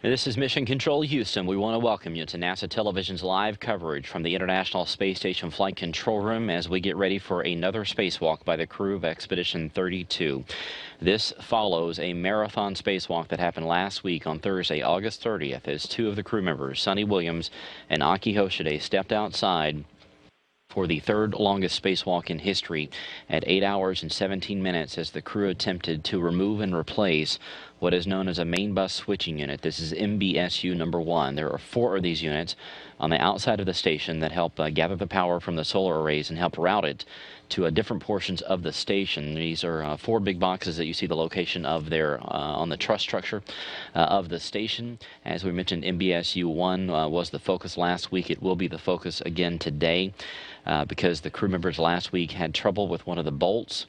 This is Mission Control Houston. We want to welcome you to NASA Television's live coverage from the International Space Station Flight Control Room as we get ready for another spacewalk by the crew of Expedition 32. This follows a marathon spacewalk that happened last week on Thursday, August 30th, as two of the crew members, Sonny Williams and Aki Hoshide, stepped outside for the third longest spacewalk in history at 8 hours and 17 minutes as the crew attempted to remove and replace what is known as a main bus switching unit. This is MBSU number 1. There are 4 of these units on the outside of the station that help gather the power from the solar arrays and help route it to different portions of the station. These are 4 big boxes that you see the location of there on the truss structure of the station. As we mentioned, MBSU 1 was the focus last week. It will be the focus again today because the crew members last week had trouble with one of the bolts.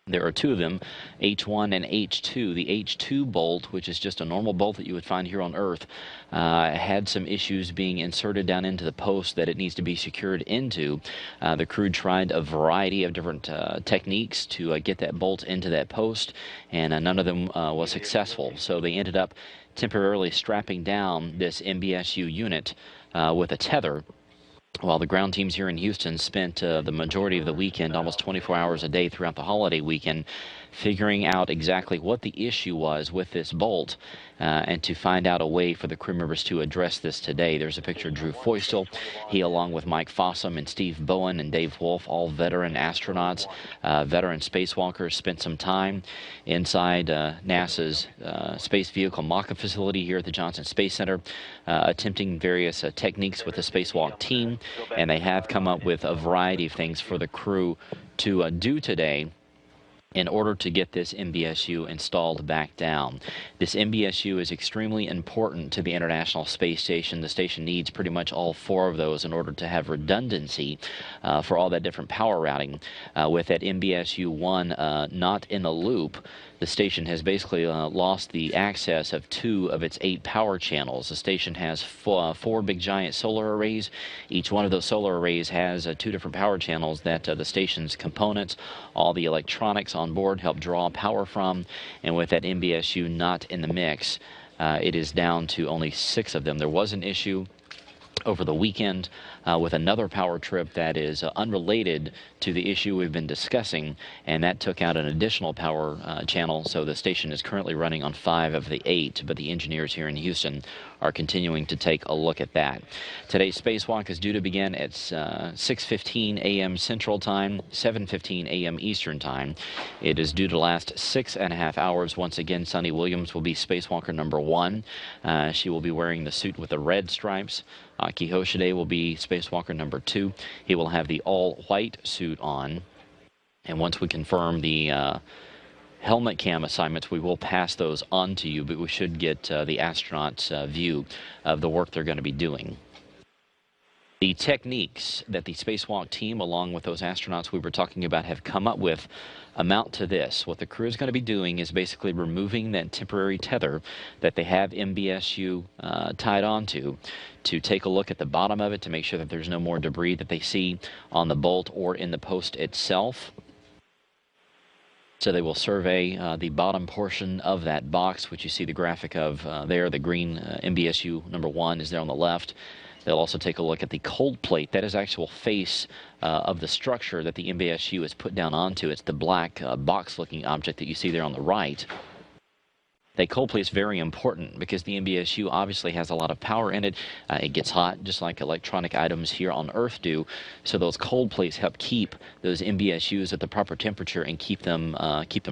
There are 2 of them, H1 and H2. The H2 bolt, which is just a normal bolt that you would find here on Earth, had some issues being inserted down into the post that it needs to be secured into. The crew tried a variety of different techniques to get that bolt into that post, and none of them was successful. So they ended up temporarily strapping down this MBSU unit with a tether, while the ground teams here in Houston spent the majority of the weekend, almost 24 hours a day throughout the holiday weekend, figuring out exactly what the issue was with this bolt and to find out a way for the crew members to address this today. There's a picture of Drew Feustel. He, along with Mike Fossum and Steve Bowen and Dave Wolf, all veteran astronauts, veteran spacewalkers, spent some time inside NASA's Space Vehicle Mock-up facility here at the Johnson Space Center, attempting various techniques with the spacewalk team, and they have come up with a variety of things for the crew to do today in order to get this MBSU installed back down. This MBSU is extremely important to the International Space Station. The station needs pretty much all 4 of those in order to have redundancy for all that different power routing. With that MBSU 1 not in the loop, the station has basically lost the access of 2 of its 8 power channels. The station has 4 big giant solar arrays. Each one of those solar arrays has 2 different power channels that the station's components, all the electronics on board, help draw power from. And with that MBSU not in the mix, it is down to only 6 of them. There was an issue over the weekend with another power trip that is unrelated to the issue we've been discussing, and that took out an additional power channel, so the station is currently running on 5 of the 8, but the engineers here in Houston are continuing to take a look at that. Today's spacewalk is due to begin at 6:15 a.m. Central Time, 7:15 a.m. Eastern Time. It is due to last 6.5 hours. Once again, Sonny Williams will be spacewalker number 1. She will be wearing the suit with the red stripes. Aki Hoshide will be spacewalker number 2. He will have the all-white suit on. And once we confirm the helmet cam assignments, we will pass those on to you, but we should get the astronauts' view of the work they're going to be doing. The techniques that the spacewalk team, along with those astronauts we were talking about, have come up with amount to this. What the crew is going to be doing is basically removing that temporary tether that they have MBSU tied onto, to take a look at the bottom of it to make sure that there's no more debris that they see on the bolt or in the post itself. So they will survey the bottom portion of that box, which you see the graphic of there. The green MBSU number 1 is there on the left. They'll also take a look at the cold plate. That is actual face of the structure that the MBSU is put down onto. It's the black box-looking object that you see there on the right. That cold plate is very important because the MBSU obviously has a lot of power in it. It gets hot just like electronic items here on Earth do. So those cold plates help keep those MBSUs at the proper temperature and keep them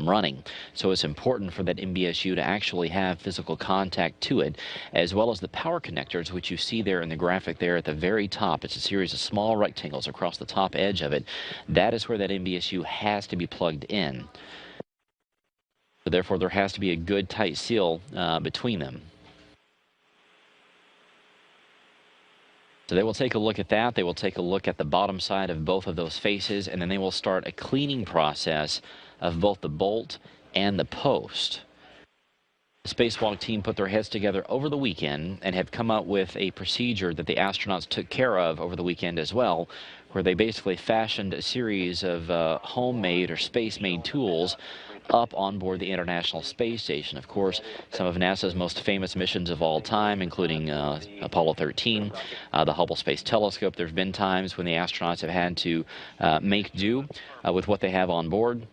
running. So it's important for that MBSU to actually have physical contact to it, as well as the power connectors, which you see there in the graphic there at the very top. It's a series of small rectangles across the top edge of it. That is where that MBSU has to be plugged in. So therefore, there has to be a good tight seal between them. So they will take a look at that. They will take a look at the bottom side of both of those faces, and then they will start a cleaning process of both the bolt and the post. The spacewalk team put their heads together over the weekend and have come up with a procedure that the astronauts took care of over the weekend as well, where they basically fashioned a series of homemade or space-made tools up on board the International Space Station. Of course, some of NASA's most famous missions of all time, including Apollo 13, the Hubble Space Telescope. There have been times when the astronauts have had to make do with what they have on board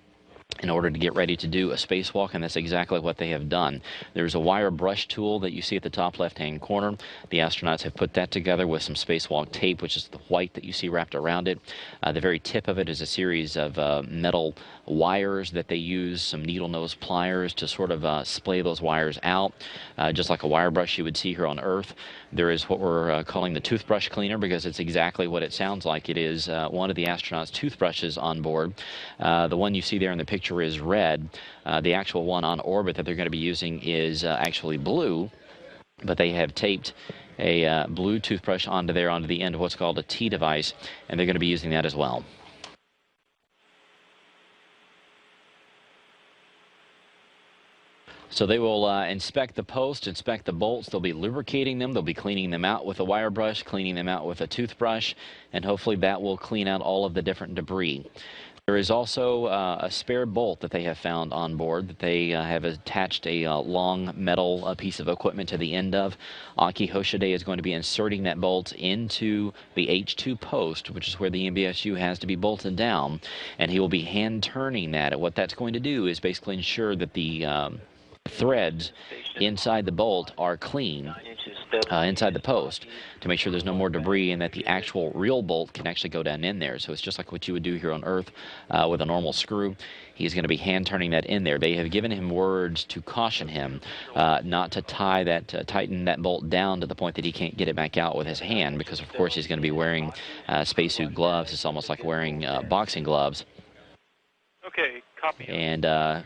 in order to get ready to do a spacewalk, and that's exactly what they have done. There's a wire brush tool that you see at the top left-hand corner. The astronauts have put that together with some spacewalk tape, which is the white that you see wrapped around it. The very tip of it is a series of metal wires that they use, some needle nose pliers to sort of splay those wires out, just like a wire brush you would see here on Earth. There is what we're calling the toothbrush cleaner, because it's exactly what it sounds like. It is one of the astronauts' toothbrushes on board. The one you see there in the picture is red. The actual one on orbit that they're going to be using is actually blue, but they have taped a blue toothbrush onto the end of what's called a T device, and they're going to be using that as well. So they will inspect the post, inspect the bolts. They'll be lubricating them. They'll be cleaning them out with a wire brush, cleaning them out with a toothbrush, and hopefully that will clean out all of the different debris. There is also a spare bolt that they have found on board that they have attached a long metal piece of equipment to the end of. Aki Hoshide is going to be inserting that bolt into the H2 post, which is where the MBSU has to be bolted down, and he will be hand turning that. And what that's going to do is basically ensure that the threads inside the bolt are clean inside the post, to make sure there's no more debris and that the actual real bolt can actually go down in there. So it's just like what you would do here on Earth with a normal screw. He's going to be hand turning that in there. They have given him words to caution him not to tighten that bolt down to the point that he can't get it back out with his hand, because of course he's going to be wearing spacesuit gloves. It's almost like wearing boxing gloves. Okay, copy. And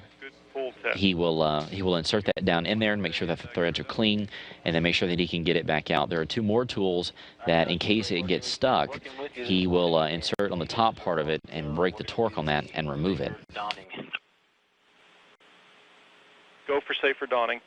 he will insert that down in there and make sure that the threads are clean, and then make sure that he can get it back out. There are two more tools that, in case it gets stuck, he will insert on the top part of it and break the torque on that and remove it. Go for safer dawning.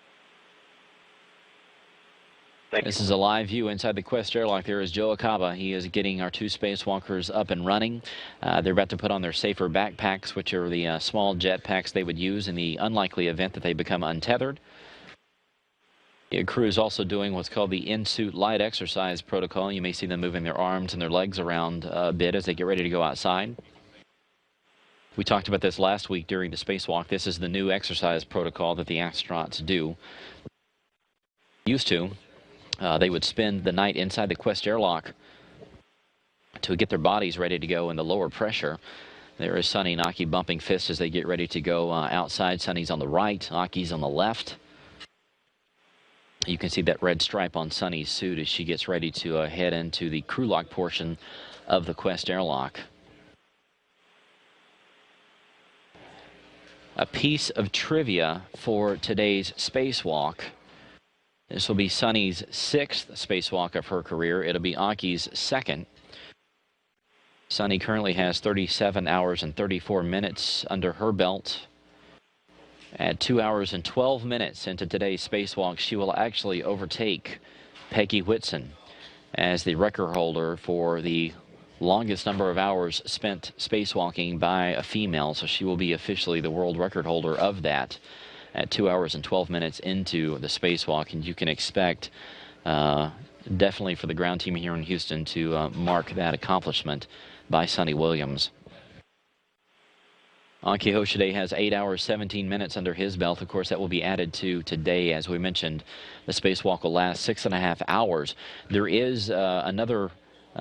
This is a live view inside the Quest airlock. There is Joe Akaba. He is getting our two spacewalkers up and running. They're about to put on their safer backpacks, which are the small jet packs they would use in the unlikely event that they become untethered. The crew is also doing what's called the in-suit light exercise protocol. You may see them moving their arms and their legs around a bit as they get ready to go outside. We talked about this last week during the spacewalk. This is the new exercise protocol that the astronauts do. Used to. They would spend the night inside the Quest airlock to get their bodies ready to go in the lower pressure. There is Sunny and Aki bumping fists as they get ready to go outside. Sunny's on the right, Aki's on the left. You can see that red stripe on Sunny's suit as she gets ready to head into the crew lock portion of the Quest airlock. A piece of trivia for today's spacewalk. This will be Sunny's 6th spacewalk of her career. It'll be Aki's 2nd. Sunny currently has 37 hours and 34 minutes under her belt. At 2 hours and 12 minutes into today's spacewalk, she will actually overtake Peggy Whitson as the record holder for the longest number of hours spent spacewalking by a female. So she will be officially the world record holder of that at 2 hours and 12 minutes into the spacewalk, and you can expect definitely for the ground team here in Houston to mark that accomplishment by Sunny Williams. Aki Hoshide has 8 hours, 17 minutes under his belt. Of course, that will be added to today. As we mentioned, the spacewalk will last 6.5 hours. There is another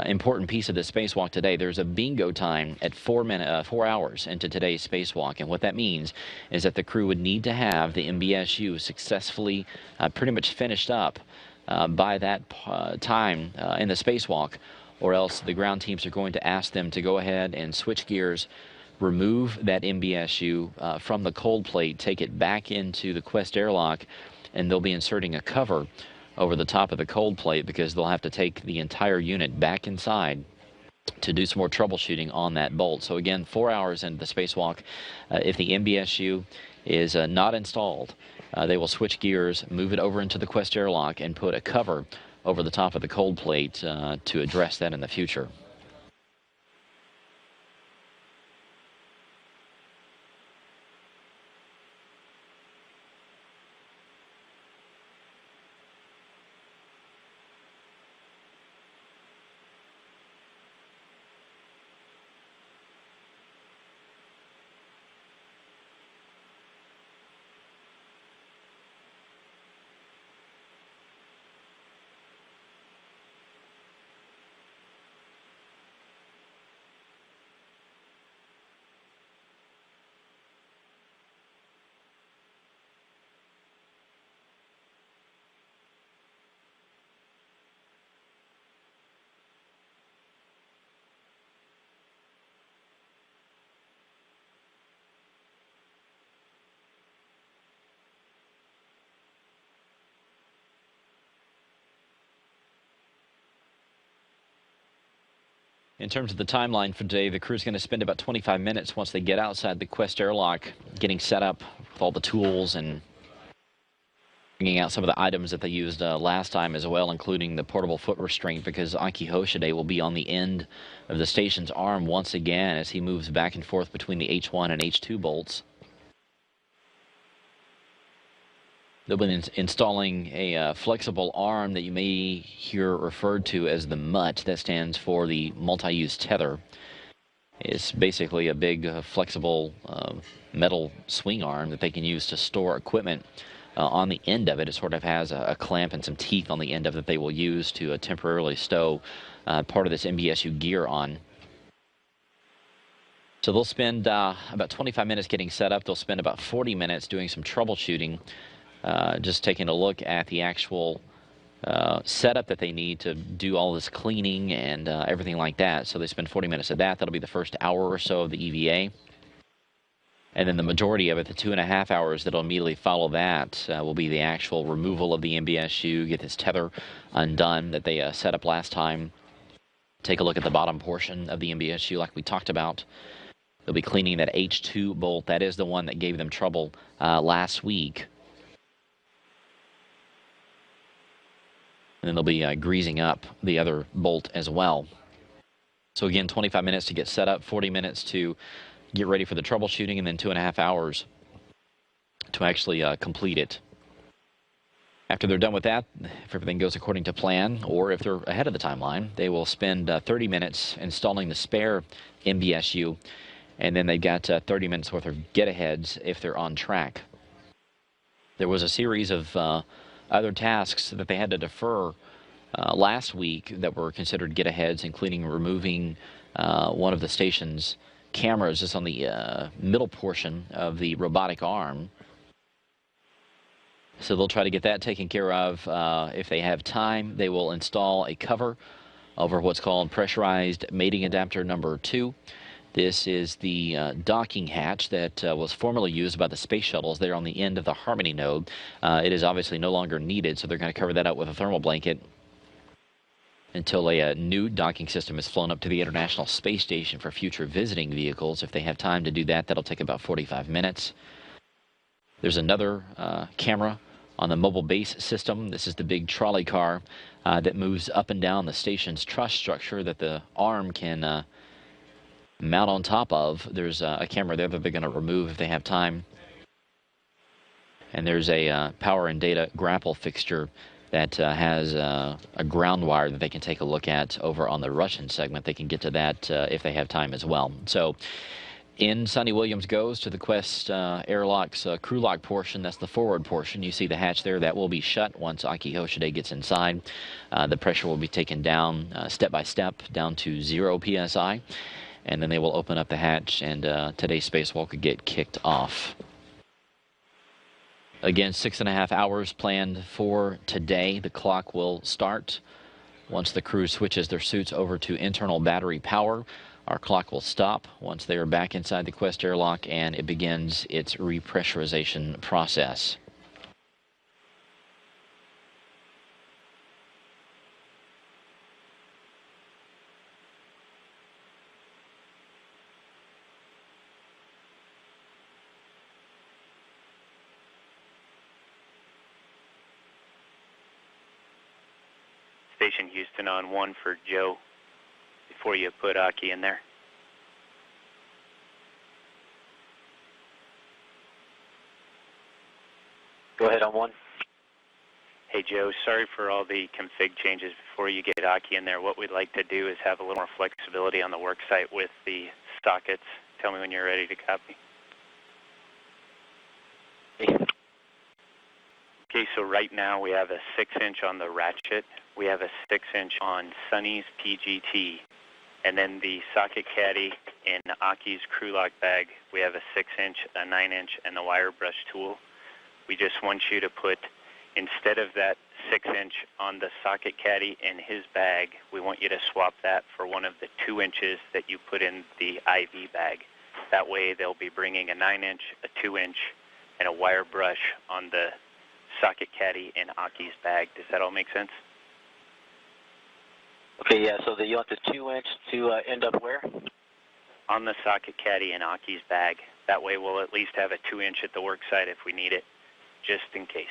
important piece of the spacewalk today. There's a bingo time at 4 hours into today's spacewalk, and what that means is that the crew would need to have the MBSU successfully pretty much finished up by that time in the spacewalk, or else the ground teams are going to ask them to go ahead and switch gears, remove that MBSU from the cold plate, take it back into the Quest airlock, and they'll be inserting a cover over the top of the cold plate, because they'll have to take the entire unit back inside to do some more troubleshooting on that bolt. So again, 4 hours into the spacewalk, if the MBSU is not installed, they will switch gears, move it over into the Quest airlock, and put a cover over the top of the cold plate to address that in the future. In terms of the timeline for today, the crew's going to spend about 25 minutes once they get outside the Quest airlock, getting set up with all the tools and bringing out some of the items that they used last time as well, including the portable foot restraint, because Aki Hoshide will be on the end of the station's arm once again as he moves back and forth between the H1 and H2 bolts. They'll be installing a flexible arm that you may hear referred to as the MUT. That stands for the multi-use tether. It's basically a big flexible metal swing arm that they can use to store equipment on the end of it. It sort of has a clamp and some teeth on the end of it that they will use to temporarily stow part of this MBSU gear on. So they'll spend about 25 minutes getting set up. They'll spend about 40 minutes doing some troubleshooting, just taking a look at the actual setup that they need to do all this cleaning and everything like that. So they spend 40 minutes of that. That'll be the first hour or so of the EVA. And then the majority of it, the 2.5 hours that'll immediately follow that, will be the actual removal of the MBSU, get this tether undone that they set up last time. Take a look at the bottom portion of the MBSU like we talked about. They'll be cleaning that H2 bolt. That is the one that gave them trouble last week. And then they'll be greasing up the other bolt as well. So again, 25 minutes to get set up, 40 minutes to get ready for the troubleshooting, and then 2.5 hours to actually complete it. After they're done with that, if everything goes according to plan, or if they're ahead of the timeline, they will spend 30 minutes installing the spare MBSU, and then they've got 30 minutes worth of get-aheads if they're on track. There was a series of other tasks that they had to defer last week that were considered get-aheads, including removing one of the station's cameras just on the middle portion of the robotic arm. So they'll try to get that taken care of. If they have time, they will install a cover over what's called pressurized mating adapter number 2. This is the docking hatch that was formerly used by the space shuttles there on the end of the Harmony node. It is obviously no longer needed, so they're going to cover that up with a thermal blanket until a new docking system is flown up to the International Space Station for future visiting vehicles. If they have time to do that, that'll take about 45 minutes. There's another camera on the mobile base system. This is the big trolley car that moves up and down the station's truss structure that the arm can mount on top of. There's a camera there that they're going to remove if they have time. And there's a power and data grapple fixture that has a ground wire that they can take a look at over on the Russian segment. They can get to that if they have time as well. So in Sonny Williams goes to the Quest airlock's crew lock portion. That's the forward portion. You see the hatch there. That will be shut once Aki Hoshide gets inside. The pressure will be taken down step by step down to 0 psi. And then they will open up the hatch, and today's spacewalk will get kicked off. Again, 6.5 hours planned for today. The clock will start once the crew switches their suits over to internal battery power. Our clock will stop once they are back inside the Quest airlock, and it begins its repressurization process. Station Houston on 1 for Joe before you put Aki in there. Go ahead on 1. Hey Joe, sorry for all the config changes before you get Aki in there. What we'd like to do is have a little more flexibility on the work site with the sockets. Tell me when you're ready to copy. Okay, so right now we have a 6-inch on the ratchet. We have a 6-inch on Sonny's PGT. And then the socket caddy in Aki's crew lock bag, we have a 6-inch, a 9-inch, and the wire brush tool. We just want you to put, instead of that 6-inch on the socket caddy in his bag, we want you to swap that for one of the 2 inches that you put in the IV bag. That way they'll be bringing a 9-inch, a 2-inch, and a wire brush on the socket caddy in Aki's bag. Does that all make sense? Okay, yeah, so you want the 2-inch to end up where? On the socket caddy in Aki's bag. That way we'll at least have a 2-inch at the work site if we need it, just in case.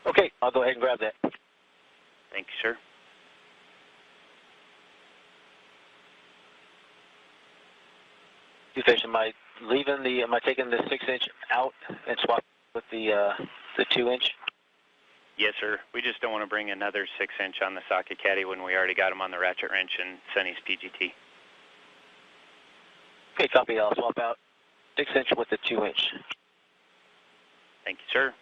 Okay, I'll go ahead and grab that. Thank you, sir. Two-fish, am I taking the 6-inch out and swap with the 2-inch? Yes, sir. We just don't want to bring another 6-inch on the socket caddy when we already got them on the ratchet wrench and Sunny's PGT. Okay, copy. I'll swap out 6-inch with the 2-inch. Thank you, sir.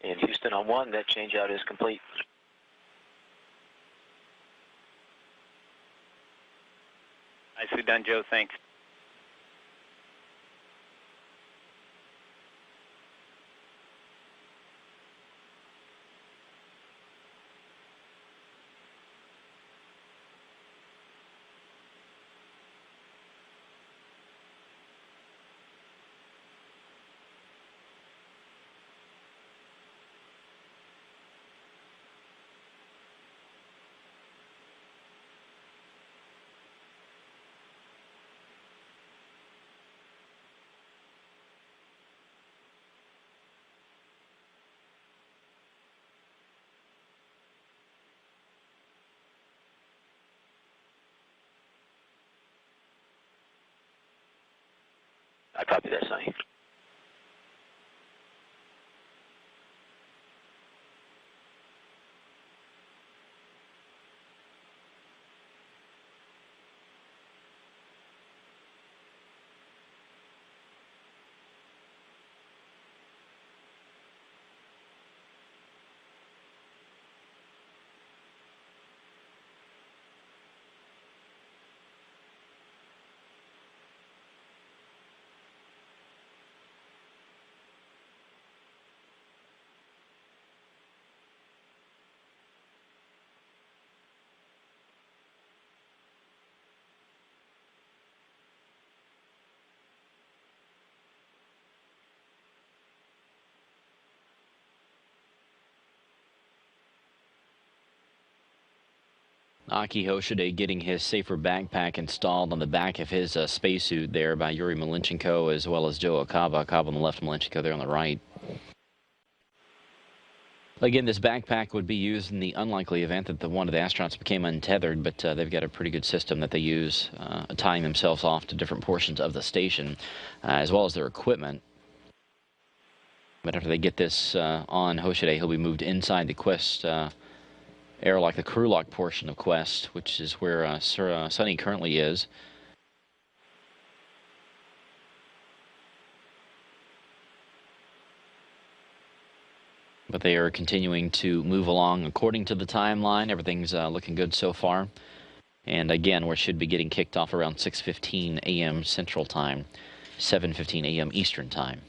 In Houston on 1, that change out is complete. Nicely done, Joe. Thanks. I copy that, Sonny. Aki Hoshide getting his safer backpack installed on the back of his spacesuit there by Yuri Malenchenko, as well as Joe Akaba. Akaba on the left, Malenchenko there on the right. Again, this backpack would be used in the unlikely event that one of the astronauts became untethered, but they've got a pretty good system that they use, tying themselves off to different portions of the station, as well as their equipment. But after they get this on Hoshide, he'll be moved inside the Quest Airlock, the crew lock portion of Quest, which is where Sunny currently is. But they are continuing to move along according to the timeline. Everything's looking good so far. And again, we should be getting kicked off around 6:15 a.m. Central Time, 7:15 a.m. Eastern Time.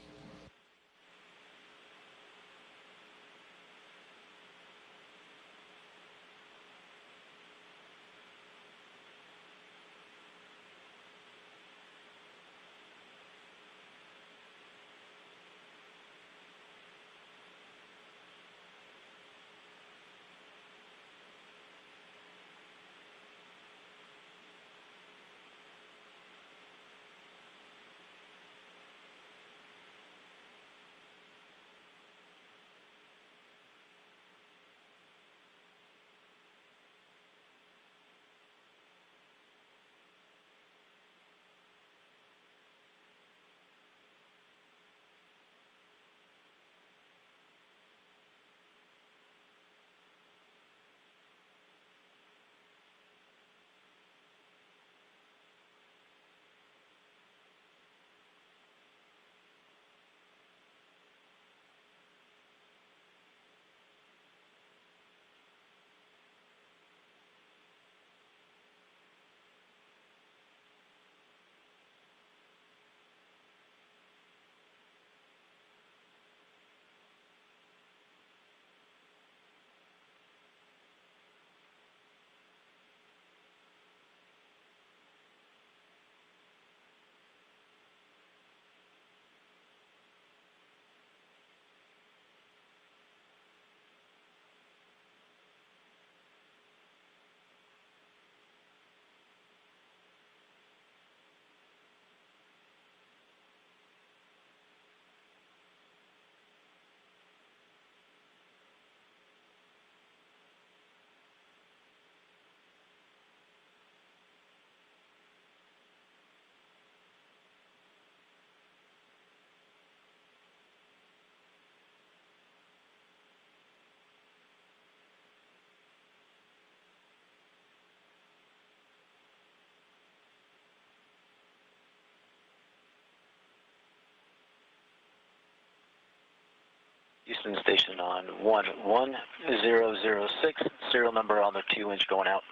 Houston station on 11006, serial number on the 2-inch going out.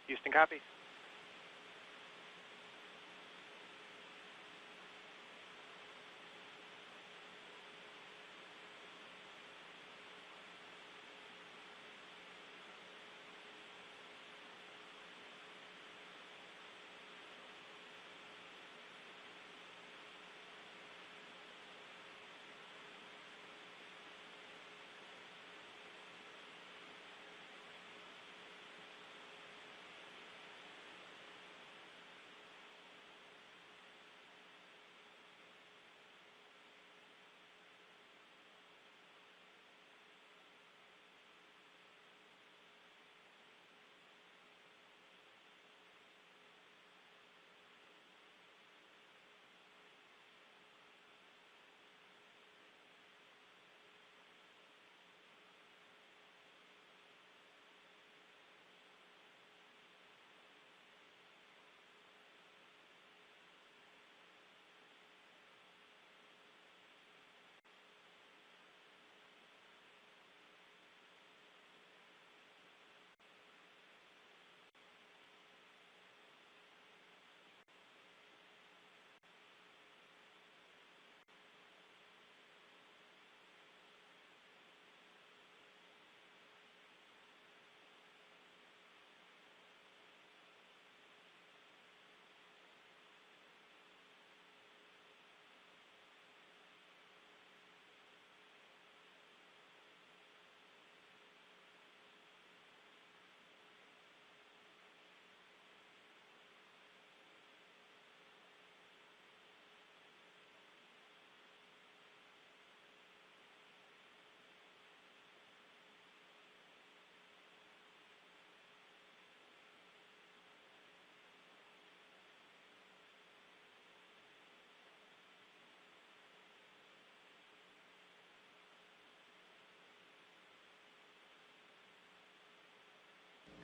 Houston, copy.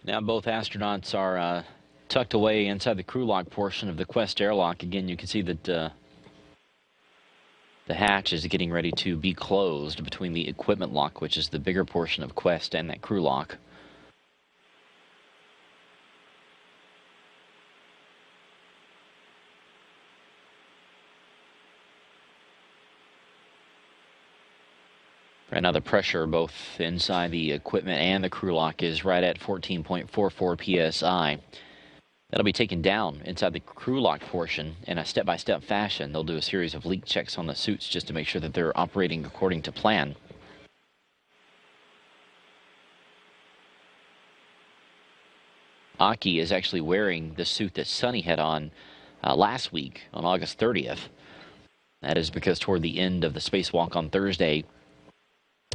Now both astronauts are tucked away inside the crew lock portion of the Quest airlock. Again, you can see that The hatch is getting ready to be closed between the equipment lock, which is the bigger portion of Quest, and that crew lock. Right now the pressure both inside the equipment and the crew lock is right at 14.44 psi. That'll be taken down inside the crew lock portion in a step-by-step fashion. They'll do a series of leak checks on the suits just to make sure that they're operating according to plan. Aki is actually wearing the suit that Sunny had on last week on August 30th. That is because toward the end of the spacewalk on Thursday,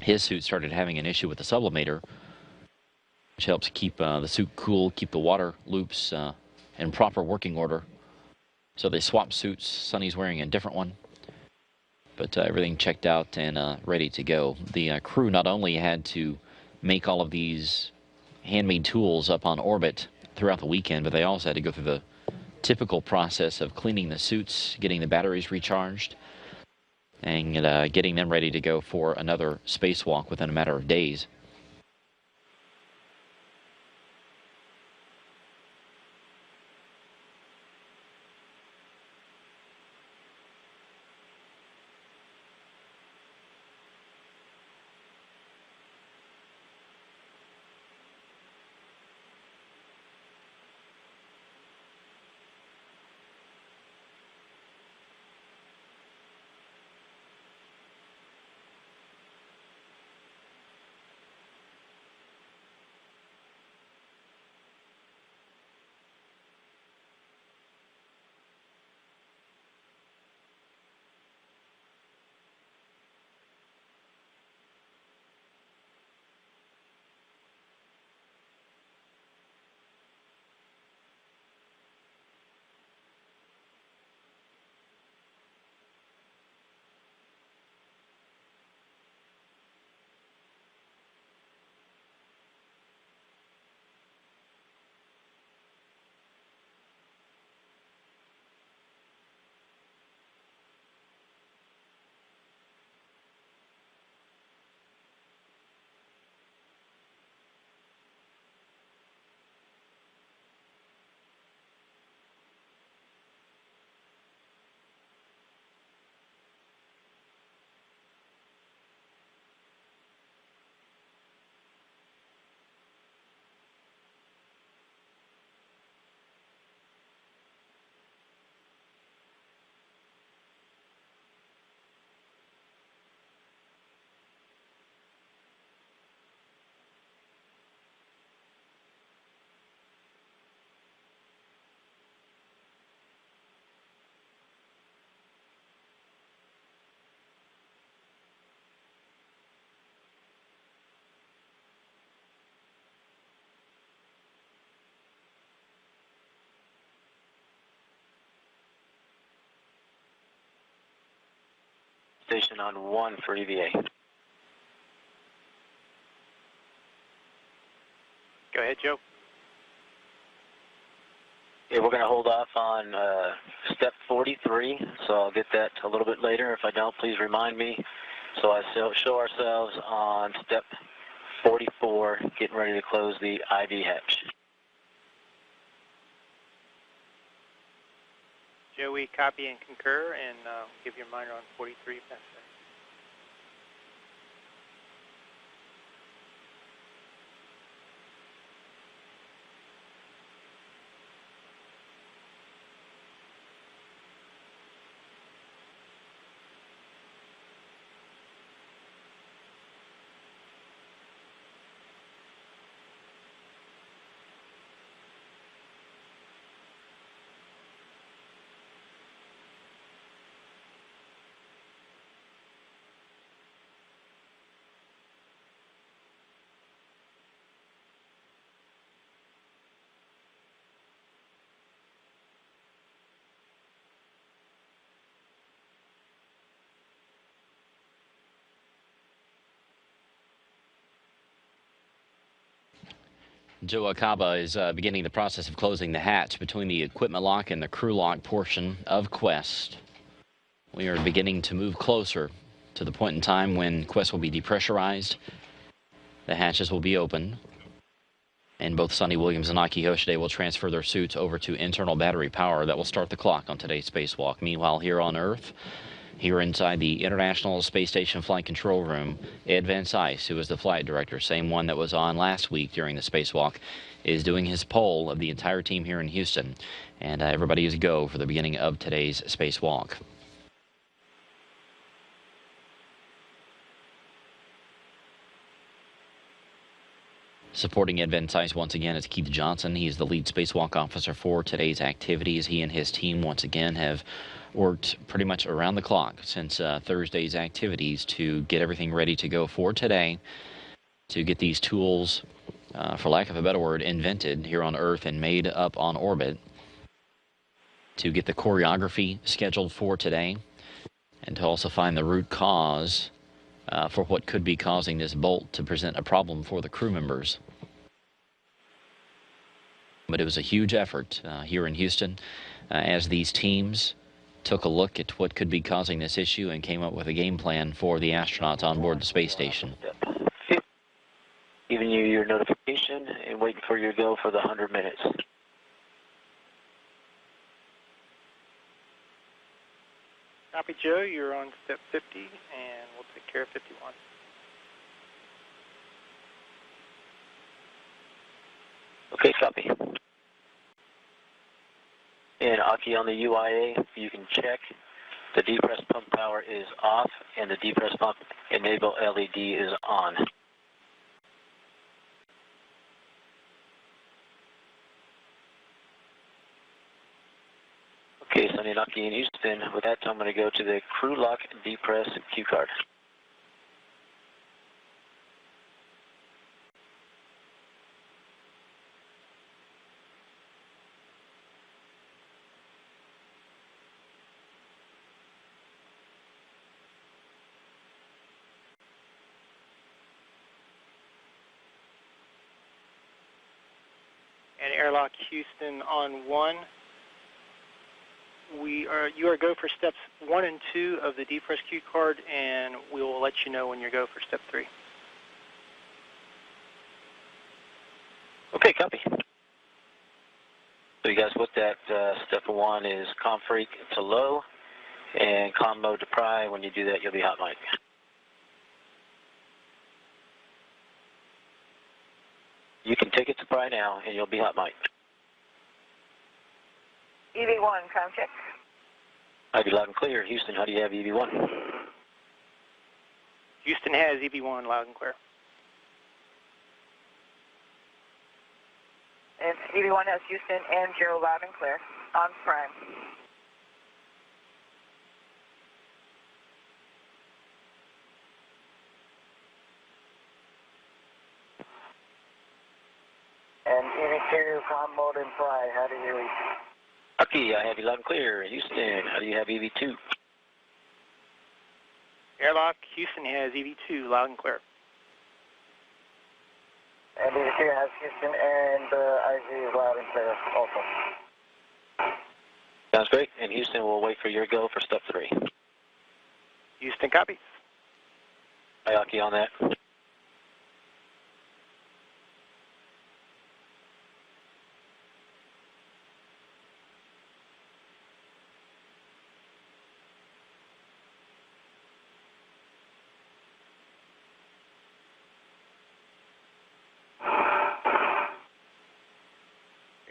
his suit started having an issue with the sublimator, which helps keep the suit cool, keep the water loops in proper working order. So they swapped suits. Sunny's wearing a different one, but everything checked out and ready to go. The crew not only had to make all of these handmade tools up on orbit throughout the weekend, but they also had to go through the typical process of cleaning the suits, getting the batteries recharged, and getting them ready to go for another spacewalk within a matter of days. Station on 1 for EVA. Go ahead, Joe. Yeah, we're going to hold off on step 43, so I'll get that a little bit later. If I don't, please remind me. So I show ourselves on step 44, getting ready to close the IV hatch. Joe, we copy and concur, and give you a reminder on 43 if necessary. Joe Akaba is beginning the process of closing the hatch between the equipment lock and the crew lock portion of Quest. We are beginning to move closer to the point in time when Quest will be depressurized. The hatches will be open, and both Sonny Williams and Aki Hoshide will transfer their suits over to internal battery power. That will start the clock on today's spacewalk. Meanwhile, here on Earth, here inside the International Space Station Flight Control Room, Ed Van Cise, who is the flight director, same one that was on last week during the spacewalk, is doing his poll of the entire team here in Houston. And everybody is go for the beginning of today's spacewalk. Supporting Ed Van Cise once again is Keith Johnson. He is the lead spacewalk officer for today's activities. He and his team once again have worked pretty much around the clock since Thursday's activities to get everything ready to go for today, to get these tools, for lack of a better word, invented here on Earth and made up on orbit, to get the choreography scheduled for today, and to also find the root cause for what could be causing this bolt to present a problem for the crew members. But it was a huge effort here in Houston as these teams took a look at what could be causing this issue and came up with a game plan for the astronauts on board the space station. Giving you your notification and waiting for your go for the 100 minutes. Copy, Joe. You're on step 50, and we'll take care of 51. Okay, copy. And Aki, on the UIA, you can check the depress pump power is off and the depress pump enable LED is on. Okay, Sonny and Aki in Houston. With that, I'm going to go to the crew lock depress cue card. And Airlock Houston on 1. You are go for steps 1 and 2 of the depress cue card, and we will let you know when you go for step 3. Okay, copy. So you guys, with that, step 1 is comm freak to low, and comm mode to pry. When you do that, you'll be hot mic. You can take it to pry now, and you'll be hot mic. EV-1, comm check. I have you loud and clear. Houston, how do you have EV-1? Houston has EV-1 loud and clear. And EV-1 has Houston and Joe loud and clear on prime. And EV2, comm mode and pry, how do you read? Aki, I have you loud and clear. Houston, how do you have EV2? Airlock Houston has EV2 loud and clear. And EV2 has Houston and IZ is loud and clear also. Sounds great. And Houston, we'll wait for your go for step 3. Houston copies. Hi, Aki, on that.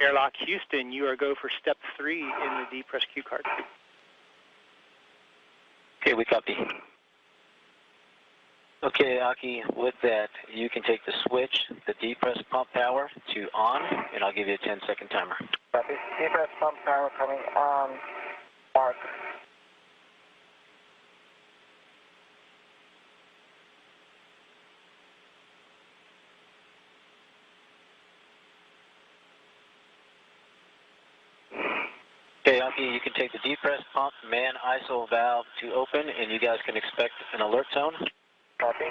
Airlock Houston, you are go for step 3 in the depress cue card. Okay, we copy. Okay, Aki, with that, you can take the switch, the depress pump power to on, and I'll give you a 10-second timer. Copy. Depress pump power coming on. Mark. Okay, Aki, you can take the depress pump man ISO valve to open, and you guys can expect an alert tone. Copy.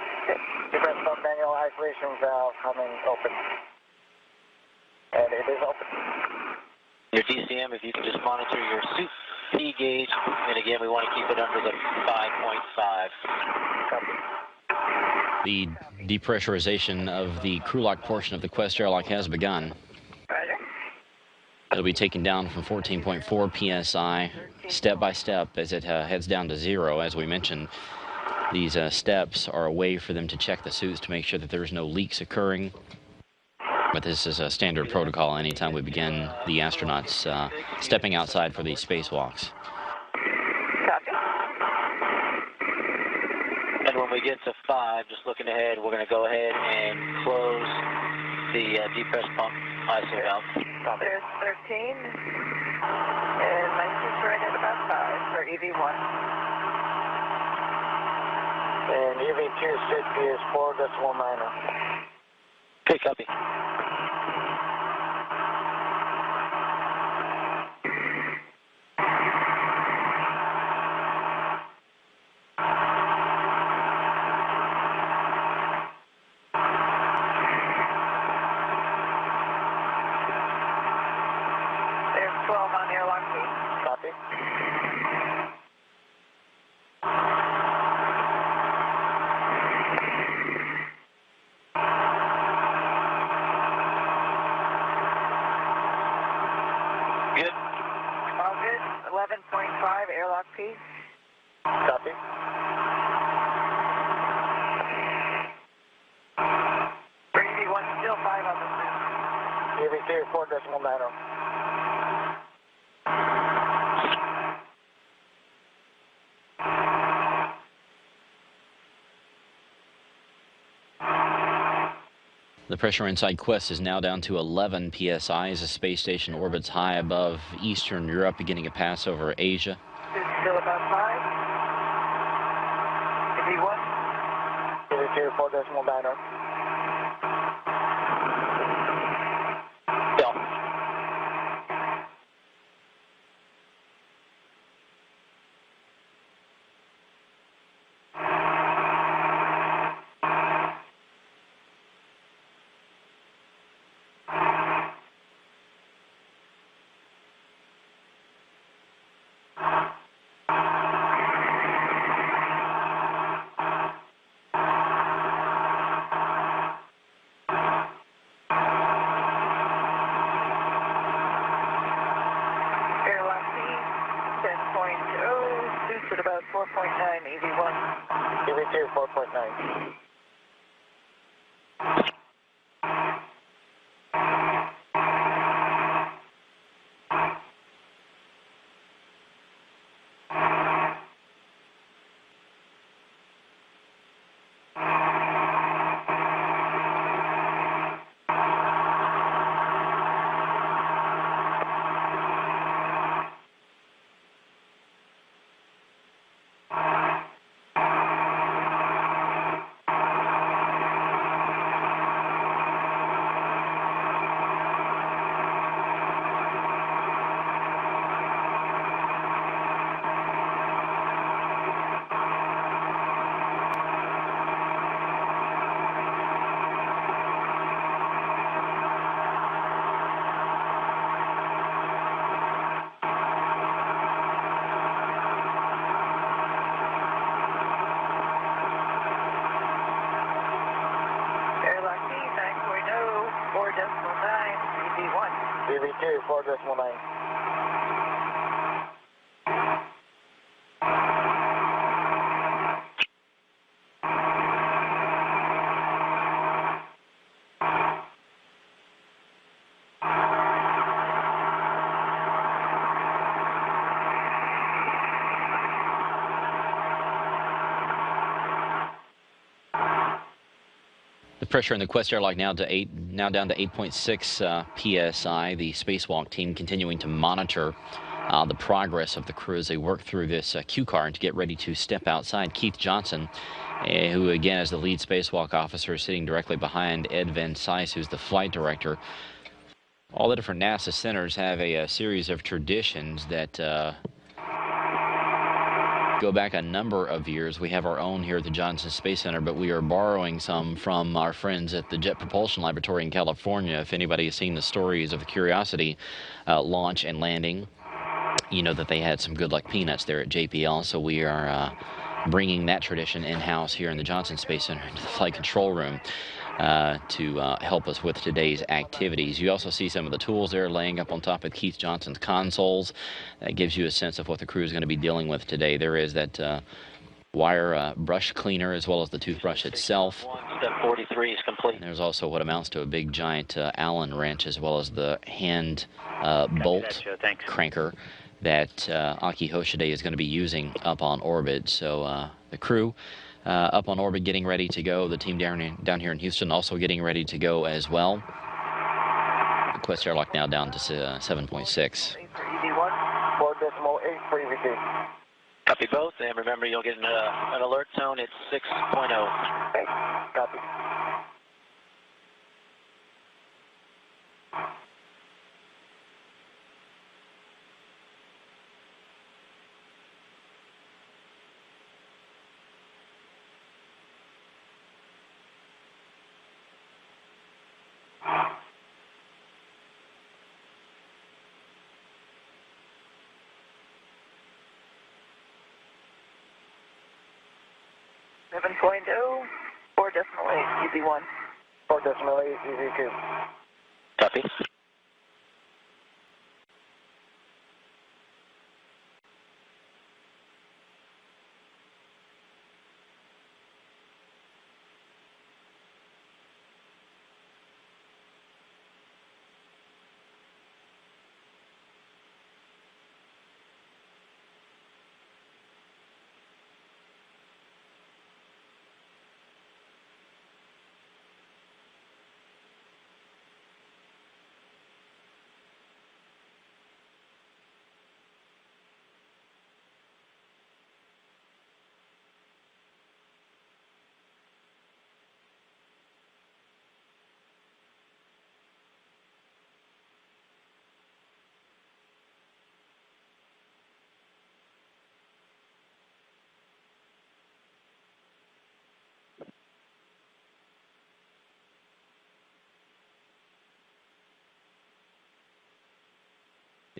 Depress pump manual isolation valve coming open. And it is open. Your DCM, if you can just monitor your suit P gauge, and again, we want to keep it under the 5.5. The depressurization of the crew lock portion of the Quest airlock has begun. It'll be taken down from 14.4 psi step by step as it heads down to 0. As we mentioned, these steps are a way for them to check the suits to make sure that there's no leaks occurring. But this is a standard protocol anytime we begin the astronauts stepping outside for these spacewalks. Copy. And when we get to 5, just looking ahead, we're going to go ahead and close the depress pump ISO valve. There's 13, and my suit's right at about 5 for EV1. And EV2 safety is 4.9. Okay, copy. There's 12 on airlock P. Copy. Good. All good. 11.5 airlock P. Copy. For EV1, still 5 on the suit. EV2 4.9. The pressure inside Quest is now down to 11 psi as the space station orbits high above Eastern Europe, beginning a pass over Asia. Suit's still about 5. EV1. EV2 4.9. Bill. Airlock P. 10.0. Suit's at about 4.9 EV1. EV2 4.9. Airlock P. 9.0. 4.9 EV1. EV2 4.9. The pressure in the Quest airlock now down to 8.6 psi. The spacewalk team continuing to monitor the progress of the crew as they work through this Q car to get ready to step outside. Keith Johnson, who again is the lead spacewalk officer, sitting directly behind Ed Van Cise, who's the flight director. All the different NASA centers have a series of traditions that go back a number of years. We have our own here at the Johnson Space Center, but we are borrowing some from our friends at the Jet Propulsion Laboratory in California. If anybody has seen the stories of the Curiosity launch and landing You know that they had some good luck peanuts there at JPL, so we are bringing that tradition in-house here in the Johnson Space Center into the flight control room to help us with today's activities. You also see some of the tools there laying up on top of Keith Johnson's consoles. That gives you a sense of what the crew is going to be dealing with today. There is that wire brush cleaner as well as the toothbrush itself. Step 43 is complete. And there's also what amounts to a big giant Allen wrench as well as the hand bolt cranker that Aki Hoshide is going to be using up on orbit. So the crew up on orbit getting ready to go. The team down here in Houston also getting ready to go as well. Quest Airlock now down to 7.6. 4.8 for EVT. Copy both, and remember you'll get an alert tone at 6.0. Okay, copy. Seven 4.8, easy one. 4.8, easy two. Copy.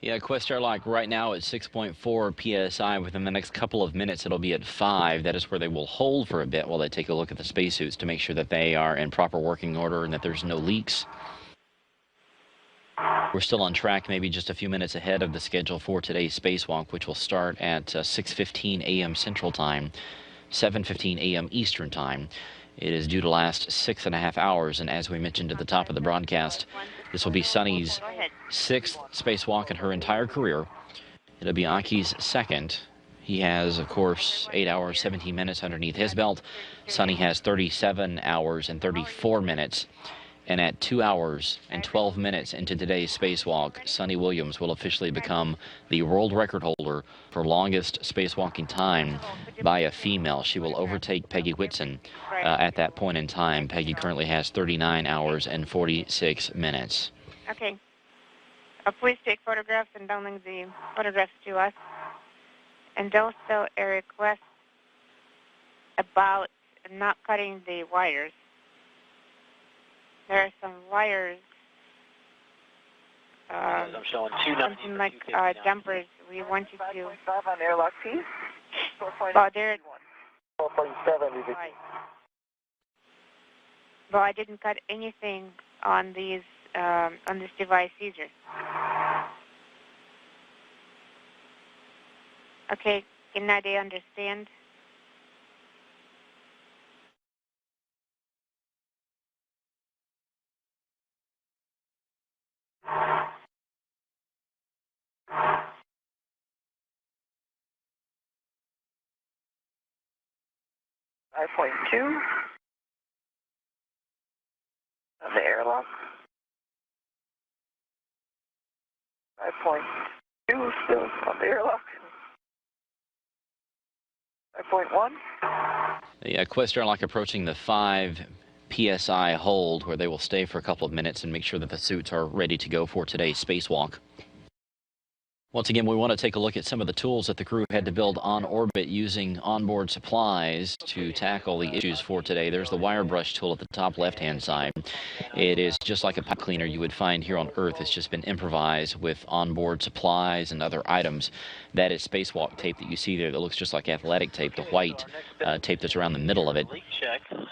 Yeah, Quest Airlock right now at 6.4 psi. Within the next couple of minutes, it'll be at 5. That is where they will hold for a bit while they take a look at the spacesuits to make sure that they are in proper working order and that there's no leaks. We're still on track, maybe just a few minutes ahead of the schedule for today's spacewalk, which will start at 6:15 a.m. Central Time, 7:15 a.m. Eastern Time. It is due to last 6.5 hours, and as we mentioned at the top of the broadcast, this will be Sunny's 6th spacewalk in her entire career. It'll be Aki's 2nd. He has, of course, 8 hours, 17 minutes underneath his belt. Sunny has 37 hours and 34 minutes. And at 2 hours and 12 minutes into today's spacewalk, Sunny Williams will officially become the world record holder for longest spacewalking time by a female. She will overtake Peggy Whitson at that point in time. Peggy currently has 39 hours and 46 minutes. Okay. Please take photographs and downlink the photographs to us. And also a request about not cutting the wires. There are some wires, I'm showing something like jumpers. We want you to. 5.5 on airlock P. 4.8. Well, there. 4.7 EVT. Well, I didn't cut anything on these on this device either. Okay, can they understand? .2 on the airlock. 5.2 still on the airlock. 5.1. The Quest Airlock approaching the 5 psi hold, where they will stay for a couple of minutes and make sure that the suits are ready to go for today's spacewalk. Once again, we want to take a look at some of the tools that the crew had to build on orbit using onboard supplies to tackle the issues for today. There's the wire brush tool at the top left-hand side. It is just like a pipe cleaner you would find here on Earth. It's just been improvised with onboard supplies and other items. That is spacewalk tape that you see there that looks just like athletic tape, the white tape that's around the middle of it.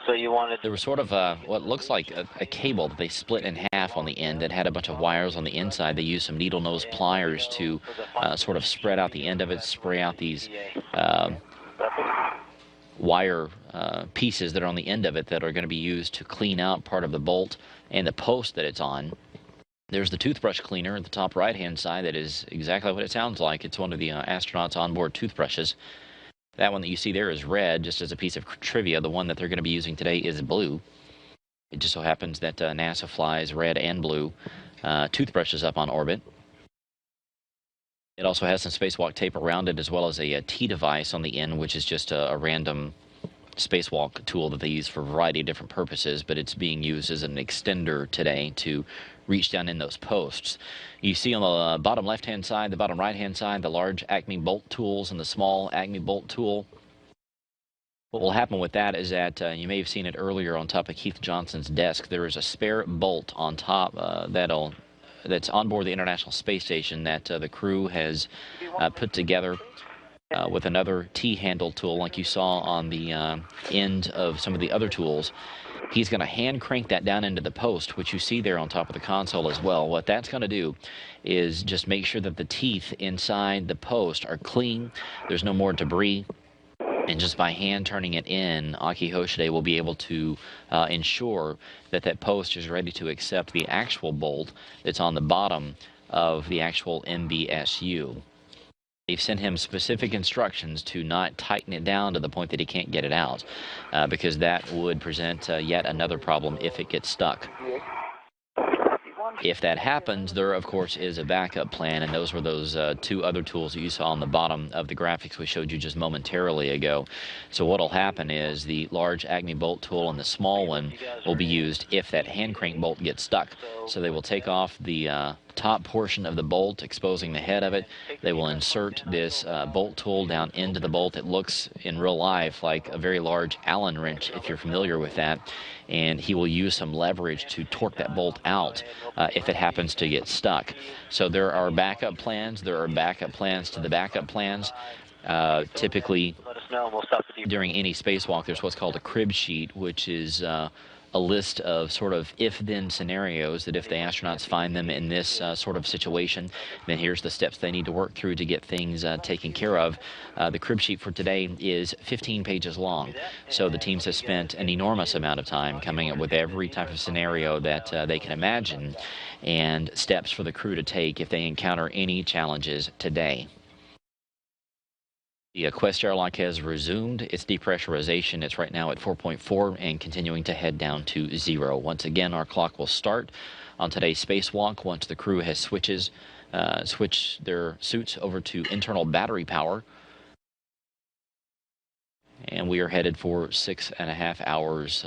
So you wanted... There was sort of what looks like a cable that they split in half on the end that had a bunch of wires on the inside. They used some needle nose pliers to sort of spread out the end of it, spray out these wire pieces that are on the end of it that are going to be used to clean out part of the bolt and the post that it's on. There's the toothbrush cleaner at the top right-hand side. That is exactly what it sounds like. It's one of the astronauts' onboard toothbrushes. That one that you see there is red, just as a piece of trivia. The one that they're going to be using today is blue. It just so happens that NASA flies red and blue toothbrushes up on orbit. It also has some spacewalk tape around it, as well as a T device on the end, which is just a random spacewalk tool that they use for a variety of different purposes, but it's being used as an extender today to reach down in those posts. You see on the bottom left-hand side, the bottom right-hand side, the large Acme bolt tools and the small Acme bolt tool. What will happen with that is that you may have seen it earlier on top of Keith Johnson's desk. There is a spare bolt on top that's on board the International Space Station that the crew has put together with another T-handle tool like you saw on the end of some of the other tools. He's going to hand crank that down into the post, which you see there on top of the console as well. What that's going to do is just make sure that the teeth inside the post are clean. There's no more debris. And just by hand turning it in, Aki Hoshide will be able to ensure that that post is ready to accept the actual bolt that's on the bottom of the actual MBSU. They've sent him specific instructions to not tighten it down to the point that he can't get it out, because that would present yet another problem if it gets stuck. If that happens, there, of course, is a backup plan, and those were those two other tools that you saw on the bottom of the graphics we showed you just momentarily ago. So what will happen is the large Acme bolt tool and the small one will be used if that hand crank bolt gets stuck. So they will take off the top portion of the bolt, exposing the head of it. They will insert this bolt tool down into the bolt. It looks in real life like a very large Allen wrench, if you're familiar with that. And he will use some leverage to torque that bolt out if it happens to get stuck. So there are backup plans. There are backup plans to the backup plans. Typically, during any spacewalk, there's what's called a crib sheet, which is a list of sort of if-then scenarios that if the astronauts find them in this sort of situation, then here's the steps they need to work through to get things taken care of. The crib sheet for today is 15 pages long, so the teams have spent an enormous amount of time coming up with every type of scenario that they can imagine and steps for the crew to take if they encounter any challenges today. The Quest Airlock has resumed its depressurization. It's right now at 4.4 and continuing to head down to 0. Once again, our clock will start on today's spacewalk once the crew has switched their suits over to internal battery power. And we are headed for 6.5 hours,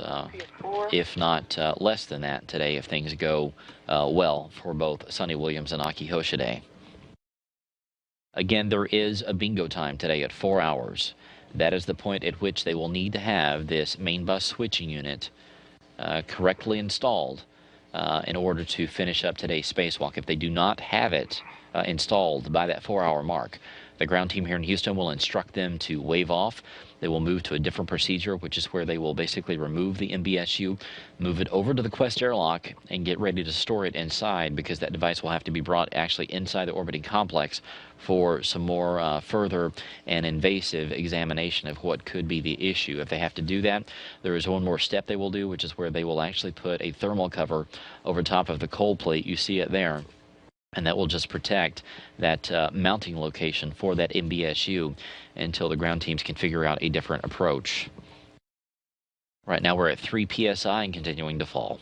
if not less than that today, if things go well for both Sonny Williams and Aki Hoshide. Again, there is a bingo time today at 4 hours. That is the point at which they will need to have this main bus switching unit correctly installed in order to finish up today's spacewalk. If they do not have it installed by that 4-hour mark, the ground team here in Houston will instruct them to wave off. They will move to a different procedure, which is where they will basically remove the MBSU, move it over to the Quest Airlock, and get ready to store it inside, because that device will have to be brought actually inside the orbiting complex for some more further and invasive examination of what could be the issue. If they have to do that, there is one more step they will do, which is where they will actually put a thermal cover over top of the cold plate. You see it there. And that will just protect that mounting location for that MBSU until the ground teams can figure out a different approach. Right now we're at 3 psi and continuing to fall.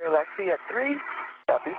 Alexi at 3. Copy.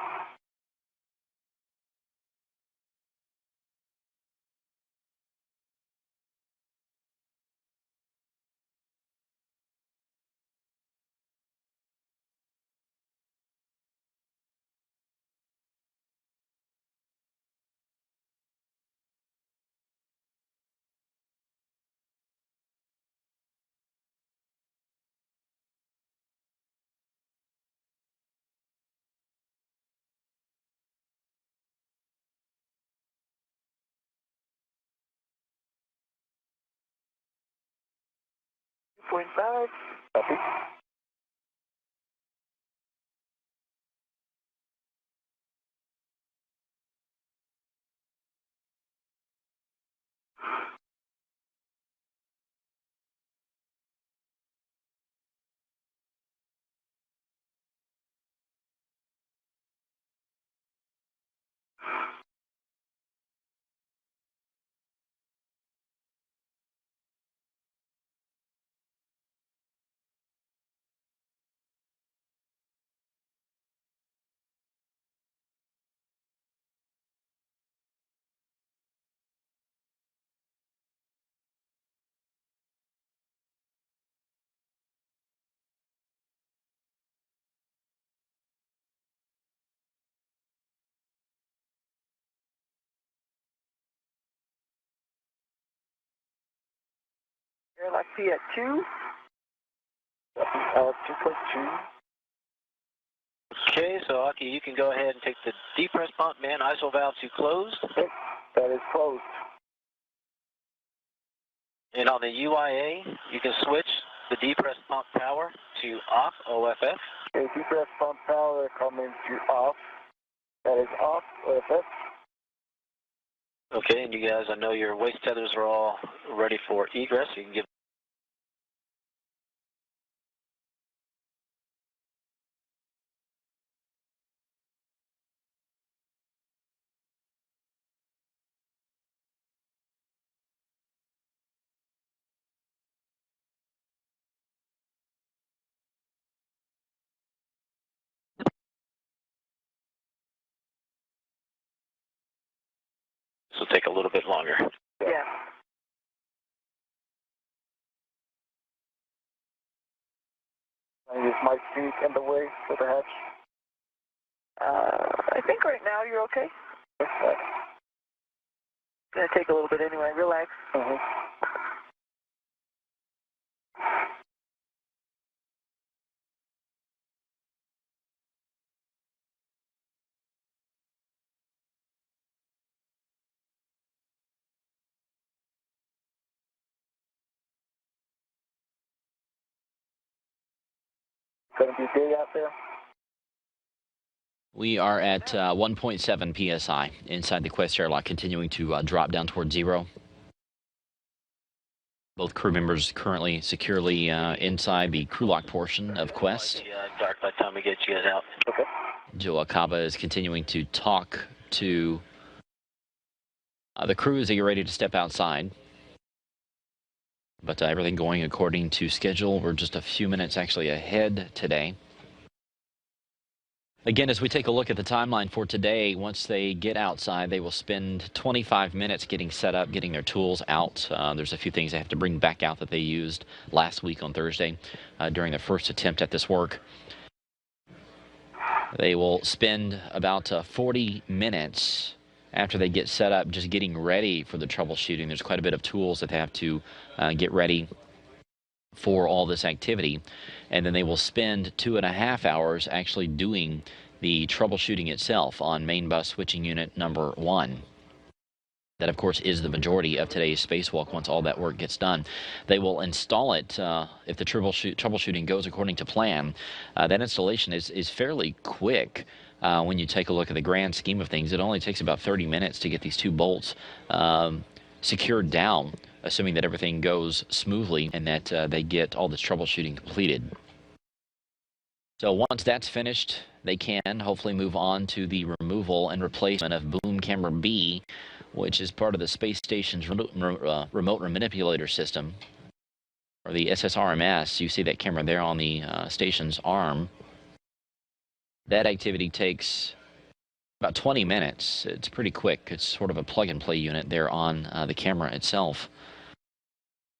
8.5. Copy. Airlock P at 2. 2.2. Okay, so Aki, you can go ahead and take the depress pump, man, ISO valve to closed. Okay, that is closed. And on the UIA, you can switch the depress pump power to off, OFF. Okay, depress pump power coming to off. That is off, OFF. Okay, and you guys, I know your waist tethers are all ready for egress. You can give. This will take a little bit longer. Yeah. Is my seat in the way for the hatch? I think right now you're okay. Okay. It's going to take a little bit anyway. Relax. Mm-hmm. Going to be big out there? We are at 1.7 psi inside the Quest airlock, continuing to drop down towards zero. Both crew members currently securely inside the crew lock portion of Quest. Dark by the time we get you guys out. Okay. Joe Akaba is continuing to talk to the crew as they get ready to step outside. But everything going according to schedule. We're just a few minutes actually ahead today. Again, as we take a look at the timeline for today, once they get outside, they will spend 25 minutes getting set up, getting their tools out. There's a few things they have to bring back out that they used last week on Thursday during their first attempt at this work. They will spend about 40 minutes after they get set up just getting ready for the troubleshooting. There's quite a bit of tools that they have to get ready for all this activity, and then they will spend 2.5 hours actually doing the troubleshooting itself on main bus switching unit number 1. That, of course, is the majority of today's spacewalk. Once all that work gets done, they will install it. If the troubleshooting goes according to plan, that installation is fairly quick. When you take a look at the grand scheme of things, it only takes about 30 minutes to get these 2 bolts secured down, assuming that everything goes smoothly and that they get all this troubleshooting completed. So once that's finished, they can hopefully move on to the removal and replacement of boom camera B, which is part of the space station's remote manipulator system, or the SSRMS. You see that camera there on the station's arm. That activity takes about 20 minutes. It's pretty quick. It's sort of a plug-and-play unit there on the camera itself.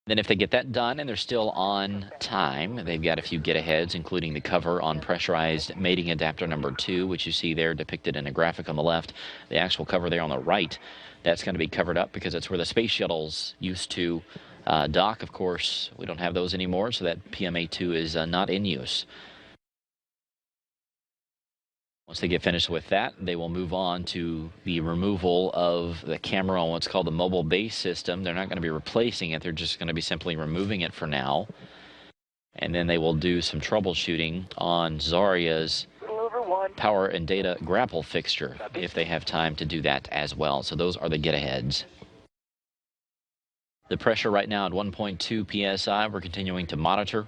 Then if they get that done and they're still on time, they've got a few get-aheads, including the cover on pressurized mating adapter number 2, which you see there depicted in a graphic on the left. The actual cover there on the right, that's going to be covered up because it's where the space shuttles used to dock. Of course, we don't have those anymore, so that PMA2 is not in use. Once they get finished with that, they will move on to the removal of the camera on what's called the mobile base system. They're not going to be replacing it. They're just going to be simply removing it for now. And then they will do some troubleshooting on Zarya's power and data grapple fixture if they have time to do that as well. So those are the get-aheads. The pressure right now at 1.2 psi. We're continuing to monitor.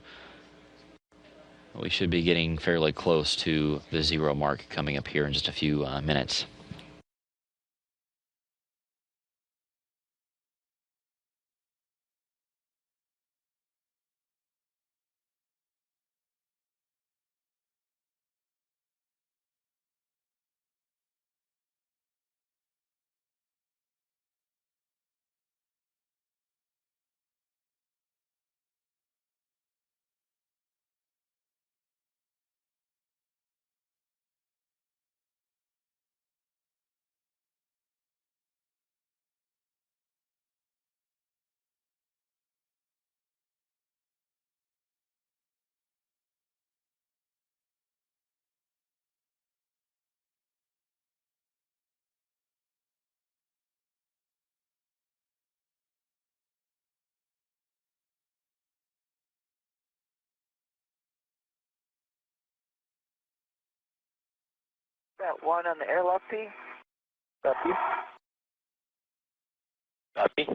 We should be getting fairly close to the 0 mark coming up here in just a few minutes. Got 1 on the airlock P. Copy. Copy.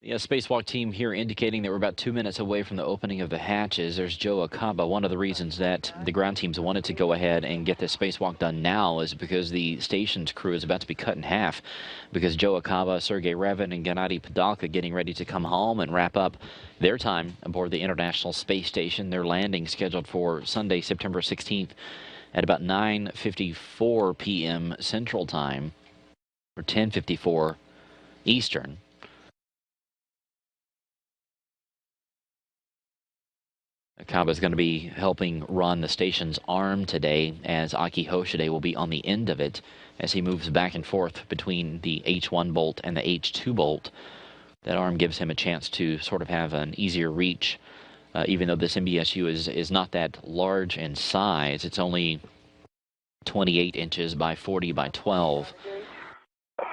The spacewalk team here indicating that we're about 2 minutes away from the opening of the hatches. There's Joe Akaba. One of the reasons that the ground teams wanted to go ahead and get this spacewalk done now is because the station's crew is about to be cut in half, because Joe Akaba, Sergei Revin, and Gennady Padalka getting ready to come home and wrap up their time aboard the International Space Station. Their landing scheduled for Sunday, September 16th at about 9:54 p.m. Central Time, or 10:54 Eastern. Akaba is going to be helping run the station's arm today, as Aki Hoshide will be on the end of it as he moves back and forth between the H1 bolt and the H2 bolt. That arm gives him a chance to sort of have an easier reach, even though this MBSU is not that large in size. It's only 28 inches by 40 by 12.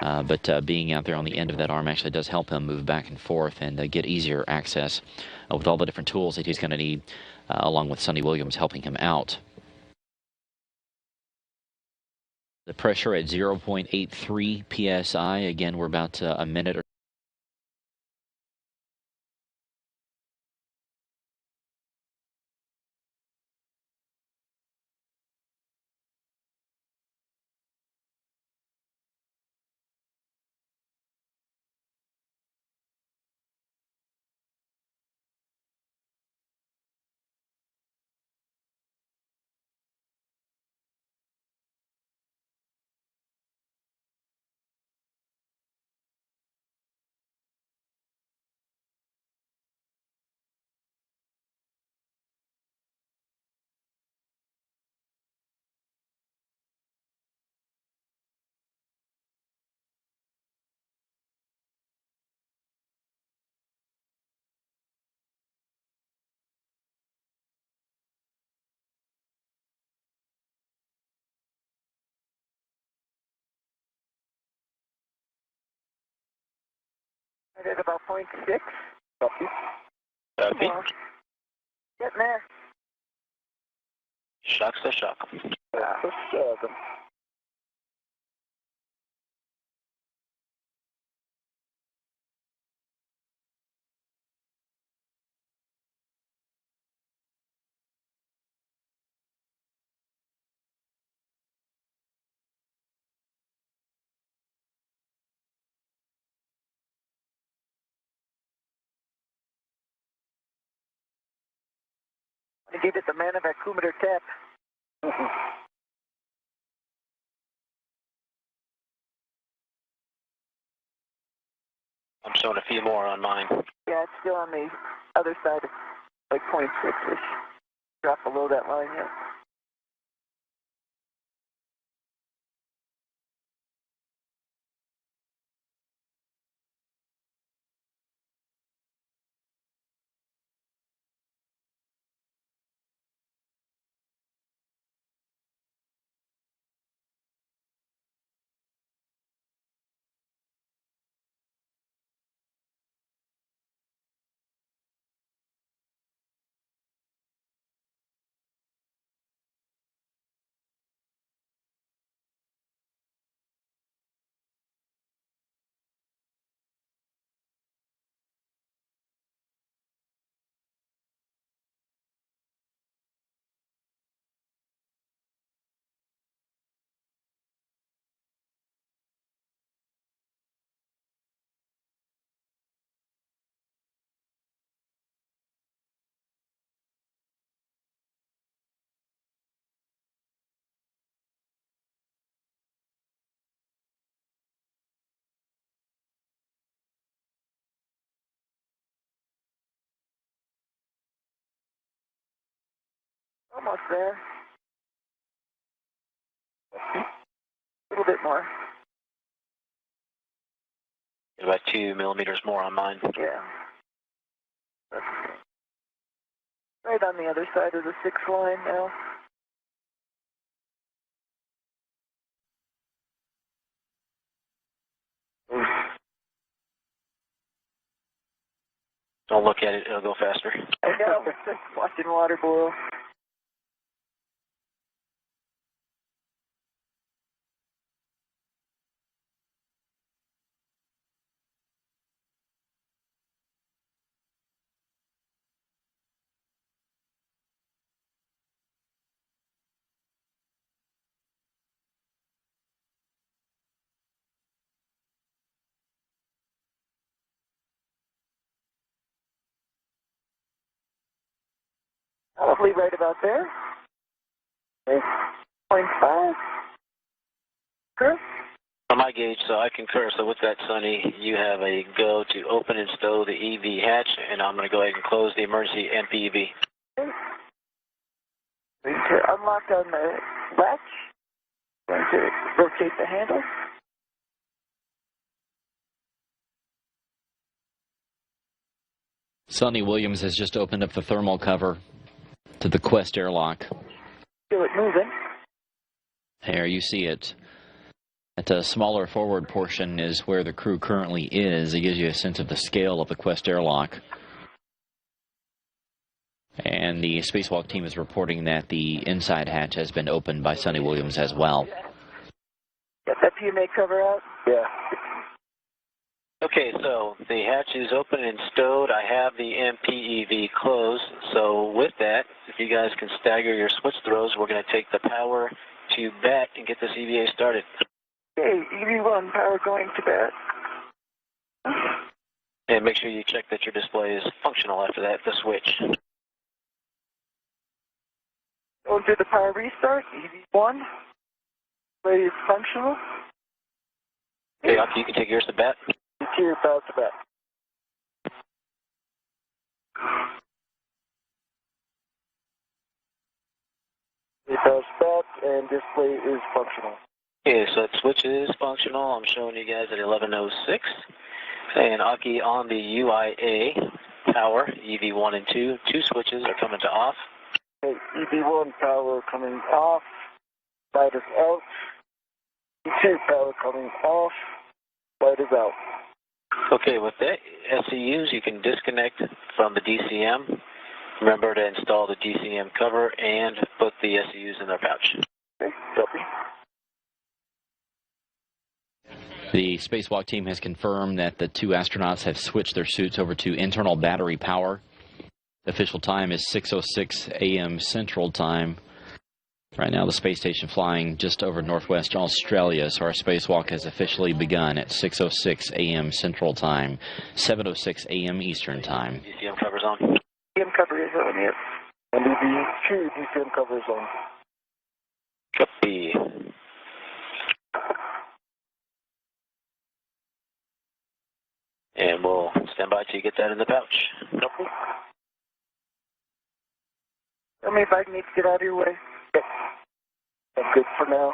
But being out there on the end of that arm actually does help him move back and forth and get easier access with all the different tools that he's going to need, along with Sonny Williams helping him out. The pressure at 0.83 psi. Again, we're about a minute or At about 0.6. Copy. Copy. Getting there. Shock's the shock. Indeed, at the manavacumeter tap. I'm showing a few more on mine. Yeah, it's still on the other side of like 0.6-ish. Drop below that line yet. Almost there. A little bit more. About 2 millimeters more on mine. Yeah. That's right on the other side of the 6 line now. Don't look at it, it'll go faster. I know, just watching water boil. Probably right about there. 0.5. Sure. On my gauge, so I concur. So with that, Sonny, you have a go to open and stow the EV hatch, and I'm going to go ahead and close the emergency MPEV. Okay. Going to unlock on the latch. Going to rotate the handle. Sonny Williams has just opened up the thermal cover to the Quest airlock. Feel it moving. There you see it. At a smaller forward portion is where the crew currently is. It gives you a sense of the scale of the Quest airlock. And the spacewalk team is reporting that the inside hatch has been opened by Sonny Williams as well. Got that PMA cover out? Yeah. Okay, so the hatch is open and stowed. I have the MPEV closed. So with that, if you guys can stagger your switch throws, we're going to take the power to bat and get this EVA started. Okay, EV1 power going to bat. And make sure you check that your display is functional after that, the switch. Going through the power restart, EV1. Display is functional. Okay, you can take yours to bat. Here, about to bat. It does bat and display is functional. Okay, so that switch is functional. I'm showing you guys at 11:06. And Aki on the UIA power, EV1 and 2. 2 switches are coming to off. Okay, EV1 power coming off. Light is out. EV2 power coming off. Light is out. Okay, with that, SCUs, you can disconnect from the DCM. Remember to install the DCM cover and put the SCUs in their pouch. Okay, copy. The spacewalk team has confirmed that the 2 astronauts have switched their suits over to internal battery power. The official time is 6:06 a.m. Central Time. Right now, the space station flying just over northwest Australia, so our spacewalk has officially begun at 6:06 a.m. Central Time, 7:06 a.m. Eastern Time. DCM cover's on. DCM cover is on, yes. And EV-2, descent cover zone. Copy. And we'll stand by till you get that in the pouch. Copy. Tell me if I need to get out of your way. Yep. I'm good for now.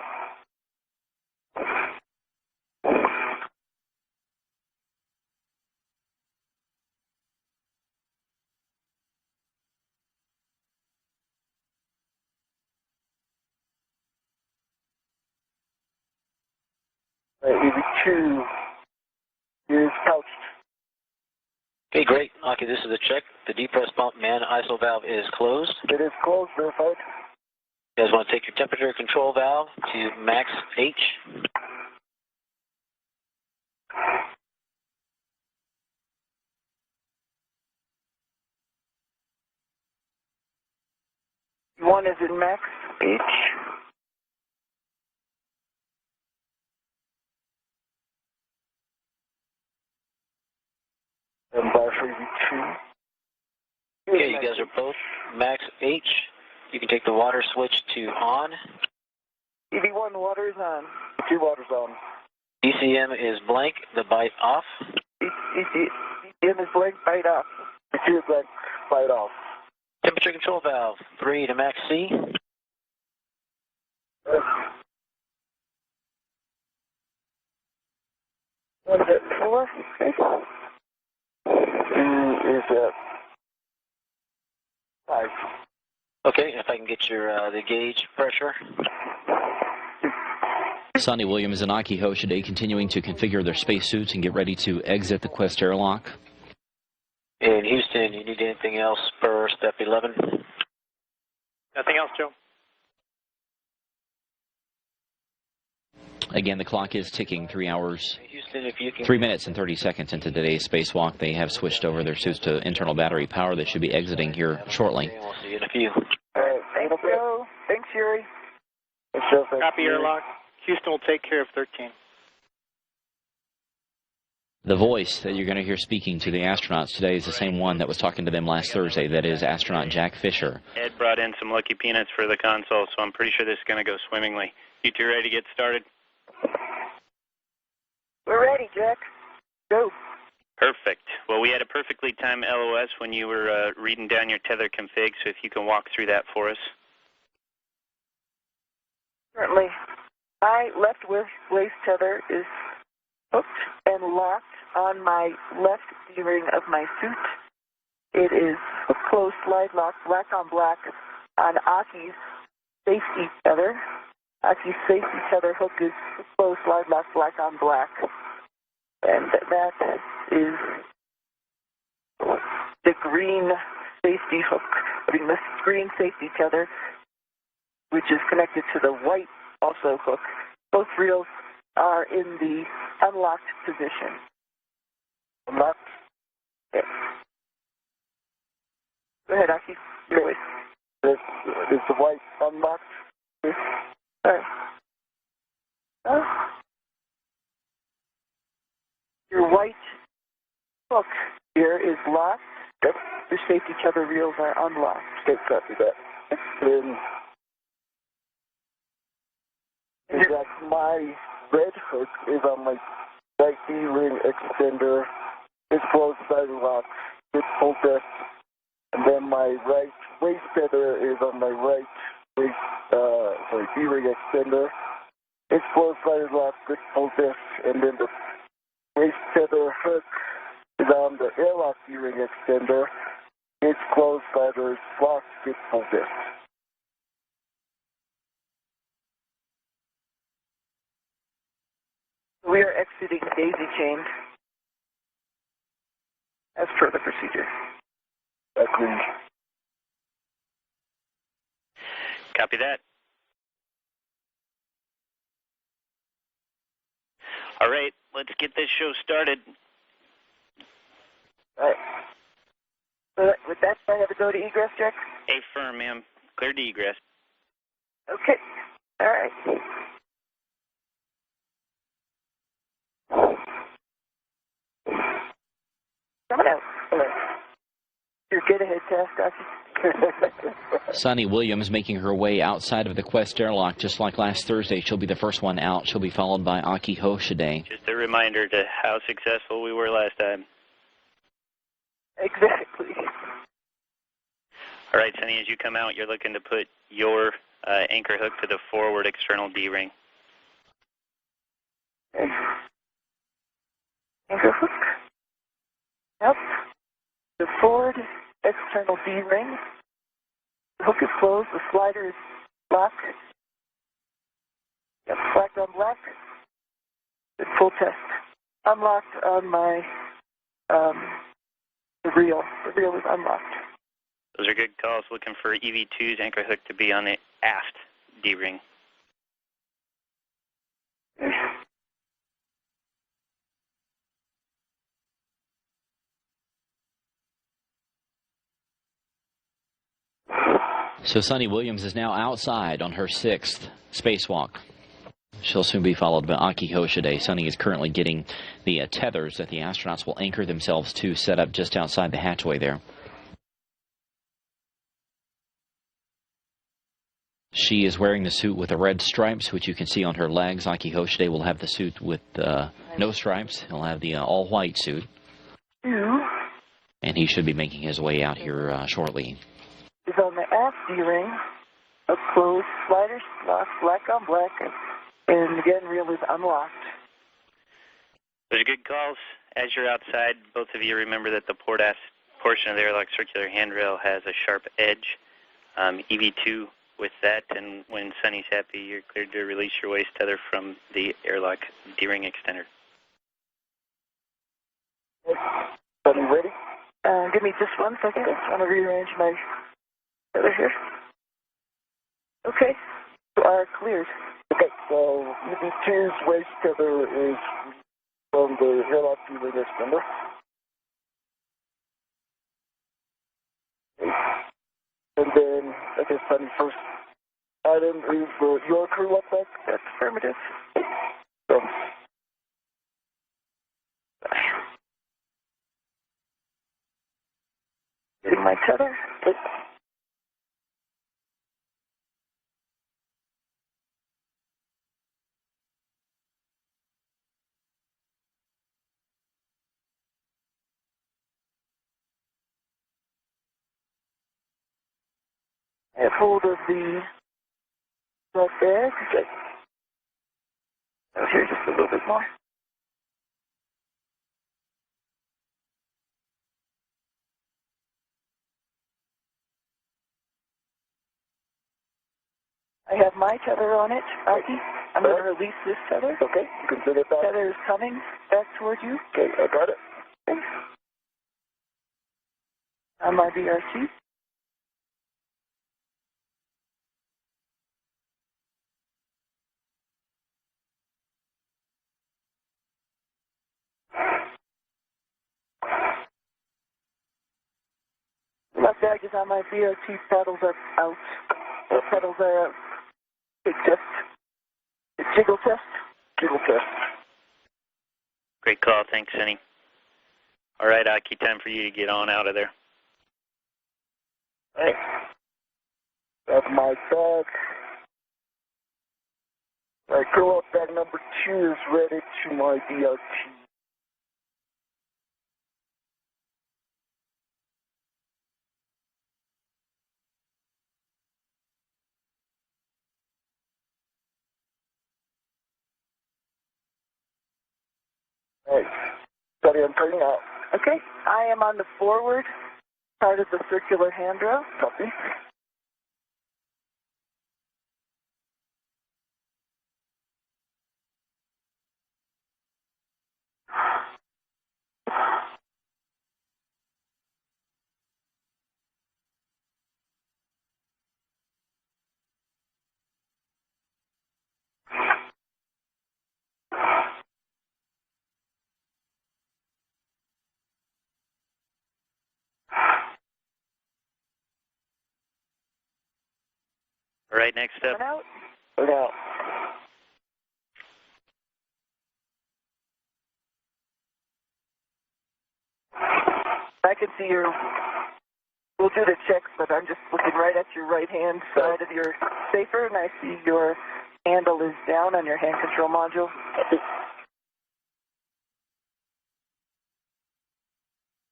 EV-2 is pouched. Okay, great. Okay, this is a check. The depress pump man ISO valve is closed. It is closed, verified. You guys want to take your temperature control valve to max H. One is in max H. And bar for EV-2. Okay, you guys are both max H. You can take the water switch to on. EV-1, water is on. 2 water's on. DCM is blank, the bite off. ECM is blank, bite off. EC is blank, bite off. Temperature control valve 3 to max C. What is it, 4? Okay. Is at 5. Okay, if I can get your the gauge pressure. Sonny Williams and Aki Ho today continuing to configure their spacesuits and get ready to exit the Quest airlock. In Houston, you need anything else per step 11? Nothing else, Joe. Again, the clock is ticking 3 hours, Houston, if you can 3 minutes and 30 seconds into today's spacewalk. They have switched over their suits to internal battery power. They should be exiting here shortly. Okay, we'll see you in a few. All right, thanks, Joe. Thanks, Yuri. Copy airlock. Houston will take care of 13. The voice that you're going to hear speaking to the astronauts today is the same one that was talking to them last Thursday. That is astronaut Jack Fisher. Ed brought in some lucky peanuts for the console, so I'm pretty sure this is going to go swimmingly. You two ready to get started? We're ready, Jack. Go. Perfect. Well, we had a perfectly timed LOS when you were reading down your tether config, so if you can walk through that for us. Certainly. My left waist tether is hooked and locked on my left D-ring of my suit. It is a closed slide lock, black on black, on Aki's safety tether. Aki's safety tether hook is closed slide lock, black on black. And that is the green safety hook, the green safety tether, which is connected to the white also hook. Both reels are in the unlocked position. Unlocked? Yes. Go ahead, Aki. Your way. Is the white unlocked? Yes. All right. Your white hook here is locked. Yep. Your safety tether reels are unlocked. Okay, copy that. And my red hook is on my right D-ring extender. It's closed side lock. It's full depth. And then my right waist tether is on my right waist, D-ring extender. It's closed side lock. It's full depth. And then the waist tether hook is on the airlock D-ring extender. It's closed side lock. It's full depth. We are exiting daisy chain as per the procedure. Agreed. Copy that. All right, let's get this show started. All right. With that, I have to go to egress check? Affirm, ma'am. Clear to egress. Okay. All right. Coming out. Your get ahead task, Aki. Sunny Williams making her way outside of the Quest airlock just like last Thursday. She'll be the first one out. She'll be followed by Aki Hoshide. Just a reminder to how successful we were last time. Exactly. All right, Sunny, as you come out, you're looking to put your anchor hook to the forward external D-ring. Okay. Anchor hook. Yep. The forward external D-ring. The hook is closed. The slider is locked. Yep, black on black. Good full test. Unlocked on my the reel. The reel is unlocked. Those are good calls. Looking for EV-2's anchor hook to be on the aft D-ring. So Sunny Williams is now outside on her 6th spacewalk. She'll soon be followed by Aki Hoshide. Sunny is currently getting the tethers that the astronauts will anchor themselves to set up just outside the hatchway there. She is wearing the suit with the red stripes, which you can see on her legs. Aki Hoshide will have the suit with no stripes. He'll have the all-white suit. And he should be making his way out here shortly. Is on the aft D-ring, up close, slider locked, black on black, and again, reel is unlocked. Those are good calls. As you're outside, both of you remember that the port aft portion of the airlock circular handrail has a sharp edge. EV-2 with that, and when Sunny's happy, you're cleared to release your waist tether from the airlock D-ring extender. Sunny, ready? Give me just 1 second. I just want to rearrange my tether here. Okay, you are cleared. Okay, so EV-2's waist tether is from the airlock D-ring extender. And then, I guess, Sunny, first item is your crew up back. That's affirmative. So, Getting my tether. I have hold of the left bag. Okay. Out here just a little bit more. I have my tether on it, Aki. I'm going to release this tether. okay, you can send it back. Tether is coming back toward you. Okay, I got it. Okay. On my BRC. Left bag is on my BRT. Paddles are out. The pedals are out. Big test. Jiggle test. Jiggle test. Great call. Thanks, Sunny. All right, Aki, time for you to get on out of there. Hey. That's my bag. All right, crew up bag number 2 is ready to my BRT. All right, Sunny, I'm turning out. Okay. I am on the forward part of the circular handrail. Copy. All right, next up. Out. Turn out. I can see your We'll do the checks, but I'm just looking right at your right-hand side of your safer, and I see your handle is down on your hand control module.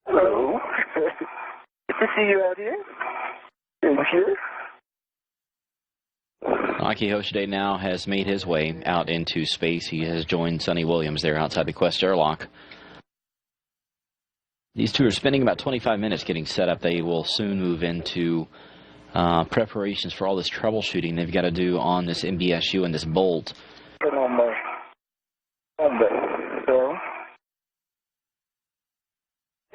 Hello. Good to see you out here. In here? Aki Hoshide now has made his way out into space. He has joined Sonny Williams there outside the Quest airlock. These two are spending about 25 minutes getting set up. They will soon move into preparations for all this troubleshooting they've got to do on this MBSU and this bolt. Put on my so.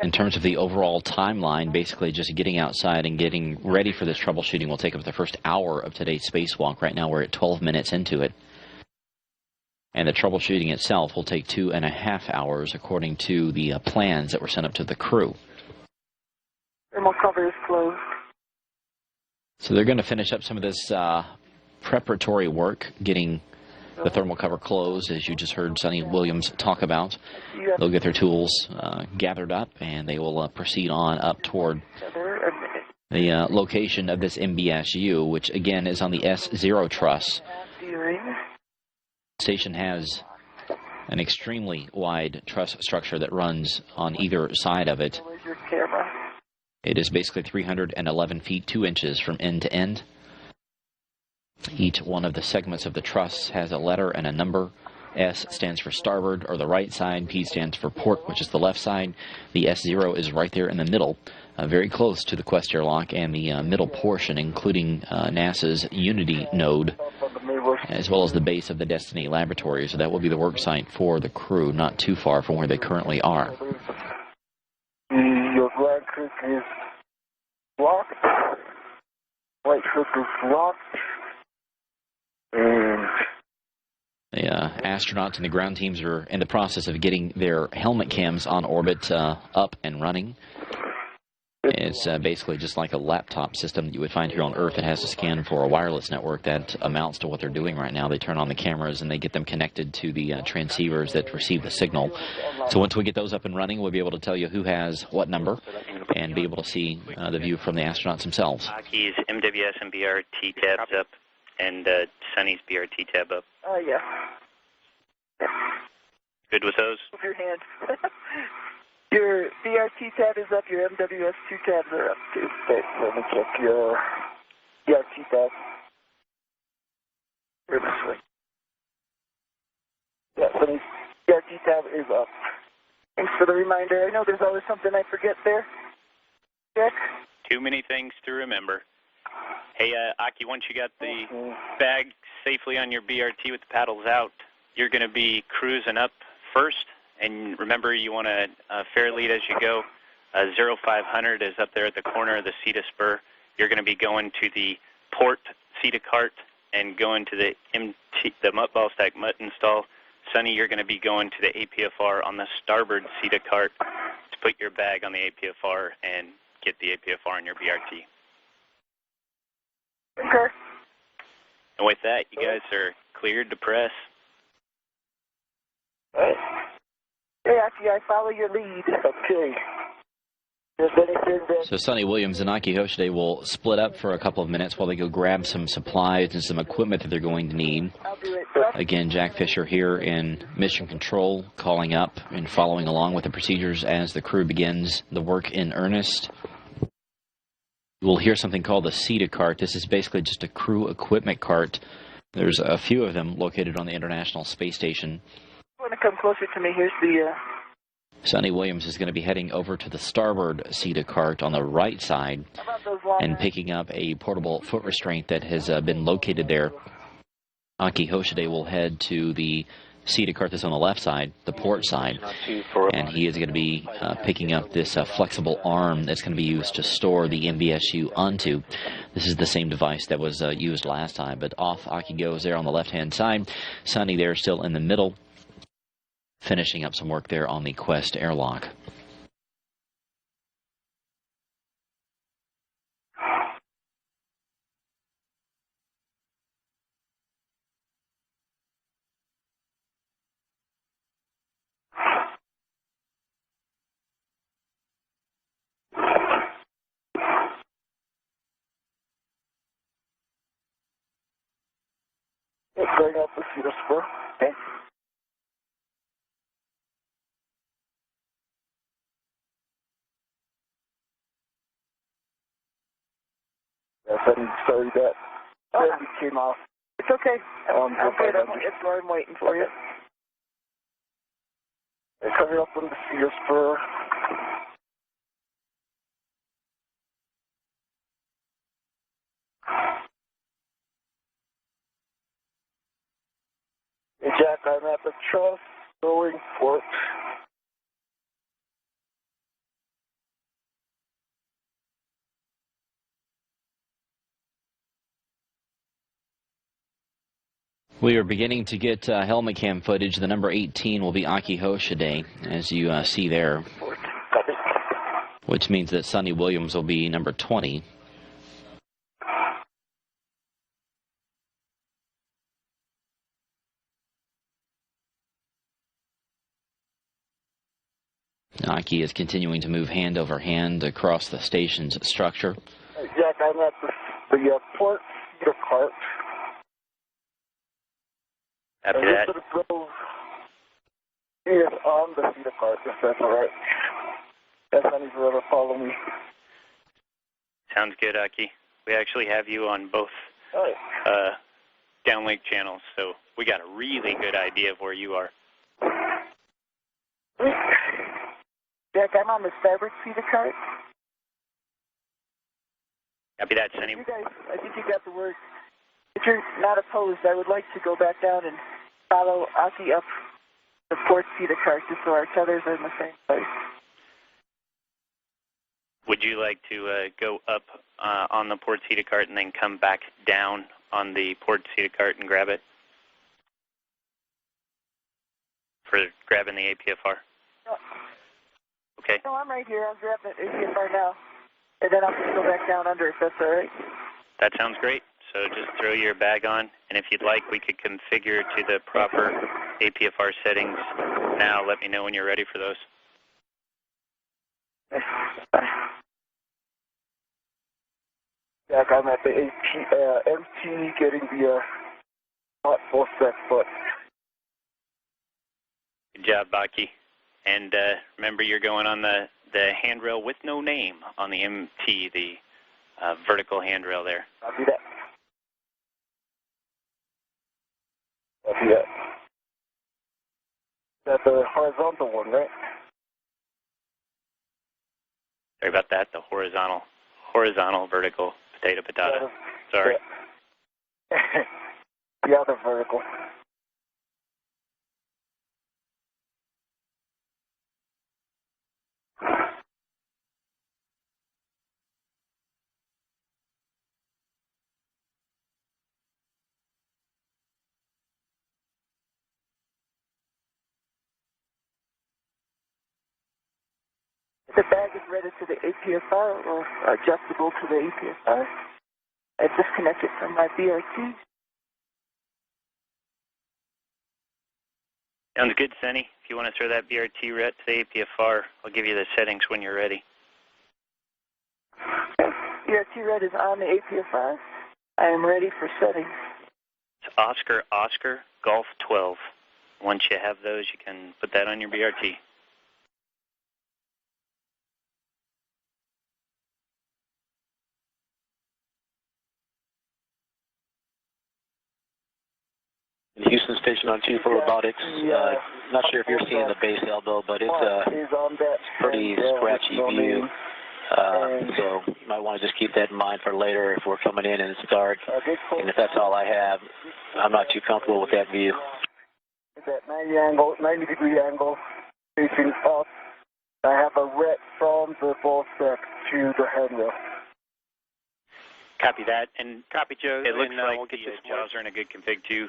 In terms of the overall timeline, basically just getting outside and getting ready for this troubleshooting will take up the first hour of today's spacewalk. Right now we're at 12 minutes into it. And the troubleshooting itself will take 2.5 hours according to the plans that were sent up to the crew. Thermal cover is closed. So they're going to finish up some of this preparatory work, getting the thermal cover closed, as you just heard Sonny Williams talk about. They'll get their tools gathered up, and they will proceed on up toward the location of this MBSU, which again is on the S0 truss. The station has an extremely wide truss structure that runs on either side of it. It is basically 311 feet 2 inches from end to end. Each one of the segments of the truss has a letter and a number. S stands for starboard, or the right side. P stands for port, which is the left side. The S0 is right there in the middle, very close to the Quest airlock and the middle portion, including NASA's Unity node, as well as the base of the Destiny laboratory. So that will be the work site for the crew, not too far from where they currently are. Your black hook is locked. White hook is locked. And the astronauts and the ground teams are in the process of getting their helmet cams on orbit up and running. It's basically just like a laptop system that you would find here on Earth. It has to scan for a wireless network. That amounts to what they're doing right now. They turn on the cameras and they get them connected to the transceivers that receive the signal. So once we get those up and running, we'll be able to tell you who has what number and be able to see the view from the astronauts themselves. Aki's MWS and BRT tabs up, and Sonny's BRT tab up. Yeah. Good with those? Move your hand. Your BRT tab is up, your MWS2 tabs are up too. okay, let me check your BRT tab. We're this way. Yeah, so the BRT tab is up. Thanks for the reminder. I know there's always something I forget there. Check. Too many things to remember. Hey, Aki, once you got the bag safely on your BRT with the paddles out, you're going to be cruising up first. And remember, you want to fair lead as you go. 0500 is up there at the corner of the CETA spur. You're going to be going to the port CETA cart and going to the mutt ball stack mutt install. Sonny, you're going to be going to the APFR on the starboard CETA cart to put your bag on the APFR and get the APFR on your BRT. Okay. And with that, you guys are cleared to press. Right. Hey, Aki, I follow your lead. Okay. So Sonny Williams and Aki Hoshide will split up for a couple of minutes while they go grab some supplies and some equipment that they're going to need. I'll do it. Again, Jack Fisher here in Mission Control, calling up and following along with the procedures as the crew begins the work in earnest. We'll hear something called the CETA cart. This is basically just a crew equipment cart. There's a few of them located on the International Space Station. You want to come closer to me? Here's the... Sonny Williams is going to be heading over to the starboard CETA cart on the right side and picking up a portable foot restraint that has been located there. Aki Hoshide will head to the CETA cart that's on the left side, the port side, and he is going to be picking up this flexible arm that's going to be used to store the MBSU onto. This is the same device that was used last time, but off Aki goes there on the left-hand side. Sonny there still in the middle, finishing up some work there on the Quest airlock. Bring up the feeder spur. Okay. Yes, I'm sorry that we came off. It's okay. I'm good. I'm waiting for you. Coming up on the feeder spur. Hey, Jack, I'm at the truss going port. We are beginning to get helmet cam footage. The number 18 will be Aki Hoshide, as you see there, which means that Sonny Williams will be number 20. Aki is continuing to move hand over hand across the station's structure. Jack, I'm at the port feeder cart. After that, he is on the feeder cart, if that's all right. That's how he's going to follow me. sounds good, Aki. We actually have you on both downlink channels, so we got a really good idea of where you are. Jack, I'm on the starboard feeder cart. Copy that, Sonny. You guys, I think you got the word. If you're not opposed, I would like to go back down and follow Aki up the port feeder cart just so our tethers are in the same place. Would you like to go up on the port feeder cart and then come back down on the port feeder cart and grab it? For grabbing the APFR? No. Okay. No, I'm right here. I'm grabbing the APFR now. And then I'll just go back down under if that's all right. That sounds great. So just throw your bag on, and if you'd like, we could configure to the proper APFR settings now. Let me know when you're ready for those. Jack, I'm at the MT getting the hot full set foot. Good job, Baki. And remember, you're going on the handrail with no name on the MT, the vertical handrail there. Copy that. Copy that. That's the horizontal one, right? Sorry about that, the horizontal, vertical, potato. Sorry. The other vertical. The bag is ready to the APFR or adjustable to the APFR. I disconnected from my BRT. Sounds good, Sonny. If you want to throw that BRT ret to the APFR, I'll give you the settings when you're ready. BRT red is on the APFR. I am ready for settings. It's Oscar, Golf 12. Once you have those, you can put that on your BRT. Houston Station on 2 for Robotics. Not sure if you're seeing the base elbow, but it's a pretty scratchy view. So you might want to just keep that in mind for later if we're coming in and it's dark. And if that's all I have, I'm not too comfortable with that view. That 90-degree angle facing up. I have a ret from the ball stack to the handrail. Copy that. And Copy, Joe. it looks like we'll get the you jaws are in a good config too.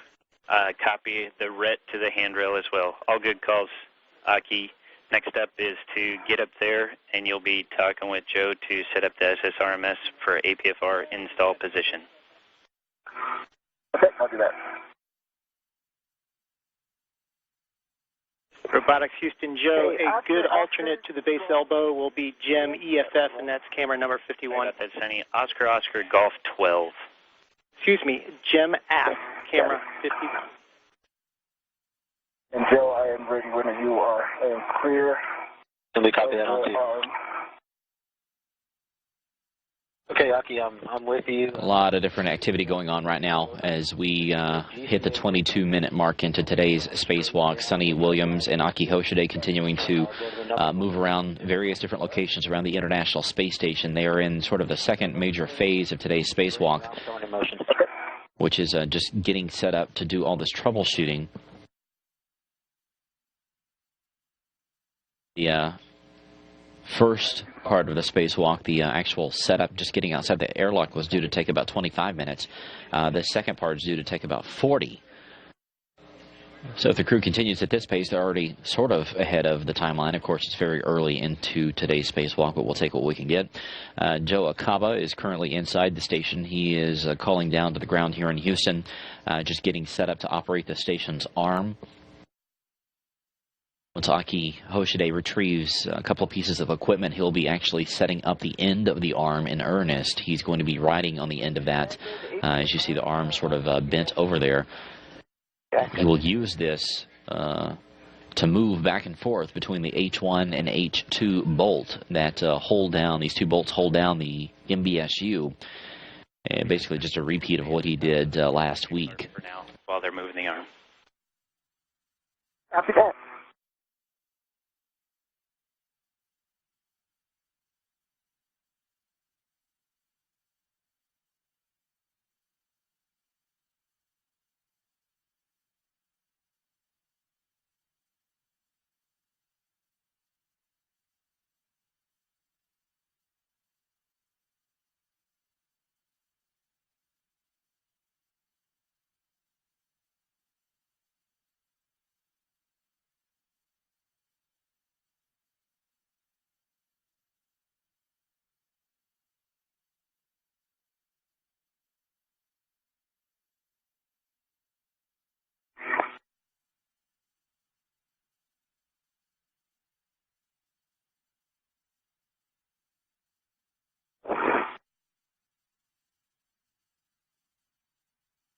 Copy the ret to the handrail as well. All good calls, Aki. Next up is to get up there, and you'll be talking with Joe to set up the SSRMS for APFR install position. Okay, I'll do that. Robotics Houston, Joe. Hey, a good alternate to the base elbow will be Gem EFF, and that's camera number 51. That's Sonny. Oscar, Golf 12. Excuse me, Jim aft, camera 51. And Joe, I am ready when you are. I am clear. Can we copy that on too? Okay, Aki, I'm with you. A lot of different activity going on right now as we hit the 22-minute mark into today's spacewalk. Sonny Williams and Aki Hoshide continuing to move around various different locations around the International Space Station. They are in sort of the second major phase of today's spacewalk, which is just getting set up to do all this troubleshooting. The first part of the spacewalk, the actual setup, just getting outside the airlock, was due to take about 25 minutes. The second part is due to take about 40. So if the crew continues at this pace, they're already sort of ahead of the timeline. Of course, it's very early into today's spacewalk, but we'll take what we can get. Joe Acaba is currently inside the station. He is calling down to the ground here in Houston, just getting set up to operate the station's arm. Once Aki Hoshide retrieves a couple of pieces of equipment, he'll be actually setting up the end of the arm in earnest. He's going to be riding on the end of that. As you see the arm sort of bent over there. He will use this to move back and forth between the H1 and H2 bolt that hold down, these two bolts hold down the MBSU. And basically just a repeat of what he did last week. For now, while they're moving the arm. Copy that.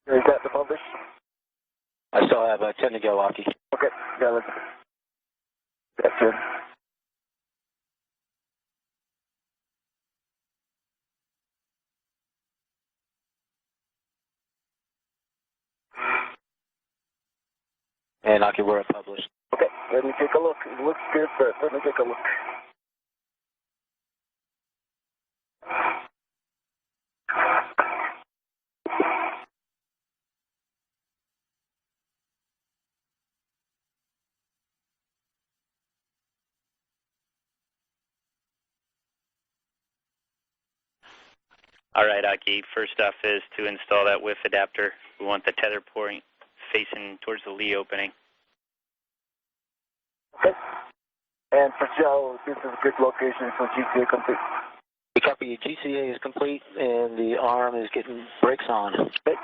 Is that the publish? I still have 10 to go, Aki. Okay, yeah, that's it. And Aki, we're published. Okay, let me take a look. It looks good, but let me take a look. All right, Aki, first off is to install that WIF adapter. We want the tether point facing towards the lee opening. Okay. And for Joe, this is a good location for GCA complete. We copy. GCA is complete, and the arm is getting brakes on. Okay.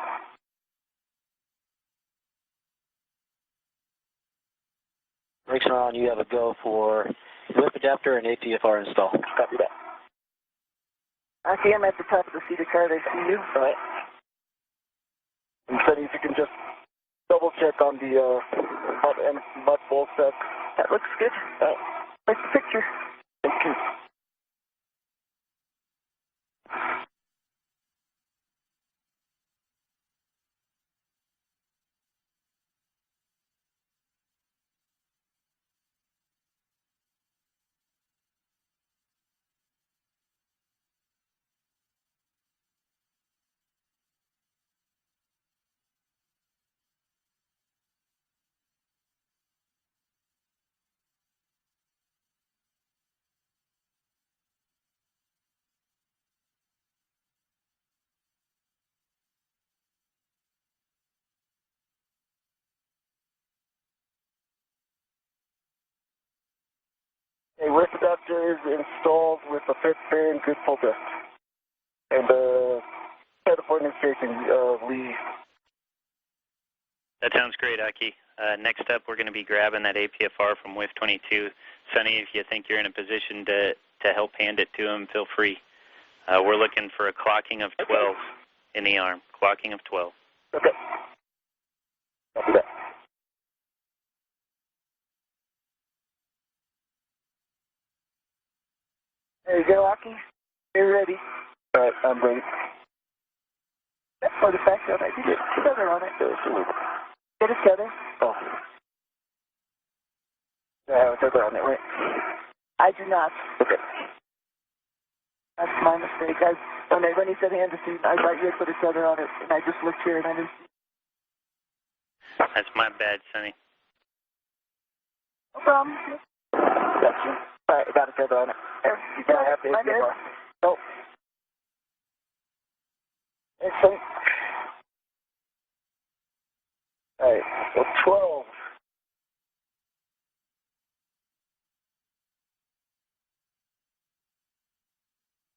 Brakes are on. You have a go for WIF adapter and APFR install. Copy that. Aki, I'm at the top of the seated card. I see you. All right. And Sonny, if you can just double check on the mud bolt set. That looks good. Like the picture. Thank you. A WIF adapter is installed with a fit bearing, good pull test. And the tether point is facing lee. That sounds great, Aki. Next up, we're going to be grabbing that APFR from WIF 22. Sonny, if you think you're in a position to help hand it to him, feel free. We're looking for a clocking of 12 in the arm, clocking of 12. Okay. Copy that. There you go, Aki. You're ready. All right, I'm ready. For the fact that I did get a tether on it. Get a tether. Oh. I have a tether on it, right? I do not. Okay. That's my mistake. When he said hand assist, I thought you had put a tether on it, and I just looked here and I didn't see. That's my bad, Sonny. No problem. Gotcha. All right, I got a tether on it. You don't have to hit the bar. Nope. Excellent. All right, so 12.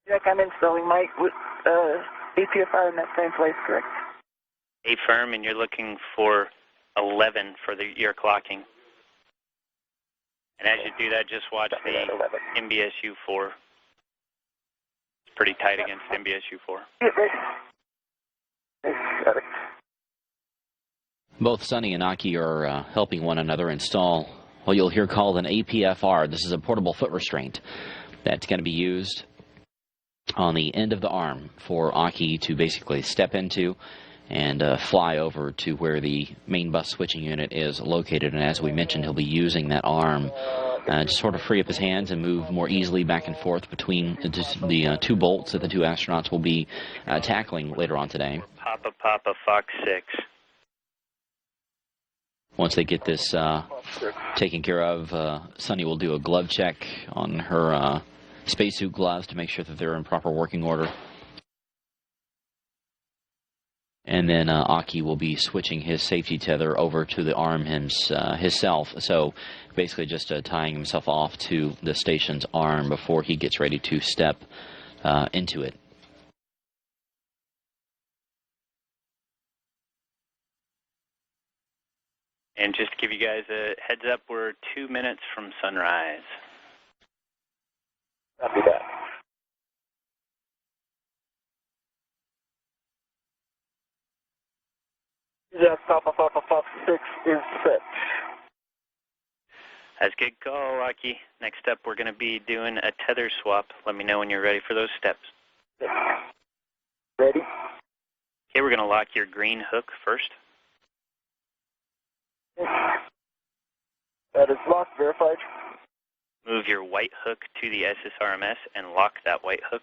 Jack, I'm installing Mike with APFR in that same place, correct? Affirm, and you're looking for 11 for your clocking. And as you do that, just watch the MBSU 4. It's pretty tight against MBSU 4. Got it. Both Sonny and Aki are helping one another install what you'll hear called an APFR. This is a portable foot restraint that's going to be used on the end of the arm for Aki to basically step into and fly over to where the main bus switching unit is located. And as we mentioned, he'll be using that arm to sort of free up his hands and move more easily back and forth between the two bolts that the two astronauts will be tackling later on today. Papa, Fox 6. Once they get this taken care of, Sunny will do a glove check on her spacesuit gloves to make sure that they're in proper working order. And then Aki will be switching his safety tether over to the arm himself. So basically just tying himself off to the station's arm before he gets ready to step into it. And just to give you guys a heads up, we're 2 minutes from sunrise. Copy that. Yes, Papa Fox 6 is set. That's a good call, Aki. Next up, we're going to be doing a tether swap. Let me know when you're ready for those steps. Ready? Okay, we're going to lock your green hook first. That is locked, verified. Move your white hook to the SSRMS and lock that white hook.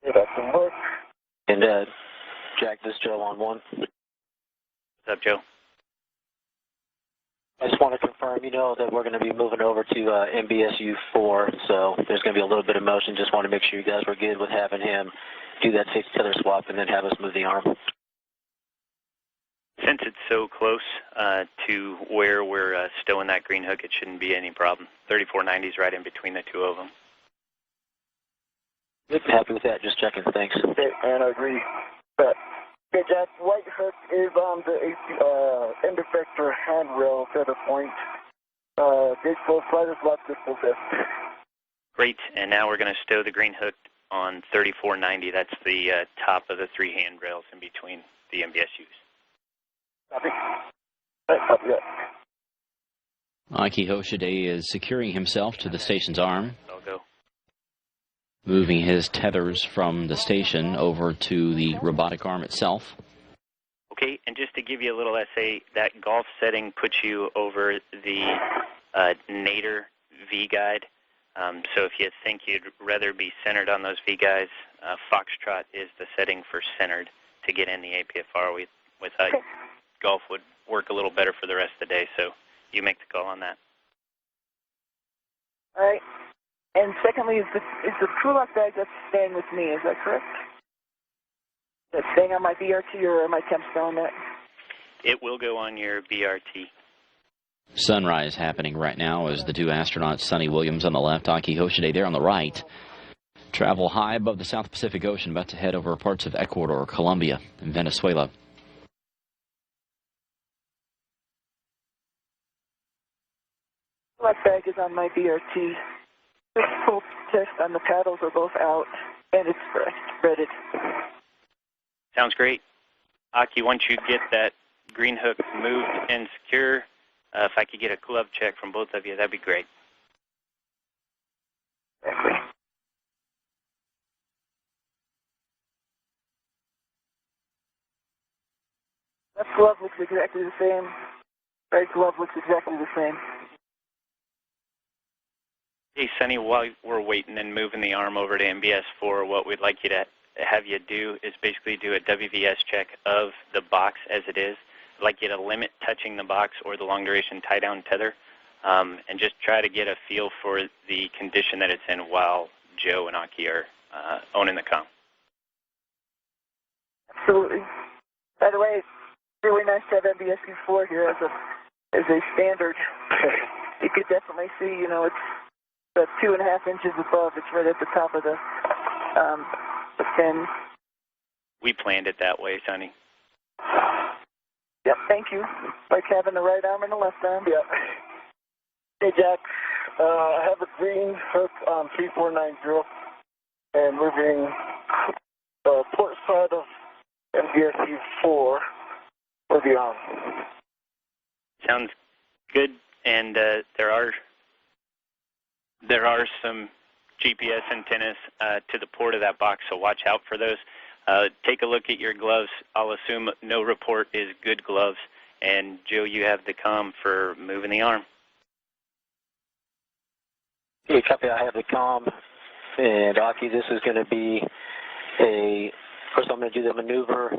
Yeah, that can work. And Jack, this is Joe on 1. What's up, Joe? I just want to confirm, that we're going to be moving over to MBSU 4, so there's going to be a little bit of motion. Just want to make sure you guys were good with having him do that safety tether swap and then have us move the arm. Since it's so close to where we're stowing that green hook, it shouldn't be any problem. 3490 is right in between the two of them. Good. Happy with that. Just checking. Thanks. Okay, and I agree. But, okay, Jack, white hook is on the end effector handrail tether point. Gate close, sliders lock, distal test. Great, and now we're going to stow the green hook on 3490. That's the top of the 3 handrails in between the MBSUs. Copy. Copy that. Aki Hoshide is securing himself to the station's arm, I'll go. moving his tethers from the station over to the robotic arm itself. Okay, and just to give you a little essay, that golf setting puts you over the Nader V-guide. So if you think you'd rather be centered on those V-guides, Foxtrot is the setting for centered to get in the APFR. We thought golf would work a little better for the rest of the day, so you make the call on that. All right. And secondly, is the crew lock bag that's staying with me, is that correct? That's staying on my BRT, or am I temp stowing that? It will go on your BRT. Sunrise happening right now as the two astronauts, Sonny Williams on the left, Aki Hoshide there on the right, travel high above the South Pacific Ocean, about to head over parts of Ecuador, Colombia, and Venezuela. Lock bag is on my BRT. Just pull test on the paddles are both out, and it's threaded. Sounds great. Aki, once you get that green hook moved and secure, if I could get a glove check from both of you, that'd be great. Exactly. Left glove looks exactly the same. Right glove looks exactly the same. Hey, Sonny, while we're waiting and moving the arm over to MBS4, what we'd like you to have you do is basically do a WVS check of the box as it is. I'd like you to limit touching the box or the long-duration tie-down tether, and just try to get a feel for the condition that it's in while Joe and Aki are owning the comm. Absolutely. By the way, it's really nice to have MBSU 4 here as a standard. You could definitely see, you know, it's about 2.5 inches above. It's right at the top of the pin. We planned it that way, Sonny. Yep, thank you. Like having the right arm and the left arm. Yeah. Hey, Jack. I have a green hook on 3490 and moving port side of MBSU 4 for the arm. Sounds good, and there are some GPS antennas to the port of that box, so watch out for those. Take a look at your gloves. I'll assume no report is good gloves. And Joe, you have the comm for moving the arm. Yeah, copy. I have the comm. And Aki, this is going to be first I'm going to do the maneuver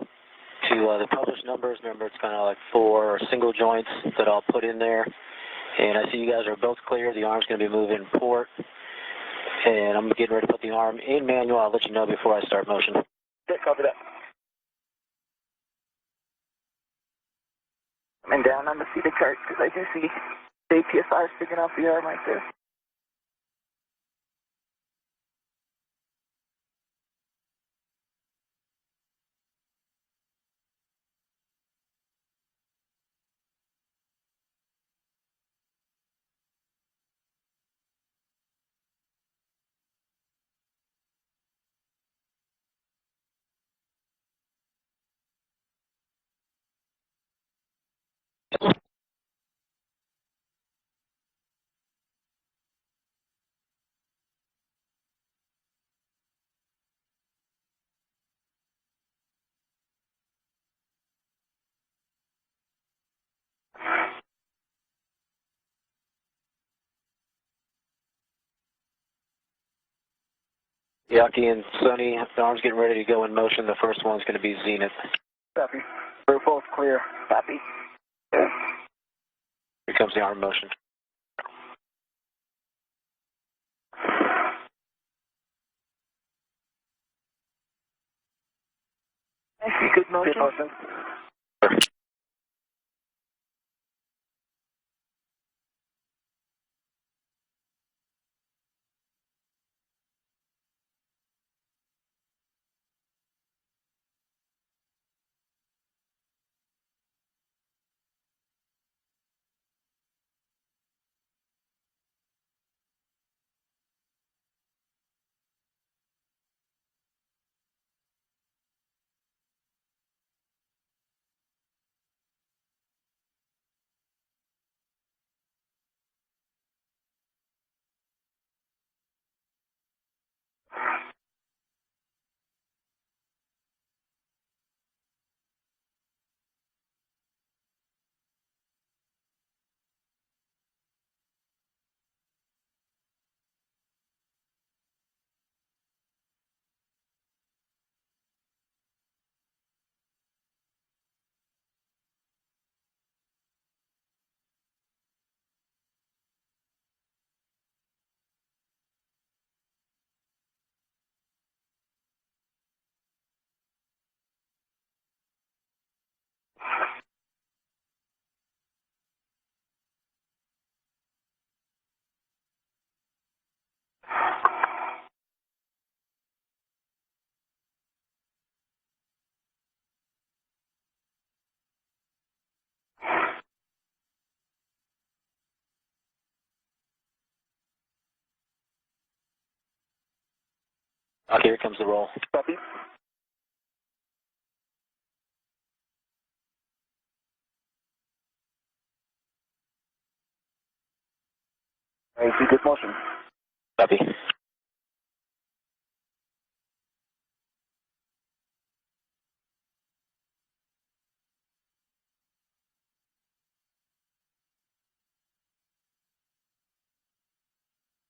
to the published numbers. Remember, it's kind of like 4 single joints that I'll put in there. And I see you guys are both clear. The arm's going to be moving port. And I'm getting ready to put the arm in manual. I'll let you know before I start motion. Okay, copy that. And down on the feeder chart because I do see the APFR sticking off the arm right there. Aki and Sonny, the arm's getting ready to go in motion. The first one's going to be Zenith. Copy. We're both clear. Copy. Here comes the arm motion. I see good motion. Good motion. Okay, here comes the roll. Copy. I see good motion. Copy.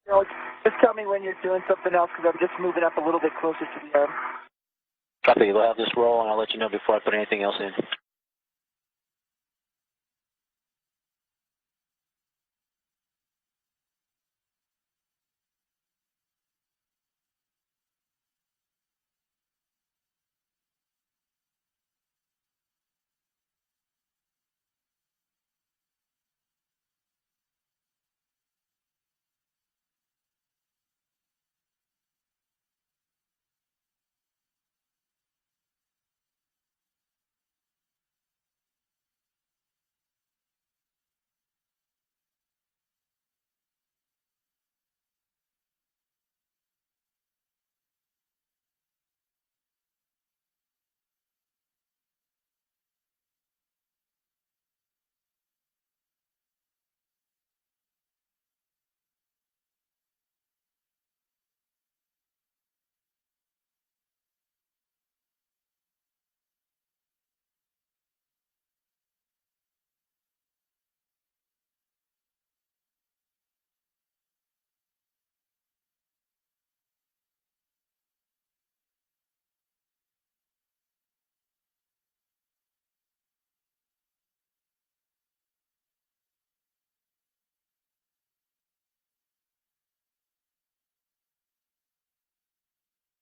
You know, just tell me when you're doing something else because I'm just moving up a little bit closer to the arm. Copy. We'll have this roll, and I'll let you know before I put anything else in.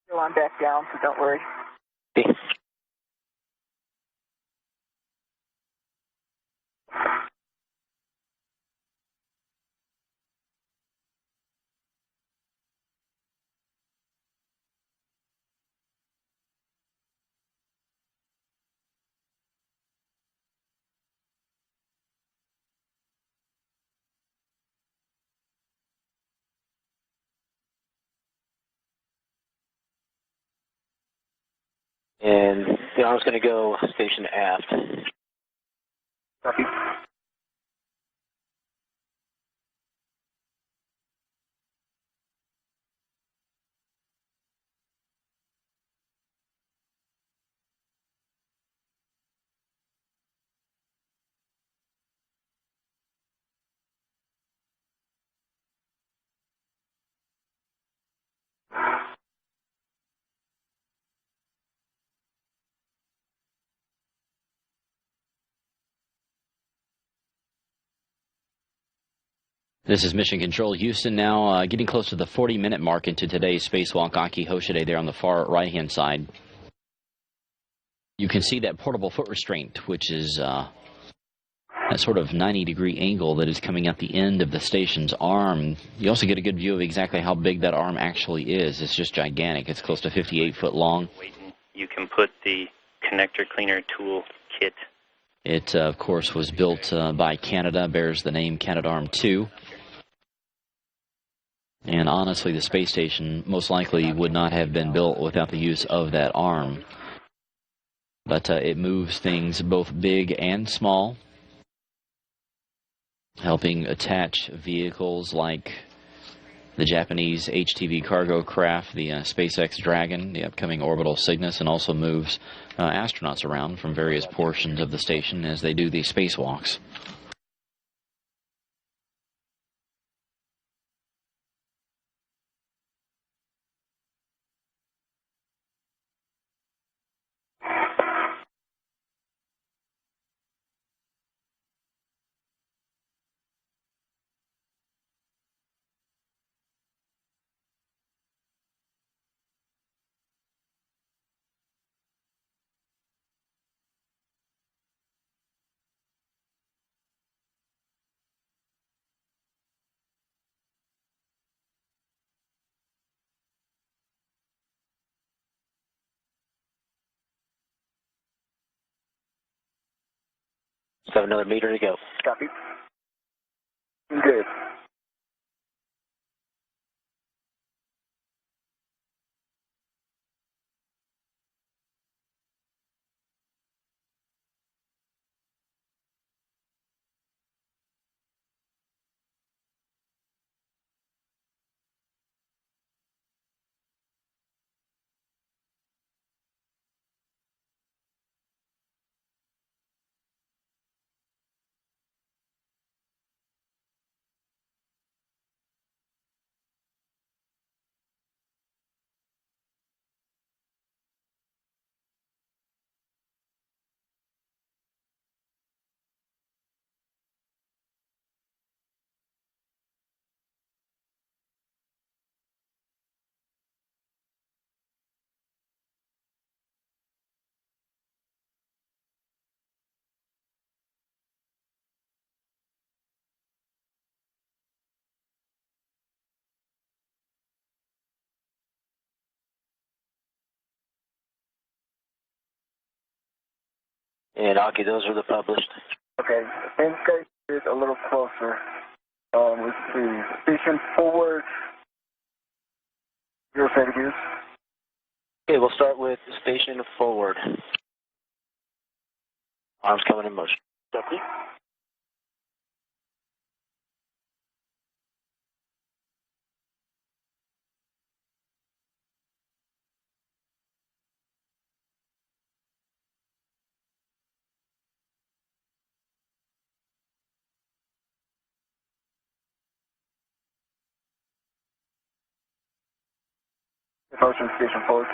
Still on back down, so don't worry. Okay. And the arm's going to go station aft. Copy. This is Mission Control Houston now, getting close to the 40-minute mark into today's spacewalk. Aki Hoshide there on the far right-hand side. You can see that portable foot restraint, which is that sort of 90-degree angle that is coming out the end of the station's arm. You also get a good view of exactly how big that arm actually is. It's just gigantic. It's close to 58 foot long. You can put the connector cleaner tool kit. It, of course, was built by Canada, bears the name Canadarm2. And honestly, the space station most likely would not have been built without the use of that arm. But it moves things both big and small, helping attach vehicles like the Japanese HTV cargo craft, the SpaceX Dragon, the upcoming orbital Cygnus, and also moves astronauts around from various portions of the station as they do these spacewalks. So another meter to go. Copy. Good. And Aki, those are the published. Okay, I think I did a little closer. Let's see. Station forward. Your set views. Okay, we'll start with station forward. Arms coming in motion. Copy. Motion station forward.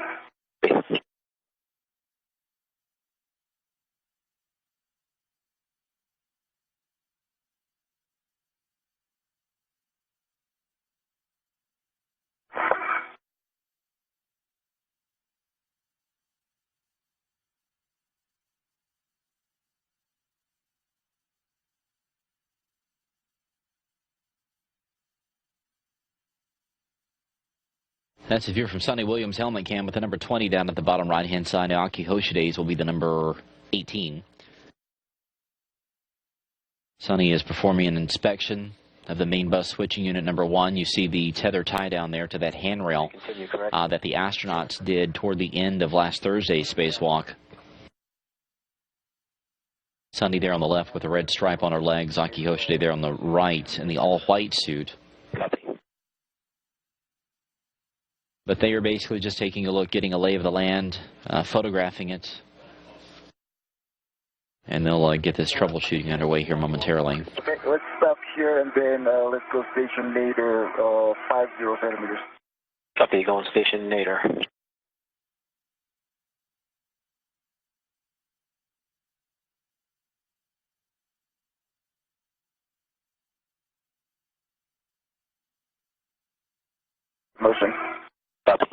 That's a view from Sonny Williams' helmet cam with the number 20 down at the bottom right-hand side. Now, Aki Hoshide's will be the number 18. Sonny is performing an inspection of the main bus switching unit number 1. You see the tether tie down there to that handrail that the astronauts did toward the end of last Thursday's spacewalk. Sonny there on the left with a red stripe on her legs. Aki Hoshide there on the right in the all-white suit. But they are basically just taking a look, getting a lay of the land, photographing it. And they'll get this troubleshooting underway here momentarily. Okay, let's stop here and then let's go station nadir 50 centimeters. Copy, going station nadir. Motion. Copy.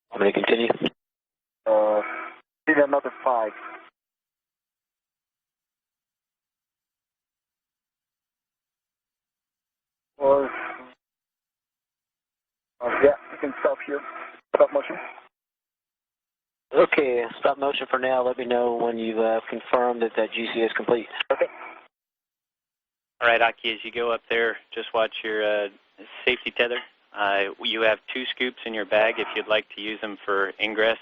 I'm going to continue. Need another 5. Or, yeah, you can stop here. Stop motion. Okay, stop motion for now. Let me know when you've confirmed that GC is complete. Okay. All right, Aki, as you go up there, just watch your safety tether. You have 2 scoops in your bag if you'd like to use them for ingress.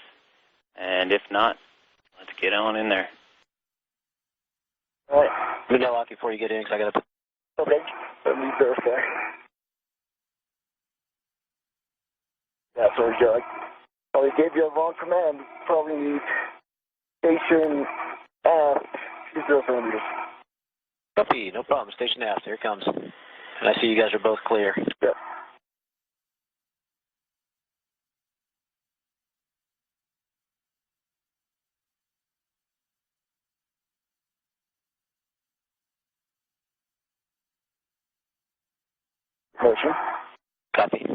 And if not, let's get on in there. All right. Let me know, Aki, before you get in, because I got to... Okay. Let me verify. That's what we got. Probably gave you a wrong command. Probably need station F 20 centimeters. Copy, no problem. Station F, here it comes. And I see you guys are both clear. Yep. Motion. Copy.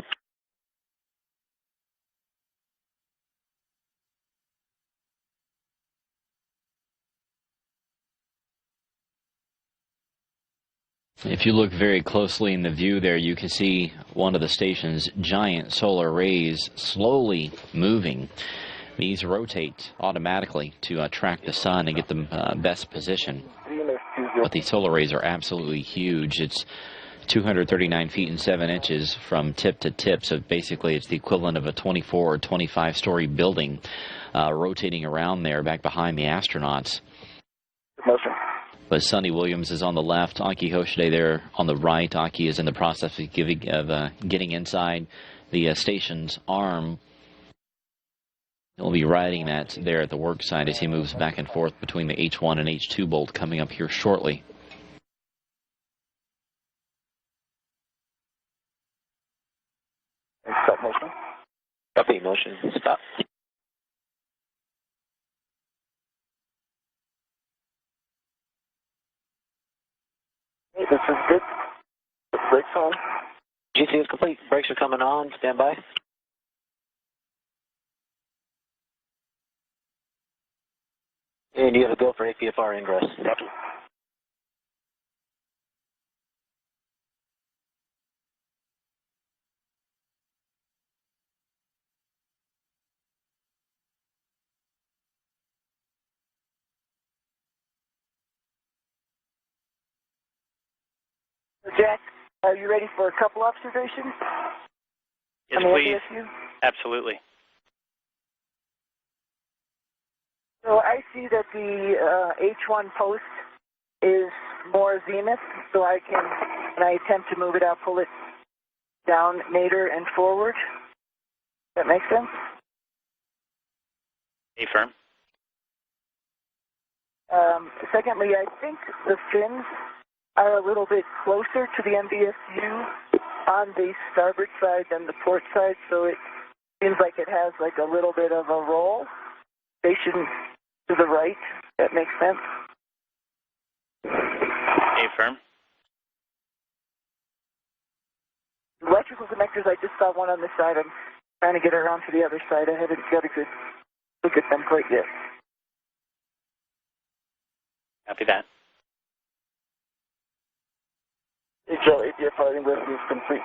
If you look very closely in the view there, you can see one of the station's giant solar arrays slowly moving. These rotate automatically to track the sun and get the best position. But these solar arrays are absolutely huge. It's 239 feet and 7 inches from tip to tip, so basically it's the equivalent of a 24 or 25-story building rotating around there back behind the astronauts. But Sonny Williams is on the left, Aki Hoshide there on the right. Aki is in the process of getting inside the station's arm. He'll be riding that there at the work site as he moves back and forth between the H1 and H2 bolt coming up here shortly. Stop motion. Copy motion. Stop. Hey, this is good. The brakes on. GC is complete. Brakes are coming on. Stand by. And you have a go for APFR ingress. Copy. Jack, are you ready for a couple observations? Yes, please. MBSU? Absolutely. So I see that the H1 post is more zenith, so I can, when I attempt to move it, I'll pull it down, nadir, and forward. That makes sense? Affirm. Secondly, I think the fins are a little bit closer to the MBSU on the starboard side than the port side, so it seems like it has like a little bit of a roll. Station to the right. That makes sense. Affirm. Electrical connectors, I just saw one on the side. I'm trying to get around to the other side. I haven't got a good look at them quite yet. Copy that. HL APFR ingress is complete.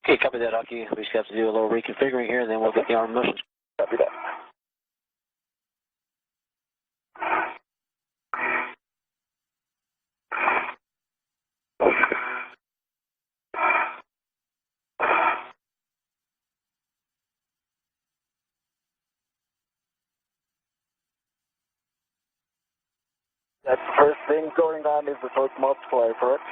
Okay, copy that, Aki. We just have to do a little reconfiguring here, and then we'll get the arm in motion. Copy that. That's the first thing going on is the torque multiplier, correct?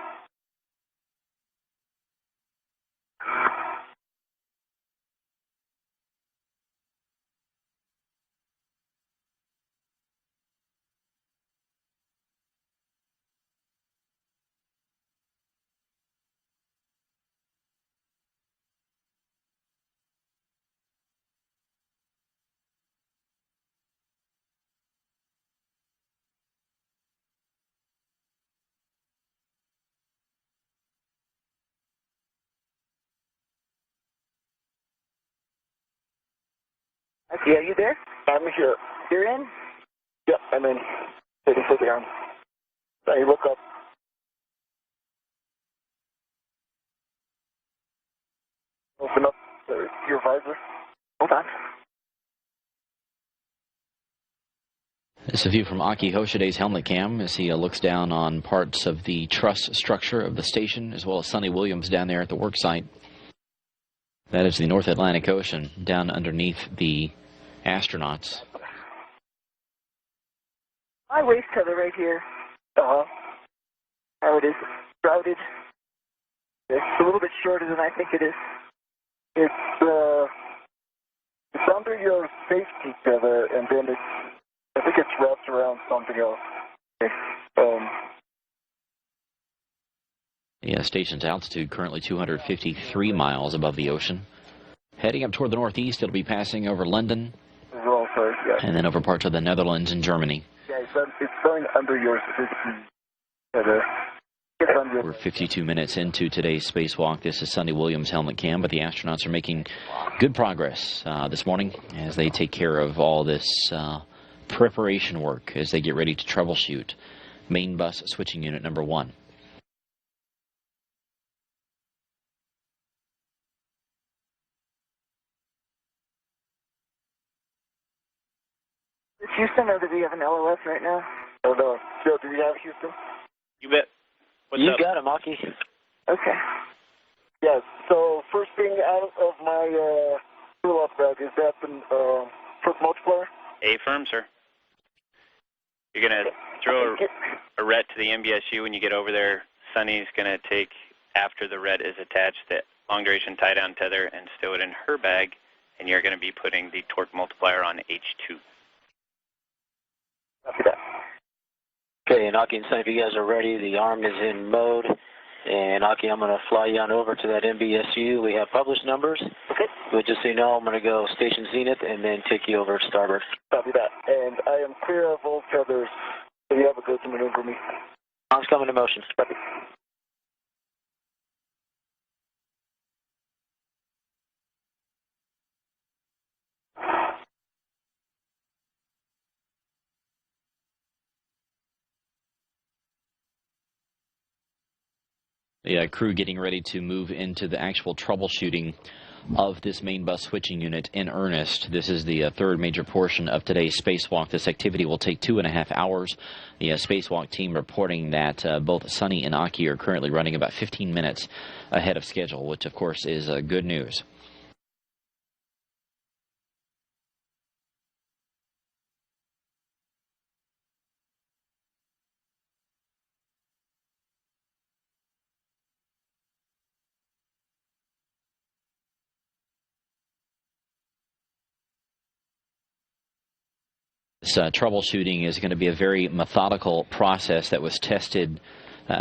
Okay, are you there? I'm here. You're in? Yep, I'm in. Sitting for the arm. Now you look up. Open up your visor. Hold on. This is a view from Aki Hoshide's helmet cam as he looks down on parts of the truss structure of the station, as well as Sonny Williams down there at the work site. That is the North Atlantic Ocean down underneath the astronauts. My waist cover right here. Uh-huh. How it is sprouted. It's a little bit shorter than I think it is. It's under your safety tether, and then I think it's wrapped around something else. The station's altitude currently 253 miles above the ocean. Heading up toward the northeast, it'll be passing over London, and then over parts of the Netherlands and Germany. Yeah, it's going under your safety tether. We're 52 minutes into today's spacewalk. This is Sonny Williams' helmet cam, but the astronauts are making good progress this morning as they take care of all this preparation work as they get ready to troubleshoot main bus switching unit number 1. Houston, or do we have an LOS right now? Oh, no. Joe, do we have Houston? You bet. What's You up? got it, Maki. Okay. Yes. So, first thing out of my cool-off bag, is that the first multiplier? A-firm, sir. You're going to throw a ret to the MBSU when you get over there. Sunny's going to take, after the ret is attached, the long-duration tie-down tether and stow it in her bag, and you're going to be putting the torque multiplier on H2. Copy that. Okay, and Aki and Sunny, if you guys are ready, the arm is in mode. And Aki, I'm going to fly you on over to that MBSU. We have published numbers. Okay. But just so you know, I'm going to go station zenith and then take you over to starboard. Copy that. And I am clear of all tethers, so you have a good to maneuver me. Arm's coming to motion. Copy. The crew getting ready to move into the actual troubleshooting of this main bus switching unit in earnest. This is the third major portion of today's spacewalk. This activity will take 2.5 hours. The spacewalk team reporting that both Sunny and Aki are currently running about 15 minutes ahead of schedule, which of course is good news. This troubleshooting is going to be a very methodical process that was tested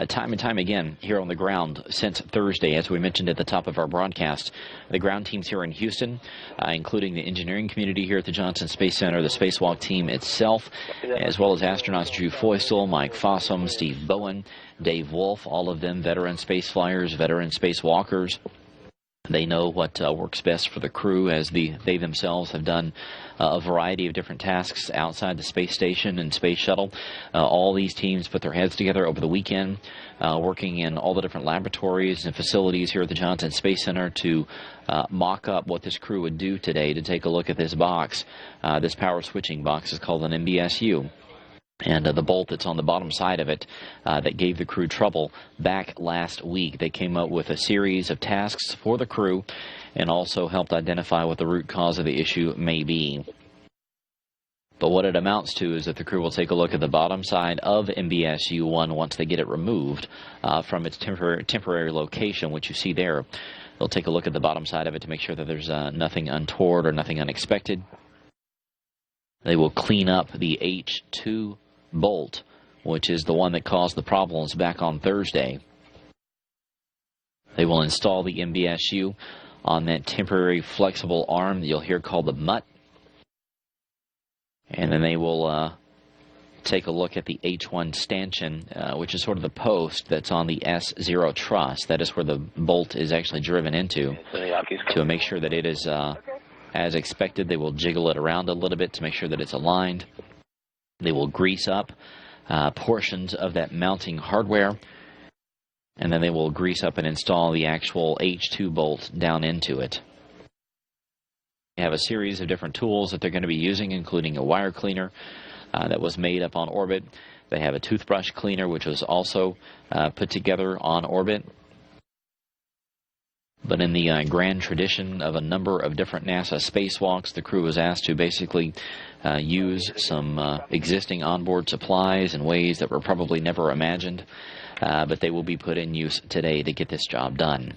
time and time again here on the ground since Thursday. As we mentioned at the top of our broadcast, the ground teams here in Houston, including the engineering community here at the Johnson Space Center, the spacewalk team itself, as well as astronauts Drew Feustel, Mike Fossum, Steve Bowen, Dave Wolf, all of them veteran space flyers, veteran spacewalkers. They know what works best for the crew, as they themselves have done a variety of different tasks outside the space station and space shuttle. All these teams put their heads together over the weekend, working in all the different laboratories and facilities here at the Johnson Space Center to mock up what this crew would do today. To take a look at this box, this power switching box is called an MBSU. And the bolt that's on the bottom side of it that gave the crew trouble back last week. They came up with a series of tasks for the crew and also helped identify what the root cause of the issue may be. But what it amounts to is that the crew will take a look at the bottom side of MBSU-1 once they get it removed from its temporary location, which you see there. They'll take a look at the bottom side of it to make sure that there's nothing untoward or nothing unexpected. They will clean up the H2 bolt, which is the one that caused the problems back on Thursday. They will install the MBSU on that temporary flexible arm that you'll hear called the mutt. And then they will take a look at the H1 stanchion, which is sort of the post that's on the S0 truss. That is where the bolt is actually driven into, to make sure that it is as expected. They will jiggle it around a little bit to make sure that it's aligned. They will grease up portions of that mounting hardware, and then they will grease up and install the actual H2 bolt down into it. They have a series of different tools that they're going to be using, including a wire cleaner that was made up on orbit. They have a toothbrush cleaner, which was also put together on orbit. But in the grand tradition of a number of different NASA spacewalks, the crew was asked to basically use some existing onboard supplies in ways that were probably never imagined, but they will be put in use today to get this job done.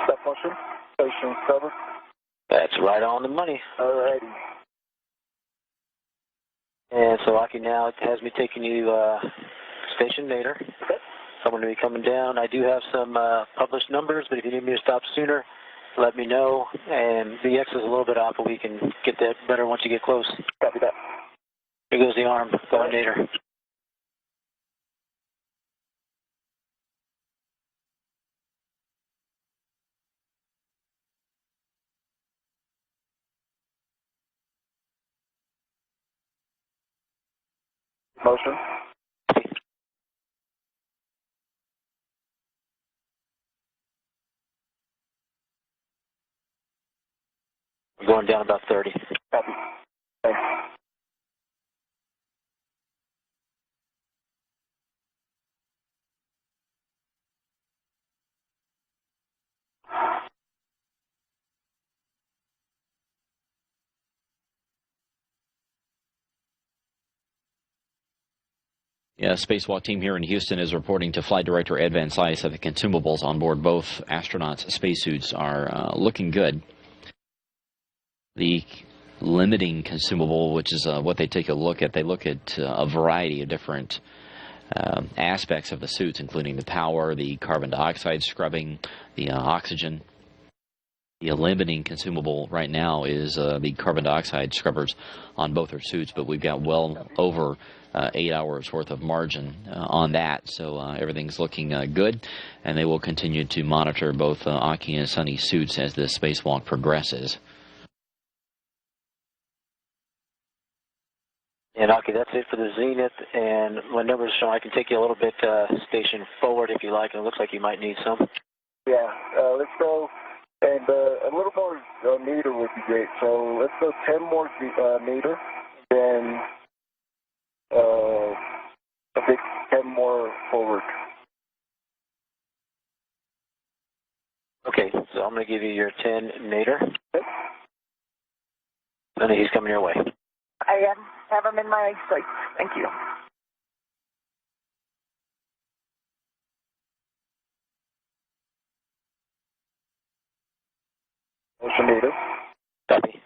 Step motion. Station cover. That's right on the money. All righty. And so Aki now has me taking you station nadir. Someone to be coming down. I do have some published numbers, but if you need me to stop sooner, let me know. And the X is a little bit off, but we can get that better once you get close. Copy that. Here goes the arm, going nadir. Motion. We're going down about 30. Copy. Thanks. Yeah, spacewalk team here in Houston is reporting to Flight Director Ed Van Cise that the consumables on board both astronauts' spacesuits are looking good. The limiting consumable, which is what they take a look at, they look at a variety of different aspects of the suits, including the power, the carbon dioxide scrubbing, the oxygen. The limiting consumable right now is the carbon dioxide scrubbers on both our suits, but we've got well over 8 hours worth of margin on that, so everything's looking good, and they will continue to monitor both Aki and Sunny's suits as this spacewalk progresses. And Aki, that's it for the Zenith, and my numbers show I can take you a little bit station forward if you like, and it looks like you might need some. Yeah, let's go, and a little more meter would be great. So let's go 10 more meter, then I think 10 more forward. Okay, so I'm going to give you your 10 nadir. Okay. And he's coming your way. I have them in my sights. Thank you. Motion native. Copy.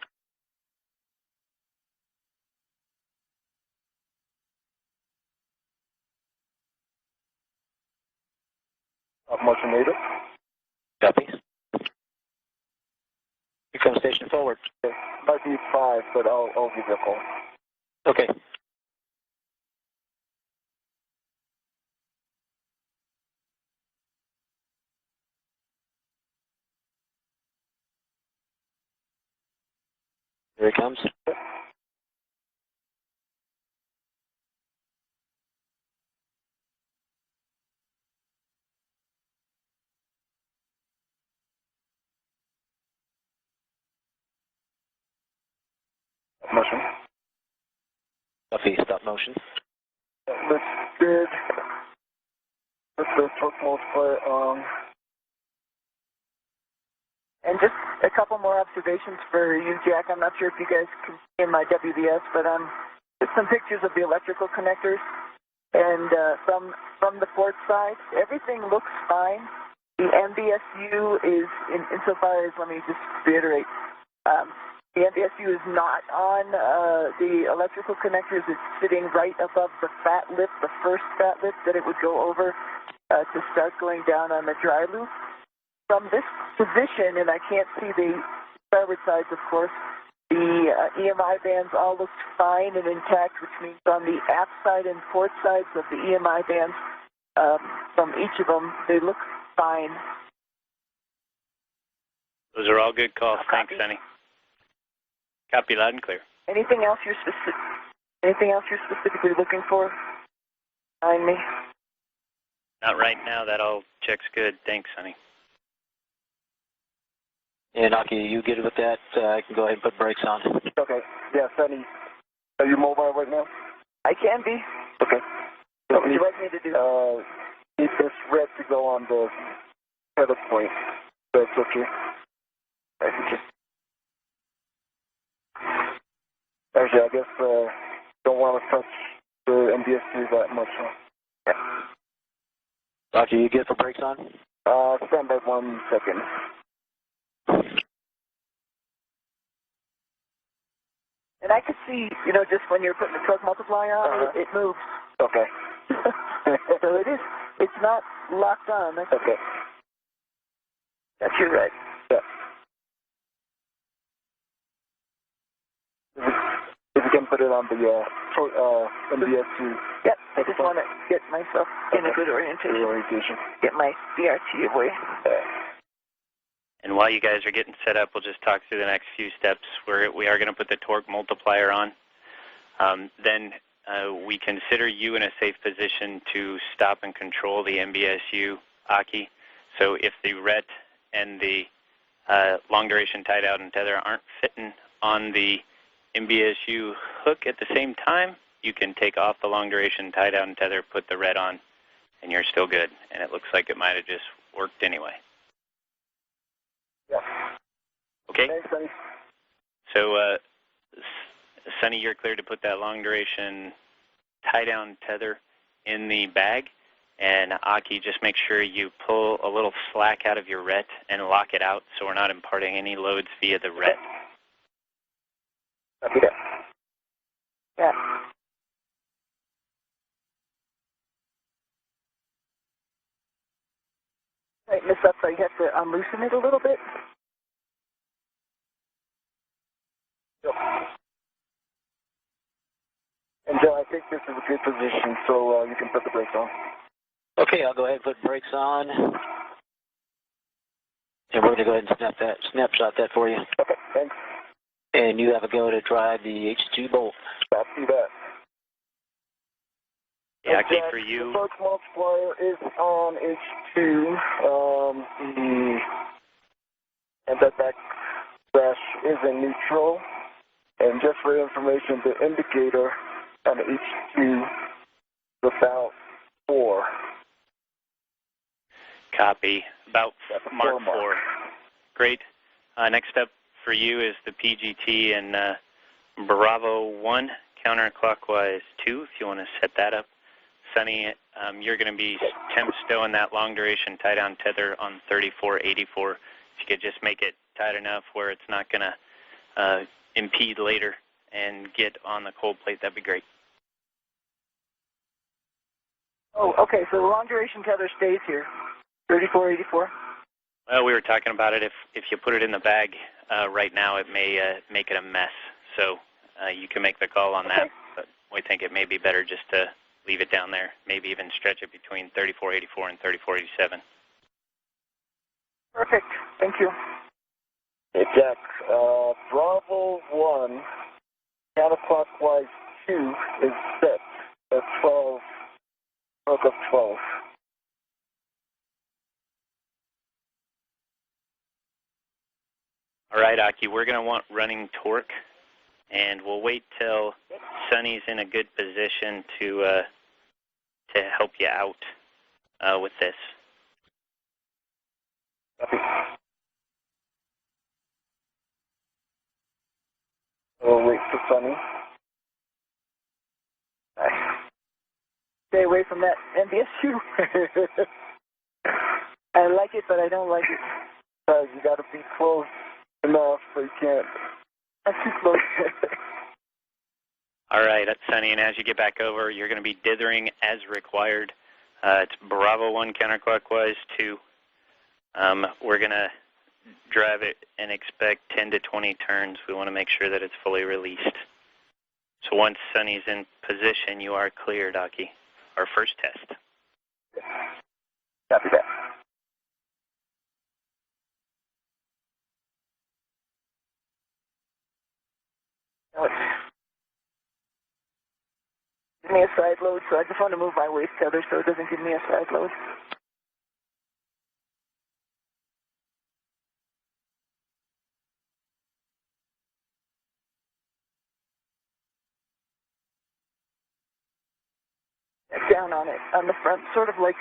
Motion native. Copy. Here comes station forward. Okay. Might be 5, but I'll give you a call. Okay. Here he comes. Motion. Copy. Stop motion. Looks good. Let's go torque multiplier on. And just a couple more observations for you, Jack. I'm not sure if you guys can see in my WVS, but just some pictures of the electrical connectors. And from the port side, everything looks fine. The MBSU is, insofar as, let me just reiterate, the MBSU is not on the electrical connectors. It's sitting right above the fat lip, the first fat lip that it would go over to start going down on the dry loop. From this position, and I can't see the starboard sides, of course, the EMI bands all looked fine and intact, which means on the aft side and port sides of the EMI bands, from each of them, they look fine. Those are all good calls. Thanks, Sonny. Copy loud and clear. Anything else you're specifically looking for? Behind me. Not right now. That all checks good. Thanks, Sonny. And Aki, you good with that? I can go ahead and put brakes on. Okay. Yeah, Sonny, are you mobile right now? I can be. Okay. What would you like me to do? Need this red to go on the tether point. That's okay. Actually, I guess don't want to touch the MBSU that much. Huh? Yeah. Aki, you good for brakes on? Stand by 1 second. And I could see, you know, just when you're putting the torque multiplier on, it moves. Okay. So it's not locked on. That's okay. That's your right. Yeah. If you can put it on the MBSU. Yep, I just want to get myself in a good orientation. Get my DRT away. And while you guys are getting set up, we'll just talk through the next few steps. We are going to put the torque multiplier on. Then we consider you in a safe position to stop and control the MBSU Aki. So if the RET and the long duration tie down and tether aren't fitting on the MBSU hook at the same time, you can take off the long duration tie down and tether, put the RET on, and you're still good. And it looks like it might have just worked anyway. Yeah. Okay? Thanks, Sonny. So, Sonny, you're clear to put that long duration tie down tether in the bag. And Aki, just make sure you pull a little slack out of your RET and lock it out so we're not imparting any loads via the RET. Okay. Yeah. Tighten this up so you have to unloosen it a little bit. Yep. And Joe, I think this is a good position, so you can put the brakes on. Okay, I'll go ahead and put brakes on. And we're going to go ahead and snapshot that for you. Okay, thanks. And you have a go to drive the H2 bolt. I'll see that. Yeah, Aki, for you. The torque multiplier is on H2. The anti-back crash is in neutral. And just for your information, the indicator on the H2 is about 4. Copy. About mark 4. Great. Next up for you is the PGT and Bravo 1, counterclockwise 2, if you want to set that up. Sonny, you're going to be temp stowing that long duration tie down tether on 3484. If you could just make it tight enough where it's not going to impede later and get on the cold plate, that'd be great. Oh, okay, so the long duration tether stays here. 3484? Well, we were talking about it. If you put it in the bag right now, it may make it a mess. So you can make the call on that, but we think it may be better just to leave it down there, maybe even stretch it between 3484 and 3487. Perfect. Thank you. Hey, Jack. Bravo 1, counterclockwise 2 is set at 12, stroke of 12. All right, Aki, we're going to want running torque, and we'll wait till Sonny's in a good position to help you out with this. We'll wait for Sonny. Stay away from that MBSU. I like it, but I don't like it. You got to be close enough so you can't. I'm too close. All right, Sonny, and as you get back over, you're going to be dithering as required. It's Bravo 1 counterclockwise 2. We're going to drive it and expect 10 to 20 turns. We want to make sure that it's fully released. So once Sonny's in position, you are cleared, Aki. Our first test. Copy that. Give me a side load, so I just want to move my waist tether so it doesn't give me a side load. Down on it, on the front, sort of like,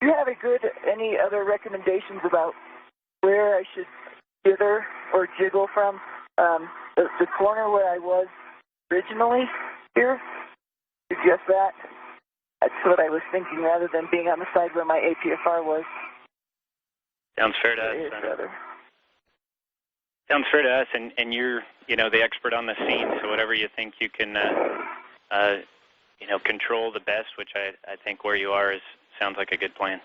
do you have any other recommendations about where I should dither or jiggle from? The corner where I was originally here, suggest that. That's what I was thinking rather than being on the side where my APFR was. Sounds fair to us, Sonny. Sounds fair to us, and you're, the expert on the scene, so whatever you think you can, control the best, which I think where you are sounds like a good plan.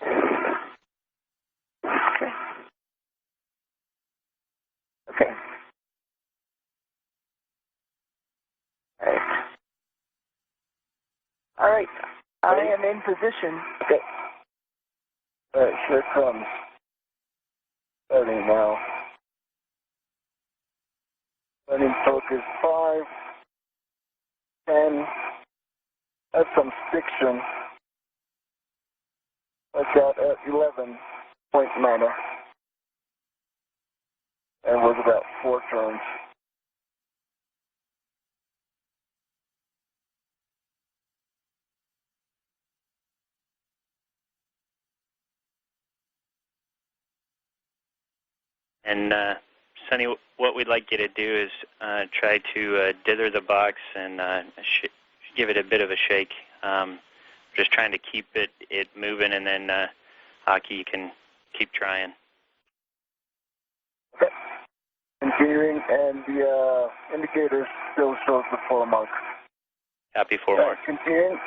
Okay. All right. I am in position. Okay. All right, here it comes. Starting now. Running torque is 5, 10. That's some stiction. That's out at 11.9. And was about 4 turns. And Sonny, what we'd like you to do is try to dither the box and give it a bit of a shake. Just trying to keep it moving, and then Hockey, you can keep trying. Okay. Continuing, and the indicator still shows the 4 mark. Copy, 4 mark. Continuing.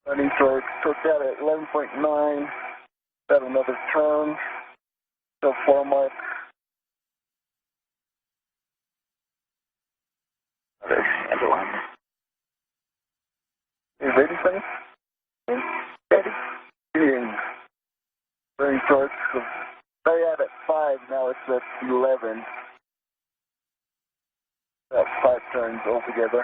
Running torque out at 11.9. Got another turn. Still 4 mark. Another one. You ready, Sonny? Ready. Continuing. Running torque. Started out at 5, now it's at 11. About 5 turns altogether.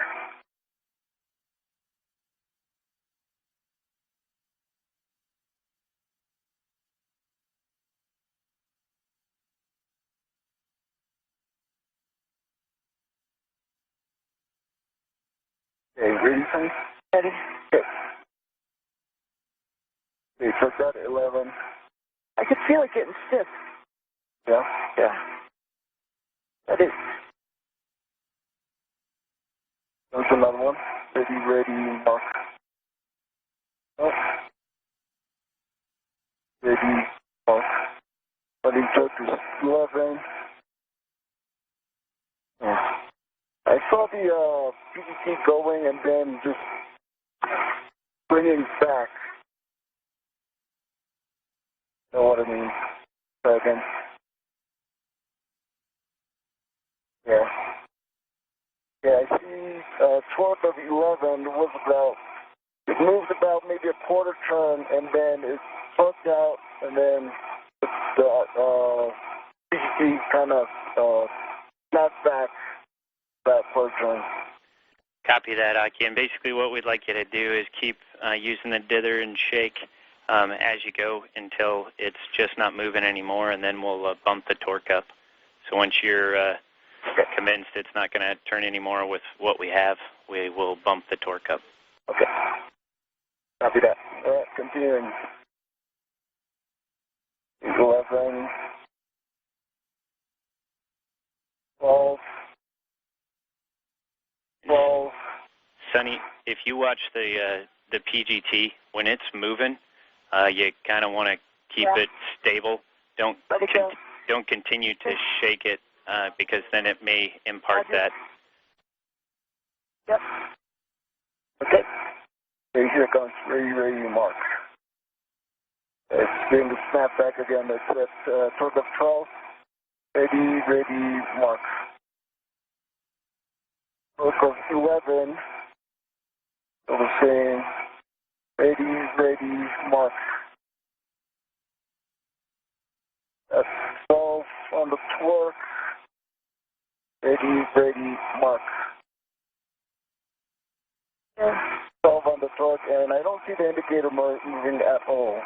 Okay, ready, Sonny? Ready. Okay. Okay, took that at 11. I could feel it getting stiff. Yeah? Yeah. That is. There's another one. Ready, mark. Oh. Ready, mark. Running torque is 11. Yeah. I saw the PGT going and then just bringing back. Know what I mean? Try again. Yeah. Yeah, I see torque of 11 was about, it moved about maybe a quarter turn, and then it fucked out, and then the PGT kind of snapped back that first turn. Copy that, Aki. And basically what we'd like you to do is keep using the dither and shake as you go until it's just not moving anymore, and then we'll bump the torque up. So once you're convinced it's not going to turn anymore with what we have, we will bump the torque up. Okay. Copy that. All right, continuing. 11, 12, 12. Sonny, if you watch the PGT, when it's moving, you kind of want to keep it stable. Don't continue to shake it because then it may impart that. Yep. Okay. Okay, here it comes. Ready, mark. It's doing the snap back again. It's at torque of 12. Ready, mark. Torque of 11. So the same. Ready, mark. That's 12 on the torque. Ready, mark. 12 on the torque, and I don't see the indicator moving at all.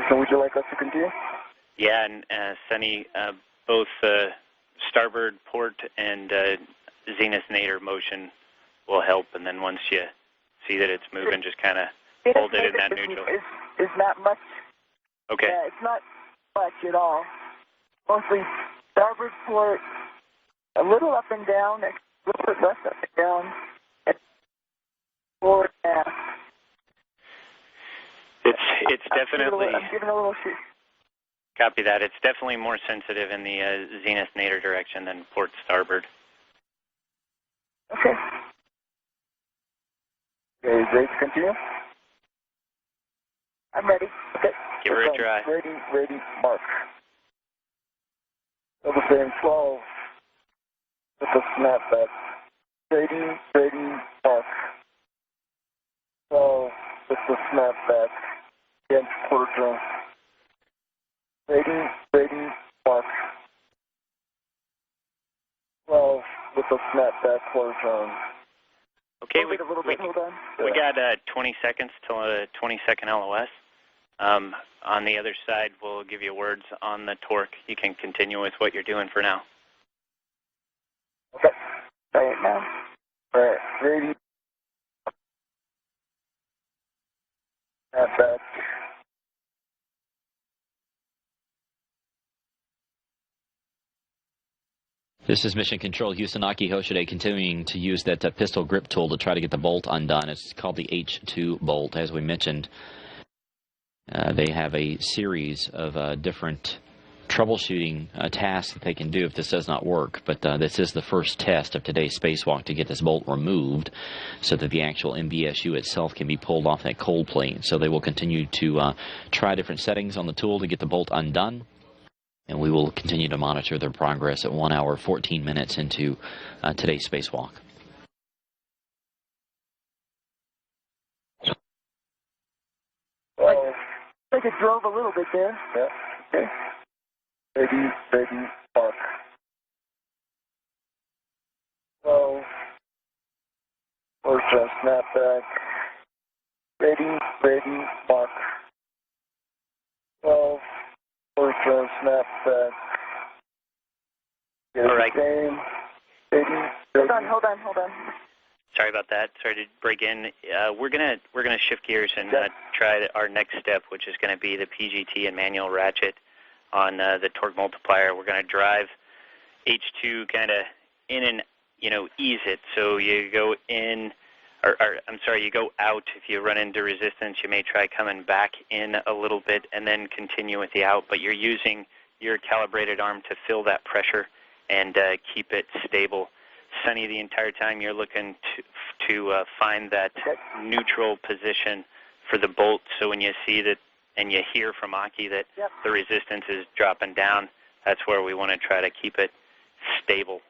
So would you like us to continue? Yeah, and Sonny, both starboard port and zenith nadir motion will help, and then once you see that it's moving, just kind of hold it in that neutral. It's not much. Okay. Yeah, it's not much at all. Mostly starboard port, a little up and down, a little bit less up and down, and forward and aft. definitely... I'm giving a little shoot. Copy that. It's definitely more sensitive in the zenith nadir direction than port starboard. Okay. Okay, ready to continue? I'm ready. Okay. Give her a try. Ready, mark. Double bearing 12 with a snapback. Ready, mark. 12 with the snapback against quarter turn. Ready, mark. 12 with a snapback quarter turn. Okay, Wait a little bit, hold on. We got 20 seconds till a 20-second LOS. On the other side, we'll give you words on the torque. You can continue with what you're doing for now. Okay. Right now. All right, ready. Snapback. This is Mission Control, Houston, Aki Hoshide, continuing to use that pistol grip tool to try to get the bolt undone. It's called the H2 bolt, as we mentioned. They have a series of different troubleshooting tasks that they can do if this does not work, but this is the first test of today's spacewalk to get this bolt removed so that the actual MBSU itself can be pulled off that cold plate. So they will continue to try different settings on the tool to get the bolt undone, and we will continue to monitor their progress at 1 hour, 14 minutes into today's spacewalk. Like it drove a little bit there. Yeah, okay. Ready, mark. 12. First snapback. Ready, mark. 12. First snapback. All right. Hold on. Sorry about that. Sorry to break in. We're gonna shift gears and try our next step, which is going to be the PGT and manual ratchet on the torque multiplier. We're going to drive H2 kind of in and ease it. So you go in, you go out. If you run into resistance, you may try coming back in a little bit and then continue with the out. But you're using your calibrated arm to fill that pressure and keep it stable. Sunny, the entire time you're looking to find that neutral position for the bolt. So when you see that and you hear from Aki that the resistance is dropping down, that's where we want to try to keep it stable.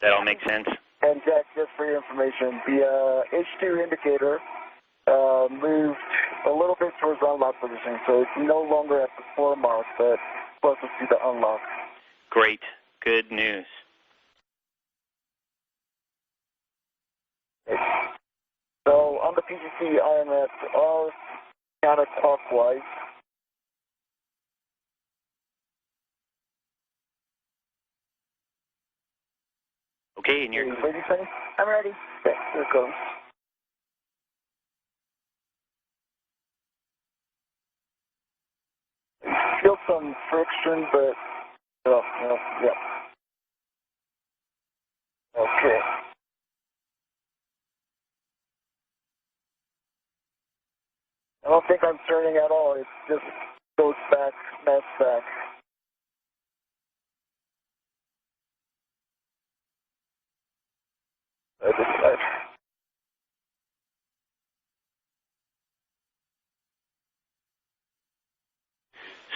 That all make sense? And Jack, just for your information, the H2 indicator moved a little bit towards the unlock position, so it's no longer at the 4 mark, but closest to the unlock. Great. Good news. Okay. So on the PGT, I am at R counterclockwise. Okay, and you're... Ready, Sunny? I'm ready. Okay, here it goes. Feel some friction, but yeah. Okay. I don't think I'm turning at all. It just goes back, snaps back.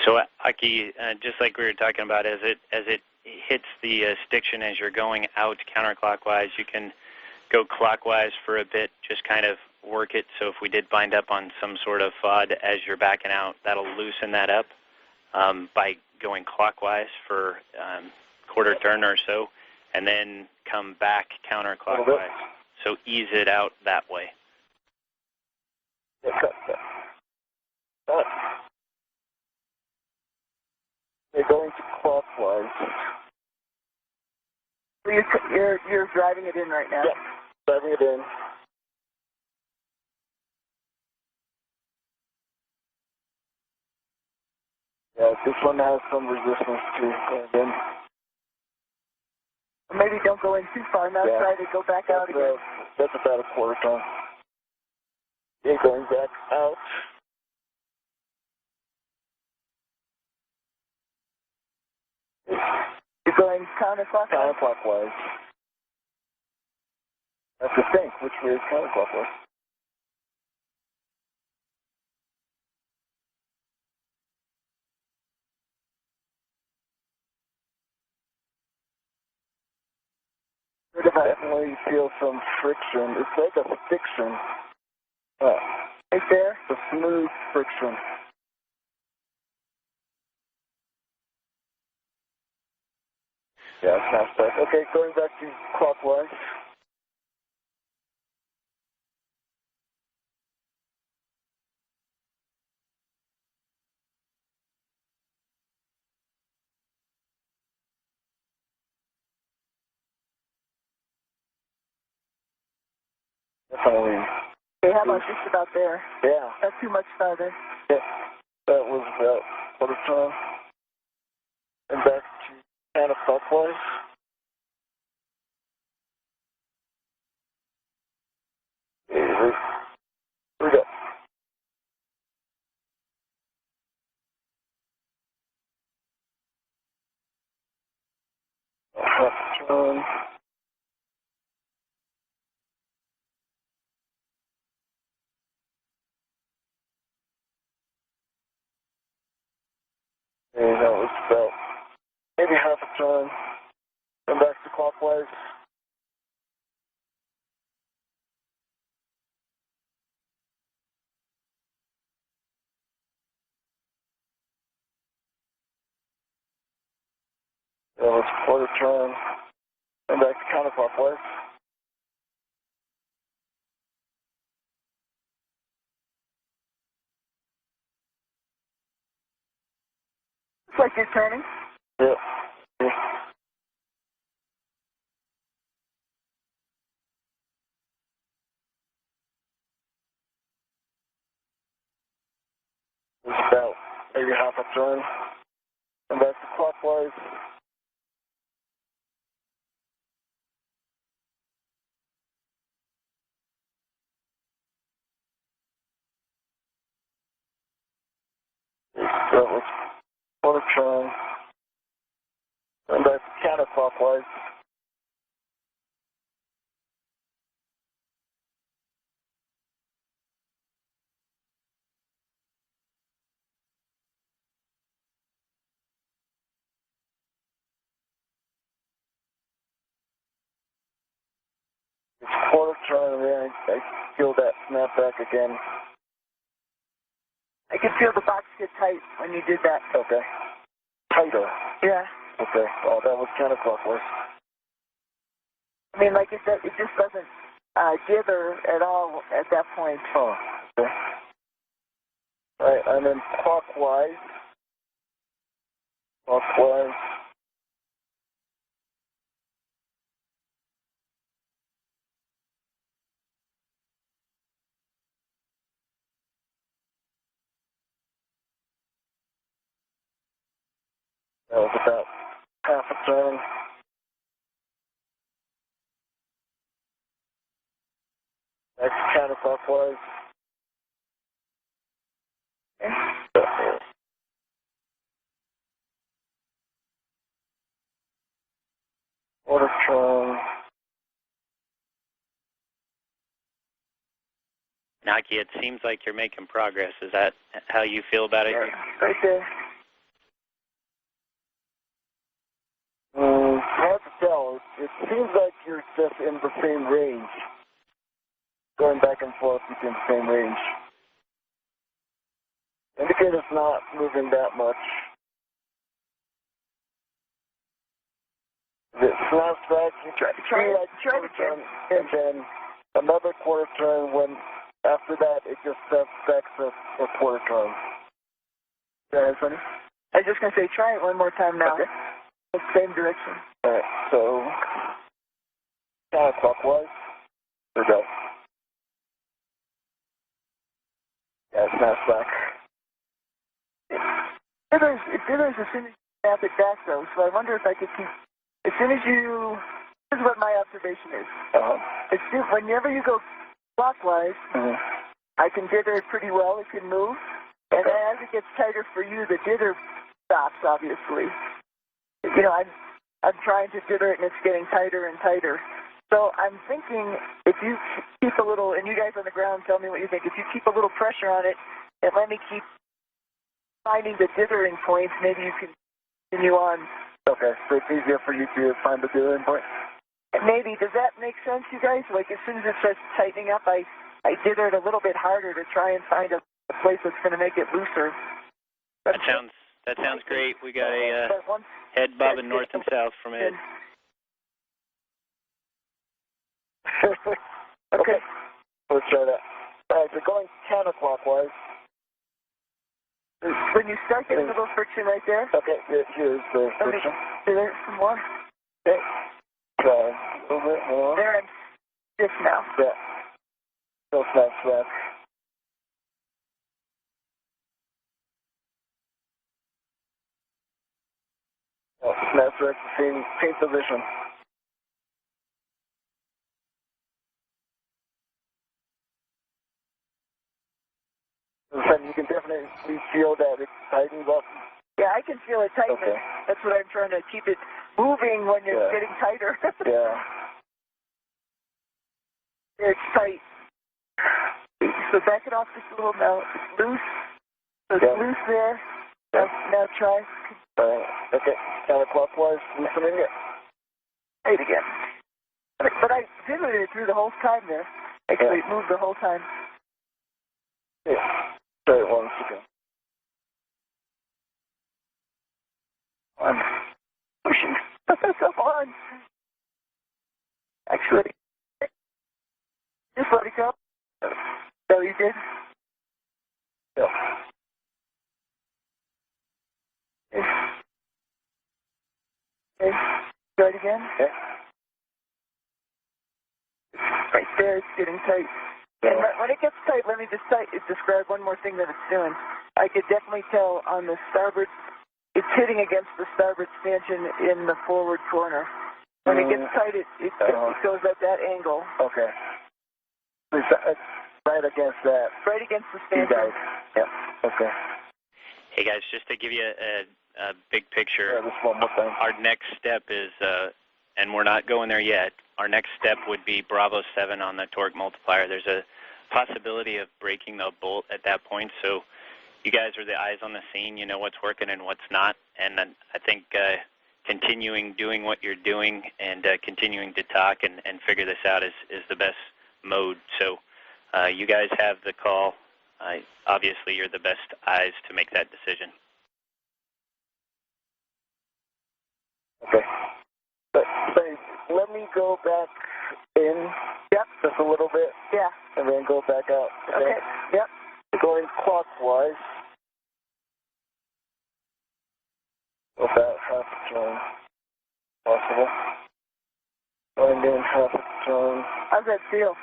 So, Aki, just like we were talking about, as it hits the stiction as you're going out counterclockwise, you can go clockwise for a bit, just kind of work it. So if we did bind up on some sort of FOD as you're backing out, that'll loosen that up by going clockwise for quarter turn or so, and then come back counterclockwise. So ease it out that way. They're going to clockwise. So you're driving it in right now? Yeah, driving it in. Yeah, this one has some resistance too. Going in. Maybe don't go in too far now. Yeah. Try to go back out again. That's about a quarter ton. Okay, going back out. You're going counterclockwise? Counterclockwise. I have to think which way is counterclockwise. I definitely feel some friction. It's like a friction. Right there? A smooth friction. Yeah, it's not stuck. Okay, going back to clockwise. Definitely. Okay, how about just about there? Yeah. Not too much farther. Yeah. That was about quarter turn. And back to counterclockwise. Here we go. Left turn. And that was about maybe half a turn. And back to clockwise. That was quarter turn. And back to counterclockwise. Looks like you're turning. Yep. Yeah. It's about maybe half a turn. And back to clockwise. That was quarter turn. And back to counterclockwise. It's quarter turn, and then I feel that snap back again. I could feel the box get tight when you did that. Okay. Tighter. Yeah. Okay. Oh, that was counterclockwise. I mean, like I said, it just doesn't dither at all at that point. Oh, okay. All right, and then clockwise. Clockwise. That was about half a turn. Back to counterclockwise. Quarter turn. Naki, it seems like you're making progress. Is that how you feel about it? Yeah, right there. Hard to tell. It seems like you're just in the same range. Going back and forth within the same range. Indicator's not moving that much. It snaps back. You try it again. And then another quarter turn when after that it just snaps back to a quarter turn. Yeah, funny. I was just going to say, try it one more time now. Okay. Same direction. Alright, so counterclockwise. There we go. Yeah, it snaps back. It dithers as soon as you snap it back, though, so I wonder if I could keep... As soon as you... This is what my observation is. Whenever you go clockwise, I can dither it pretty well. It can move. And then as it gets tighter for you, the dither stops, obviously. You know, I'm trying to dither it, and it's getting tighter and tighter. So I'm thinking if you keep a little, and you guys on the ground tell me what you think, if you keep a little pressure on it and let me keep finding the dithering points, maybe you can continue on. Okay, so it's easier for you to find the dithering point? And maybe, does that make sense, you guys? Like as soon as it starts tightening up, I dither it a little bit harder to try and find a place that's going to make it looser. That sounds great. We got a head bobbing north and south from Ed. Okay. Let's try that. All right, so going counterclockwise. When you start getting a little friction right there. Okay, here's the friction. There's some more. Okay. A little bit more. There, I'm stiff now. Yeah. Still snaps back. Oh, snaps back to the same position. You can definitely feel that it tightens up. Yeah, I can feel it tighten. Okay. That's what I'm trying to keep it moving when it's getting tighter. Yeah. It's tight. So back it off just a little now. It's loose. So it's loose there. Now try. Okay. Counterclockwise, loosening it. Tight again. But I dithered it through the whole time there. Actually, it moved the whole time. Yeah. Try it once again. I'm pushing myself on. Actually, just let it go. So you did? Yeah. Okay. Try it again. Okay. Right there, it's getting tight. And when it gets tight, let me just describe one more thing that it's doing. I could definitely tell on the starboard, it's hitting against the starboard stanchion in the forward corner. When it gets tight, it goes at that angle. Okay. It's right against that. Right against the stanchion. Yeah. Okay. Hey guys, just to give you a big picture, this one more time. Our next step is, and we're not going there yet, our next step would be Bravo 7 on the torque multiplier. There's a possibility of breaking the bolt at that point, so you guys are the eyes on the scene. You know what's working and what's not, and I think continuing doing what you're doing and continuing to talk and figure this out is the best mode. So you guys have the call. Obviously, you're the best eyes to make that decision. Okay. But let me go back in. Yep. Just a little bit. Yeah. And then go back out. Okay. Yep. Going clockwise. About half a turn. Possible. Going in half a turn. How's that feel?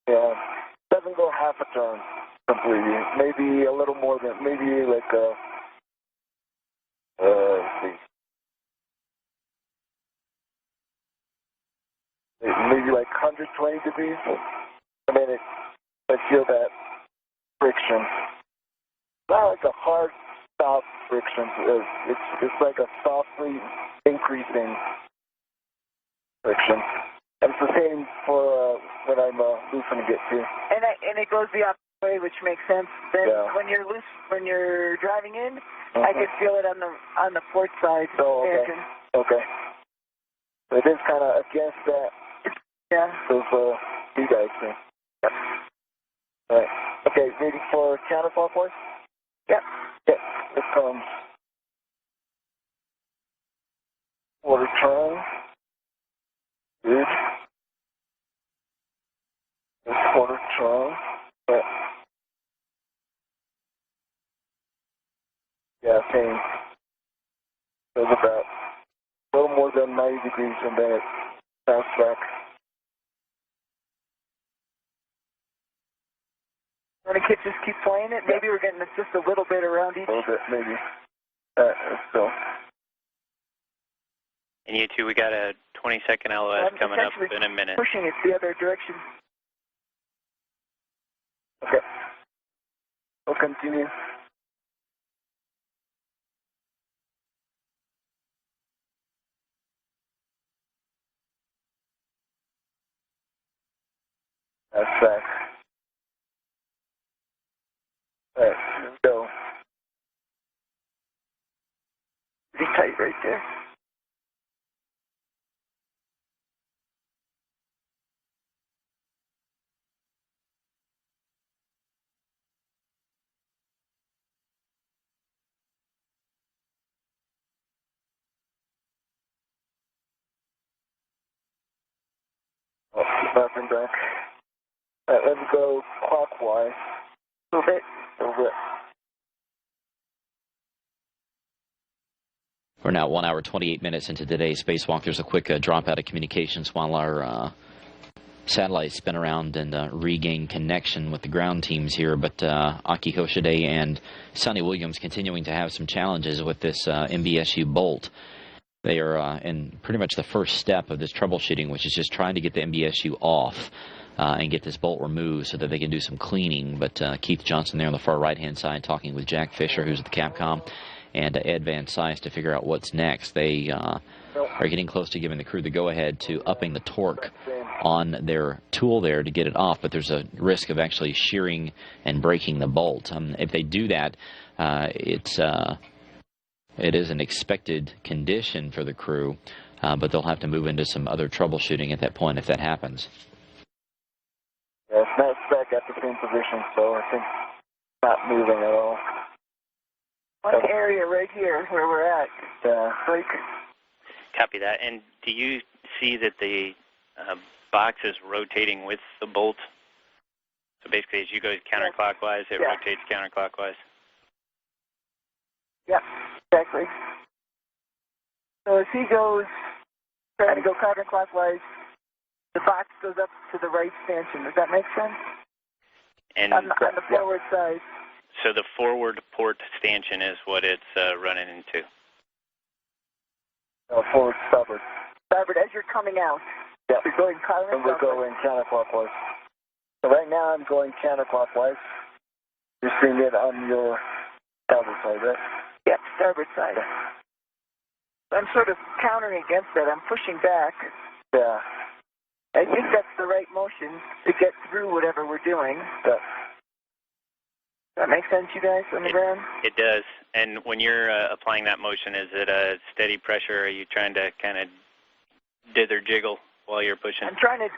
Yeah. Doesn't go half a turn completely. Maybe a little more than, maybe like let's see. Maybe like 120 degrees. And then I feel that friction. Not like a hard stop friction. It's like a softly increasing friction. And it's the same for when I'm loosening it too. And it goes the opposite way, which makes sense. Then when you're loose, when you're driving in, I can feel it on the port side. Oh, okay. Okay. So it is kind of against that. Yeah. Those you guys think. Yep. All right. Okay, ready for counterclockwise? Yep. Okay. Here comes quarter turn. Good. This quarter turn. Yeah, same. Goes about a little more than 90 degrees and then it bounces back. Want to just keep playing it? Maybe we're getting just a little bit around each. A little bit, maybe. So. And you two, we got a 20-second LOS coming up in a minute. Pushing it the other direction. Okay. We'll continue. That's back. All right, let's go. Pretty tight right there. Oh, keep up and back. All right, let's go clockwise. A little bit. A little bit. We're now 1 hour, 28 minutes into today's spacewalk. There's a quick drop out of communications while our satellites spin around and regain connection with the ground teams here. But Aki Hoshide and Sonny Williams continuing to have some challenges with this MBSU bolt. They are in pretty much the first step of this troubleshooting, which is just trying to get the MBSU off and get this bolt removed so that they can do some cleaning. But Keith Johnson there on the far right-hand side talking with Jack Fisher, who's at the Capcom, and Ed Van Sice to figure out what's next. They are getting close to giving the crew the go-ahead to upping the torque on their tool there to get it off, but there's a risk of actually shearing and breaking the bolt. If they do that, it is an expected condition for the crew, but they'll have to move into some other troubleshooting at that point if that happens. Yeah, it's not back at the same position, so I think it's not moving at all. One area right here where we're at, like. Copy that. And do you see that the box is rotating with the bolt? So basically, as you go counterclockwise, it rotates counterclockwise? Yeah, exactly. So as he goes, trying to go counterclockwise, the box goes up to the right stanchion. Does that make sense? And on the forward side. So the forward port stanchion is what it's running into? Forward starboard. Starboard, as you're coming out. Yeah. You're going counterclockwise. And we're going counterclockwise. So right now I'm going counterclockwise. You're seeing it on your starboard side, right? Yeah, starboard side. I'm sort of countering against that. I'm pushing back. Yeah. I think that's the right motion to get through whatever we're doing. Yeah. Does that make sense, you guys, on the ground? It does. And when you're applying that motion, is it a steady pressure? Or are you trying to kind of dither jiggle while you're pushing? I'm trying to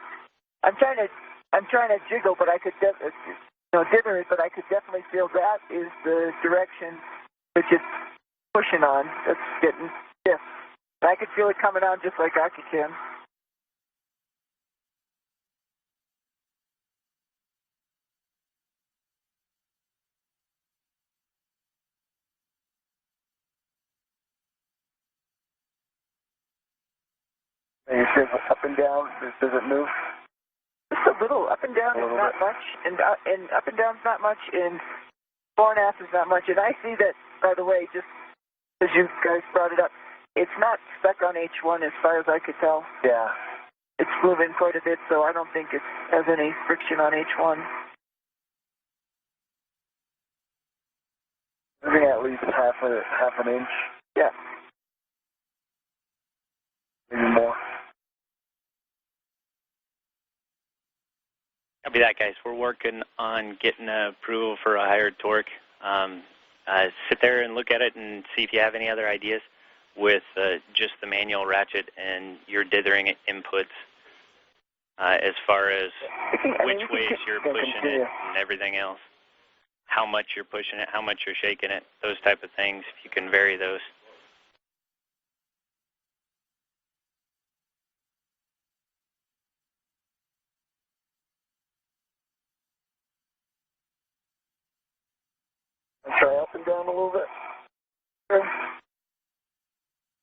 jiggle, but I could dither it, but I could definitely feel that is the direction which it's pushing on. That's getting stiff. And I could feel it coming on just like Aki can. And you see up and down, does it move? Just a little. Up and down is not much, and up and down's not much, and fore and aft is not much. And I see that, by the way, just as you guys brought it up, it's not stuck on H1 as far as I could tell. Yeah. It's moving quite a bit, so I don't think it has any friction on H1. Moving at least half an inch. Yeah. Maybe more. Copy that, guys. We're working on getting approval for a higher torque. Sit there and look at it and see if you have any other ideas with just the manual ratchet and your dithering inputs as far as which ways you're pushing it and everything else. How much you're pushing it, how much you're shaking it, those type of things, if you can vary those. Try up and down a little bit. Okay.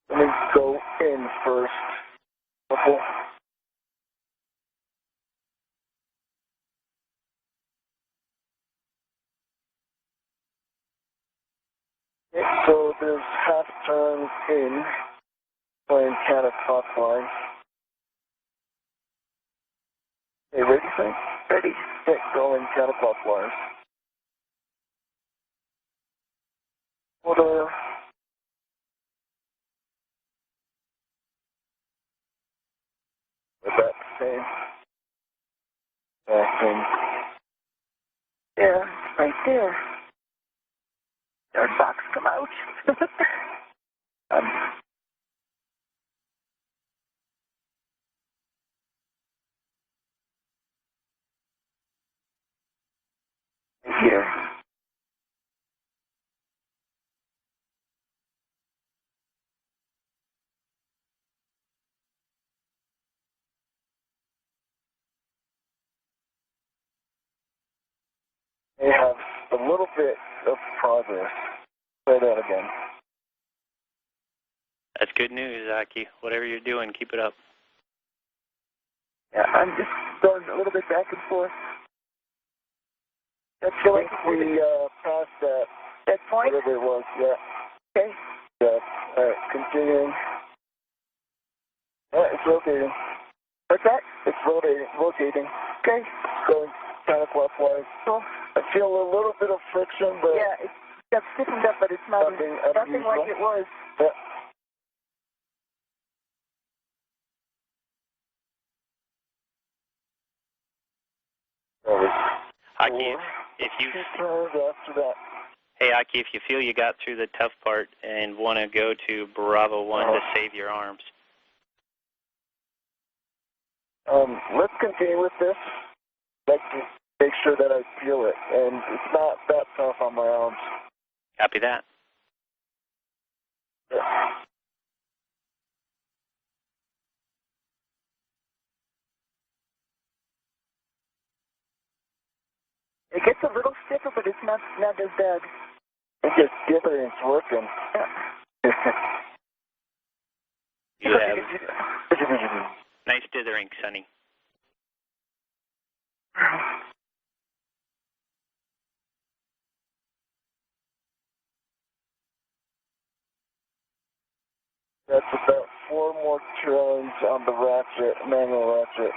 Let me go in first. Okay. So there's half turn in, going counterclockwise. Okay, ready, Frank? Ready. Okay, going counterclockwise. Order. Is that the same? Same. Yeah, right there. Our box come out. Here. They have a little bit of progress. Say that again. That's good news, Aki. Whatever you're doing, keep it up. Yeah, I'm just going a little bit back and forth. That's I going think we passed that point? whatever it was, yeah. Okay. Yeah. Alright, continuing. Yeah, it's rotating. What's that? It's rotating. Okay. Going counterclockwise. So, I feel a little bit of friction, but yeah, it's got stiffened up, but it's not nothing like it was. Yeah. Aki, if you... After that. Hey, Aki, if you feel you got through the tough part and want to go to Bravo 1 to save your arms. Let's continue with this. I'd like to make sure that I feel it, and it's not that tough on my arms. Copy that. Yeah. It gets a little stiffer, but it's not as bad. It gets stiffer and it's working. You have nice dithering, Sonny. That's about 4 more turns on the ratchet, manual ratchet.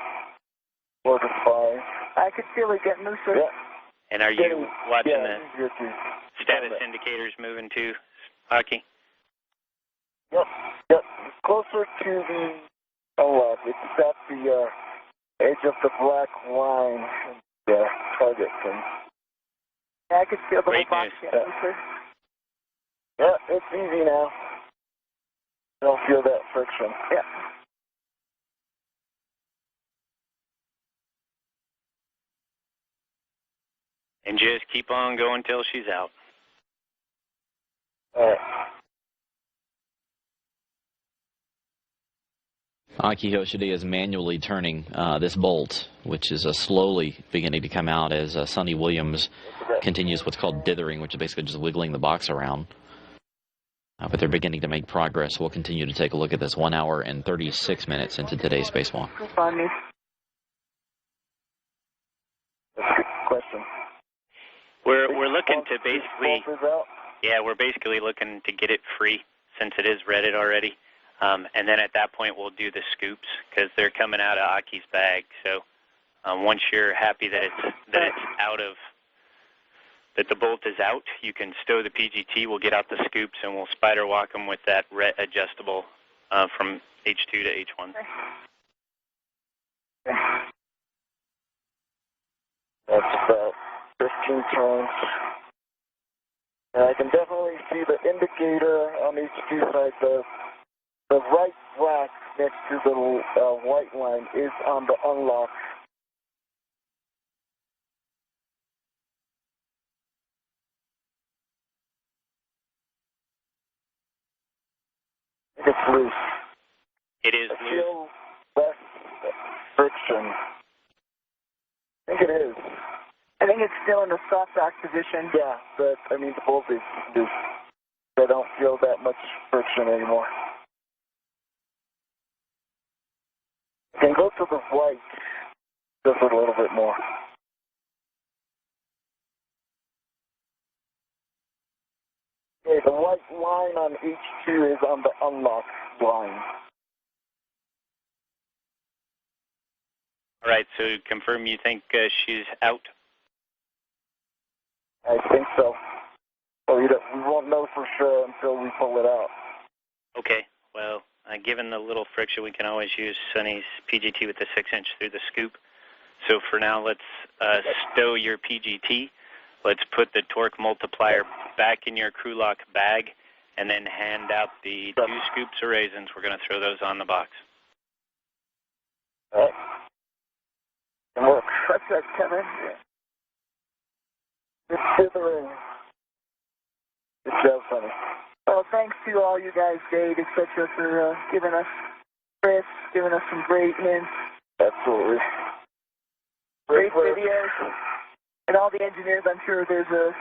4 to 5. I could feel it getting looser. Yeah. And are you watching the easier to status indicators moving too, Aki? Yep. Yep. Closer to the unlock. It's at the edge of the black line. The target thing. Yeah, I could feel the whole Great box news. getting looser. Yeah, it's easy now. Don't feel that friction. Yeah. And just keep on going till she's out. All right. Aki Hoshide is manually turning this bolt, which is slowly beginning to come out as Sonny Williams continues what's called dithering, which is basically just wiggling the box around. But they're beginning to make progress. We'll continue to take a look at this 1 hour and 36 minutes into today's spacewalk. On me. That's a good question. We're looking to basically, Bolt is out. yeah, we're basically looking to get it free since it is redded already. And then at that point we'll do the scoops because they're coming out of Aki's bag. So once you're happy that it's out of, that the bolt is out, you can stow the PGT, we'll get out the scoops and we'll spider walk them with that adjustable from H2 to H1. That's about 15 turns. And I can definitely see the indicator on each two sides. The right black next to the white line is on the unlock. It's loose. It is I loose. feel less friction. I think it is. I think it's still in the soft lock position. Yeah, but I mean the bolt is loose. I don't feel that much friction anymore. I can go to the white just a little bit more. Okay, the white line on H2 is on the unlock line. All right, so confirm you think she's out? I think so. So we won't know for sure until we pull it out. Okay. Well, given the little friction, we can always use Sonny's PGT with the 6-inch through the scoop. So for now, let's stow your PGT. Let's put the torque multiplier back in your crew lock bag, and then hand out the 2 scoops of raisins. We're going to throw those on the box. All right. And we'll cut that coming. Good shivering. Good job, Sonny. Well, thanks to all you guys, Dave, etc., for giving us tips, giving us some great hints. Absolutely. Great videos. And all the engineers, I'm sure there's a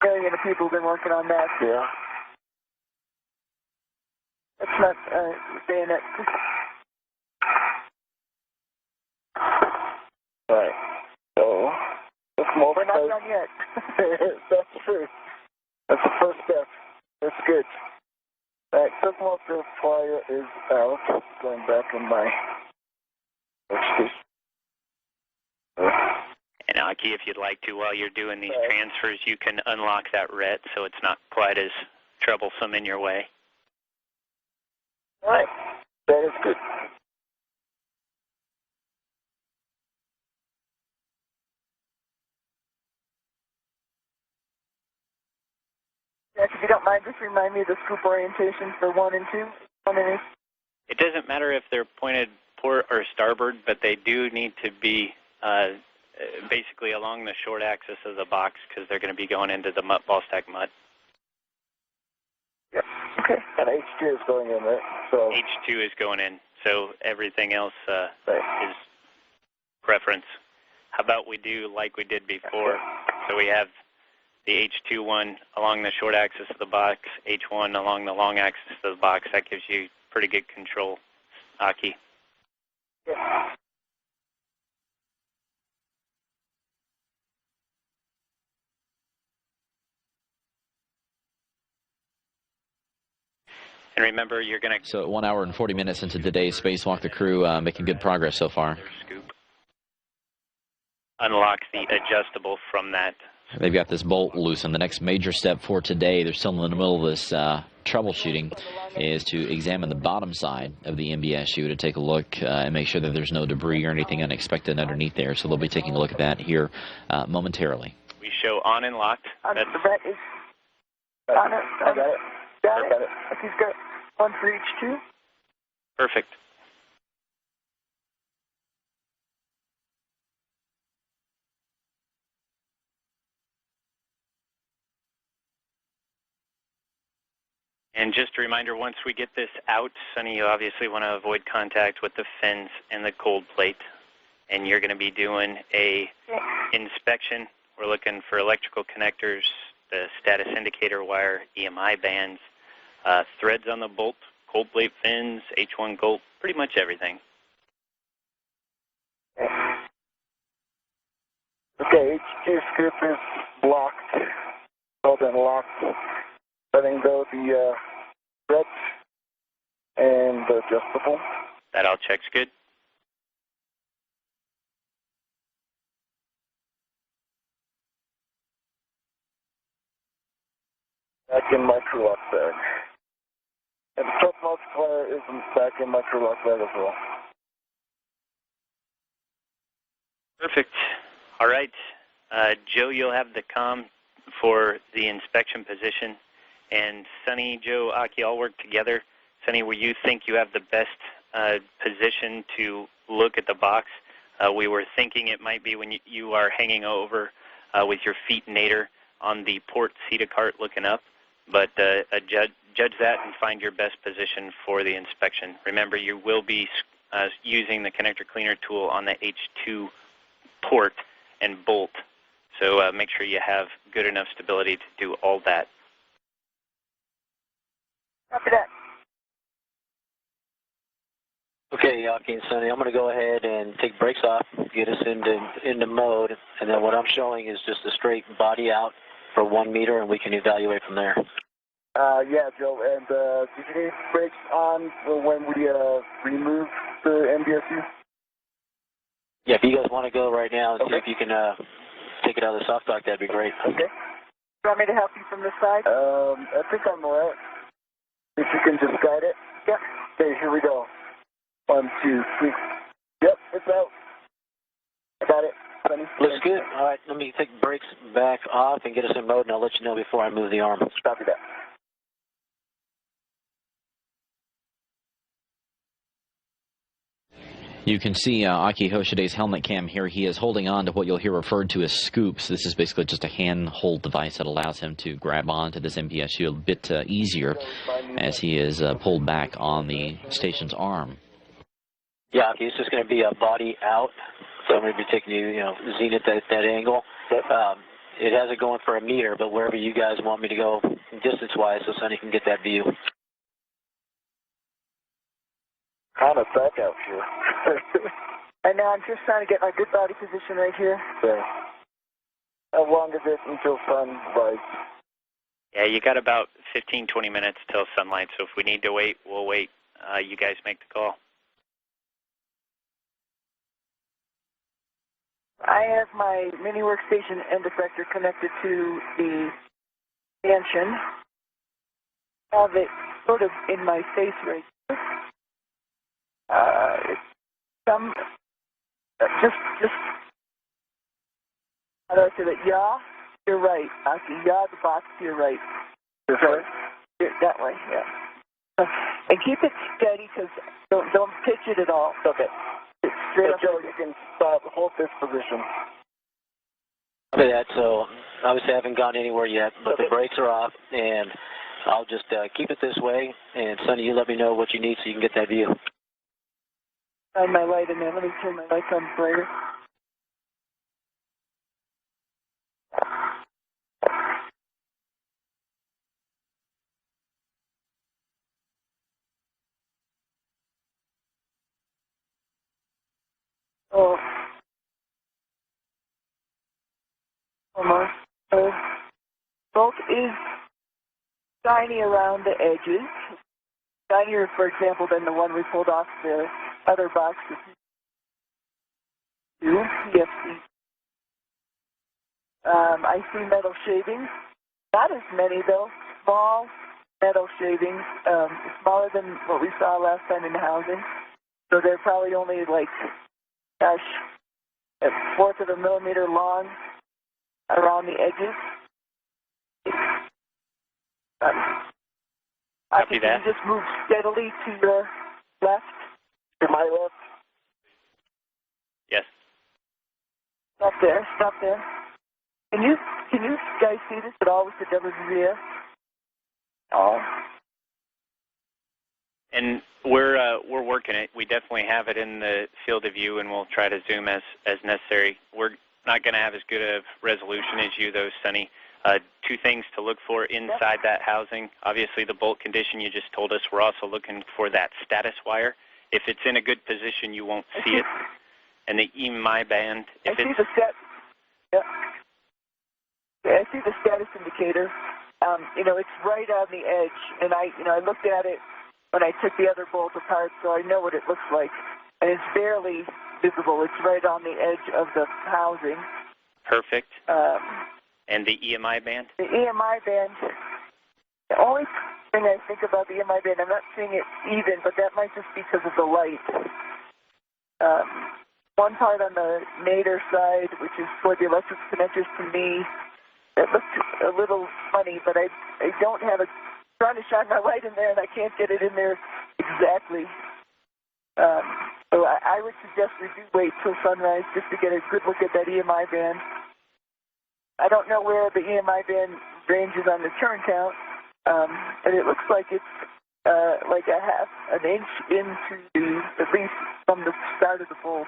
million of people who've been working on that. Yeah. That's not saying that. Right. So, let's multiply. We're not done yet. That's true. That's the first step. That's good. Alright, so multiplier is out. Going back in my workstation. And Aki, if you'd like to, while you're doing these transfers, you can unlock that ret so it's not quite as troublesome in your way. Alright, that is good. Jack, if you don't mind, just remind me of the scoop orientation for 1 and 2. It doesn't matter if they're pointed port or starboard, but they do need to be basically along the short axis of the box because they're going to be going into the ball stack mud. Yep. Okay. And H2 is going in, right? So H2 is going in, so everything else is preference. How about we do like we did before? So we have the H2 one along the short axis of the box, H1 along the long axis of the box. That gives you pretty good control, Aki. Yeah. And remember, you're going to... So 1 hour and 40 minutes into today's spacewalk, the crew making good progress so far. Scoop. Unlock the adjustable from that. They've got this bolt loose, and the next major step for today, they're still in the middle of this troubleshooting, is to examine the bottom side of the MBSU to take a look and make sure that there's no debris or anything unexpected underneath there. So they'll be taking a look at that here momentarily. We show on and locked. The vet is on it. I got it. Got it. He's got one for each 2. Perfect. And just a reminder, once we get this out, Sonny, you obviously want to avoid contact with the fins and the cold plate. And you're going to be doing a inspection. We're looking for electrical connectors, the status indicator wire, EMI bands, threads on the bolt, cold plate fins, H1 bolt, pretty much everything. Okay, H2 scoop is blocked. Held and locked. Letting go the threads and the adjustable. That all checks good. Back in my crew lock bag. And the torque multiplier is back in my crew lock bag as well. Perfect. All right. Joe, you'll have the comm for the inspection position. And Sonny, Joe, Aki all work together. Sonny, where you think you have the best position to look at the box, we were thinking it might be when you are hanging over with your feet nadir on the port seat of cart looking up. But judge that and find your best position for the inspection. Remember, you will be using the connector cleaner tool on the H2 port and bolt. So make sure you have good enough stability to do all that. Copy that. Okay, Yaki and Sonny, I'm going to go ahead and take brakes off, get us into mode, and then what I'm showing is just a straight body out for 1 meter, and we can evaluate from there. Yeah, Joe, and did you need brakes on when we remove the MBSU? Yeah, if you guys want to go right now and see if you can take it out of the soft dock, that'd be great. Okay. You want me to help you from this side? I think I'm alright. If you can just guide it. Yep. Okay, here we go. 1, 2, 3. Yep, it's out. I got it. Looks good. All right, let me take brakes back off and get us in mode, and I'll let you know before I move the arm. Copy that. You can see Aki Hoshide's helmet cam here. He is holding on to what you'll hear referred to as scoops. This is basically just a hand-hold device that allows him to grab onto this MBSU a bit easier as he is pulled back on the station's arm. Yeah, Aki, it's just going to be a body out. So I'm going to be taking you, zenith at that angle. It has it going for a meter, but wherever you guys want me to go distance-wise so Sonny can get that view. Kind of back out here. And now I'm just trying to get my good body position right here. Okay. How long is it until sunrise? Yeah, you got about 15, 20 minutes till sunlight, so if we need to wait, we'll wait. You guys make the call. I have my mini workstation end effector connected to the stanchion. I have it sort of in my face right here. How do I say that? Yeah, you're right, Aki. Yeah, the box to your right. This way? That way, yeah. And keep it steady, because don't pitch it at all. Okay. It's straight up. Joe, you can stop, hold this position. Okay, so obviously I haven't gone anywhere yet, but the brakes are off, and I'll just keep it this way, and Sonny, you let me know what you need so you can get that view. Find my light in there. Let me turn my lights on brighter. Oh. Almost. Bolt is shiny around the edges. Shinier, for example, than the one we pulled off the other box. PFC. I see metal shavings. Not as many, though. Small metal shavings. Smaller than what we saw last time in the housing. So they're probably only like, gosh, a fourth of a millimeter long around the edges. Copy that. Can you just move steadily to your left? To my left? Yes. Stop there. Stop there. Can you guys see this at all with the WVS? Oh. And we're working it. We definitely have it in the field of view, and we'll try to zoom as necessary. We're not going to have as good of resolution as you, though, Sonny. Two things to look for inside that housing. Obviously, the bolt condition you just told us. We're also looking for that status wire. If it's in a good position, you won't see it. And the EMI band. I see the stat. Yeah. I see the status indicator. It's right on the edge, and I looked at it when I took the other bolt apart, so I know what it looks like. And it's barely visible. It's right on the edge of the housing. Perfect. And the EMI band? The EMI band, the only thing I think about the EMI band, I'm not seeing it even, but that might just be because of the light. One part on the nadir side, which is for the electric connectors to me, it looks a little funny, but I don't have trying to shine my light in there, and I can't get it in there exactly. So I would suggest we do wait till sunrise just to get a good look at that EMI band. I don't know where the EMI band ranges on the turn count, and it looks like it's like an inch into at least from the start of the bolt.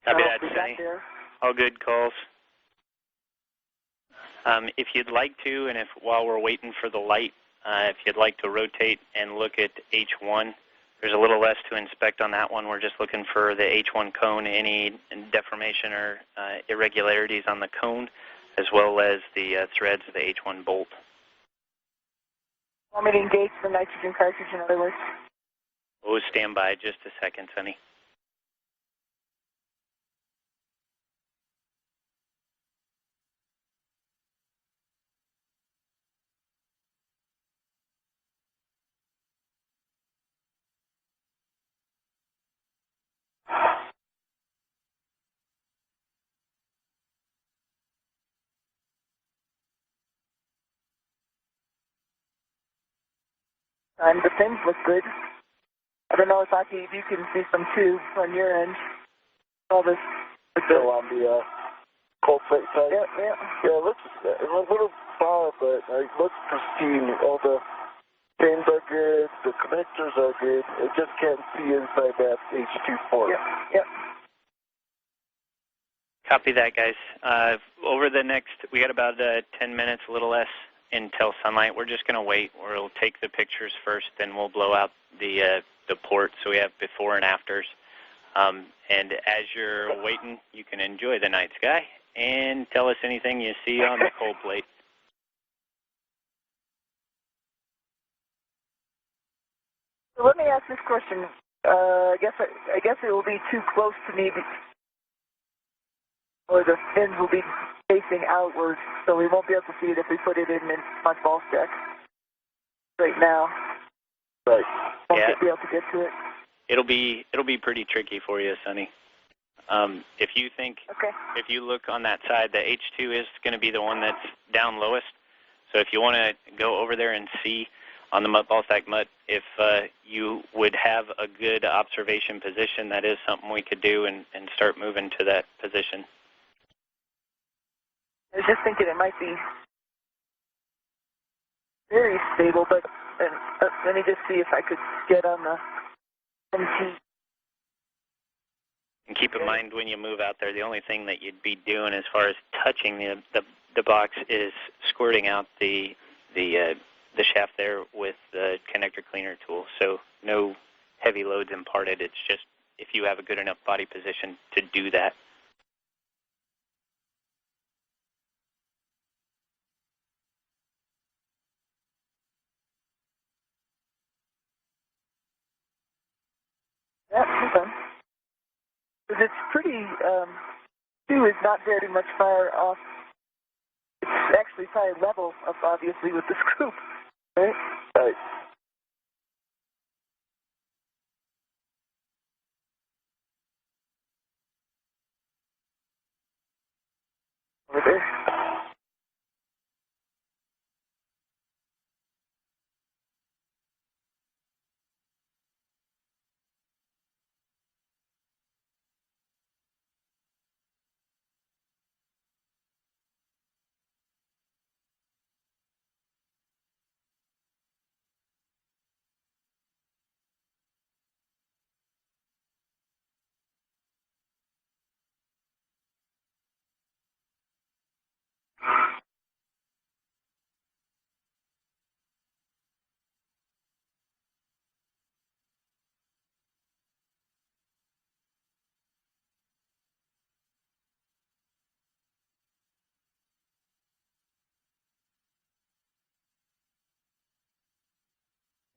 Copy that, Sonny. All good calls. If you'd like to, and while we're waiting for the light, if you'd like to rotate and look at H1, there's a little less to inspect on that one. We're just looking for the H1 cone, any deformation or irregularities on the cone, as well as the threads of the H1 bolt. Want me to engage the nitrogen cartridge, in other words? Oh, stand by just a second, Sonny. And the pins look good. I don't know if you can see some too on your end. All this. Still on the cold plate side? Yeah. Yeah, it looks a little far, but it looks pristine. All the pins are good, the connectors are good. I just can't see inside that H2 port. Yep. Copy that, guys. Over the next, we got about 10 minutes, a little less, until sunlight. We're just going to wait. We'll take the pictures first, then we'll blow out the port so we have before and afters. And as you're waiting, you can enjoy the night sky and tell us anything you see on the cold plate. So let me ask this question. I guess it will be too close to me, or the fins will be facing outwards, so we won't be able to see it if we put it in my ball stack right now. Right. Won't be able to get to it. It'll be pretty tricky for you, Sonny. If you think, if you look on that side, the H2 is going to be the one that's down lowest. So if you want to go over there and see on the ball stack mutt, if you would have a good observation position, that is something we could do and start moving to that position. I was just thinking it might be very stable, but let me just see if I could get on the MT. And keep in mind when you move out there, the only thing that you'd be doing as far as touching the box is squirting out the shaft there with the connector cleaner tool. So no heavy loads imparted. It's just if you have a good enough body position to do that. Yeah, okay. Because it's pretty, 2 is not very much far off. It's actually probably level up, obviously, with the scoop, right? Right. Over there.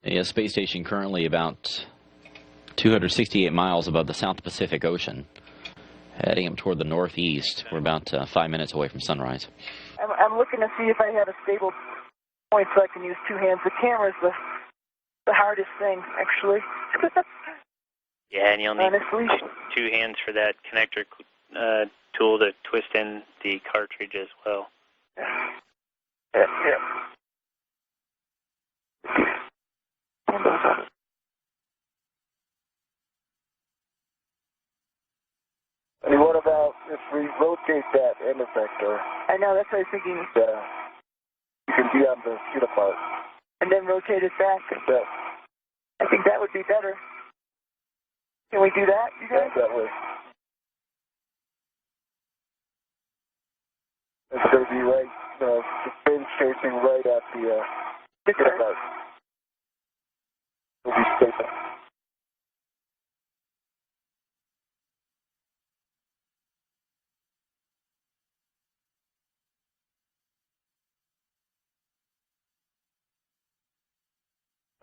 The space station currently about 268 miles above the South Pacific Ocean, heading up toward the northeast. We're about 5 minutes away from sunrise. I'm looking to see if I have a stable point so I can use 2 hands. The camera's the hardest thing, actually. Yeah, and you'll need honestly 2 hands for that connector tool to twist in the cartridge as well. Yeah. And what about if we rotate that end effector? I know, that's what I was thinking. You can be on the unit part. And then rotate it back. Yeah. I think that would be better. Can we do that, you guys? Yeah, that way. It's going to be right, the fins facing right at the unit part. It'll be safer.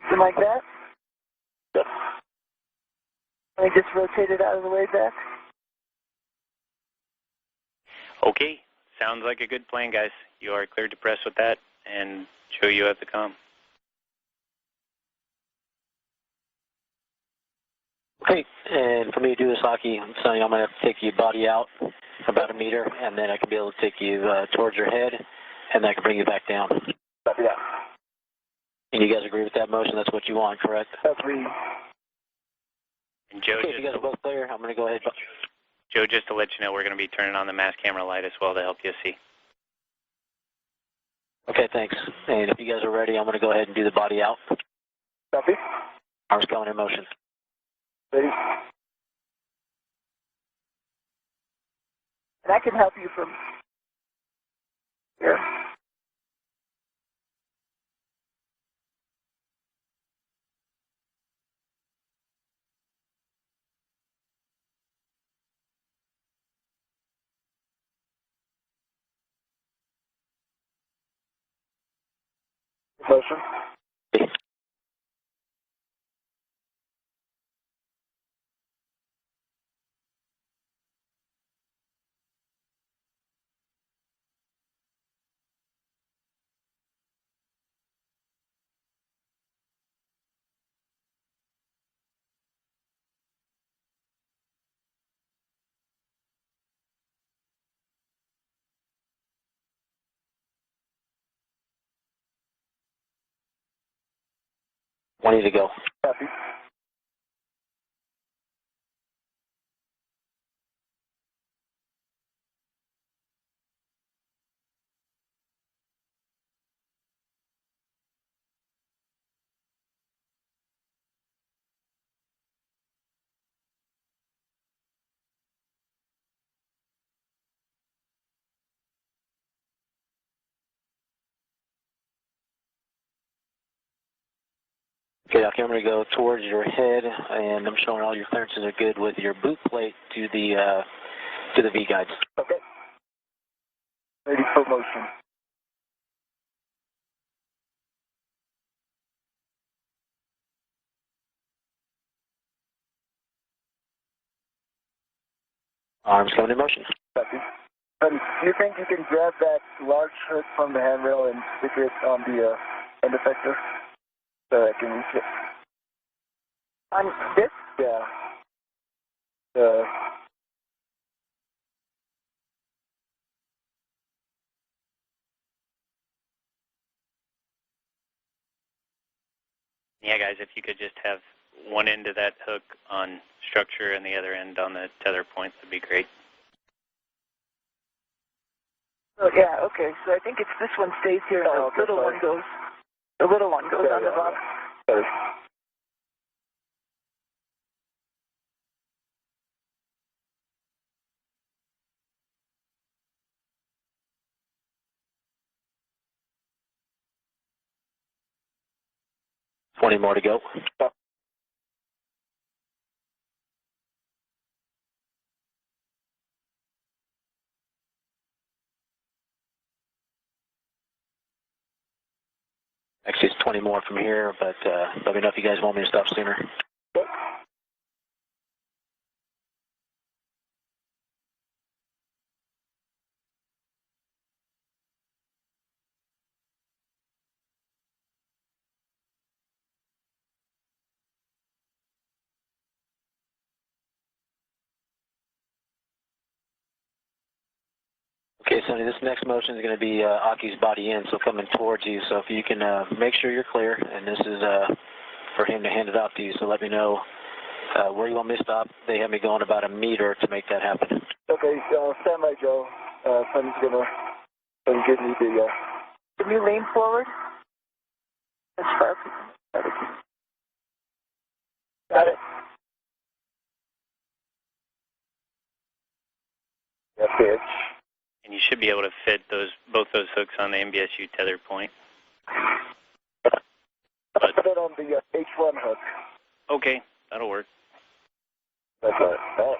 Something like that? Yep. Can we just rotate it out of the way back? Okay, sounds like a good plan, guys. You are cleared to press with that and show you at the comm. Okay, and for me to do this, Hockey, I'm going to have to take you body out about a meter, and then I can be able to take you towards your head, and then I can bring you back down. Yeah. And you guys agree with that motion? That's what you want, correct? Agree. And Joe, Okay, if you guys are both clear, I'm going to go ahead. Joe, just to let you know, we're going to be turning on the mass camera light as well to help you see. Okay, thanks. And if you guys are ready, I'm going to go ahead and do the body out. Copy. Arms coming in motion. Ready. And I can help you from here. Motion. One to go. Copy. Okay, okay, I'm going to go towards your head, and I'm showing all your clearances are good with your boot plate to the V guides. Okay. Ready for motion. Arms coming in motion. Copy. Do you think you can grab that large hook from the handrail and stick it on the end effector so I can reach it? On this? Yeah. Yeah, guys, if you could just have one end of that hook on structure and the other end on the tether point, that'd be great. Oh, yeah, okay. So I think it's this one stays here and the little one goes. The little one goes on the bottom. Sorry. Twenty more to go. Actually, it's 20 more from here, but let me know if you guys want me to stop sooner. Yep. Okay, Sonny, this next motion is going to be Aki's body in, so coming towards you. So if you can make sure you're clear, and this is for him to hand it out to you, so let me know where you want me to stop. They have me going about a meter to make that happen. Okay, stand by, Joe. Sonny's gonna give me the. Can you lean forward? As far as Got it. Yeah, pitch. And you should be able to fit both those hooks on the MBSU tether point. I'll put it on the H1 hook. Okay, that'll work. That's right. Oh.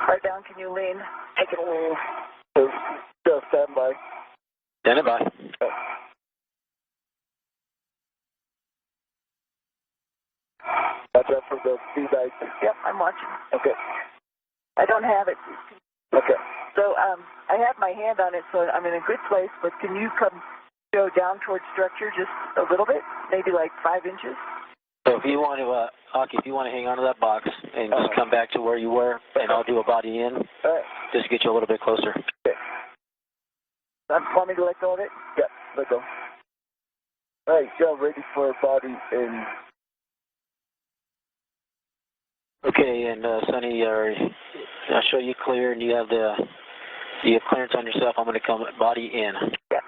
Right down, can you lean? Take it away. So stand by. Stand by. Oh. That's up for the speed light. Yep, I'm watching. Okay. I don't have it. Okay. So I have my hand on it, so I'm in a good place, but can you go down towards structure just a little bit, maybe like 5 inches? So if you want to, Aki, if you want to hang on to that box and just come back to where you were, and I'll do a body in, just to get you a little bit closer. Okay. Want me to let go of it? Yeah, let go. All right, Joe, ready for a body in. Okay, and Sonny, I'll show you clear, and you have clearance on yourself. I'm going to come body in. Yeah.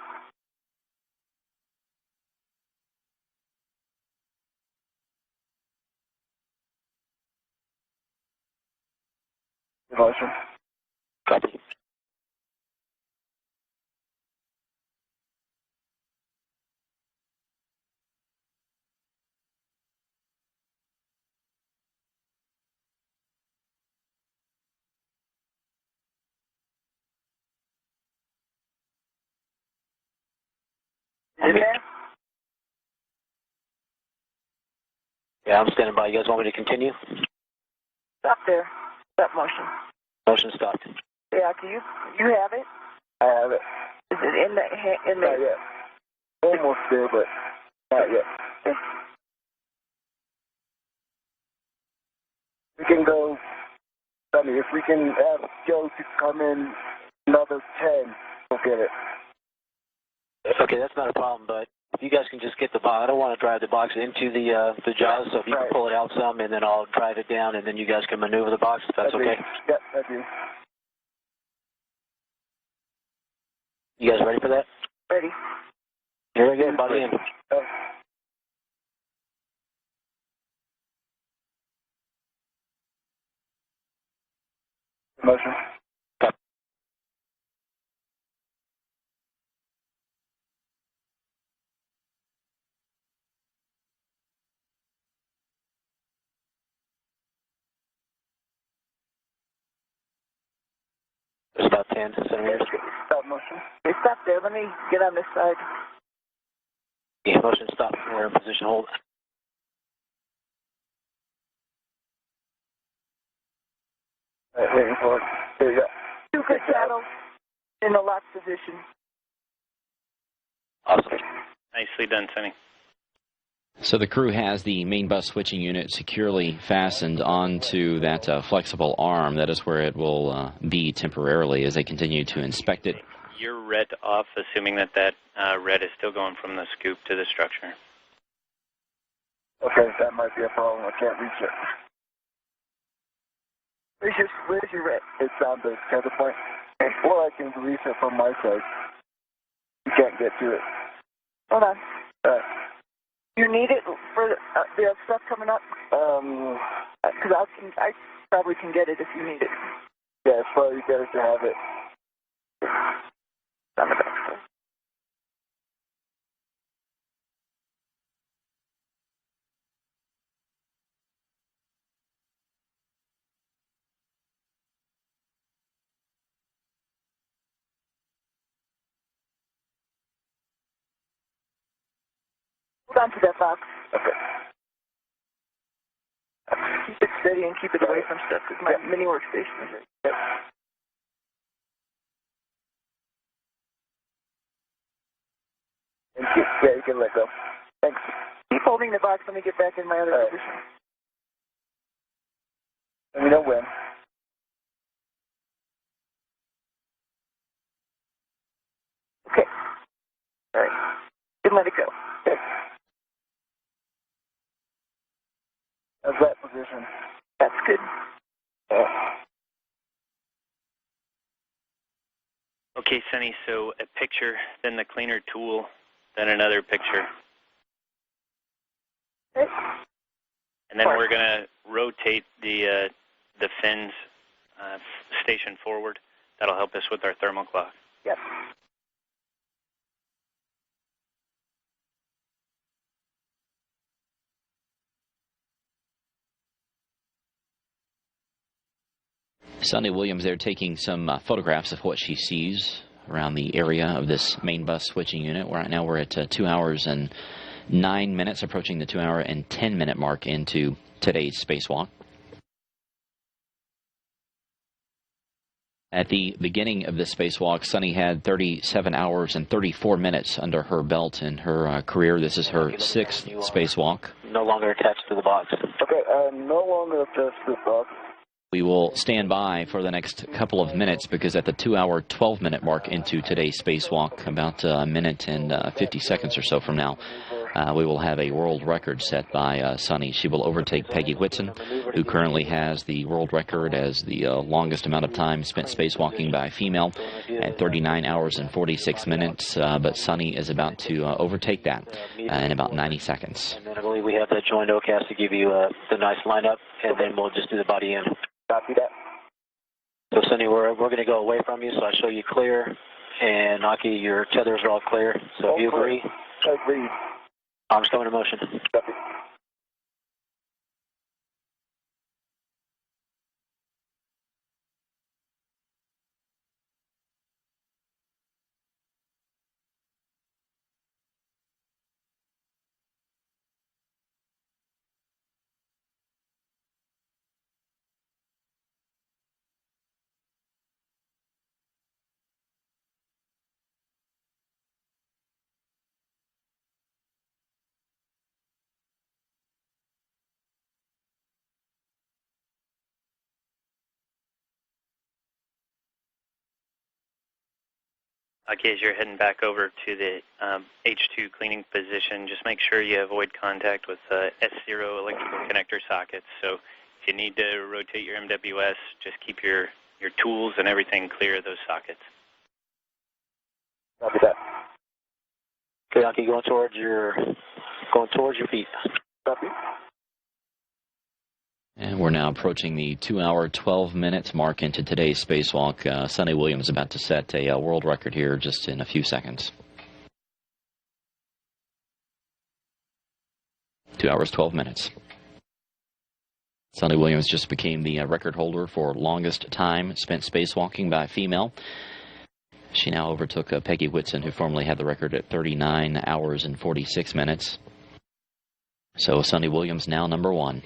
Motion. Copy. In there? Yeah, I'm standing by. You guys want me to continue? Stop there. Stop motion. Motion stopped. Yeah, you have it? I have it. Is it in the Not yet. Almost there, but not yet. Okay. We can go, Sonny, if we can have Joe to come in another 10, we'll get it. Okay, that's not a problem, but if you guys can just get the box, I don't want to drive the box into the jaws, so if you can pull it out some, and then I'll drive it down, and then you guys can maneuver the box, if that's okay. Yep, I do. You guys ready for that? Ready. Here we go, body in. Motion. There's about 10 centimeters. Stop motion. Okay, stop there. Let me get on this side. Yeah, motion stop. We're in position hold. All right, waiting for it. There you go. 2 good saddles in the lock position. Awesome. Nicely done, Sonny. So the crew has the main bus switching unit securely fastened onto that flexible arm. That is where it will be temporarily as they continue to inspect it. You're red off, assuming that red is still going from the scoop to the structure. Okay, that might be a problem. I can't reach it. Where's your red? It's on the tether point. Or I can release it from my side. You can't get to it. Hold on. You need it for the stuff coming up? Because I probably can get it if you need it. Yeah, it's probably better to have it. On the back side. Hold on to that box. Okay. Keep it steady and keep it away from stuff because my mini workstation is right. Yep. Yeah, you can let go. Thanks. Keep holding the box. Let me get back in my other position. Let me know when. Okay. All right. Then let it go. Okay. How's that position? That's good. Okay, Sonny, so a picture, then the cleaner tool, then another picture. Okay. And then we're going to rotate the fins station forward. That'll help us with our thermal clock. Yep. Sunday Williams there taking some photographs of what she sees around the area of this main bus switching unit. Right now we're at 2 hours and 9 minutes, approaching the 2 hour and 10 minute mark into today's spacewalk. At the beginning of this spacewalk, Sunny had 37 hours and 34 minutes under her belt in her career. This is her 6th spacewalk. No longer attached to the box. Okay, I'm no longer attached to the box. We will stand by for the next couple of minutes because at the 2-hour, 12-minute mark into today's spacewalk, about a minute and 50 seconds or so from now, we will have a world record set by Sunny. She will overtake Peggy Whitson, who currently has the world record as the longest amount of time spent spacewalking by a female at 39 hours and 46 minutes. But Sunny is about to overtake that in about 90 seconds. And then I believe we have that joint OCAS to give you the nice lineup, and then we'll just do the body in. Copy that. So, Sunny, we're going to go away from you, so I show you clear. And, Aki, your tethers are all clear. So if you agree. I agree. Arms coming in motion. Copy. Okay, as you're heading back over to the H2 cleaning position, just make sure you avoid contact with S0 electrical connector sockets. So if you need to rotate your MWS, just keep your tools and everything clear of those sockets. Copy that. Okay, Aki, going towards your feet. Copy. And we're now approaching the 2-hour, 12-minute mark into today's spacewalk. Sunny Williams about to set a world record here just in a few seconds. 2 hours, 12 minutes. Sunny Williams just became the record holder for longest time spent spacewalking by a female. She now overtook Peggy Whitson, who formerly had the record at 39 hours and 46 minutes. So Sunny Williams now number 1.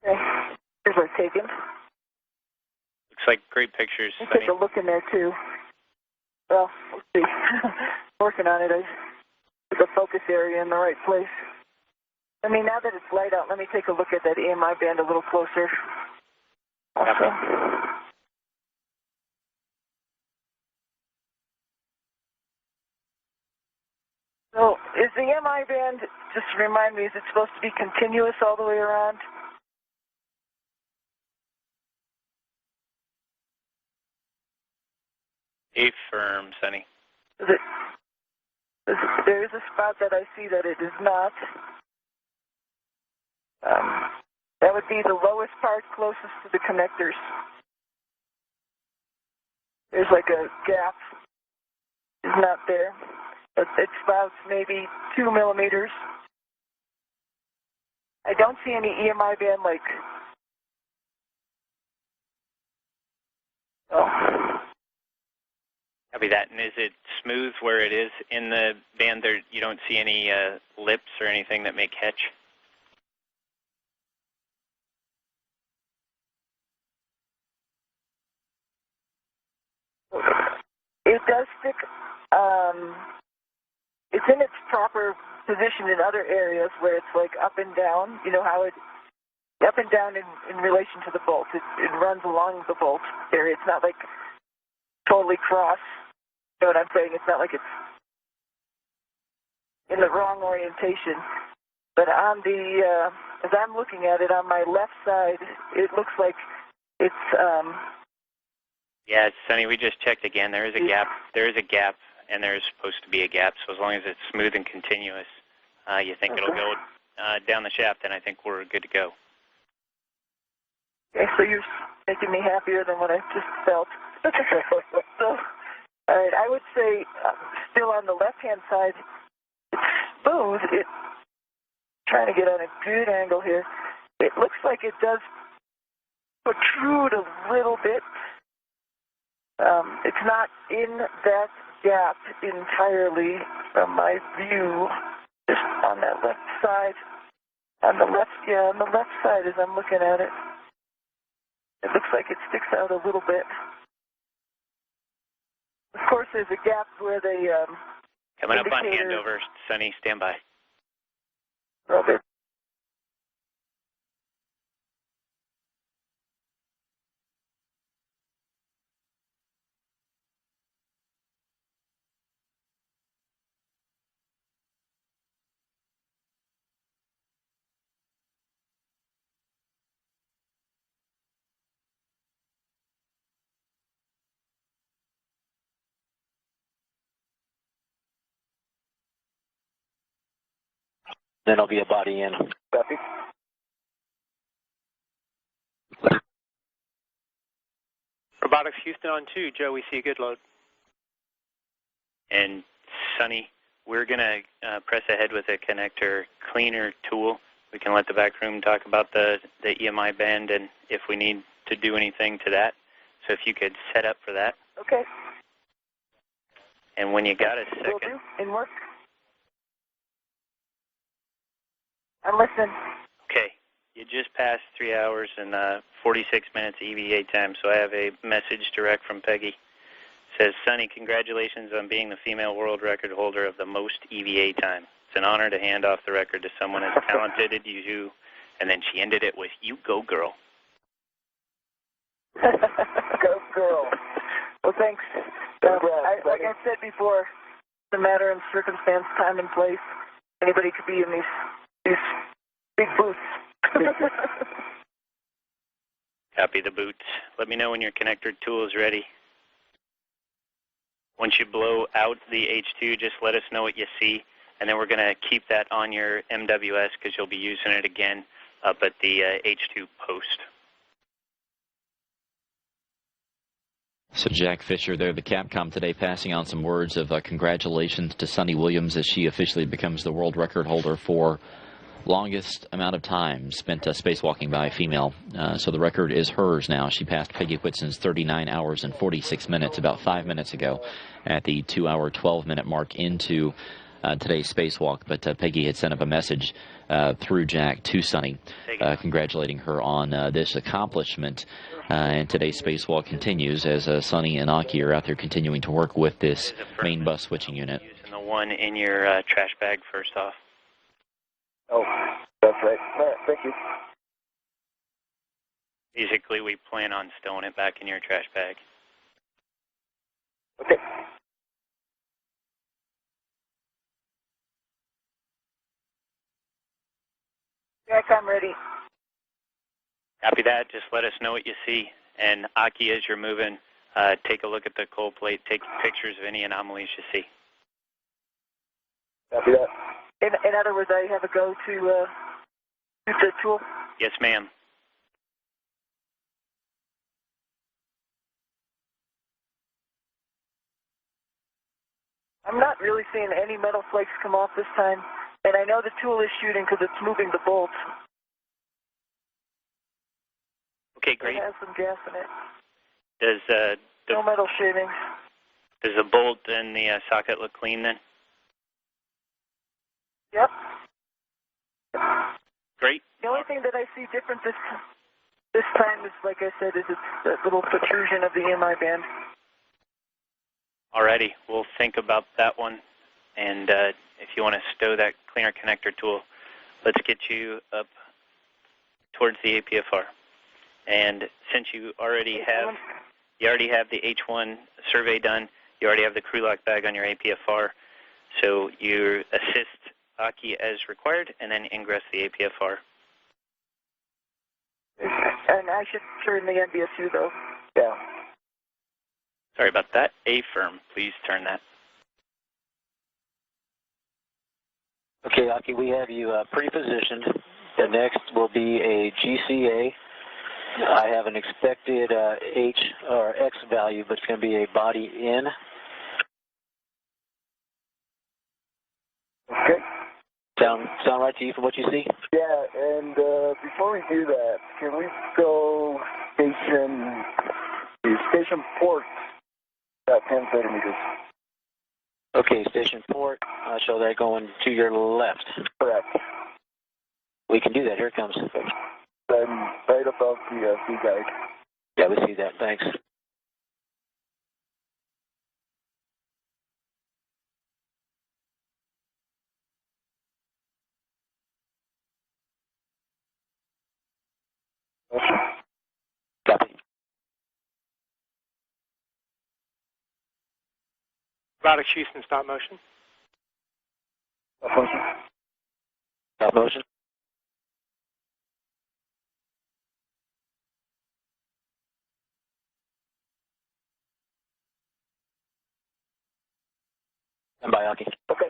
Okay. Here's our taken. Looks like great pictures, We'll Sunny. take a look in there, too. Well, we'll see. Working on it. I put the focus area in the right place. I mean, now that it's light out, let me take a look at that AMI band a little closer. Also. So, is the MI band, just to remind me, is it supposed to be continuous all the way around? A firm, Sunny. There is a spot that I see that it is not. That would be the lowest part closest to the connectors. There's like a gap. It's not there. It spouts maybe 2 millimeters. I don't see any EMI band like. Oh. Copy that. And is it smooth where it is in the band? There, you don't see any lips or anything that may catch? It does stick. It's in its proper position in other areas where it's like up and down. You know how it up and down in relation to the bolt. It runs along the bolt area. It's not like totally cross. You know what I'm saying? It's not like it's in the wrong orientation. But on the, as I'm looking at it on my left side, it looks like it's. Yeah, Sunny, we just checked again. There is a gap. There is a gap and there's supposed to be a gap. So as long as it's smooth and continuous, you think it'll go down the shaft, then I think we're good to go. Okay, so you're making me happier than what I just felt. So, all right, I would say still on the left-hand side, it's smooth. It's trying to get on a good angle here. It looks like it does protrude a little bit. It's not in that gap entirely from my view, just on that left side. On the left side as I'm looking at it. It looks like it sticks out a little bit. Of course, there's a gap where they coming up on handover, Sunny, stand by. Robert. Then I'll be a body in. Copy. Robotics Houston on 2. Joe, we see a good load. And Sunny, we're going to press ahead with a connector cleaner tool. We can let the back room talk about the EMI band and if we need to do anything to that. So if you could set up for that. Okay. And when you got a second. Will do. In work. I'm listening. Okay. You just passed 3 hours and 46 minutes EVA time, so I have a message direct from Peggy. It says, Sunny, congratulations on being the female world record holder of the most EVA time. It's an honor to hand off the record to someone as talented as you. And then she ended it with, you go, girl. Go, girl. Well, thanks. Like I said before, it's a matter of circumstance, time, and place. Anybody could be in these big boots. Copy the boots. Let me know when your connector tool is ready. Once you blow out the H2, just let us know what you see, and then we're going to keep that on your MWS because you'll be using it again up at the H2 post. So Jack Fisher there, the Capcom today, passing on some words of congratulations to Sunny Williams as she officially becomes the world record holder for longest amount of time spent spacewalking by a female. So the record is hers now. She passed Peggy Whitson's 39 hours and 46 minutes about 5 minutes ago at the 2-hour, 12-minute mark into today's spacewalk. But Peggy had sent up a message through Jack to Sunny, congratulating her on this accomplishment. And today's spacewalk continues as Sunny and Aki are out there continuing to work with this main bus switching unit. Using the one in your trash bag first off. Oh, that's right. All right, thank you. Basically, we plan on stowing it back in your trash bag. Okay. Jack, I'm ready. Copy that. Just let us know what you see. And Aki, as you're moving, take a look at the cold plate. Take pictures of any anomalies you see. Copy that. In other words, I have a go to the tool? Yes, ma'am. I'm not really seeing any metal flakes come off this time, and I know the tool is shooting because it's moving the bolts. Okay, great. It has some gas in it. Does no metal shavings. Does the bolt and the socket look clean then? Yep. Great. The only thing that I see different this time is, like I said, is it's that little protrusion of the EMI band. Alrighty, we'll think about that one. And if you want to stow that cleaner connector tool, let's get you up towards the APFR. And since you already have the H1 survey done, you already have the crew lock bag on your APFR, so you assist Aki as required, and then ingress the APFR. And I should turn the MBSU, though. Yeah. Sorry about that. A-firm, please turn that. Okay, Aki, we have you pre-positioned. The next will be a GCA. I have an expected H or X value, but it's going to be a body in. Okay. Sound right to you from what you see? Yeah, and before we do that, can we go station port about 10 centimeters? Okay, station port. Show that going to your left. Correct. We can do that. Here it comes. I'm right above the V guide. Yeah, we see that. Thanks. Copy. Robotic Houston, stop motion. Stop motion. Stop motion. And by Aki. Okay.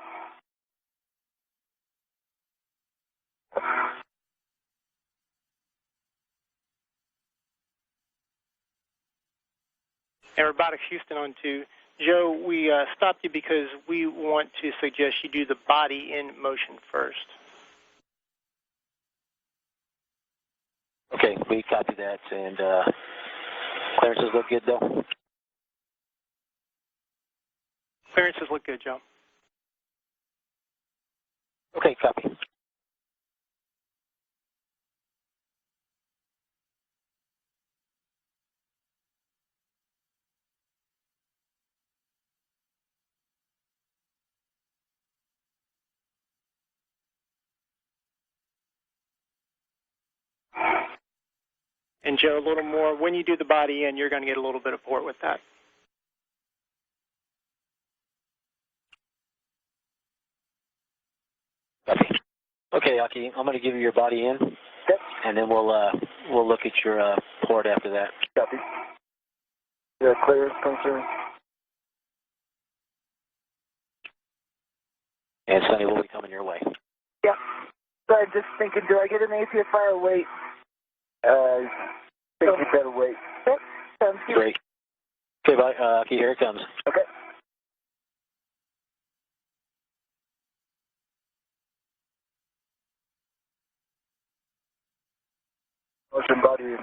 And Robotic Houston on 2. Joe, we stopped you because we want to suggest you do the body in motion first. Okay, we copy that, and clearances look good, though? Clearances look good, Joe. Okay, copy. And Joe, a little more, when you do the body in, you're going to get a little bit of port with that. Copy. Okay, Aki, I'm going to give you your body in. Yep. And then we'll look at your port after that. Copy. Yeah, clear, concern. And Sonny will be coming your way. Yeah. So I'm just thinking, do I get an ACFR or wait? I think you better wait. Yep. Sounds good. Great. Okay, bye. Aki, here it comes. Okay. Motion body in.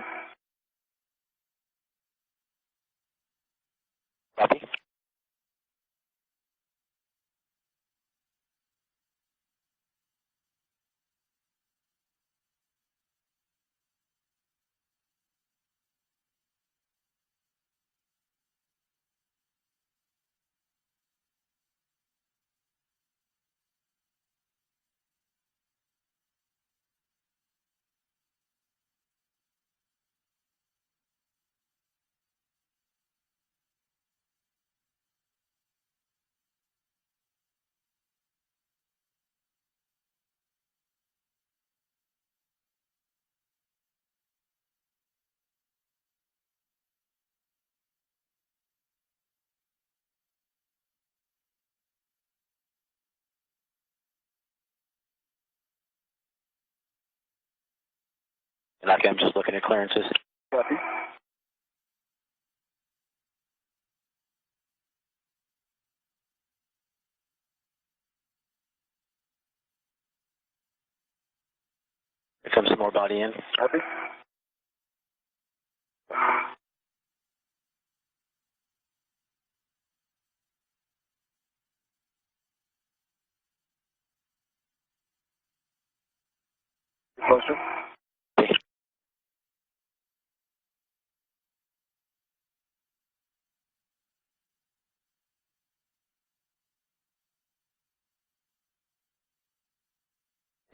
Copy. And Aki, I'm just looking at clearances. Copy. Here comes some more body in. Copy. Motion.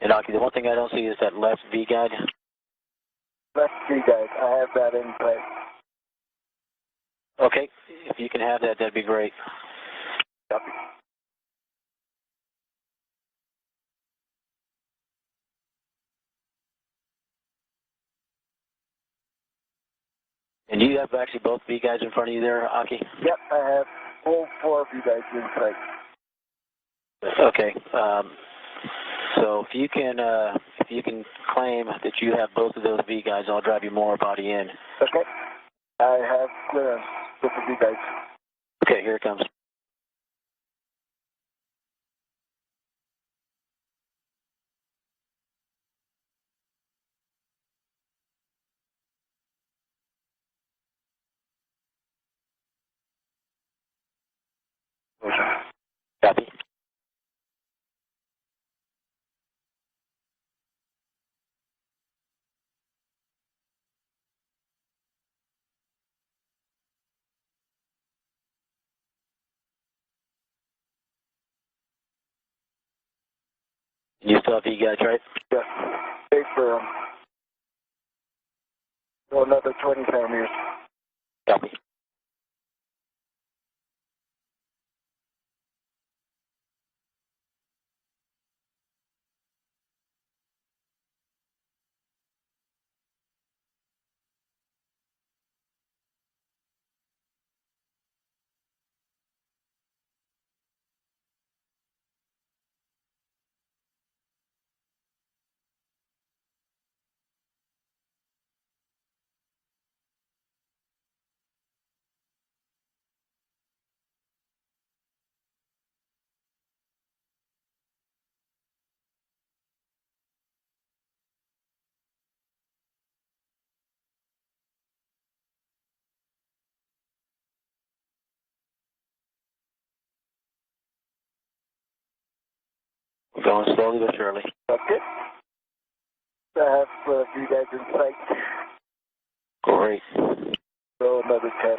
And Aki, the one thing I don't see is that left V guide. Left V guide. I have that in place. Okay, if you can have that, that'd be great. Copy. And you have actually both V guides in front of you there, Aki? Yep, I have all 4 of you guys in sight. Okay. So if you can claim that you have both of those V guides, I'll drive your motor body in. Okay. I have clearance with the V guides. Okay, here it comes. Copy. You still have V guides, right? Yes. Wait for another 20 centimeters. Copy. We're going slowly but surely. Okay. I have V guides in sight. Great. So another 10.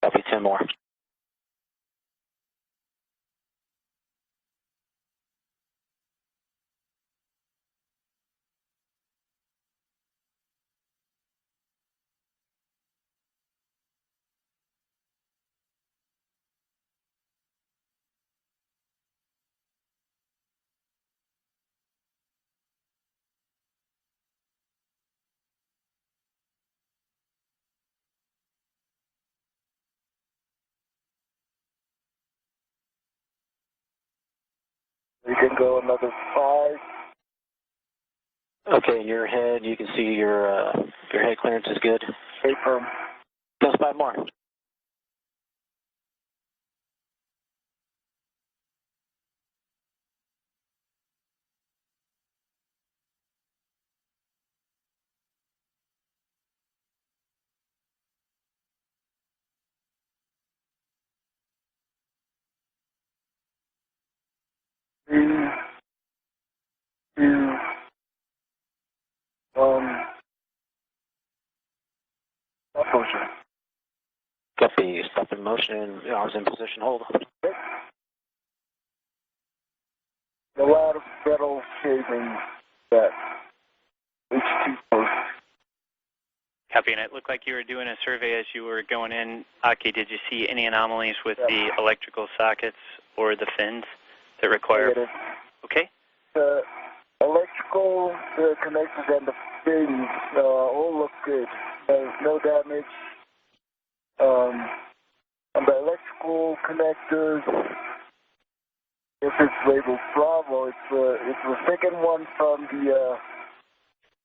Copy, 10 more. You can go another 5. Okay, in your head, you can see your head clearance is good. Stay firm. Just 5 more. Three, 2, 1. Stop motion. Copy, stop in motion, arms in position, hold. Okay. A lot of metal shaving that H2 post. Copy, and it looked like you were doing a survey as you were going in. Aki, did you see any anomalies with the electrical sockets or the fins that require? Negative. Okay. The electrical, the connectors, and the fins all look good. There's no damage. On the electrical connectors, if it's labeled Bravo, it's the second one from the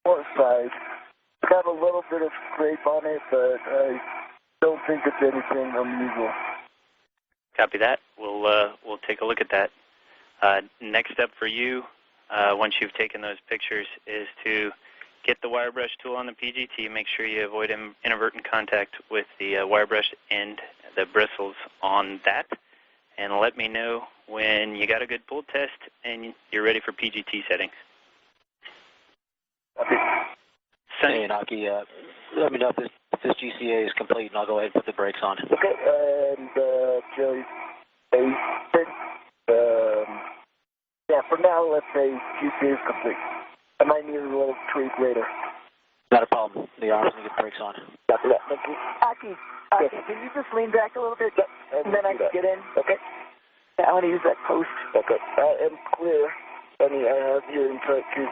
port side. It's got a little bit of scrape on it, but I don't think it's anything unusual. Copy that. We'll take a look at that. Next step for you, once you've taken those pictures, is to get the wire brush tool on the PGT. Make sure you avoid inadvertent contact with the wire brush and the bristles on that. And let me know when you got a good pull test and you're ready for PGT settings. Okay. Hey, Aki, let me know if this GCA is complete, and I'll go ahead and put the brakes on. Okay, and Joey, yeah, for now, let's say GCA is complete. I might need a little tweak later. Not a problem. The arms and get brakes on. Copy that. Thank you. Aki, can you just lean back a little bit, and then I can get in? Okay. Yeah, I want to use that post. Okay. I am clear. Sonny, I have you in touch too.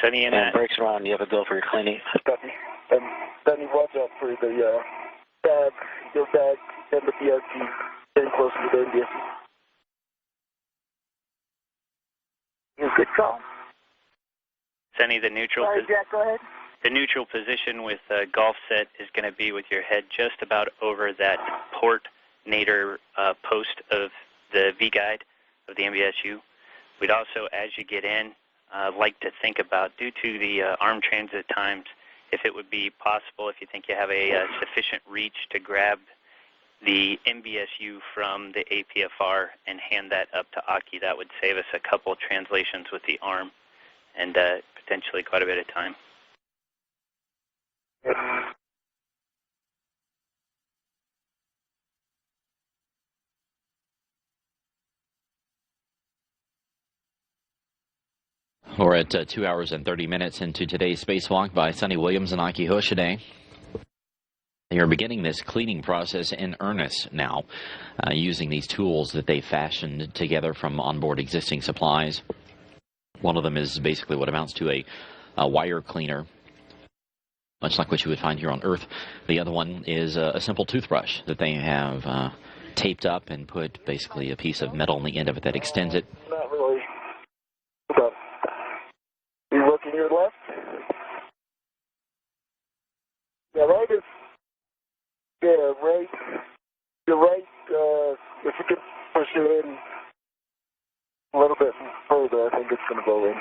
Sonny, and brakes are on. You have a go for your cleaning. Copy. And Sonny, watch out for the bag, your bag, and the BRT getting closer to the MBSU. Good call. Sunny, the neutral. Sorry, Jack, go ahead. The neutral position with golf set is going to be with your head just about over that port nadir post of the V-guide of the MBSU. We'd also, as you get in, like to think about, due to the arm transit times, if it would be possible, if you think you have a sufficient reach to grab the MBSU from the APFR and hand that up to Aki. That would save us a couple translations with the arm and potentially quite a bit of time. We're at 2 hours and 30 minutes into today's spacewalk by Sonny Williams and Aki Hoshide. They are beginning this cleaning process in earnest now, using these tools that they fashioned together from onboard existing supplies. One of them is basically what amounts to a wire cleaner, much like what you would find here on Earth. The other one is a simple toothbrush that they have taped up and put basically a piece of metal on the end of it that extends it. Not really. Hold on. You looking your left? Yeah, right is... Yeah, right. Your right, if you can push it in a little bit further, I think it's going to go in.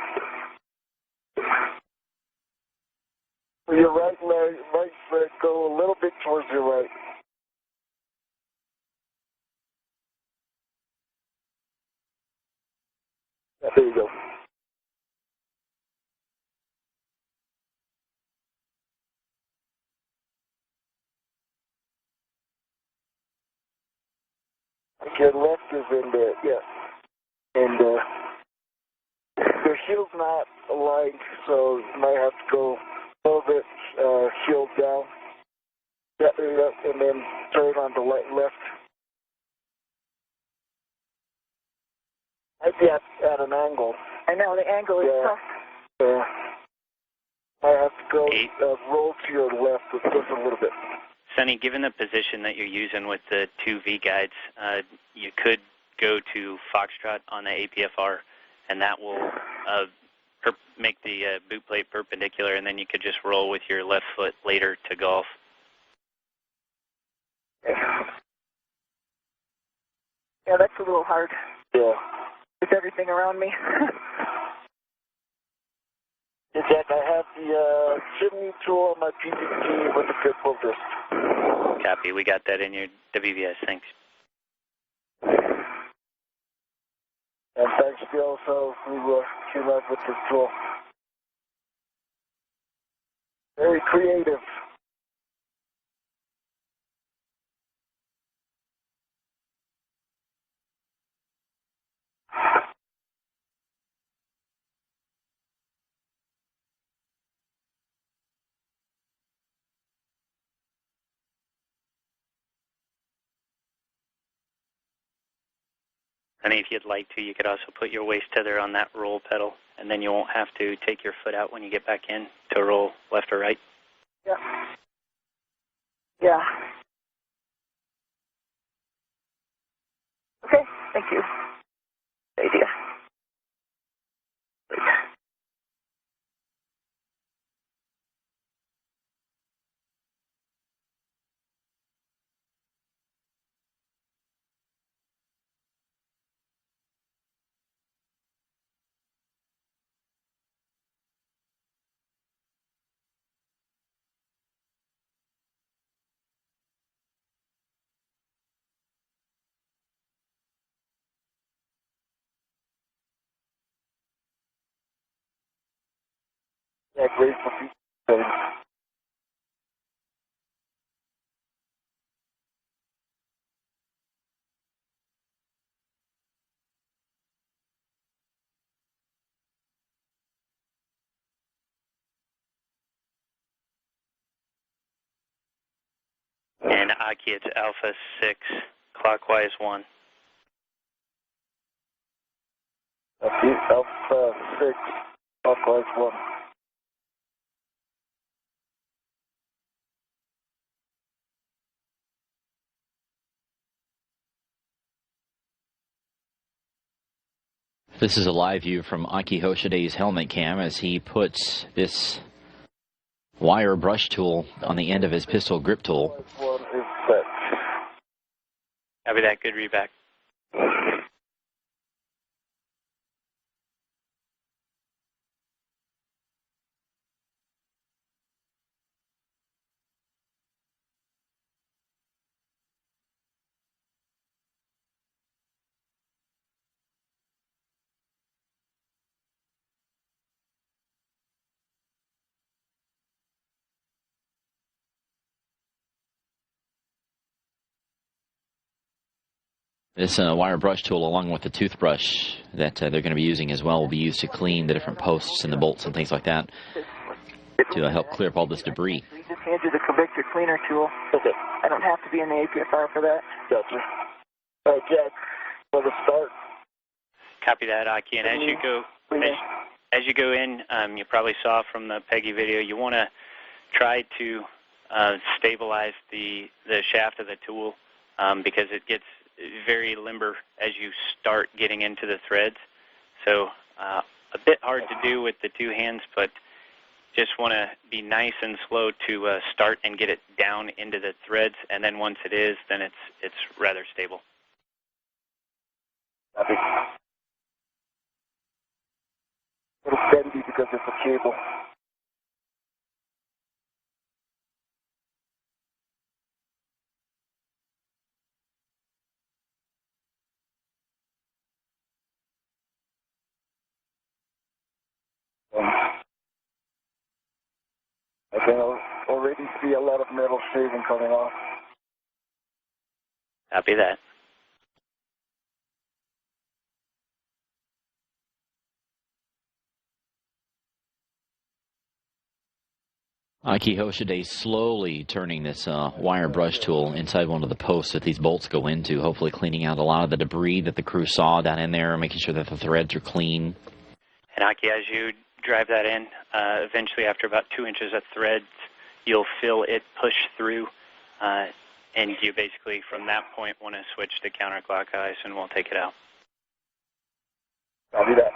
Your right leg, go a little bit towards your right. Yeah, there you go. Your left is in there, yeah. And your heel's not aligned, so you might have to go a little bit heel down. Yeah, there you go. And then turn on the left. Might be at an angle. I know, the angle is tough. Yeah. I have to go roll to your left with just a little bit. Sonny, given the position that you're using with the two V-guides, you could go to Foxtrot on the APFR, and that will make the boot plate perpendicular, and then you could just roll with your left foot later to golf. Yeah, that's a little hard. Yeah. With everything around me. Yeah, Jack, I have the chimney tool on my PVT with the grip focus. Copy. We got that in your WVS. Thanks. And thanks to you also who came up with this tool. Very creative. And if you'd like to, you could also put your waist tether on that roll pedal, and then you won't have to take your foot out when you get back in to roll left or right. Yeah. Yeah. Okay, thank you. Good idea. Yeah, great for people. And Aki, it's Alpha 6, clockwise 1. Alpha 6, clockwise 1. This is a live view from Aki Hoshide's helmet cam as he puts this wire brush tool on the end of his pistol grip tool. One is set. Copy that. Good read back. This wire brush tool, along with the toothbrush that they're going to be using as well, will be used to clean the different posts and the bolts and things like that to help clear up all this debris. We just hand you the convector cleaner tool. Okay. I don't have to be in the APFR for that. Gotcha. All right, Jack, for the start. Copy that, Aki. And as you go in, you probably saw from the Peggy video, you want to try to stabilize the shaft of the tool because it gets very limber as you start getting into the threads. So a bit hard to do with the two hands, but just want to be nice and slow to start and get it down into the threads, and then once it is, then it's rather stable. Copy. A little bendy because it's a cable. I can already see a lot of metal shaving coming off. Copy that. Aki Hoshide slowly turning this wire brush tool inside one of the posts that these bolts go into, hopefully cleaning out a lot of the debris that the crew saw down in there, making sure that the threads are clean. And Aki, as you drive that in, eventually after about 2 inches of threads, you'll feel it push through, and you basically from that point want to switch to counterclockwise, and we'll take it out. I'll do that.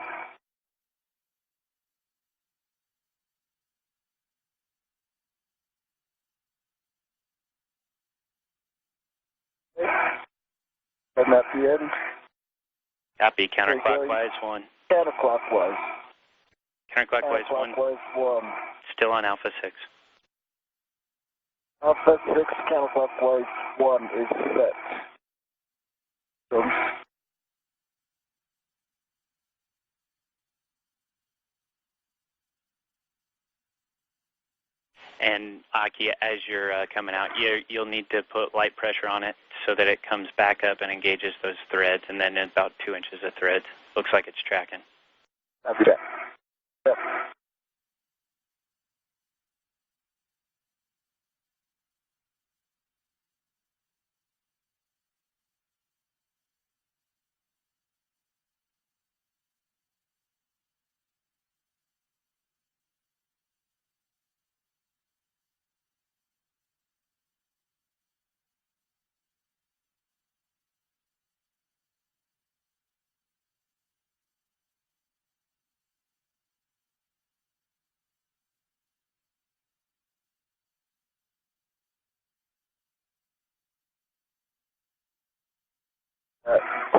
And that's the end. Copy. Counterclockwise 1. Counterclockwise. Counterclockwise 1. Counterclockwise 1. Still on Alpha 6. Alpha 6, counterclockwise 1 is set. So, And Aki, as you're coming out, you'll need to put light pressure on it so that it comes back up and engages those threads, and then about 2 inches of threads. Looks like it's tracking. I'll do that. Yep.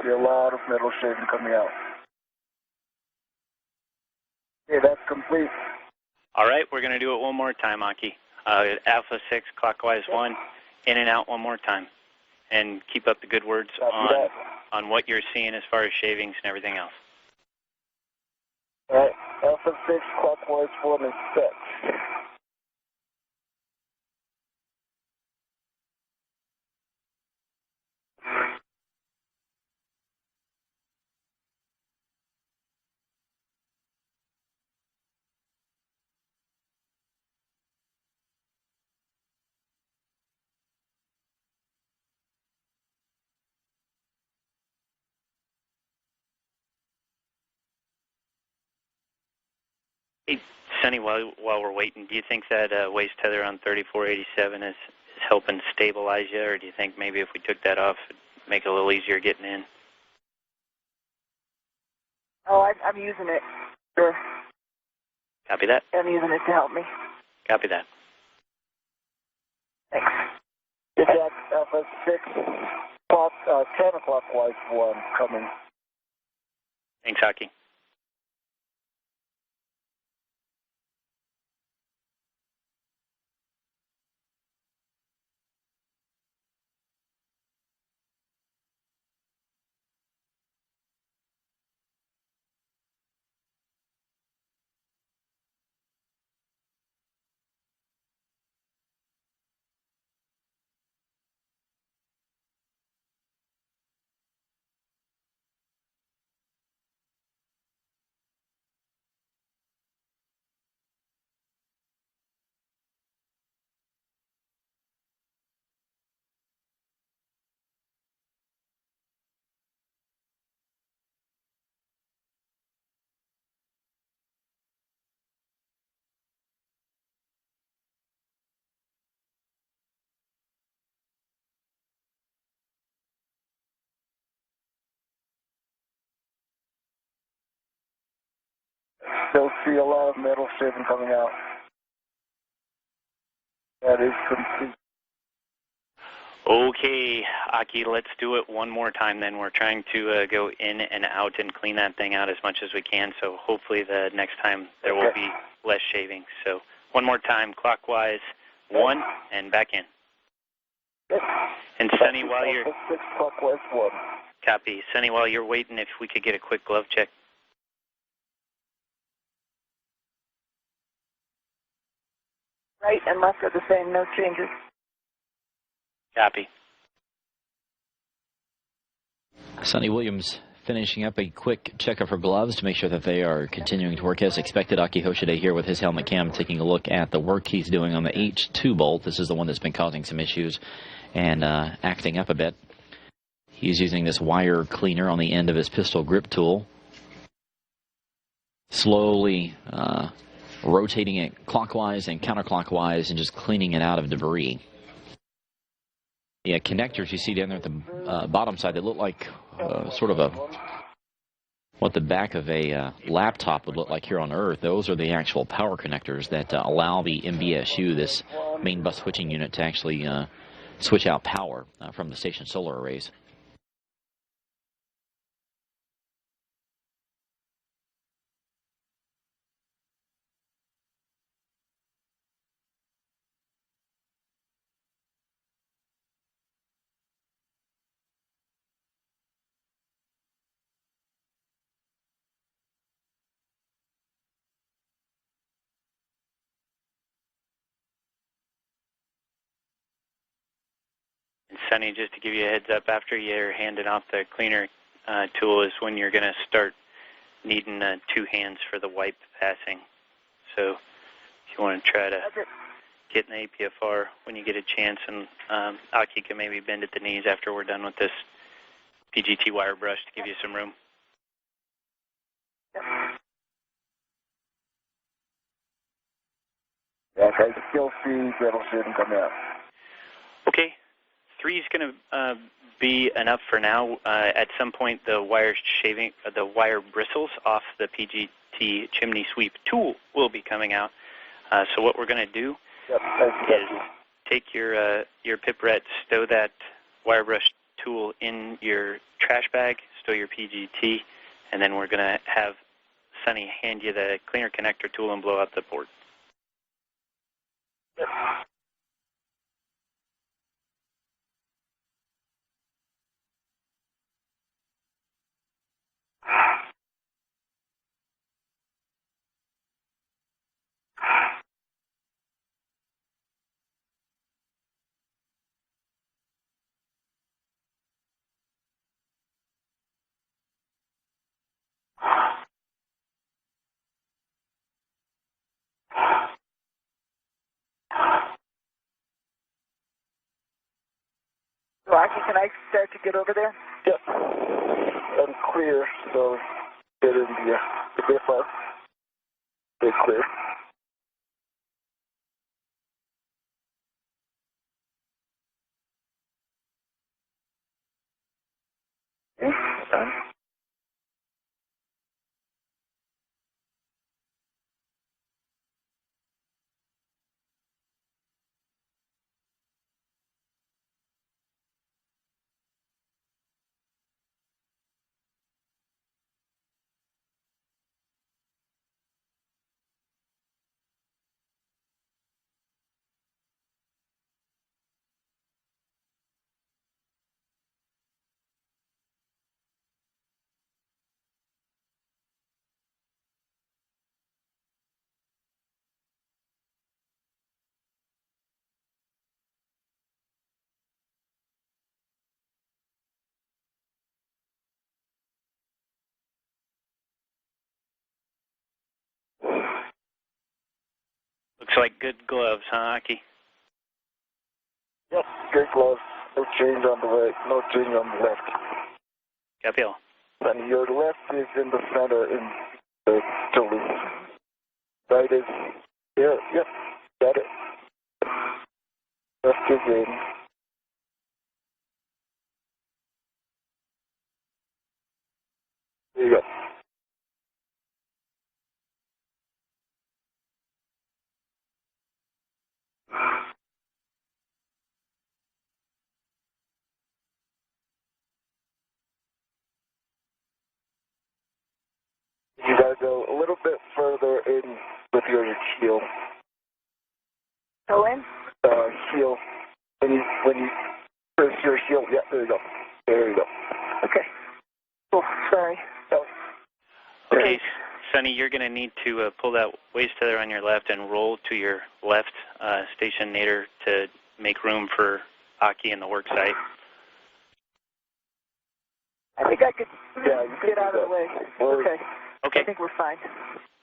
See a lot of metal shaving coming out. Okay, that's complete. All right, we're going to do it one more time, Aki. Alpha 6, clockwise 1, in and out one more time. And keep up the good words on what you're seeing as far as shavings and everything else. All right, Alpha 6, clockwise 1 is set. Hey, Sonny, while we're waiting, do you think that waist tether on 3487 is helping stabilize you, or do you think maybe if we took that off, it'd make it a little easier getting in? Oh, I'm using it. Sure. Copy that. I'm using it to help me. Copy that. Thanks. Is that Alpha 6 clock, counterclockwise one coming? Thanks, Hockey. Still see a lot of metal shaving coming out. That is complete. Okay, Aki, let's do it one more time then. We're trying to go in and out and clean that thing out as much as we can, so hopefully the next time there will be less shaving. So one more time, clockwise, 1, and back in. And Sonny, while you're... 6 clockwise 1. Copy. Sonny, while you're waiting, if we could get a quick glove check. Right and left are the same, no changes. Copy. Sonny Williams finishing up a quick check of her gloves to make sure that they are continuing to work as expected. Aki Hoshide here with his helmet cam taking a look at the work he's doing on the H2 bolt. This is the one that's been causing some issues and acting up a bit. He's using this wire cleaner on the end of his pistol grip tool, slowly rotating it clockwise and counterclockwise and just cleaning it out of debris. Yeah, connectors you see down there at the bottom side that look like sort of what the back of a laptop would look like here on Earth. Those are the actual power connectors that allow the MBSU, this main bus switching unit, to actually switch out power from the station solar arrays. And Sonny, just to give you a heads up, after you're handing off the cleaner tool is when you're going to start needing 2 hands for the wipe passing. So if you want to try to get in the APFR when you get a chance, and Aki can maybe bend at the knees after we're done with this PGT wire brush to give you some room. Yeah, I still see metal shaving coming out. Okay. 3 is going to be enough for now. At some point, the wire bristles off the PGT chimney sweep tool will be coming out. So what we're going to do is take your pipette, stow that wire brush tool in your trash bag, stow your PGT, and then we're going to have Sonny hand you the cleaner connector tool and blow out the port. So, Aki, can I start to get over there? Yep. I'm clear, so get in the BFR. Stay clear. Looks like good gloves, huh, Aki? Yep, good gloves. No change on the right, no change on the left. Copy all. And your left is in the center in the tilde. Right is here, yep, got it. Left is in. There you go. You gotta go a little bit further in with your heel. Go in? Heel. When you press your heel, yeah, there you go. There you go. Okay. Oh, sorry. Oh. Okay, Sonny, you're going to need to pull that waist tether on your left and roll to your left stationator to make room for Aki in the work site. I think I could get out of the way. Okay. Okay. I think we're fine.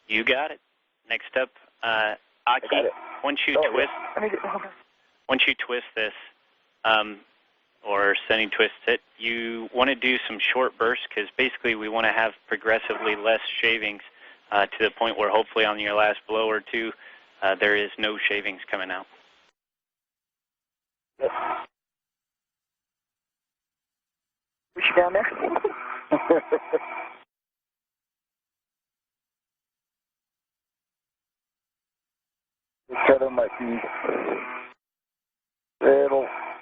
You got it. Next up, Aki, once you twist, once you twist this, or Sonny twists it, you want to do some short bursts because basically we want to have progressively less shavings to the point where hopefully on your last blow or two, there is no shavings coming out. Push you down there. The tether might be.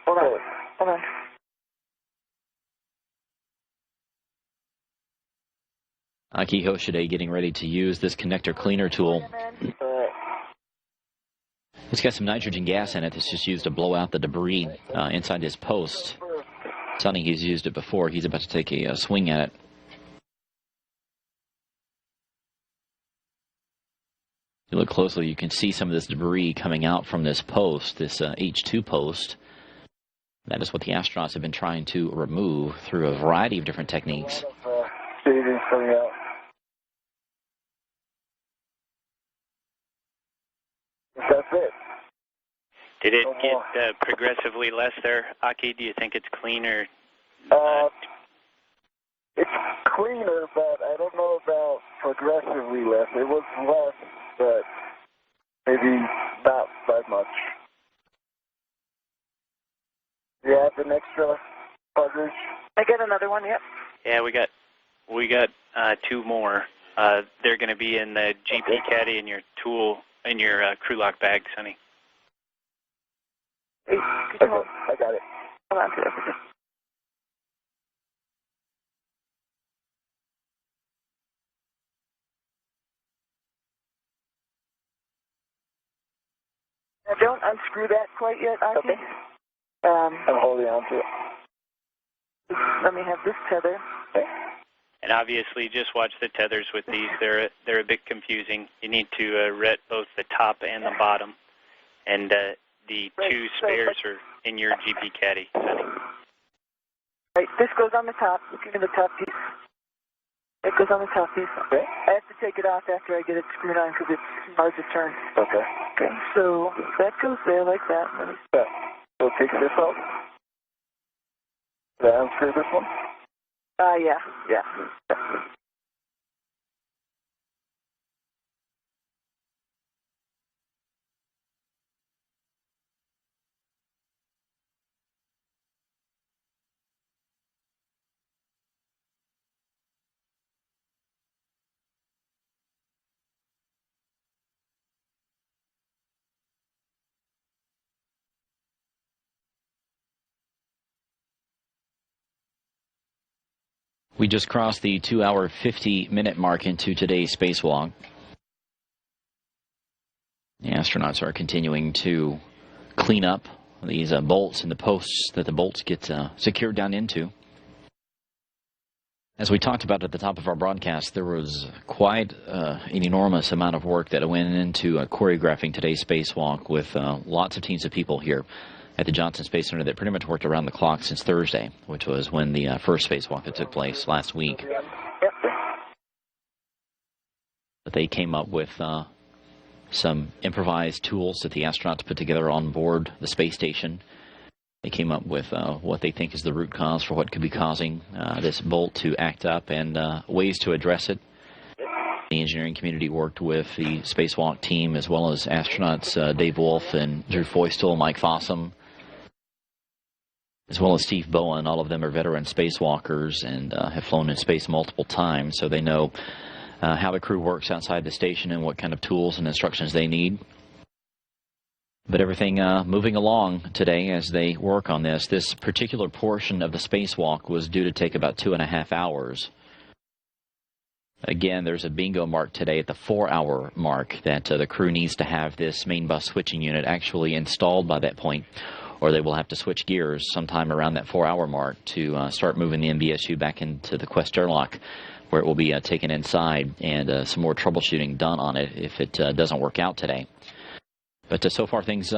Hold on. Aki Hoshide getting ready to use this connector cleaner tool. It's got some nitrogen gas in it that's just used to blow out the debris inside his post. Sonny, he's used it before. He's about to take a swing at it. If you look closely, you can see some of this debris coming out from this post, this H2 post. That is what the astronauts have been trying to remove through a variety of different techniques. Shavings coming out. That's it. Did it get progressively less there, Aki? Do you think it's clean or? It's cleaner, but I don't know about progressively less. It was less, but maybe not by much. You have an extra cartridge? I get another one, yep. Yeah, we got two more. They're going to be in the GP caddy in your tool, in your crew lock bag, Sonny. Hey, could you hold? I got it. Hold on to it. Now don't unscrew that quite yet, Aki. Okay. I'm holding on to it. Let me have this tether. Okay. And obviously, just watch the tethers with these. They're a bit confusing. You need to ret both the top and the bottom. And the two spares are in your GP caddy, Sonny. Right, this goes on the top. Give me the top piece. It goes on the top piece. Okay. I have to take it off after I get it screwed on because it's hard to turn. Okay. Okay, so that goes there like that. Yeah. So take this out. Did I unscrew this one? Yeah. We just crossed the 2-hour, 50-minute mark into today's spacewalk. The astronauts are continuing to clean up these bolts and the posts that the bolts get secured down into. As we talked about at the top of our broadcast, there was quite an enormous amount of work that went into choreographing today's spacewalk with lots of teams of people here at the Johnson Space Center that pretty much worked around the clock since Thursday, which was when the first spacewalk that took place last week. But they came up with some improvised tools that the astronauts put together on board the space station. They came up with what they think is the root cause for what could be causing this bolt to act up and ways to address it. The engineering community worked with the spacewalk team as well as astronauts Dave Wolf and Drew Feustel, Mike Fossum, as well as Steve Bowen. All of them are veteran spacewalkers and have flown in space multiple times, so they know how the crew works outside the station and what kind of tools and instructions they need. But everything moving along today as they work on this. This particular portion of the spacewalk was due to take about 2.5 hours. Again, there's a bingo mark today at the 4-hour mark that the crew needs to have this main bus switching unit actually installed by that point, or they will have to switch gears sometime around that 4-hour mark to start moving the MBSU back into the Quest Airlock, where it will be taken inside and some more troubleshooting done on it if it doesn't work out today. But so far things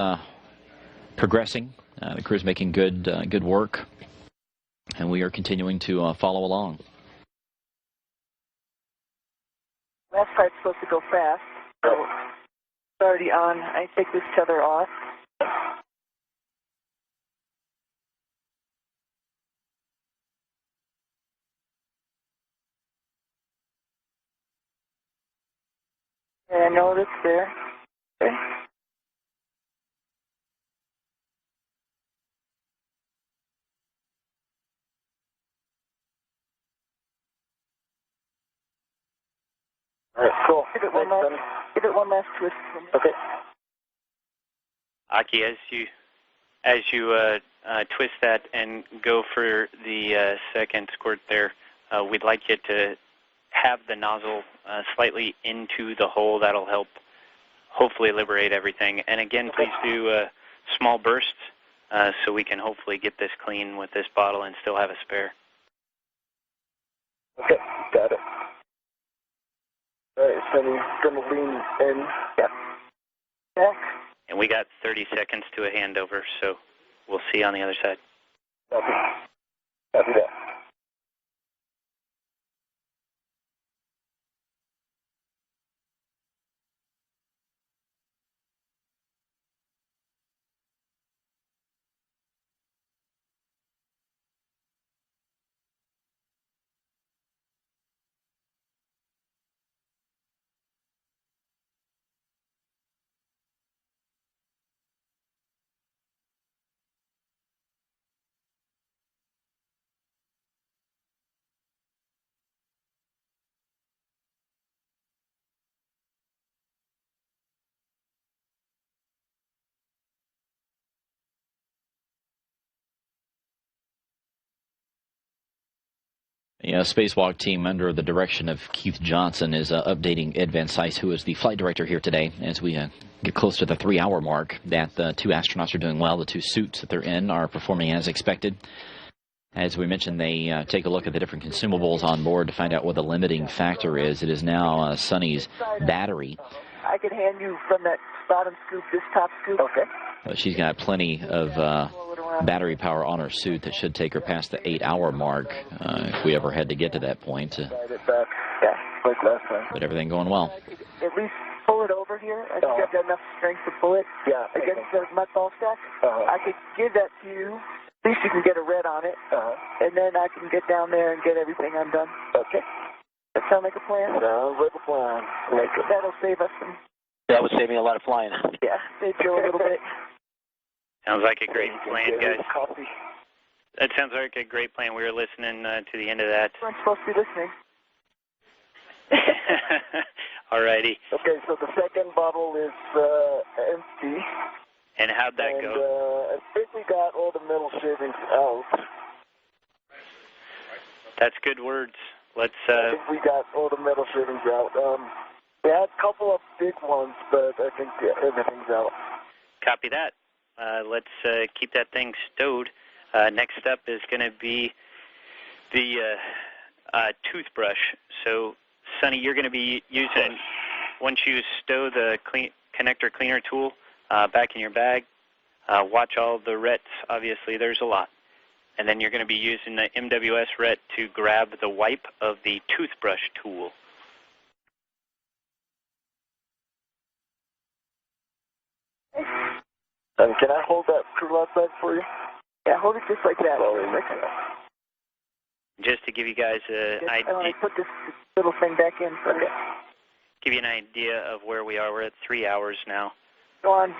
progressing. The crew's making good work, and we are continuing to follow along. Last part's supposed to go fast, so it's already on. I take this tether off. And I know it's there. Okay. All right, cool. Give it one last twist. Okay. Aki, as you twist that and go for the second squirt there, we'd like you to have the nozzle slightly into the hole. That'll help hopefully liberate everything. And again, please do small bursts so we can hopefully get this clean with this bottle and still have a spare. Okay, got it. All right, so we're going to lean in. Yep. Back. And we got 30 seconds to a handover, so we'll see you on the other side. Copy that. The spacewalk team under the direction of Keith Johnson is updating Ed Van Cise, who is the flight director here today, as we get close to the 3-hour mark, that the 2 astronauts are doing well. The 2 suits that they're in are performing as expected. As we mentioned, they take a look at the different consumables on board to find out what the limiting factor is. It is now Sunny's battery. I can hand you from that bottom scoop this top scoop. Okay. She's got plenty of battery power on her suit that should take her past the 8-hour mark if we ever had to get to that point. Yeah, like last time. But everything going well. At least pull it over here. I think I've got enough strength to pull it against the mud ball stack. I could give that to you. At least you can get a red on it. And then I can get down there and get everything undone. Okay. That sound like a plan? Sounds like a plan. That'll save us some. That would save me a lot of flying. Yeah, save Joe a little bit. Sounds like a great plan, guys. Coffee. That sounds like a great plan. We were listening to the end of that. We weren't supposed to be listening. Alrighty. Okay, so the second bottle is empty. And how'd that go? I think we got all the metal shavings out. That's good words. Let's. I think we got all the metal shavings out. We had a couple of big ones, but I think everything's out. Copy that. Let's keep that thing stowed. Next up is going to be the toothbrush. So, Sonny, you're going to be using, once you stow the connector cleaner tool back in your bag, watch all the rets. Obviously, there's a lot. And then you're going to be using the MWS ret to grab the wipe of the toothbrush tool. Can I hold that crew outside for you? Yeah, hold it just like that. Just to give you guys an I want idea, to put this little thing back in for you. give you an idea of where we are. We're at 3 hours now. Go on.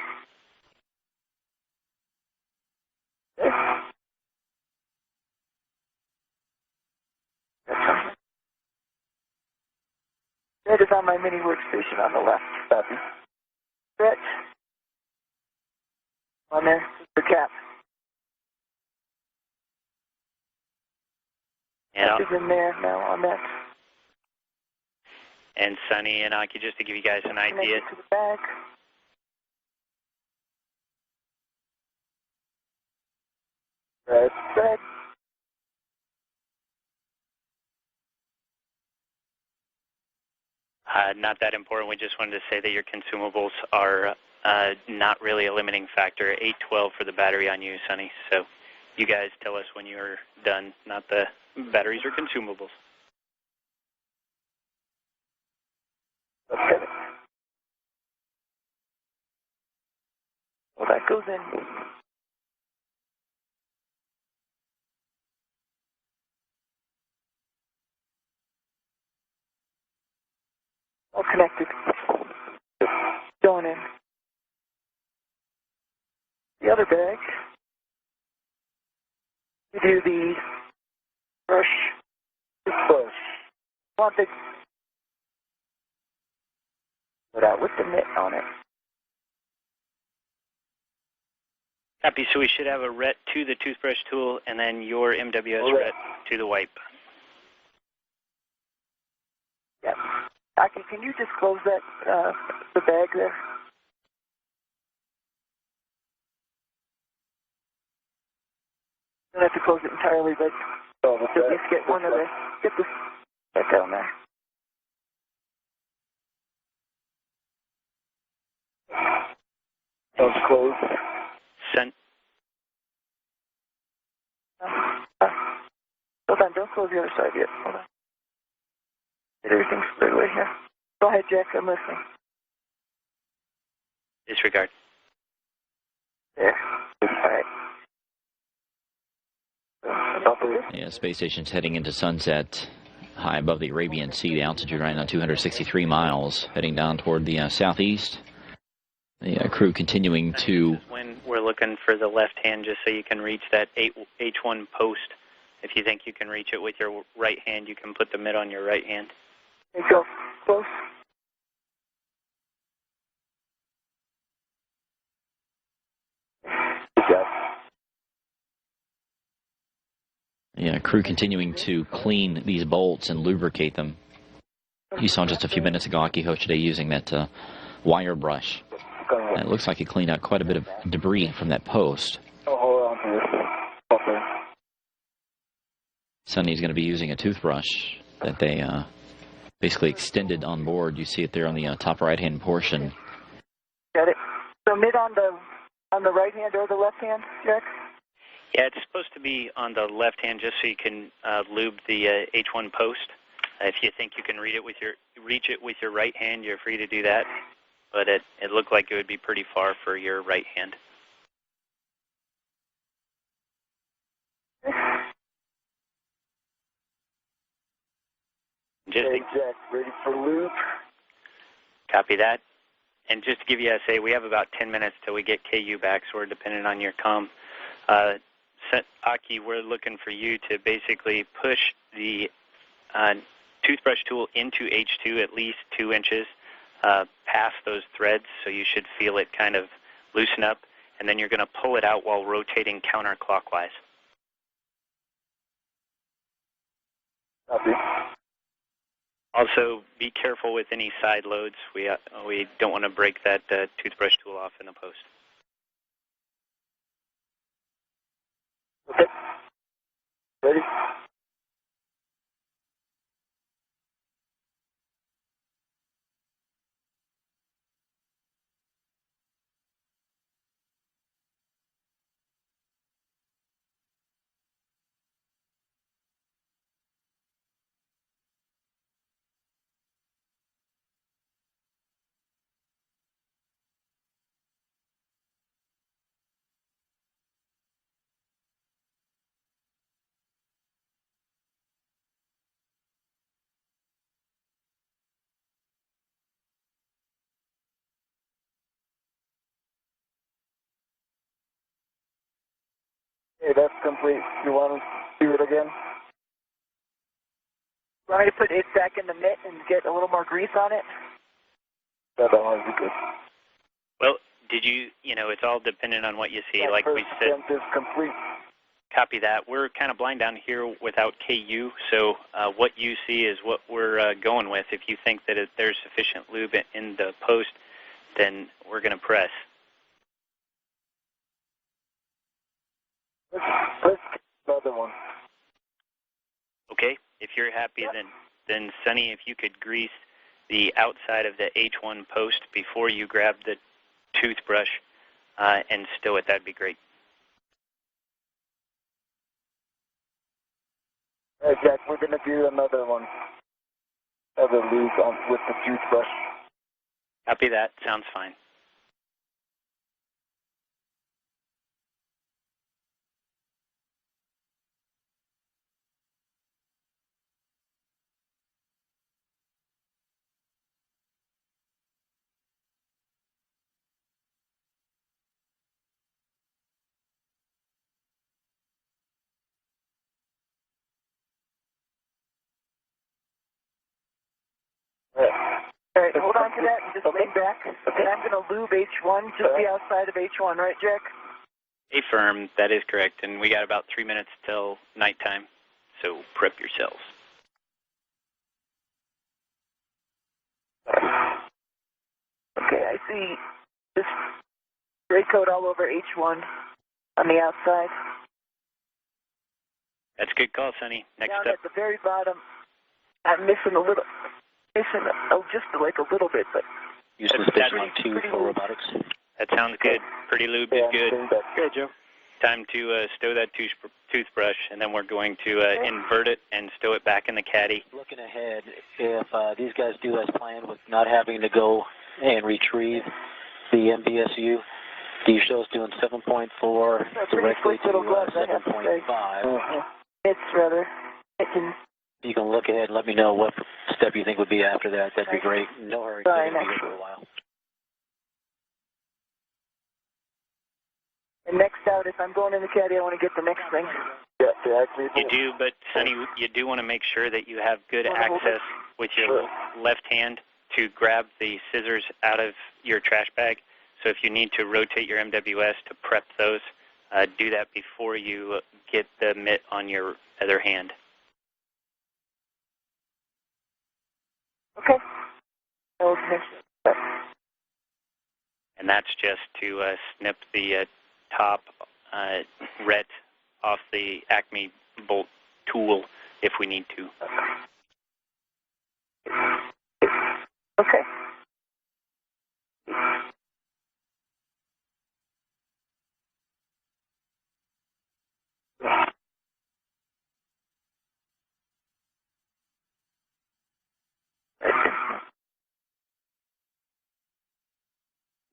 That is on my mini workstation on the left. Copy. Stretch. On there, the cap. And, Cap is in there now on that. and Sunny and Aki, just to give you guys an idea. Connect it to the back. Right. Not that important. We just wanted to say that your consumables are not really a limiting factor. 812 for the battery on you, Sunny. So you guys tell us when you're done, not the batteries or consumables. Okay. Well, that goes in. All connected. Going in. The other bag. You do the brush. Push. Want the put out with the mitt on it. Copy. So we should have a ret to the toothbrush tool and then your MWS ret to the wipe. Yeah. Aki, can you just close that, the bag there? You don't have to close it entirely, but at least get one of the, get this back down there. Sounds closed. Sent. Hold on, don't close the other side yet. Hold on. Get everything squared away here. Go ahead, Jack, I'm listening. Disregard. There. All right. Yeah, space station's heading into sunset high above the Arabian Sea. The altitude right now 263 miles, heading down toward the southeast. The crew continuing to... When we're looking for the left hand, just so you can reach that H1 post. If you think you can reach it with your right hand, you can put the mitt on your right hand. There you go. Close. Yeah, crew continuing to clean these bolts and lubricate them. You saw just a few minutes ago Aki today using that wire brush. And it looks like he cleaned out quite a bit of debris from that post. Oh, hold on to this. Okay. Sunny's going to be using a toothbrush that they basically extended on board. You see it there on the top right-hand portion. Got it. So mitt on the right hand or the left hand, Jack? Yeah, it's supposed to be on the left hand just so you can lube the H1 post. If you think you can reach it with your right hand, you're free to do that. But it looked like it would be pretty far for your right hand. Hey, Jack, ready for loop? Copy that. And just to give you a say, we have about 10 minutes till we get KU back, so we're dependent on your comm. Aki, we're looking for you to basically push the toothbrush tool into H2 at least 2 inches past those threads, so you should feel it kind of loosen up, and then you're going to pull it out while rotating counterclockwise. Copy. Also, be careful with any side loads. We don't want to break that toothbrush tool off in the post. Okay. Ready? Okay, that's complete. You want to do it again? Want me to put it back in the mitt and get a little more grease on it? Yeah, that one would be good. Well, did you know, it's all dependent on what you see. That like we said, attempt is complete. Copy that. We're kind of blind down here without KU, so what you see is what we're going with. If you think that there's sufficient lube in the post, then we're going to press. Let's get another one. Okay, if you're happy, then Sonny, if you could grease the outside of the H1 post before you grab the toothbrush and stow it, that'd be great. All right, Jack, we're going to do another one. Another lube with the toothbrush. Copy that. Sounds fine. All right, hold on to that and just lean back. And I'm going to lube H1, just the outside of H1, right, Jack? Affirm, that is correct. And we got about 3 minutes till nighttime, so prep yourselves. Okay, I see this gray coat all over H1 on the outside. That's a good call, Sonny. Next Down up. at the very bottom, I'm missing just like a little bit, but Use the station 2 for robotics. That sounds good. Pretty lube is good. Good, Joe. Time to stow that toothbrush, and then we're going to invert it and stow it back in the caddy. Looking ahead, if these guys do as planned with not having to go and retrieve the MBSU, do you show us doing 7.4 directly to 7.5? it's rather, it can... You can look ahead and let me know what step you think would be after that. That'd be great. No hurry. We're going to be here for a while. And next out, if I'm going in the caddy, I want to get the next thing. Yeah, actually. You do, but Sonny, you do want to make sure that you have good access with your left hand to grab the scissors out of your trash bag. So if you need to rotate your MWS to prep those, do that before you get the mitt on your other hand. Okay. Okay. And that's just to snip the top ret off the Acme bolt tool if we need to. Okay.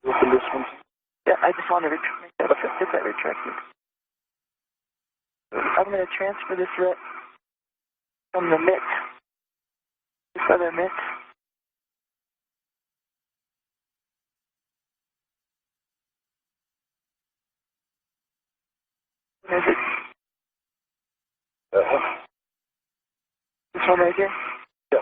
Open this one. Yeah, I just want to get that retracted. I'm going to transfer this ret from the mitt, this other mitt. Is it this one right here? Yeah.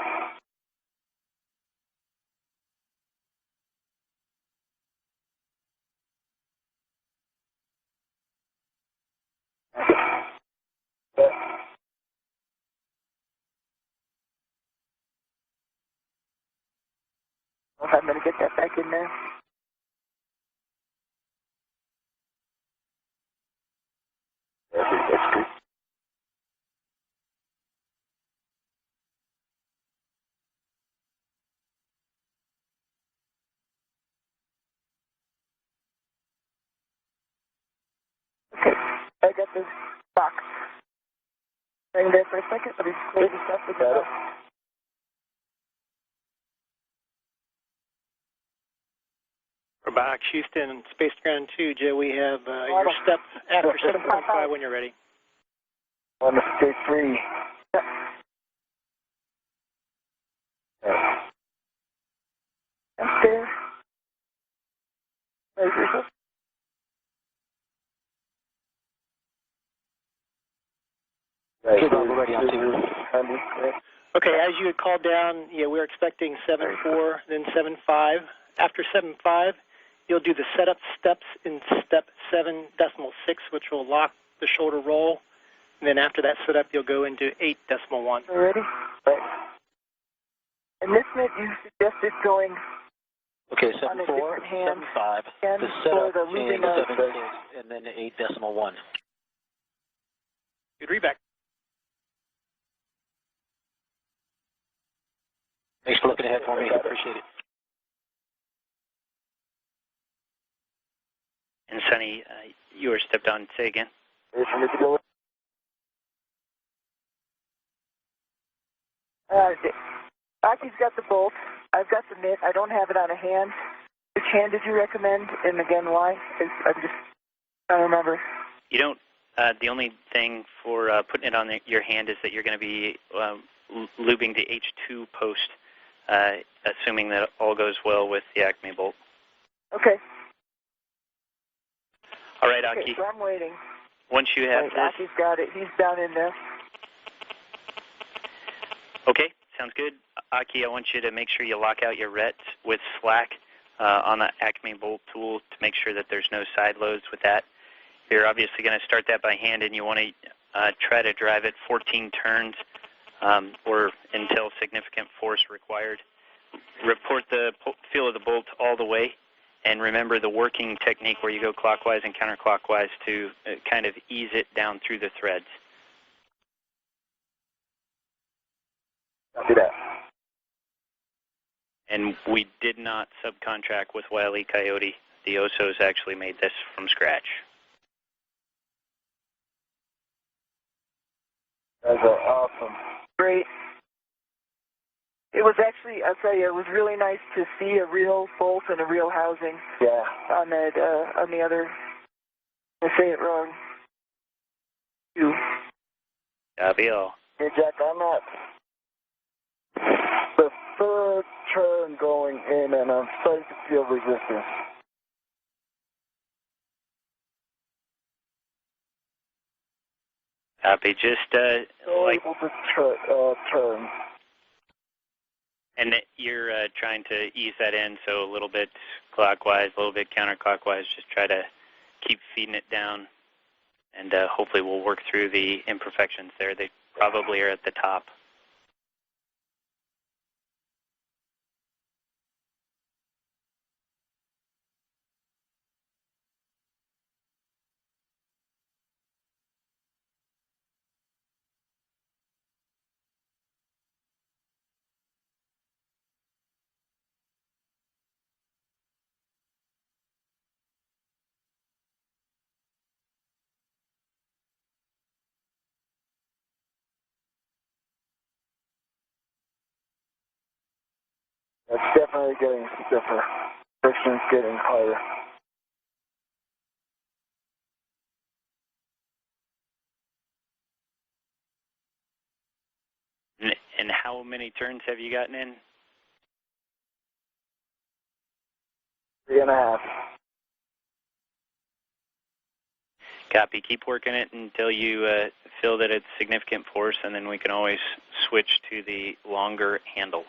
I'm going to get that back in there. That's good. Okay, I got this box. Hang there for a second. Let me clear this up with the box. We're back. Houston, Space Ground 2. Joe, we have your step after 7.5 when you're ready. On the stage 3. Upstairs. Okay, Bob, we're ready on 2. Okay, as you had called down, yeah, we're expecting 7.4, then 7.5. After 7.5, you'll do the setup steps in step 7.6, which will lock the shoulder roll. And then after that setup, you'll go into 8.1. Ready? Right. And this meant you suggested going okay, on a 7.4, different hand 7.5, and the for setup the in lubing of 7.6, and then 8.1. Good readback. Thanks for looking ahead for me. I appreciate it. And Sonny, you were stepped on. Say again. Aki's got the bolt. I've got the mitt. I don't have it on a hand. Which hand did you recommend? And again, why? I'm just trying to remember. You don't. The only thing for putting it on your hand is that you're going to be lubing the H2 post, assuming that all goes well with the Acme bolt. Okay. All right, Aki. Okay, so I'm waiting. Once you have this. Aki's got it. He's down in there. Okay, sounds good. Aki, I want you to make sure you lock out your rets with slack on the Acme bolt tool to make sure that there's no side loads with that. You're obviously going to start that by hand, and you want to try to drive it 14 turns or until significant force required. Report the feel of the bolt all the way, and remember the working technique where you go clockwise and counterclockwise to kind of ease it down through the threads. Do that. And we did not subcontract with Wile E. Coyote. The Osos actually made this from scratch. That's awesome. Great. It was actually, I'll tell you, it was really nice to see a real bolt and a real housing. Yeah. On that, on the other, I say it wrong. You. Copy all. Hey, Jack, I'm at the third turn going in, and I'm starting to feel resistance. Copy. Just like. Able to turn. And you're trying to ease that in, so a little bit clockwise, a little bit counterclockwise. Just try to keep feeding it down, and hopefully we'll work through the imperfections there. They probably are at the top. It's definitely getting stiffer. Friction's getting higher. And how many turns have you gotten in? 3.5. Copy. Keep working it until you feel that it's significant force, and then we can always switch to the longer handle.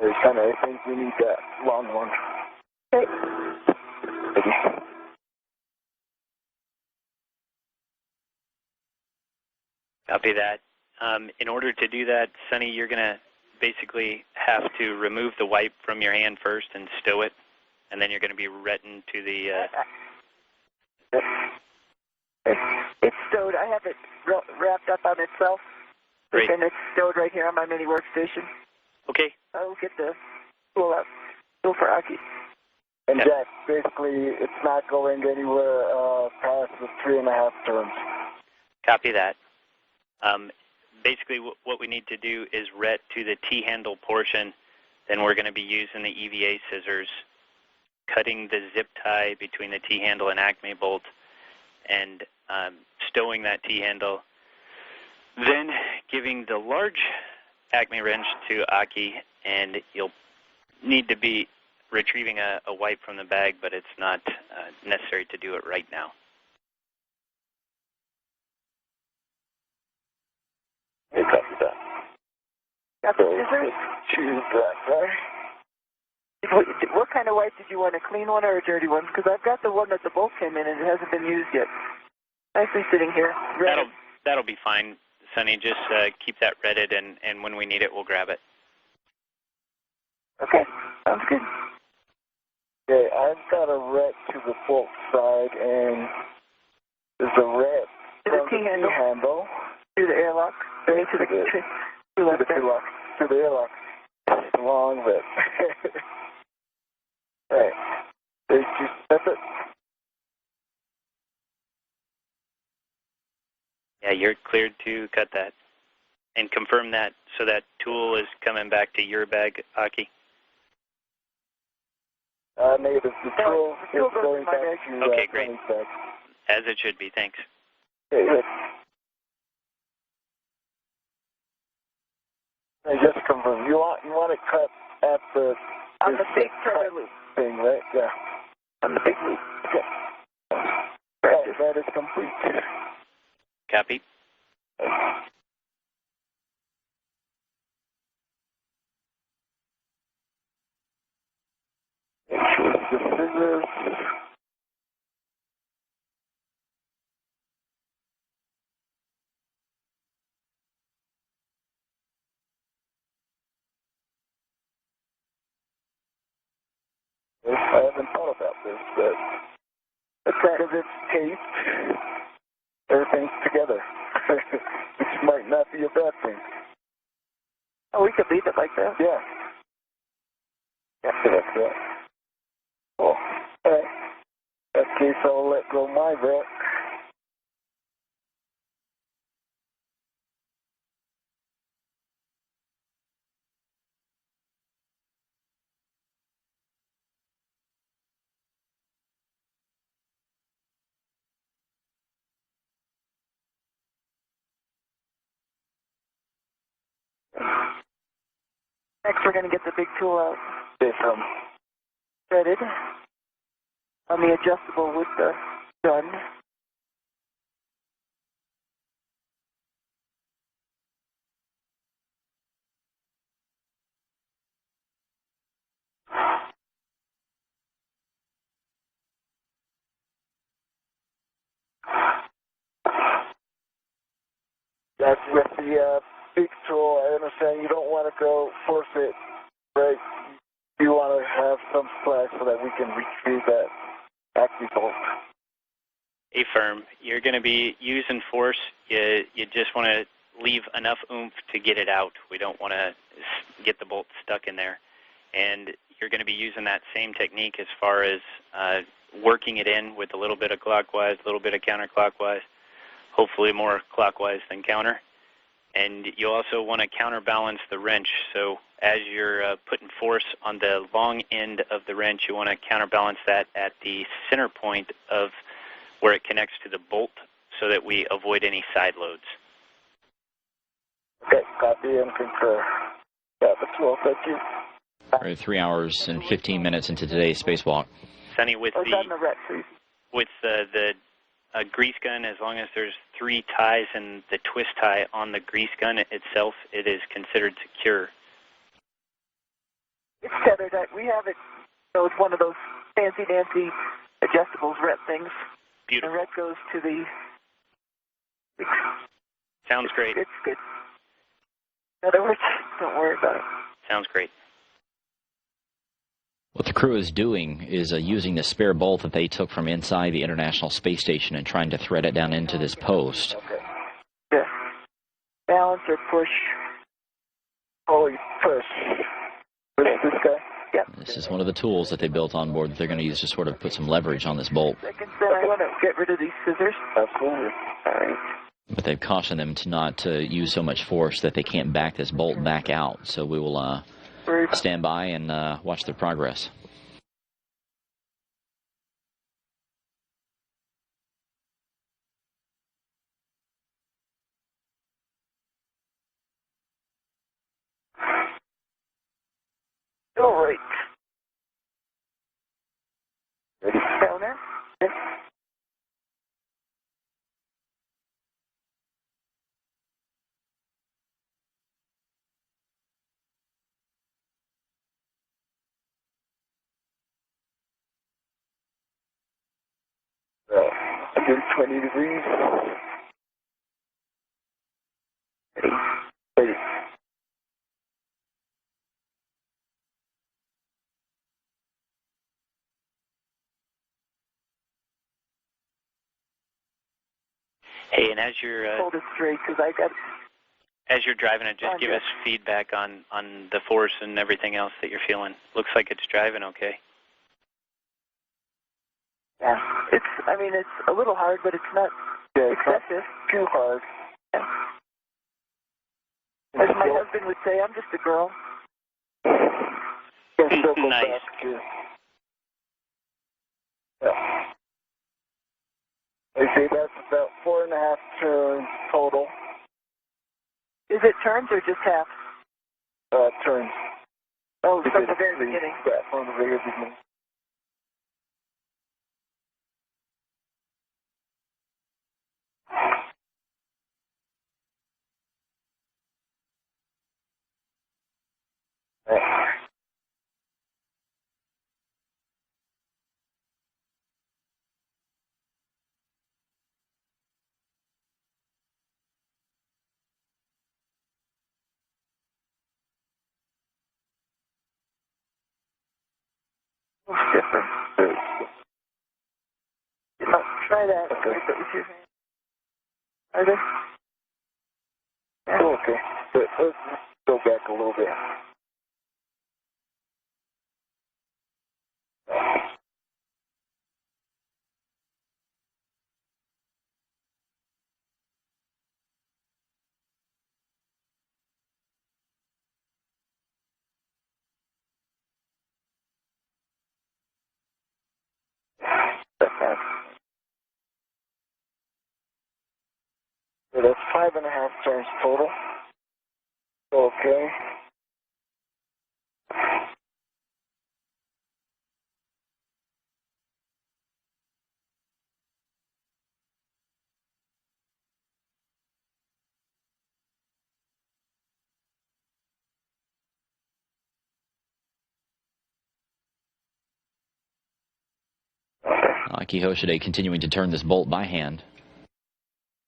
There's kind of, I think we need that long one. Okay. Copy that. In order to do that, Sonny, you're going to basically have to remove the wipe from your hand first and stow it, and then you're going to be retting to the... It's stowed. I have it wrapped up on itself. Great. And it's stowed right here on my mini workstation. Okay. I'll get the tool out. Tool for Aki. And Jack, basically, it's not going anywhere past the 3.5 turns. Copy that. Basically, what we need to do is ret to the T-handle portion. Then we're going to be using the EVA scissors, cutting the zip tie between the T-handle and Acme bolt, and stowing that T-handle. Then giving the large Acme wrench to Aki, and you'll need to be retrieving a wipe from the bag, but it's not necessary to do it right now. Hey, copy that. Got the scissors? Choose that, right? What kind of wipe did you want, a clean one or a dirty one? Because I've got the one that the bolt came in and it hasn't been used yet. Nicely sitting here. That'll be fine, Sonny. Just keep that redded, and when we need it, we'll grab it. Okay, sounds good. Okay, I've got a ret to the bolt side, and there's a ret to the T-handle. To the airlock. To the airlock. Long bit. Right. Did you step it? Yeah, you're cleared to cut that. And confirm that so that tool is coming back to your bag, Aki. Negative. The tool is going back to okay, great. Bag. As it should be, thanks. Okay, good. I just confirm. You want it cut at the on the big turn loop thing, right? Yeah. On the big loop. Okay. Right, that is complete. Copy. The scissors. I haven't thought about this, but because it's taped, everything's together, which might not be a bad thing. Oh, we could leave it like that? Yeah. Yeah, that's that. Cool. All right. In that case, I'll let go my vet. Next, we're going to get the big tool out. Okay, threaded on the adjustable with the gun. That's with the big tool. I understand you don't want to go force it, right? You want to have some slack so that we can retrieve that acme bolt. Affirm. You're going to be using force. You just want to leave enough oomph to get it out. We don't want to get the bolt stuck in there. And you're going to be using that same technique as far as working it in with a little bit of clockwise, a little bit of counterclockwise, hopefully more clockwise than counter. And you also want to counterbalance the wrench. So as you're putting force on the long end of the wrench, you want to counterbalance that at the center point of where it connects to the bolt so that we avoid any side loads. Okay, copy and concur. Yeah, that's well, thank you. We're 3 hours and 15 minutes into today's spacewalk. Sonny, with the grease gun, as long as there's 3 ties and the twist tie on the grease gun itself, it is considered secure. It's tethered. We have it. So it's one of those fancy-dancy adjustables, ret things. Beautiful. The ret goes to the... Sounds great. It's good. In other words, don't worry about it. Sounds great. What the crew is doing is using the spare bolt that they took from inside the International Space Station and trying to thread it down into this post. Okay. Yeah. Balance or push. Holy push. This guy? Yep. This is one of the tools that they built on board that they're going to use to sort of put some leverage on this bolt. Seconds, then I want to get rid of these scissors. Absolutely. All right. But they've cautioned them to not use so much force that they can't back this bolt back out. So we will stand by and watch their progress. All right. Ready? Counter. Yes. Uh, 120 degrees. Ready. Hey, and as you're Hold it straight because I got. as you're driving it, just give us feedback on the force and everything else that you're feeling. Looks like it's driving okay. Yeah. I mean, it's a little hard, but it's not excessive. Too hard. Yeah. As my husband would say, I'm just a girl. Nice. Yeah. They say that's about 4.5 turns total. Is it turns or just half? Turns. Oh, from the very beginning. Yeah, from the very beginning. It's different. Try that. Okay. With your hand. Are they? Yeah. Okay. But let's go back a little bit. So that's 5.5 turns total. Okay. Aki Hoshide continuing to turn this bolt by hand.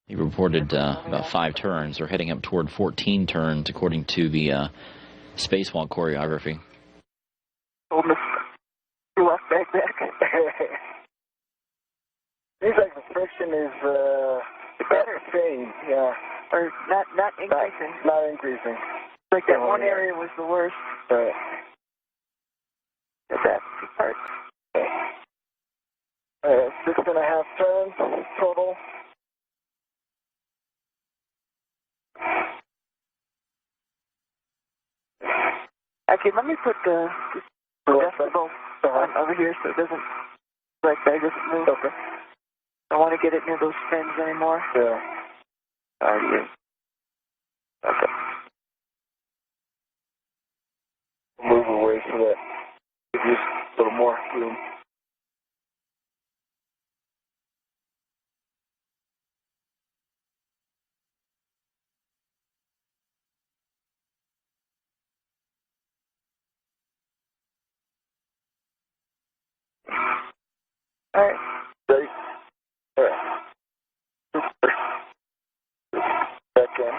He reported about 5 turns. They're heading up toward 14 turns according to the spacewalk choreography. Hold the screw off back. Seems like the friction is better. Same, yeah. Or not increasing. Not increasing. Like that one area was the worst. Right. Get that part. 6.5 turns total. Okay, let me put the adjustable over here so it doesn't, like that doesn't move. Okay. I don't want to get it near those fins anymore. Yeah. Yeah. Okay. Move away so that gives you a little more room. All right. Ready? All right. Back in.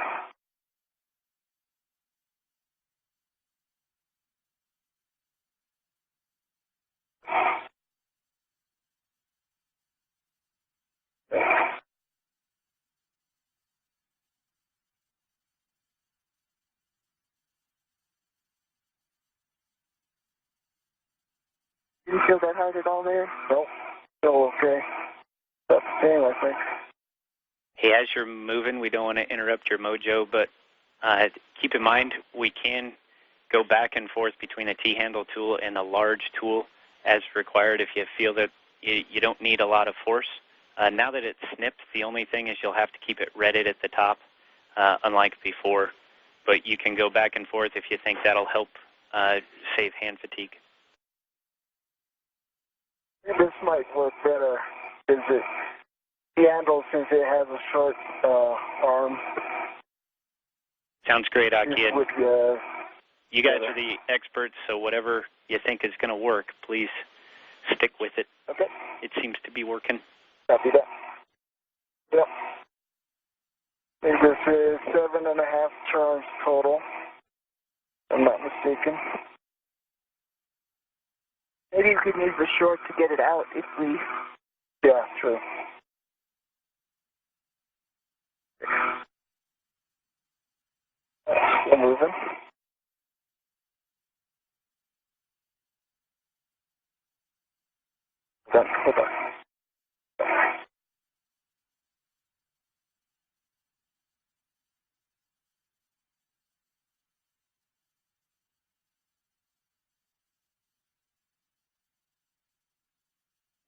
You feel that hard at all there? Nope. Still okay. That's the same, I think. Hey, as you're moving, we don't want to interrupt your mojo, but keep in mind we can go back and forth between a T-handle tool and a large tool as required if you feel that you don't need a lot of force. Now that it snips, the only thing is you'll have to keep it redded at the top, unlike before. But you can go back and forth if you think that'll help save hand fatigue. This might work better. Is it the handle since it has a short arm? Sounds great, Aki. With, you guys are the experts, so whatever you think is going to work, please stick with it. Okay. It seems to be working. Copy that. Yep. I think this is 7.5 turns total. If I'm not mistaken. Maybe you could use the short to get it out if we... Yeah, true. Still moving. Hold on.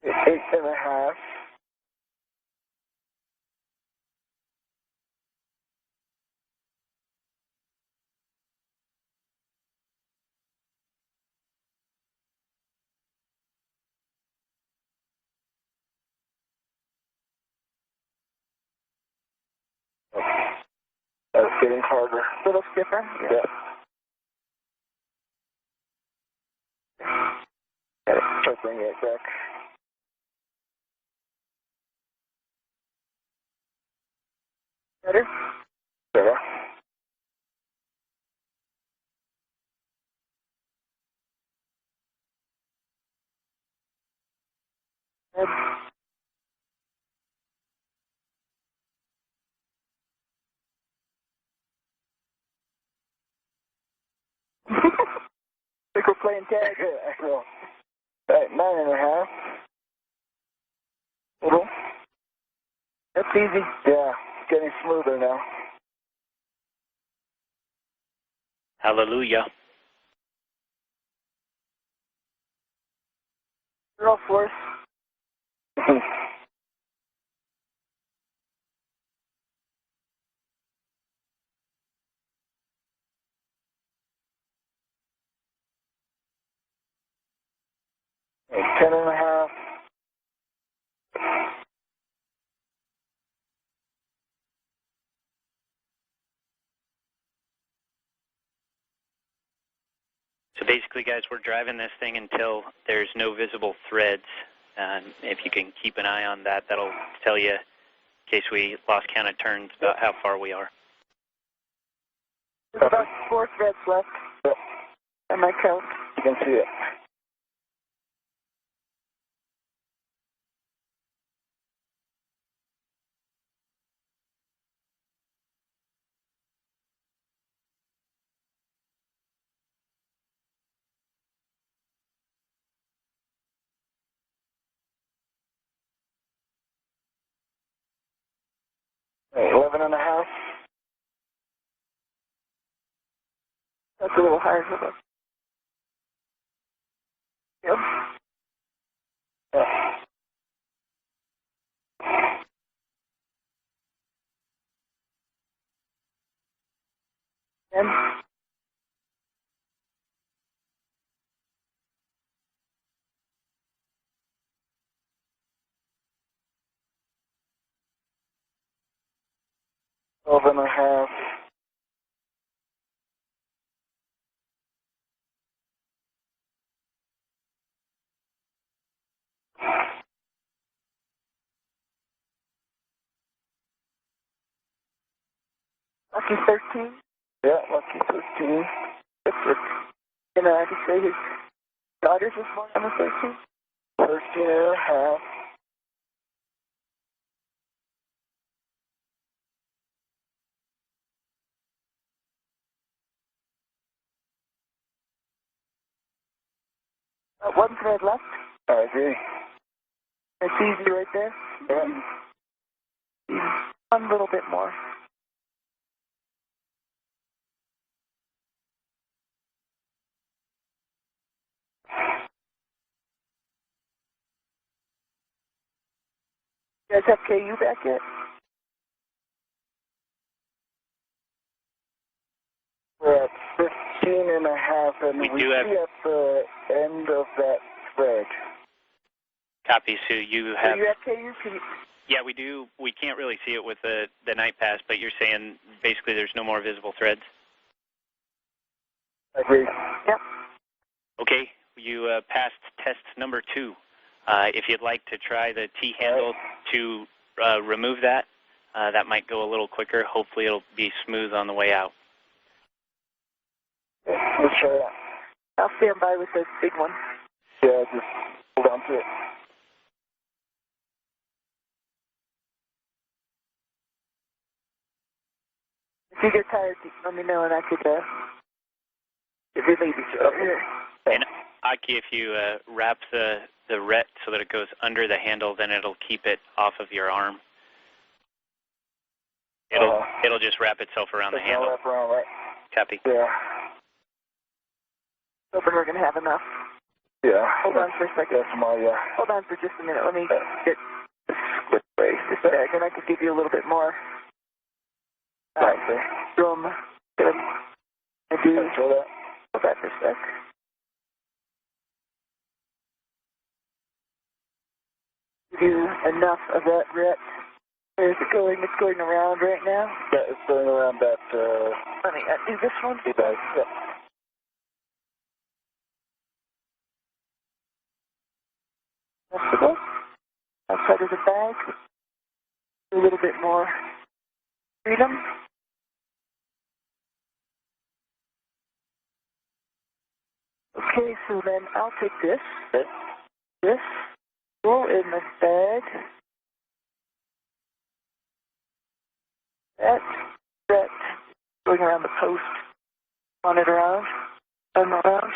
It's 8.5. That's getting harder. A little stiffer? Yeah. Try bringing it back. Better? Better. Good. Like we're playing tag. I know. Right, 9.5. Little. That's easy. Yeah, it's getting smoother now. Hallelujah. Girl force. Okay, 10.5. So basically, guys, we're driving this thing until there's no visible threads. If you can keep an eye on that, that'll tell you, in case we lost count of turns, about how far we are. There's about 4 threads left. Yep. On my count. You can see it. Okay, 11.5. That's a little higher for us. Yep. Yeah. And 12.5. lucky 13. Yeah, lucky 13. That's it. And I could say his daughter's was born on the 13th. 13.5. One thread left. I agree. It's easy right there. Yeah. One little bit more. You guys have KU back yet? We're at 15 and a half, and we do have... see at the end of that thread. Copy, Sue. You have... So you have KU? Yeah, we do. We can't really see it with the night pass, but you're saying basically there's no more visible threads? I agree. Yep. Okay, you passed test number 2. If you'd like to try the T-handle to remove that, that might go a little quicker. Hopefully it'll be smooth on the way out. Yeah, let's try that. I'll stand by with the big one. Yeah, just hold on to it. If you get tired, let me know and I could relieve each other here. And Aki, if you wrap the ret so that it goes under the handle, then it'll keep it off of your arm. It'll just wrap itself around the handle. Wrap around, right? Copy. Yeah. Hoping we're going to have enough. Yeah. Hold on for a second. That's my, Hold on for just a minute. Let me get this bag and I could give you a little bit more. Room. Good. I do. Hold that. Hold that for a sec. Do enough of that ret. Where's it going? It's going around right now. Yeah, it's going around that, Let me do this one. Yeah. Possible. Outside of the bag. A little bit more freedom. Okay, so then I'll take this, roll in the bag, that, going around the post, on it around, and around.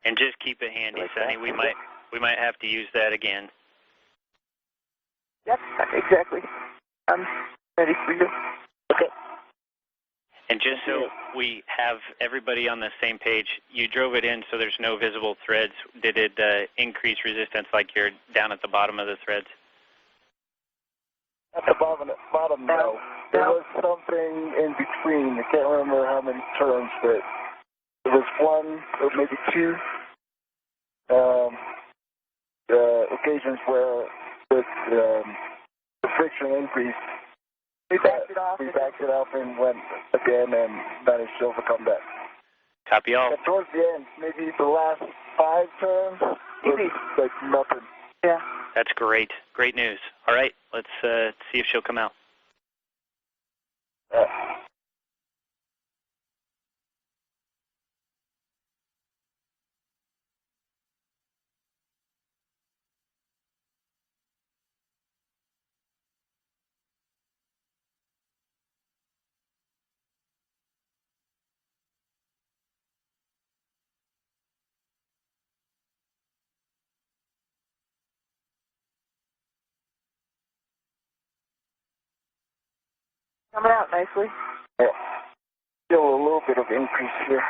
And just keep it handy, Like Sonny. that. We might have to use that again. Yep, exactly. I'm ready for you. Okay. And just so we have everybody on the same page, you drove it in so there's no visible threads. Did it increase resistance like you're down at the bottom of the threads? At the bottom, no. There was something in between. I can't remember how many turns, but there was one or maybe two occasions where the friction increased. We backed it off. We backed it off and went again and managed to overcome that. Copy all. And towards the end, maybe the last 5 turns, Easy. like nothing. Yeah. That's great. Great news. All right, let's see if she'll come out. Coming out nicely. Yeah. Still a little bit of increase here.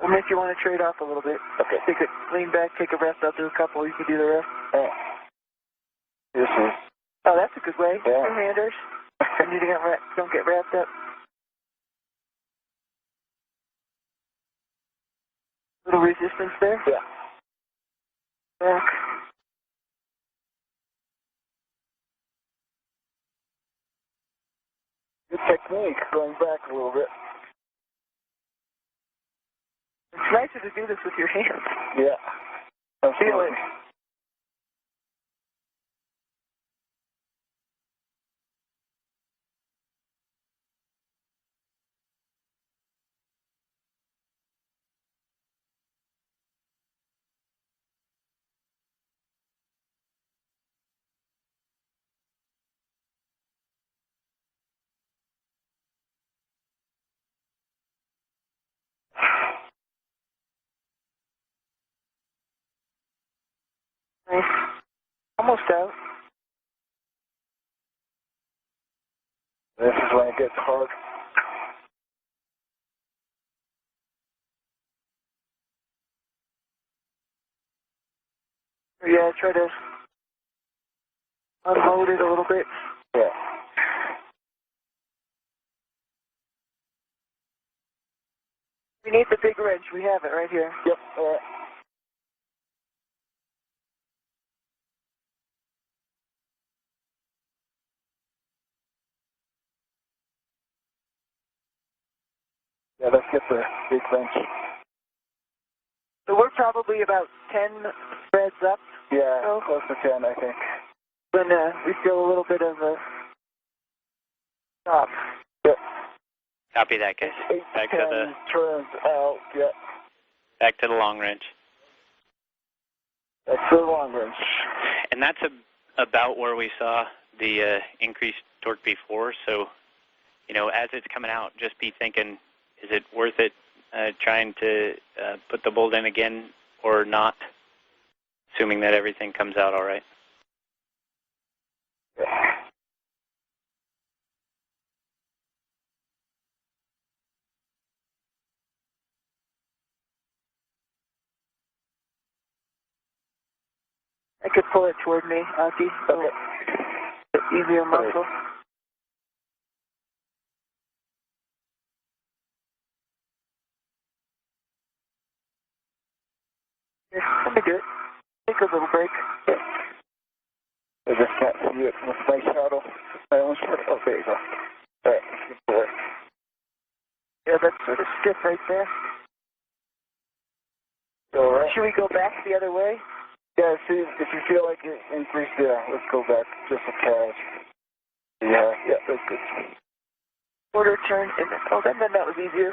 I'll make you want to trade off a little bit. Okay. Take it, lean back, take a rest, I'll do a couple, you can do the rest. This is. Oh, that's a good way. Yeah. Two-handers. And you don't get wrapped up. Little resistance there. Yeah. Back. Good technique, going back a little bit. It's nicer to do this with your hands. Yeah. Feel it. Nice. Almost out. This is when it gets hard. Yeah, try to unload it a little bit. Yeah. We need the big wrench. We have it right here. Yep, all right. Yeah, let's get the big wrench. So we're probably about 10 threads up. Yeah, So close to 10, I think. when we feel a little bit of a stop. Yep. Copy that, guys. 8 Back to to 10 the turns out, yep. back to the long wrench. That's the long wrench. And that's about where we saw the increased torque before. So, you know, as it's coming out, just be thinking, is it worth it trying to put the bolt in again or not, assuming that everything comes out all right? Yeah. I could pull it toward me, Aki. Okay. Easier muscle. Here, let me do it. Take a little break. I just can't see it with my shadow. My own shadow. Oh, there you go. All right, let's pull it. Yeah, that's sort of stiff right there. All right. Should we go back the other way? Yeah, see, if you feel like it increased, yeah, let's go back just a tad. Yeah, that's good. Quarter turn, and then, oh, then that was easier.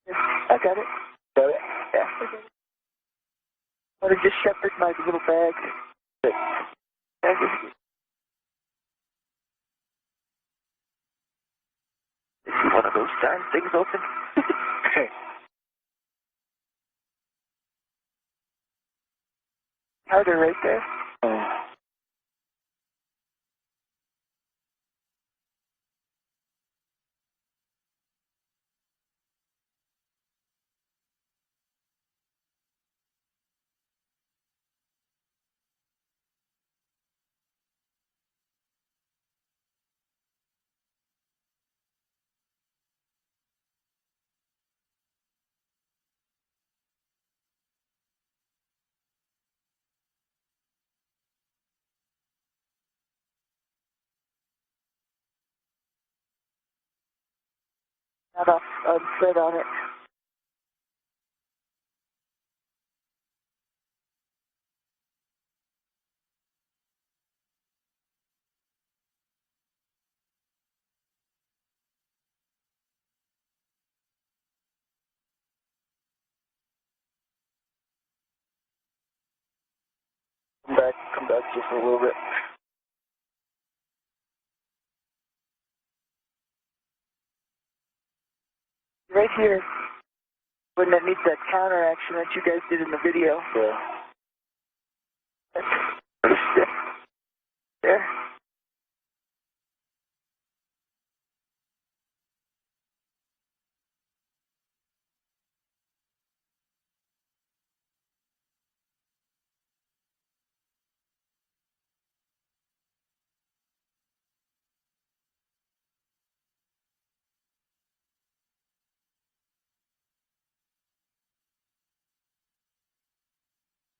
Yeah, I got it. Got it? Yeah, I got it. I want to just shepherd my little bag. Okay. Is one of those darn things open? Okay. Harder right there. Not off thread on it. Come back just a little bit. Right here, when that needs that counter action that you guys did in the video. Yeah. That's pretty stiff. There.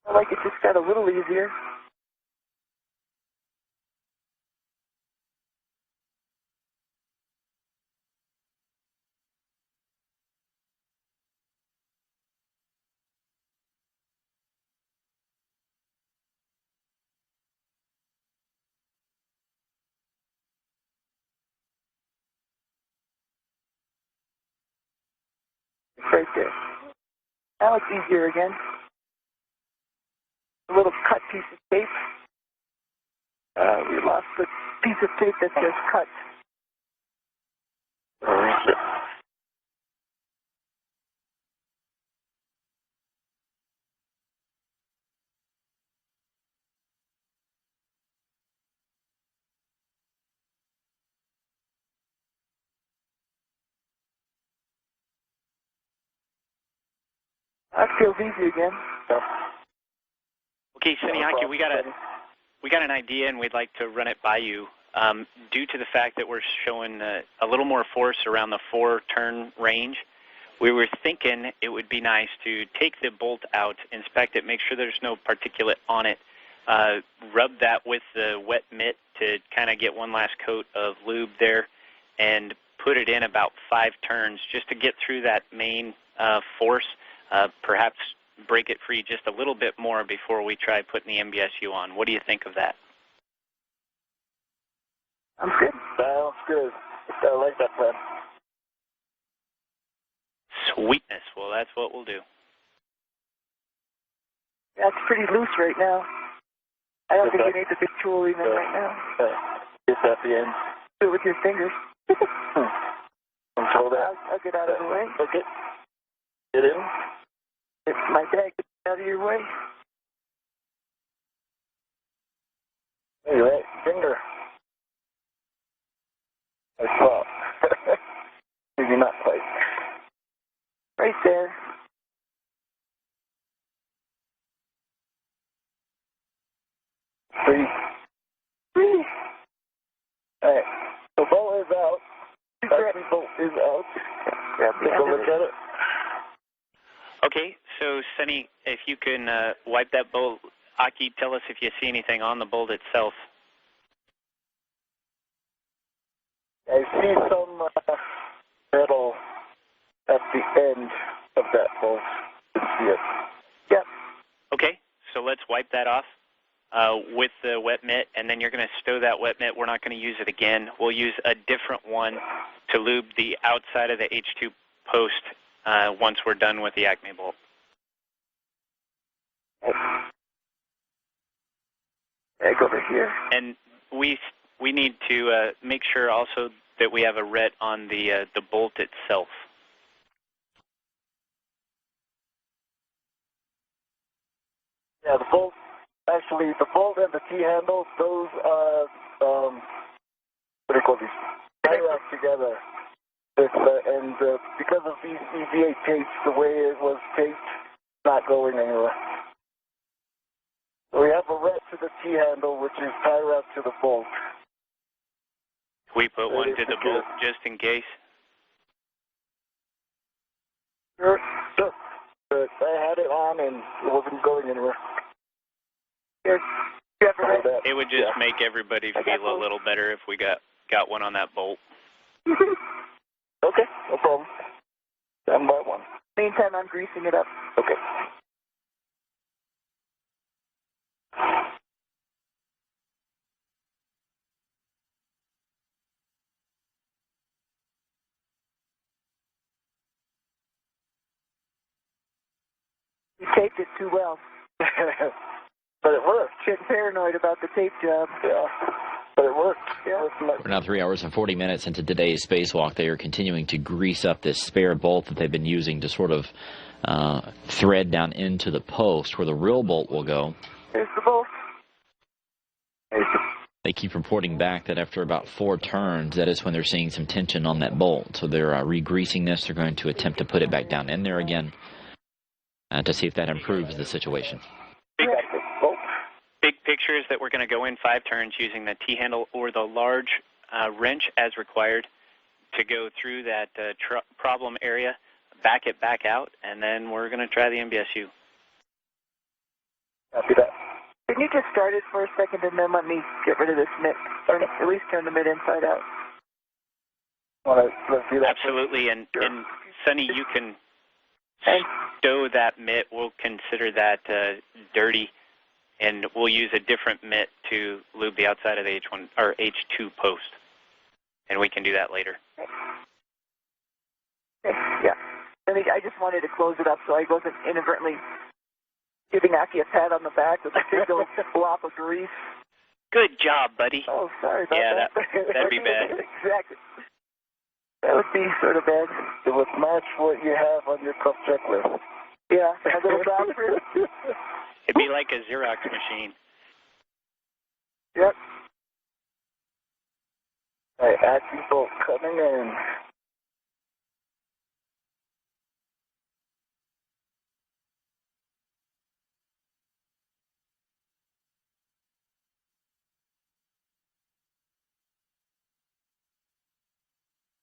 I like it just got a little easier. Right there. Now it's easier again. A little cut piece of tape. We lost the piece of tape that says cut. That feels easy again. So. Okay, Siniaki, we got an idea, and we'd like to run it by you. Due to the fact that we're showing a little more force around the 4-turn range, we were thinking it would be nice to take the bolt out, inspect it, make sure there's no particulate on it, rub that with the wet mitt to kind of get one last coat of lube there, and put it in about 5 turns just to get through that main force, perhaps break it free just a little bit more before we try putting the MBSU on. What do you think of that? I'm good. Sounds good. I like that plan. Sweetness. Well, that's what we'll do. That's pretty loose right now. I don't think you need the big tool even right now. It's at the end. Do it with your fingers. Control that. I'll get out of the way. Okay. Get in. If my bag gets out of your way. Hey, right finger. I saw. Maybe not quite. Right there. Three. All right. The bolt is out. The bolt is out. Take a look at it. Okay, so Sunny, if you can wipe that bolt. Aki, tell us if you see anything on the bolt itself. I see some metal at the end of that bolt. You can see it. Yep. Okay, so let's wipe that off with the wet mitt, and then you're going to stow that wet mitt. We're not going to use it again. We'll use a different one to lube the outside of the H2 post once we're done with the Acme bolt. Egg over here. And we need to make sure also that we have a ret on the bolt itself. Yeah, the bolt. Actually, the bolt and the T-handle, those are what do you call these? Tie rack together. And because of these EVA tapes, the way it was taped, it's not going anywhere. So we have a ret to the T-handle, which is tie wrap to the bolt. We put one to the bolt just in case. Sure. But I had it on and it wasn't going anywhere. Here. You have a ret? It would just make everybody feel a little better if we got one on that bolt. Okay, no problem. Stand by one. Meantime, I'm greasing it up. Okay. You taped it too well. But it worked. Getting paranoid about the tape job. Yeah. But it worked. Yeah. We're now 3 hours and 40 minutes into today's spacewalk. They are continuing to grease up this spare bolt that they've been using to sort of thread down into the post where the real bolt will go. There's the bolt. They keep reporting back that after about 4 turns, that is when they're seeing some tension on that bolt. So they're re-greasing this. They're going to attempt to put it back down in there again to see if that improves the situation. Big picture is that we're going to go in 5 turns using the T-handle or the large wrench as required to go through that problem area, back it back out, and then we're going to try the MBSU. Copy that. Can you just start it for a second and then let me get rid of this mitt? Or at least turn the mitt inside out. Let's do that. Absolutely, and Sonny, you can stow that mitt. We'll consider that dirty, and we'll use a different mitt to lube the outside of the H1 or H2 post, and we can do that later. Okay, yeah. I just wanted to close it up so I wasn't inadvertently giving Aki a pat on the back with a big old blob of grease. Good job, buddy. Oh, sorry about Yeah, that. that'd be bad. Exactly. That would be sort of bad. It would match what you have on your cup checklist. Yeah, a little doctor. It'd be like a Xerox machine. Yep. All right, acting bolt coming in.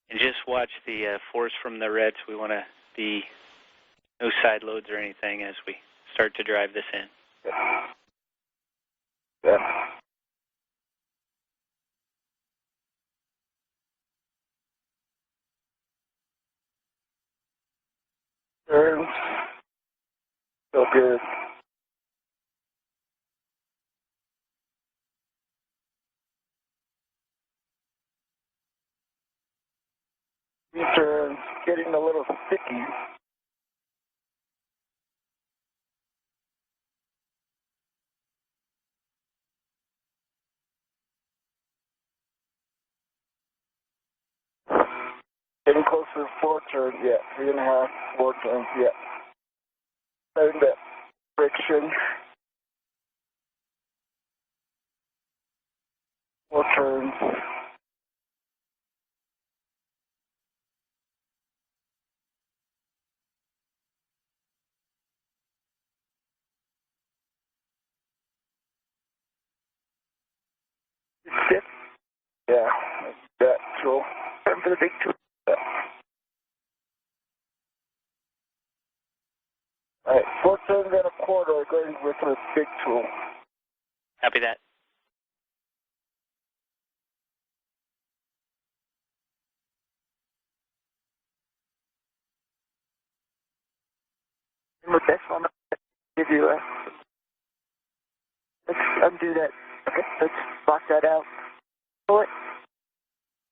And just watch the force from the reds. We want to be no side loads or anything as we start to drive this in. Yeah. Turns. So good. Turns, getting a little sticky. Getting closer to 4 turns, yeah. 3.5, 4 turns, yeah. Starting that friction. 4 turns. Stiff. Yeah, that tool. Time for the big tool. Yeah. All right, 4 turns and a quarter going with the big tool. Copy that. And with this one, I'll give you a... Let's undo that. Okay, let's lock that out. Pull it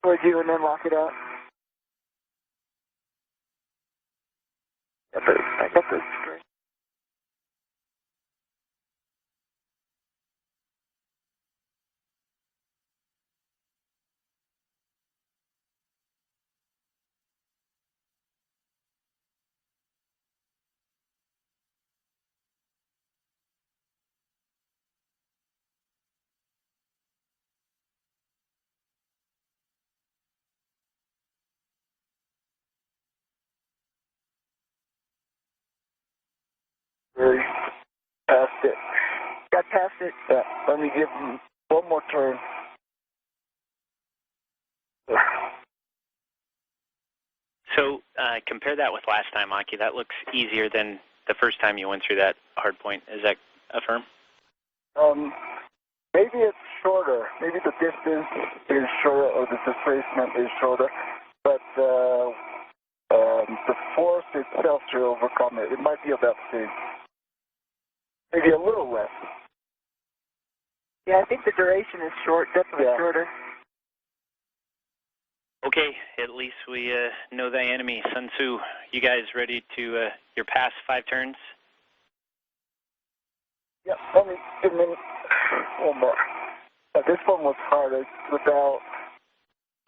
towards you and then lock it out. I got the string. Very past it. Got past it. Yeah, let me give him one more turn. So compare that with last time, Aki. That looks easier than the first time you went through that hard point. Is that affirm? Maybe it's shorter. Maybe the distance is shorter or the displacement is shorter, but the force itself to overcome it, it might be about the same. Maybe a little less. Yeah, I think the duration is short, definitely shorter. Okay, at least we know thy enemy. Sun Tzu, you guys ready to your past 5 turns? Yeah, let me give me one more. This one was hard. It's about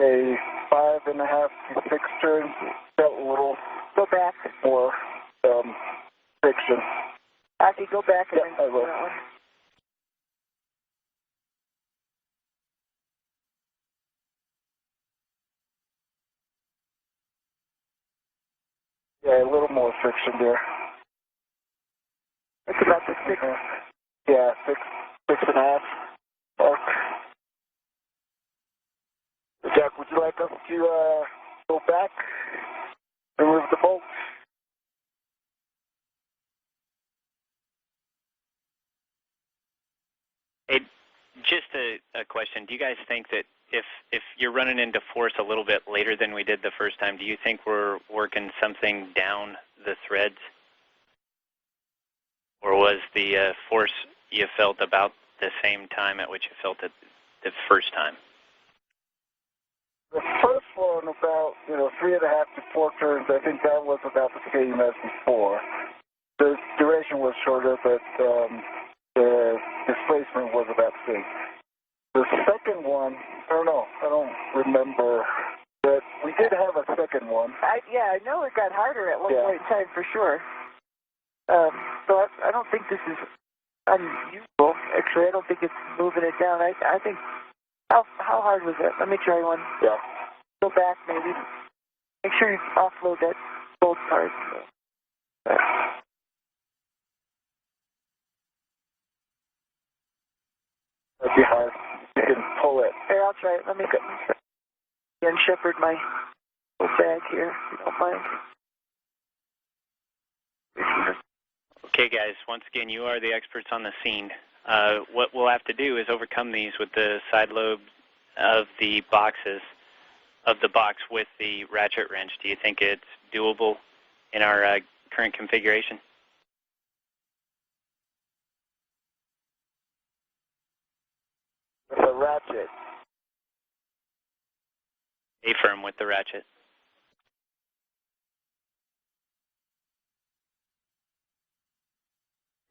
a 5.5 to 6 turns. Felt a little Go back. more friction. Aki, go back and Yeah, I will. that one. Yeah, a little more friction there. It's about the 6. Yeah, 6.5 mark. Jack, would you like us to go back, remove the bolt? Hey, just a question. Do you guys think that if you're running into force a little bit later than we did the first time, do you think we're working something down the threads? Or was the force you felt about the same time at which you felt it the first time? The first one, about 3.5 to 4 turns, I think that was about the same as before. The duration was shorter, but the displacement was about the same. one. I don't know. I don't remember. But we did have a second one. Yeah, I know it got harder at one point in time for sure. So I don't think this is unusual. Actually, I don't think it's moving it down. I think, how hard was that? Let me try one. Yeah. Go back maybe. Make sure you offload that bolt part. That'd be hard. You can pull it. Here, I'll try it. Let me go and shepherd my little bag here, if you don't mind. Okay, guys, once again, you are the experts on the scene. What we'll have to do is overcome these with the side lobe of the boxes, of the box with the ratchet wrench. Do you think it's doable in our current configuration? With a ratchet. A-firm with the ratchet.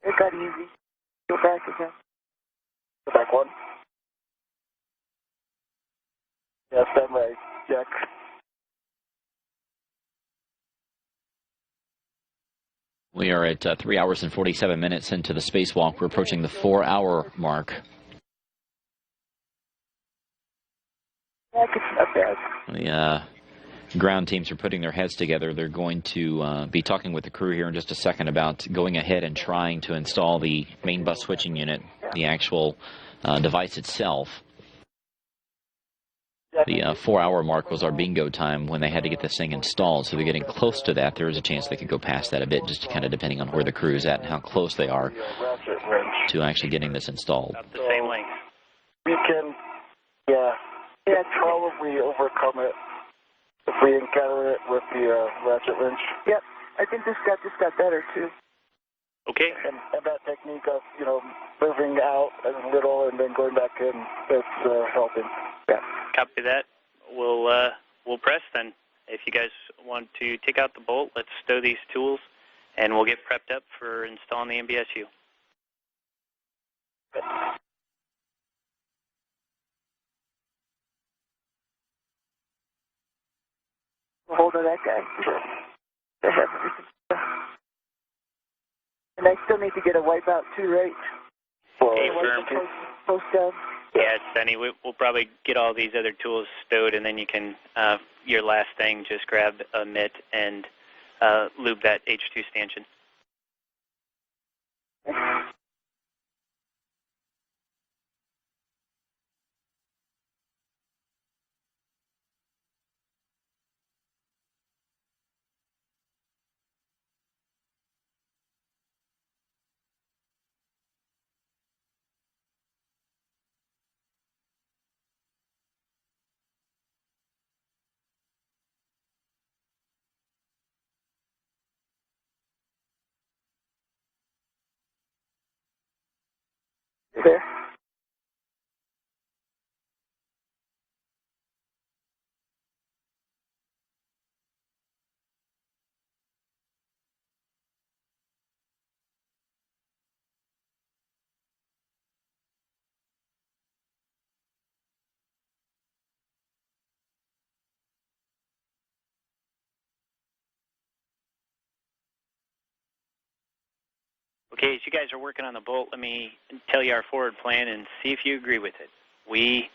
It got easy. Go back again. Go back one. Yeah, stand right. Check. We are at 3 hours and 47 minutes into the spacewalk. We're approaching the 4-hour mark. Yeah, it's not bad. The ground teams are putting their heads together. They're going to be talking with the crew here in just a second about going ahead and trying to install the main bus switching unit, the actual device itself. The 4-hour mark was our bingo time when they had to get this thing installed, so they're getting close to that. There is a chance they could go past that a bit, just kind of depending on where the crew is at and how close they are to actually getting this installed. About the same length. We can, probably overcome it if we encounter it with the ratchet wrench. Yep, I think this got better too. Okay. And that technique of, moving out a little and then going back in, that's helping. Yeah. Copy that. We'll press then. If you guys want to take out the bolt, let's stow these tools, and we'll get prepped up for installing the MBSU. Hold on that guy. And I still need to get a wipeout too, right? A-firm. Post down. Yeah, Sonny, we'll probably get all these other tools stowed, and then you can, your last thing, just grab a mitt and lube that H2 stanchion. There. Okay, as you guys are working on the bolt, let me tell you our forward plan and see if you agree with it. We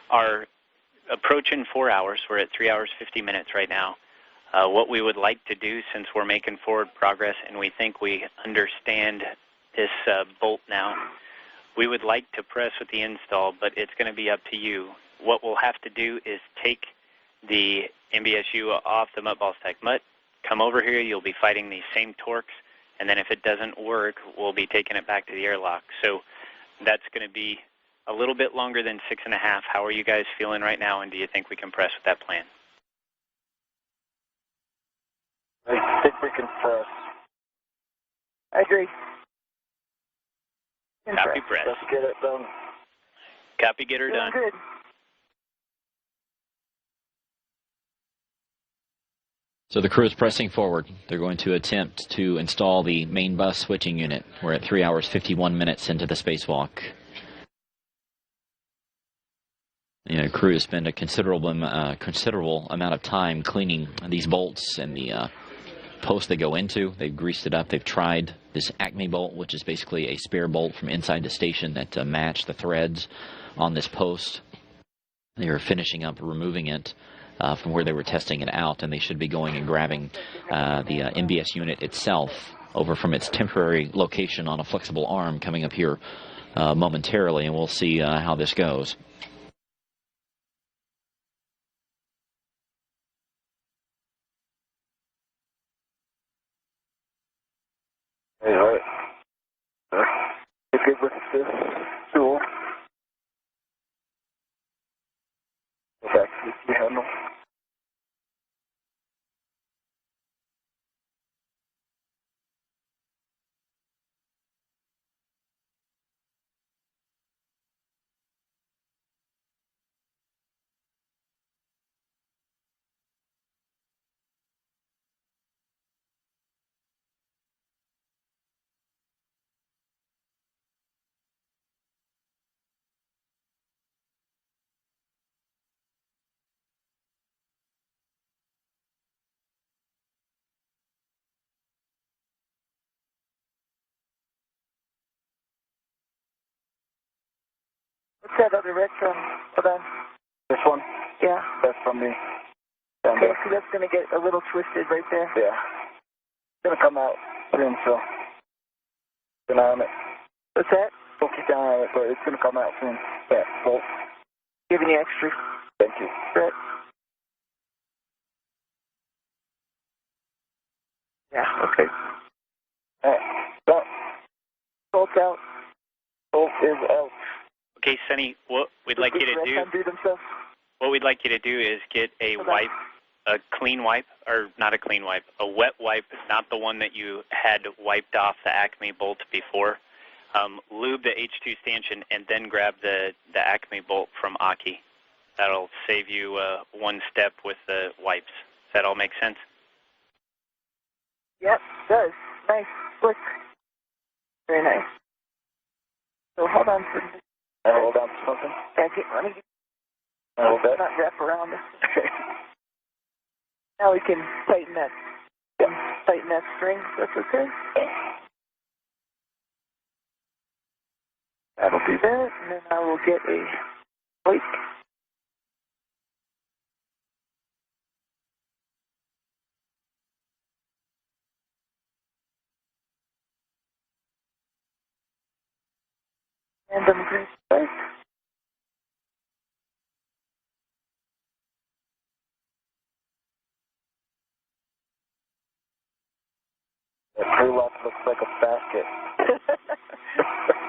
are approaching 4 hours. We're at 3 hours, 50 minutes right now. What we would like to do, since we're making forward progress and we think we understand this bolt now, we would like to press with the install, but it's going to be up to you. What we'll have to do is take the MBSU off the mutt ball stack mutt, come over here, you'll be fighting these same torques, and then if it doesn't work, we'll be taking it back to the airlock. So that's going to be a little bit longer than 6.5. How are you guys feeling right now, and do you think we can press with that plan? I think we can press. I agree. Copy press. Let's get it done. Copy, get her done. Good. So the crew is pressing forward. They're going to attempt to install the main bus switching unit. We're at 3 hours, 51 minutes into the spacewalk. You know, crews spend a considerable amount of time cleaning these bolts and the post they go into. They've greased it up. They've tried this Acme bolt, which is basically a spare bolt from inside the station that match the threads on this post. They are finishing up removing it from where they were testing it out, and they should be going and grabbing the MBS unit itself over from its temporary location on a flexible arm coming up here momentarily, and we'll see how this goes. Hey, all right. You good with this tool? Go back to the handle. What's that other red from? Hold on. This one? Yeah. That's from me. Okay, so that's going to get a little twisted right there. Yeah. It's going to come out soon, so keep an eye on it. What's that? Don't keep an eye on it, but it's going to come out soon. Yeah, bolt. Giving you extra. Thank you. Right. Yeah, okay. All right. So, Bolt's out. bolt is out. Okay, Sonny, what we'd like you to do, what we'd like you to do is get a wipe, a clean wipe, or not a clean wipe, a wet wipe, not the one that you had wiped off the Acme bolt before. Lube the H2 stanchion and then grab the Acme bolt from Aki. That'll save you one step with the wipes. Does that all make sense? Yep, it does. Nice. Slick. Very nice. So hold on for a Hold on to something. let me Hold that. not wrap around this. Now we can tighten that string, if that's okay. That'll do that, and then I will get a plate. Random grease plate. That Airlock looks like a basket.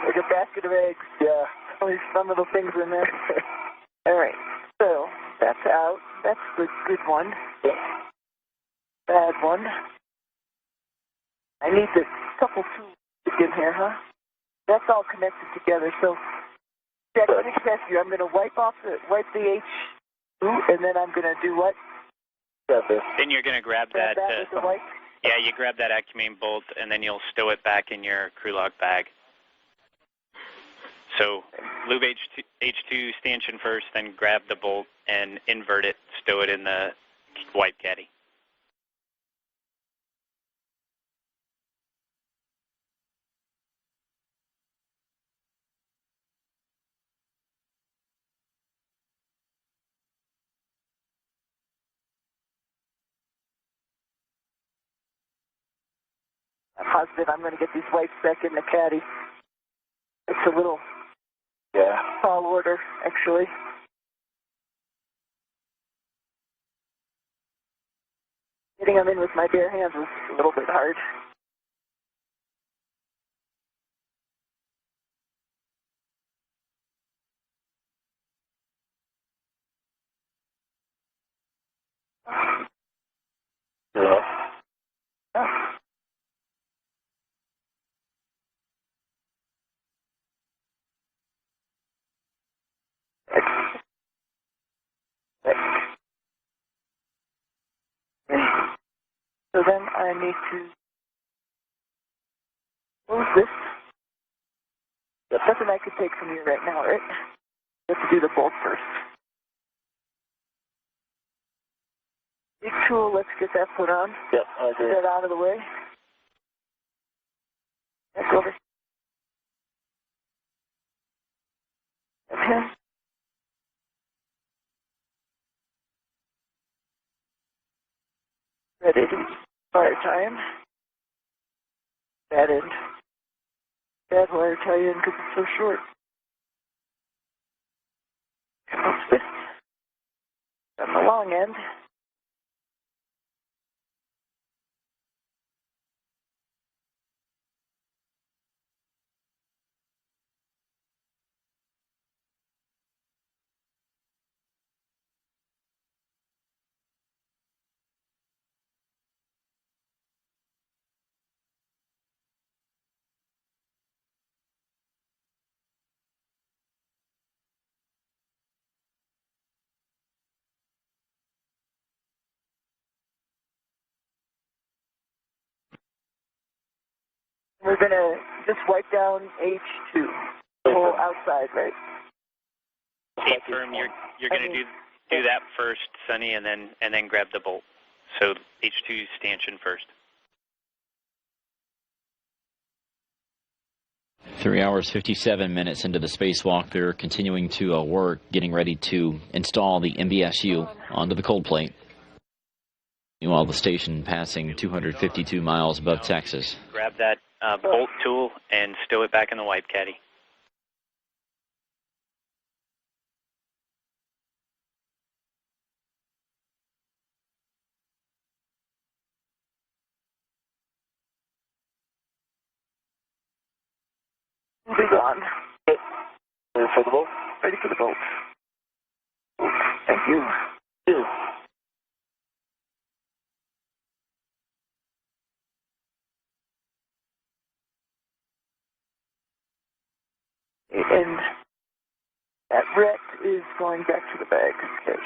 Like a basket of eggs. Yeah. All these fun little things in there. All right, so that's out. That's the good one. Bad one. I need the couple tools to get in here, huh? That's all connected together. So, Jack, let me test you. I'm going to wipe the H2, and then I'm going to do what? Grab this. Then you're going to grab that. with the wipe? Yeah, you grab that Acme bolt, and then you'll stow it back in your crew lock bag. So lube H2 stanchion first, then grab the bolt and invert it, stow it in the wipe caddy. I'm positive I'm going to get these wipes back in the caddy. It's a little tall order, actually. Getting them in with my bare hands was a little bit hard. So then I need to close this. That's nothing I could take from you right now, right? You have to do the bolt first. Big tool, let's get that put on. Yep, I agree. Get that out of the way. Back over. Okay. Ready to fire time. That end. Bad wire tie-in because it's so short. On the long end. We're going to just wipe down H2, the whole outside, right? Hey, firm, you're going to do that first, Sonny, and then grab the bolt. So H2 stanchion first. 3 hours, 57 minutes into the spacewalk, they're continuing to work, getting ready to install the MBSU onto the cold plate. Meanwhile, the station passing 252 miles above Texas. Grab that bolt tool and stow it back in the wipe caddy. Be gone. Ready for the bolt? Ready for the bolt. Thank you. Two. And that ret is going back to the bag. Okay.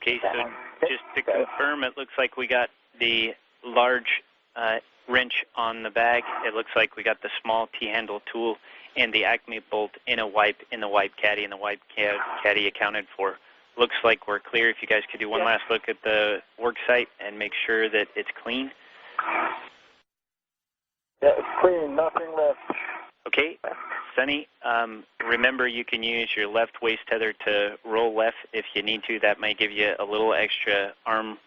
Okay, so just to confirm, it looks like we got the large wrench on the bag. It looks like we got the small T-handle tool and the Acme bolt in the wipe caddy, and the wipe caddy accounted for. Looks like we're clear. If you guys could do one last look at the work site and make sure that it's clean. Yeah, it's clean. Nothing left. Okay, Sonny, remember you can use your left waist tether to roll left if you need to. That might give you a little extra arm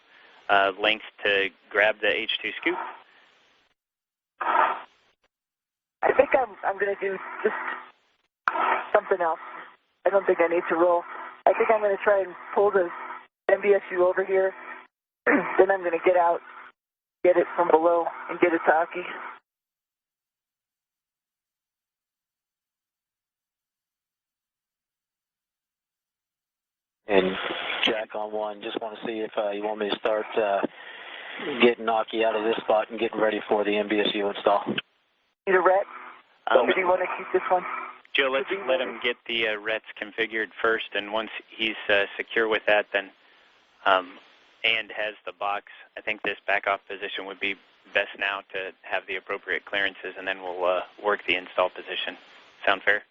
length to grab the H2 scoop. I think I'm going to do just something else. I don't think I need to roll. I think I'm going to try and pull the MBSU over here. Then I'm going to get out, get it from below, and get it to Aki. And Jack on one, just want to see if you want me to start getting Aki out of this spot and getting ready for the MBSU install. Need a ret? Or do you want to keep this one? Joe, let's let him get the rets configured first, and once he's secure with that, then and has the box, I think this back-off position would be best now to have the appropriate clearances, and then we'll work the install position. Sound fair?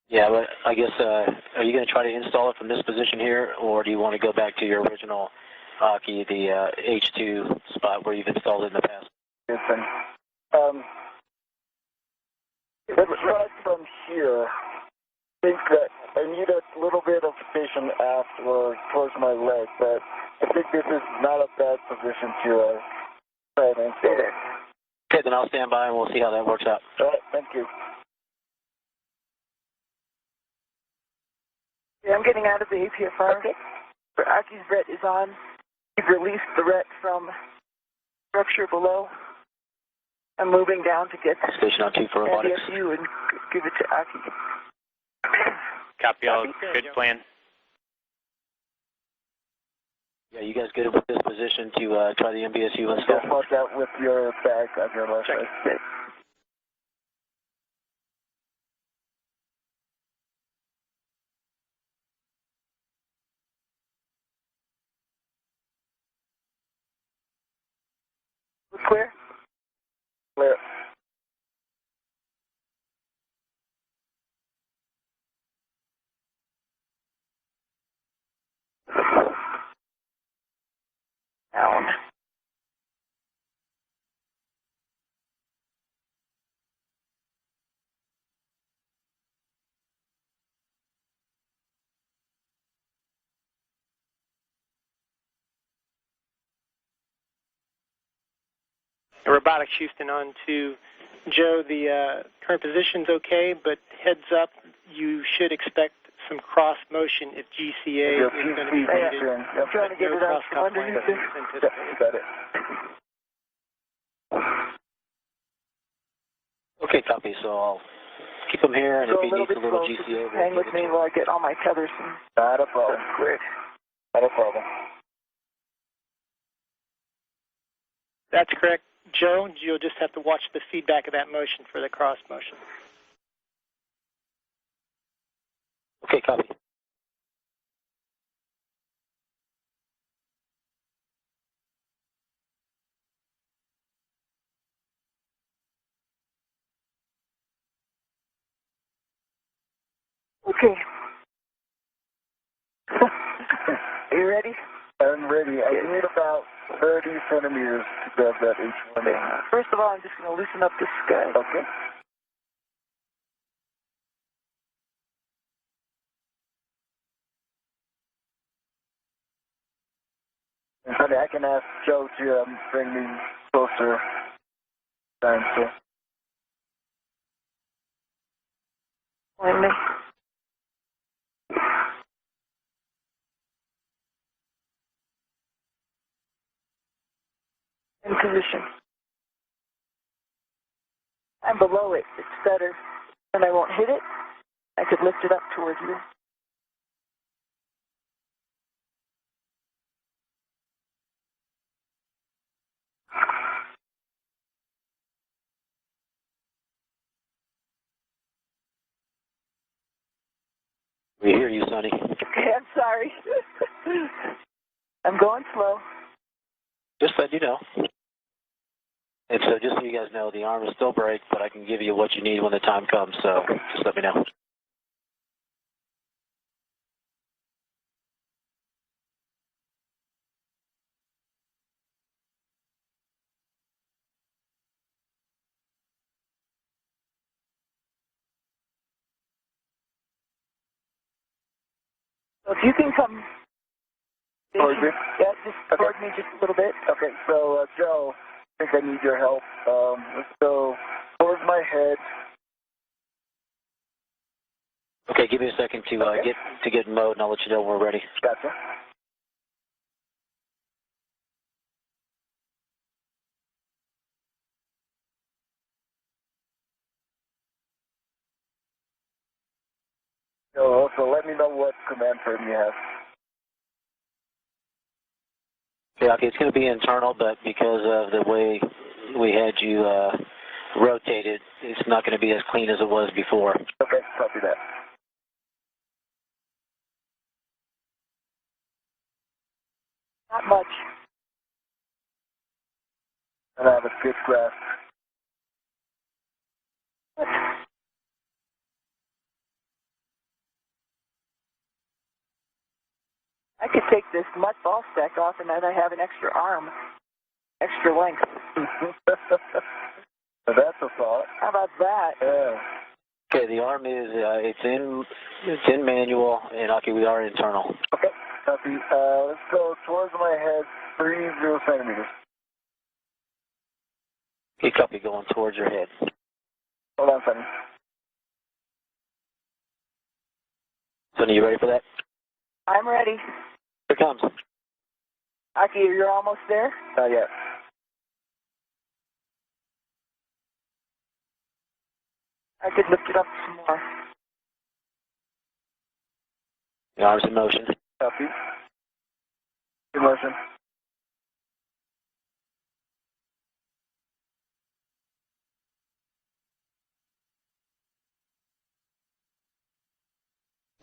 Yeah, but I guess, are you going to try to install it from this position here, or do you want to go back to your original Aki, the H2 spot where you've installed it in the past? Yes, sir. Let's try from here. I think that I need a little bit of station aft or towards my leg, but I think this is not a bad position to try and install it. Okay, then I'll stand by and we'll see how that works out. All right, thank you. Yeah, I'm getting out of the APFR. Okay. Aki's ret is on. We've released the ret from structure below. I'm moving down to get Station on 2 for robotics. MBSU and give it to Aki. Copy all. Good plan. Yeah, you guys good with this position to try the MBSU install? Just watch out with your bag on your left side. Clear? Clear. Down. Robotics Houston on to Joe. The current position's okay, but heads up, you should expect some cross motion if GCA is going to be needed. I'm trying to get it out from underneath it. Got it. Okay, copy. So I'll keep them here, and if he needs a little GCA, hang with me while I get all my tethers. Not a problem. Great. Not a problem. That's correct. Joe, you'll just have to watch the feedback of that motion for the cross motion. Okay, copy. Okay. Are you ready? I'm ready. I need about 30 centimeters to grab that H1A. First of all, I'm just going to loosen up this guy. Okay. Honey, I can ask Joe to bring me closer. Time, so. Join me. In position. I'm below it. It's better. And I won't hit it. I could lift it up towards you. We hear you, Sonny. Okay, I'm sorry. I'm going slow. Just let you know. And so just so you guys know, the arm is still braked, but I can give you what you need when the time comes, so just let me know. So if you can come... Towards you? Yeah, just toward me just a little bit. Okay, so Joe, I think I need your help. Let's go towards my head. Okay, give me a second to get in mode, and I'll let you know when we're ready. Gotcha. So also let me know what command frame you have. Yeah, okay, it's going to be internal, but because of the way we had you rotated, it's not going to be as clean as it was before. Okay, copy that. Not much. And I have a good grasp. I could take this mud ball stack off and then I have an extra arm, extra length. That's a thought. How about that? Yeah. Okay, the arm is it's in manual, and okay, we are internal. Okay, copy. Let's go towards my head, 30 centimeters. Okay, copy, going towards your head. Hold on, Sonny. Sonny, you ready for that? I'm ready. Here it comes. Aki, you're almost there? Not yet. I could lift it up some more. The arm's in motion. Copy. Good motion.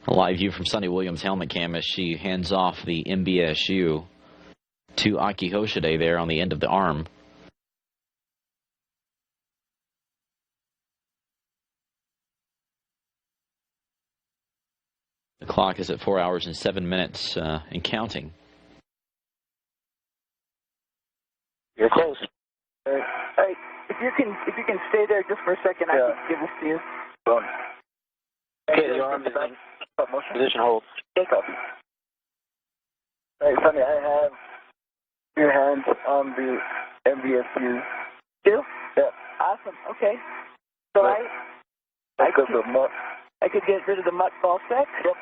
A live view from Sunny Williams' helmet cam as she hands off the MBSU to Aki Hoshide there on the end of the arm. The clock is at 4 hours and 7 minutes and counting. You're close. All right. If you can stay there just for a second, I can give this to you. Okay, the arm is in position hold. Take off. All right, Sonny, I have your hands on the MBSU. Do? Yeah. Awesome. Okay. So I could get rid of the mutt ball sack. Yep.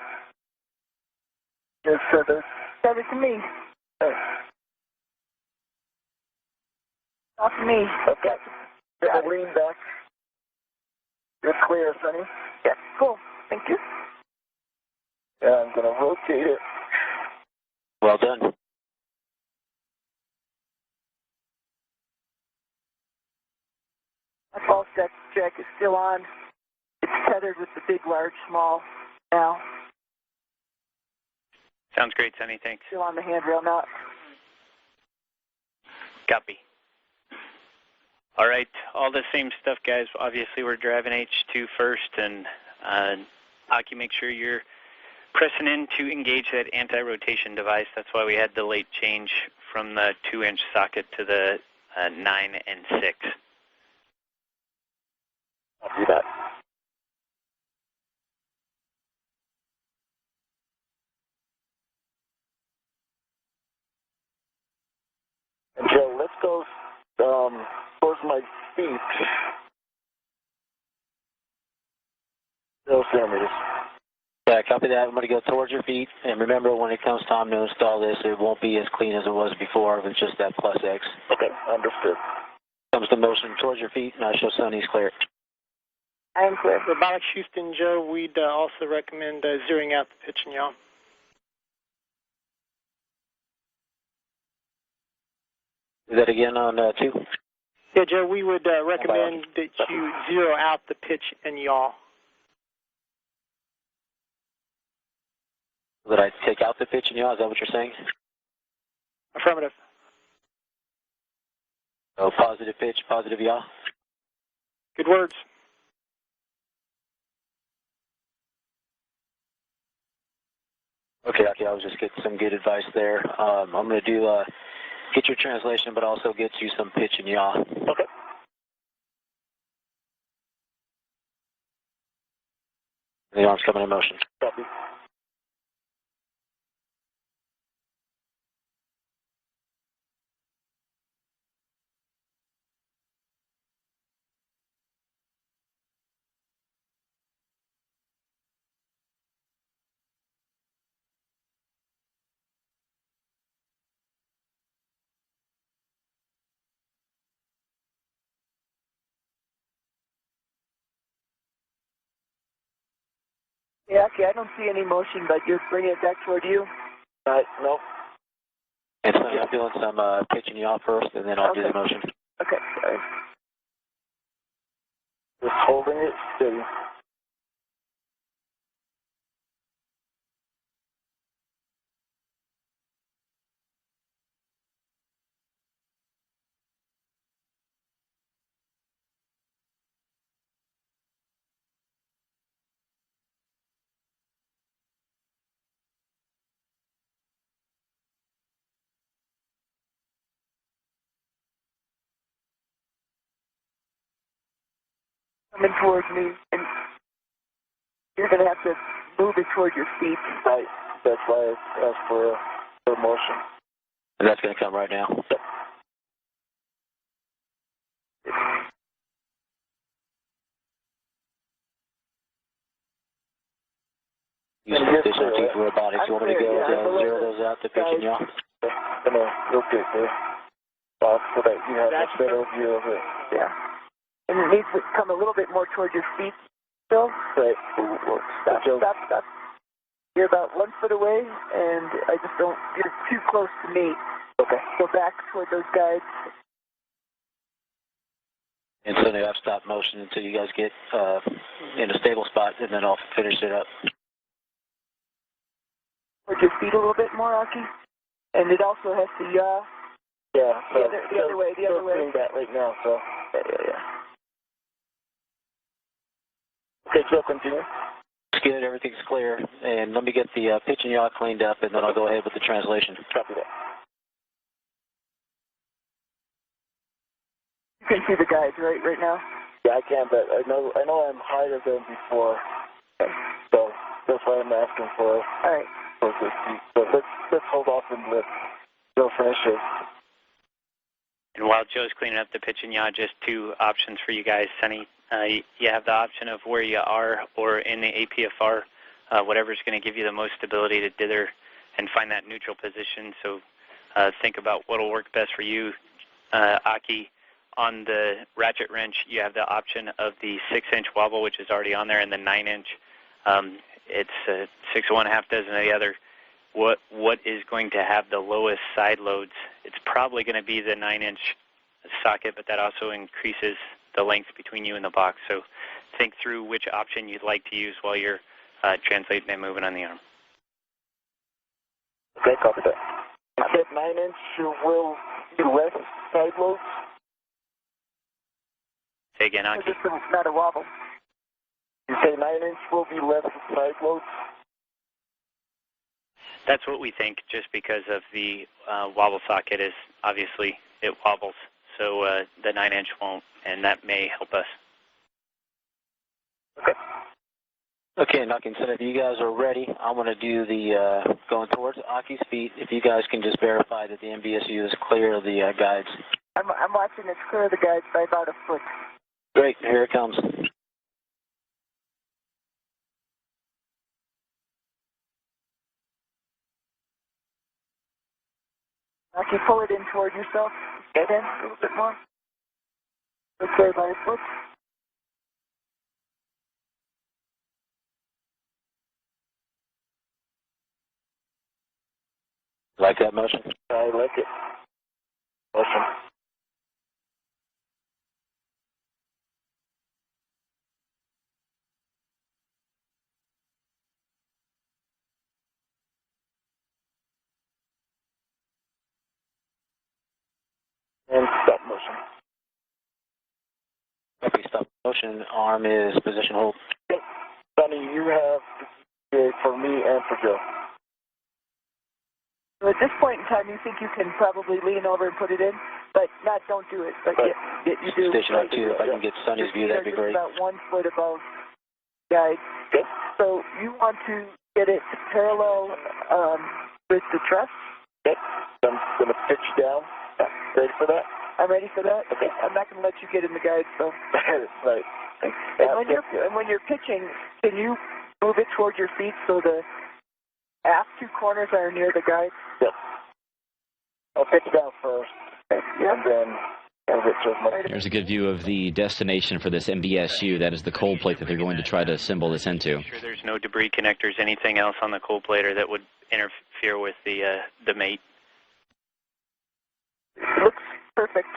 Yes, sir. Send it to me. Off to me. Okay. Got lean back. You're clear, Sonny. Yeah. Cool. Thank you. Yeah, I'm going to rotate it. Well done. My ball sack jack is still on. It's tethered with the big, large, small now. Sounds great, Sonny. Thanks. Still on the handrail now. Copy. All right, all the same stuff, guys. Obviously, we're driving H2 first, and Aki, make sure you're pressing in to engage that anti-rotation device. That's why we had the late change from the 2-inch socket to the 9 and 6. I'll do that. And Joe, let's go towards my feet. 0 centimeters. Yeah, copy that. I'm going to go towards your feet. And remember, when it comes time to install this, it won't be as clean as it was before with just that plus X. Okay, understood. Comes the motion towards your feet, and I show Sonny's clear. I am clear. Robotic Houston, Joe, we'd also recommend zeroing out the pitch and yaw. Do that again on 2? Yeah, Joe, we would recommend that you zero out the pitch and yaw. That I take out the pitch and yaw? Is that what you're saying? Affirmative. So positive pitch, positive yaw? Good words. Okay, I was just getting some good advice there. I'm going to do get your translation, but also get you some pitch and yaw. Okay. The arm's coming in motion. Copy. Yeah, okay, I don't see any motion, but you're bringing it back toward you. No. And so I'm doing some pitch and yaw first, and then I'll do the motion. Okay, sorry. Just holding it steady. Coming towards me, and you're going to have to move it towards your feet. Right. That's why I asked for motion. And that's going to come right now. Using additional G for robotics. You want me to go zero those out to pitch and yaw? Come on, real quick there. So that you have a better view of it. Yeah. And it needs to come a little bit more towards your feet, Bill. Right. Stop. You're about 1 foot away, and I just don't, you're too close to me. Okay. Go back toward those guides. And so they have stop motion until you guys get in a stable spot, and then I'll finish it up. Put your feet a little bit more, Aki. And it also has to yaw. Yeah, so the other way, the other way. Doing that right now, so. Yeah. Okay, so continue. It's good, everything's clear, and let me get the pitch and yaw cleaned up, and then I'll go ahead with the translation. Copy that. You can see the guides right now? Yeah, I can, but I know I'm higher than before, so that's why I'm asking for. All right. For this seat. So let's hold off and let Joe finish it. And while Joe's cleaning up the pitch and yaw, just 2 options for you guys, Sonny. You have the option of where you are or in the APFR, whatever's going to give you the most stability to dither and find that neutral position. So think about what will work best for you. Aki, on the ratchet wrench, you have the option of the 6-inch wobble, which is already on there, and the 9-inch. It's 6 of one, half dozen of the other. What is going to have the lowest side loads? It's probably going to be the 9-inch socket, but that also increases the length between you and the box. So think through which option you'd like to use while you're translating and moving on the arm. Okay, copy that. You said 9-inch will be less side loads? Say again, Aki. It's not a wobble. You say 9-inch will be less side loads? That's what we think, just because of the wobble socket is obviously it wobbles. So the 9-inch won't, and that may help us. Okay. Okay, Nucky, so if you guys are ready, I'm going to do the going towards Aki's feet. If you guys can just verify that the MBSU is clear of the guides. I'm watching it's clear of the guides by about a foot. Great, here it comes. Aki, pull it in toward yourself. Get in a little bit more. It's clear by a foot. Like that motion? I like it. Motion. And stop motion. Okay, stop motion. Arm is position hold. Okay. Sonny, you have the PA for me and for Joe. So at this point in time, you think you can probably lean over and put it in, but don't do it. But right. you do. Station up too. If I can get Sonny's view, that'd be great. About 1 foot above guide. Okay. So you want to get it parallel with the truss. Okay. I'm going to pitch down. Ready for that? I'm ready for that. Okay. I'm not going to let you get in the guide, so. Right. And when you're pitching, can you move it toward your feet so the aft 2 corners are near the guide? Yep. I'll pitch down first. Okay. Yeah. And then move it towards my... Here's a good view of the destination for this MBSU. That is the cold plate that they're going to try to assemble this into. Make sure there's no debris connectors, anything else on the cold plater that would interfere with the mate. It looks perfect.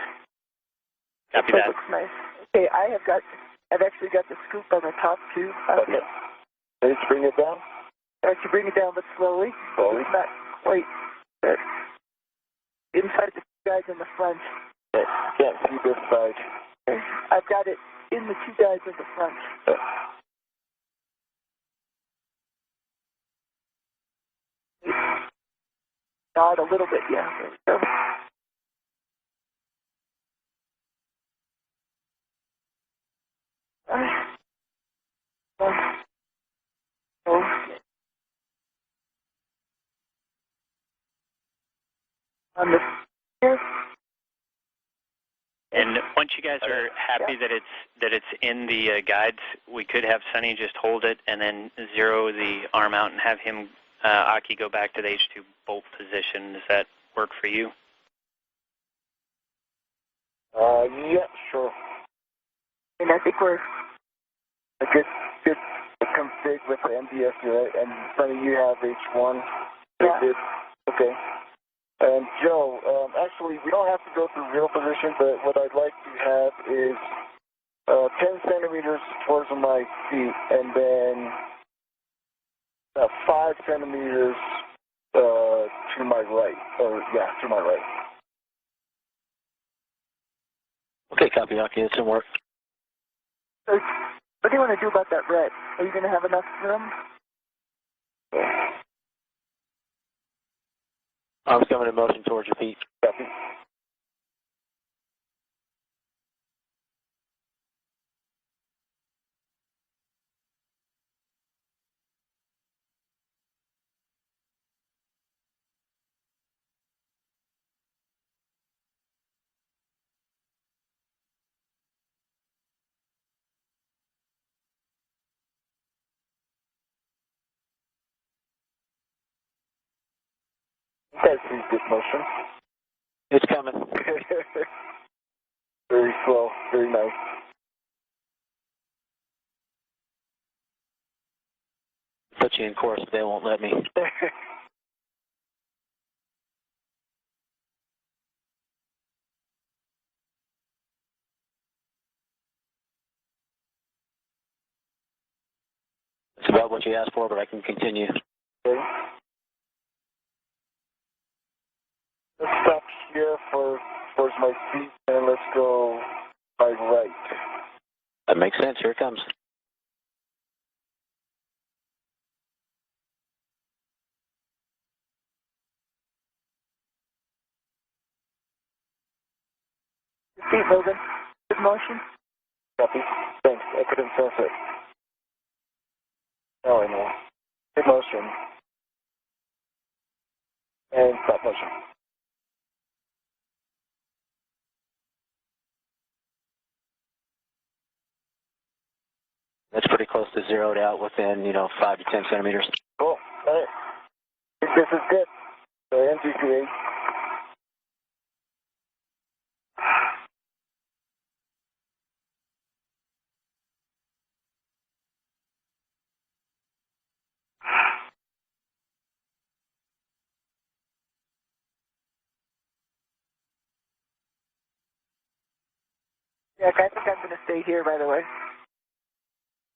Copy That that. looks nice. Okay, I've actually got the scoop on the top too. Okay. Ready to bring it down? As you bring it down, but slowly. Slowly. It's not quite there. Inside the guides in the front. Okay. Can't see this side. Okay. I've got it in the 2 guides in the front. Okay. Nod a little bit, yeah. There we go. On the here. And once you guys are happy that it's in the guides, we could have Sonny just hold it and then zero the arm out and have him, Aki, go back to the H2 bolt position. Does that work for you? Yeah, sure. And I think we're good config with the MBSU, right? And some of you have H1. Yeah. Okay. And Joe, actually, we don't have to go through real position, but what I'd like to have is 10 centimeters towards my feet, and then 5 centimeters to my right, to my right. Okay, copy, Aki, it's in work. So, what do you want to do about that red? Are you going to have enough room? Arms coming in motion towards your feet. Copy. That's pretty good motion. It's coming. Very slow, very nice. Put you in course, but they won't let me. It's about what you asked for, but I can continue. Okay. Let's stop here towards my feet, and let's go by right. That makes sense. Here it comes. Keep moving. Good motion. Copy. Thanks. I couldn't sense it. Now I know. Good motion. And stop motion. That's pretty close to zeroed out within, 5 to 10 centimeters. Cool. All right. I think this is good. So MGCA. Yeah, I think I'm going to stay here, by the way.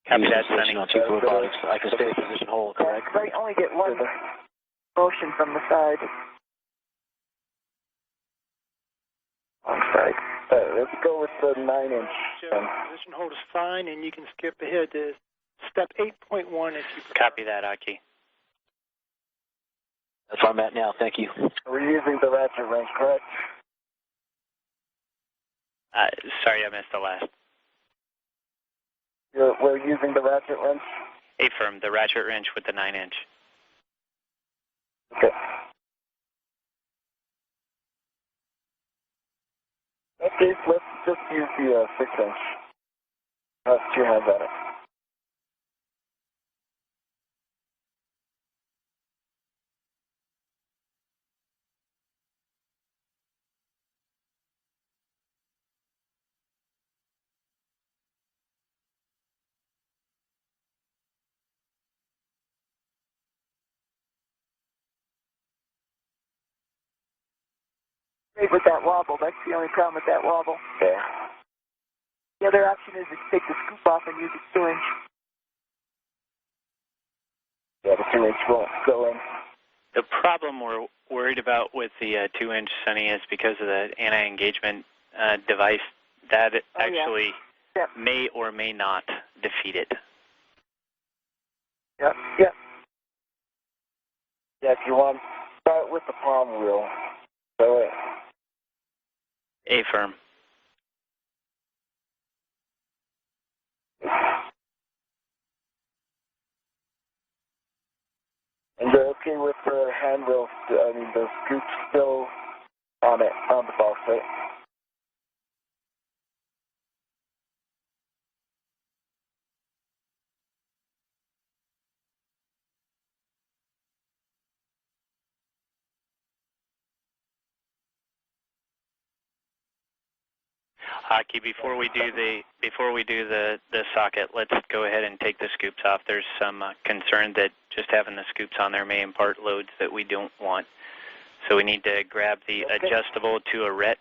Copy that, Sunny. On Chief Robotics. I can stay in position hold, correct? Yeah, I only get one motion from the side. On side. Let's go with the 9-inch. Position hold is fine, and you can skip ahead to step 8.1 if you prefer. Copy that, Aki. That's where I'm at now. Thank you. We're using the ratchet wrench, correct? Sorry, I missed the last. We're using the ratchet wrench? Affirm, the ratchet wrench with the 9-inch. Okay. Okay, let's just use the 6-inch. That's 2 hands on it. Great with that wobble. That's the only problem with that wobble. Okay. The other option is to take the scoop off and use the 2-inch. Yeah, the 2-inch won't go in. The problem we're worried about with the 2-inch Sunny is because of the anti-engagement device that actually may or may not defeat it. Yep. Yep. Yeah, if you want to start with the palm wheel. So Affirm. And they're okay with the handrail, the scoop still on it, on the box, right? Aki, before we do the socket, let's go ahead and take the scoops off. There's some concern that just having the scoops on there may impart loads that we don't want. So we need to grab the adjustable to a ret.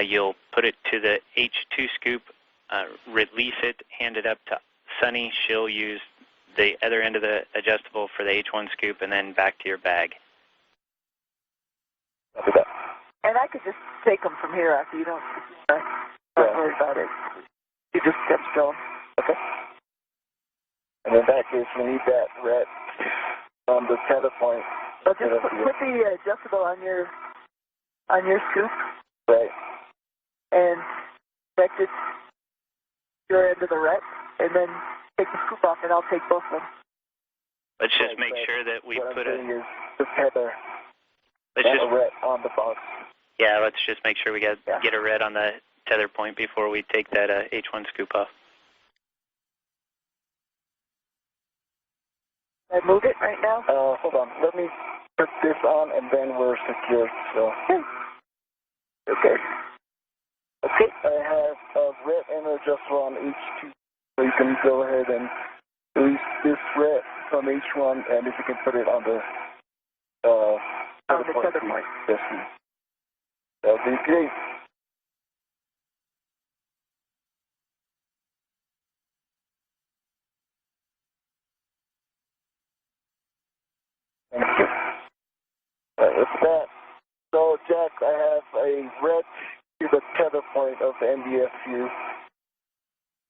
You'll put it to the H2 scoop, release it, hand it up to Sunny. She'll use the other end of the adjustable for the H1 scoop, and then back to your bag. And I could just take them from here after you don't worry about it. You just kept going. Okay. And in that case, we need that ret on the tether point. So just put the adjustable on your scoop. Right. And connect it to your end of the ret, and then take the scoop off, and I'll take both of them. Let's just make sure that we put it. The tether. Let's just a ret on the box. Yeah, let's just make sure we get a ret on the tether point before we take that H1 scoop off. I move it right now? Hold on. Let me put this on, and then we're secure. So. Okay. Okay. I have a ret and adjustable on H2. So you can go ahead and release this ret from H1, and if you can put it on the tether point. Yes, please. That would be great. Thank you. With that, so Jack, I have a ret to the tether point of the MBSU.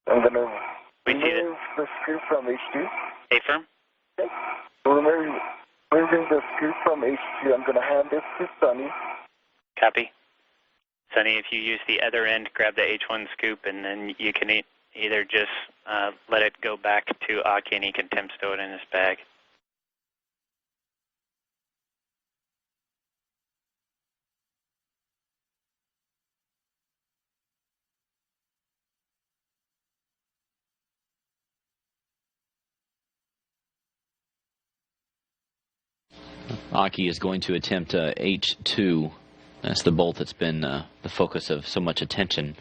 I'm going to remove the screw from H2. Hey, firm. Okay. So removing the screw from H2, I'm going to hand this to Sunny. Copy. Sunny, if you use the other end, grab the H1 scoop, and then you can either just let it go back to Aki, and he can temp stow it in his bag. Aki is going to attempt H2. That's the bolt that's been the focus of so much attention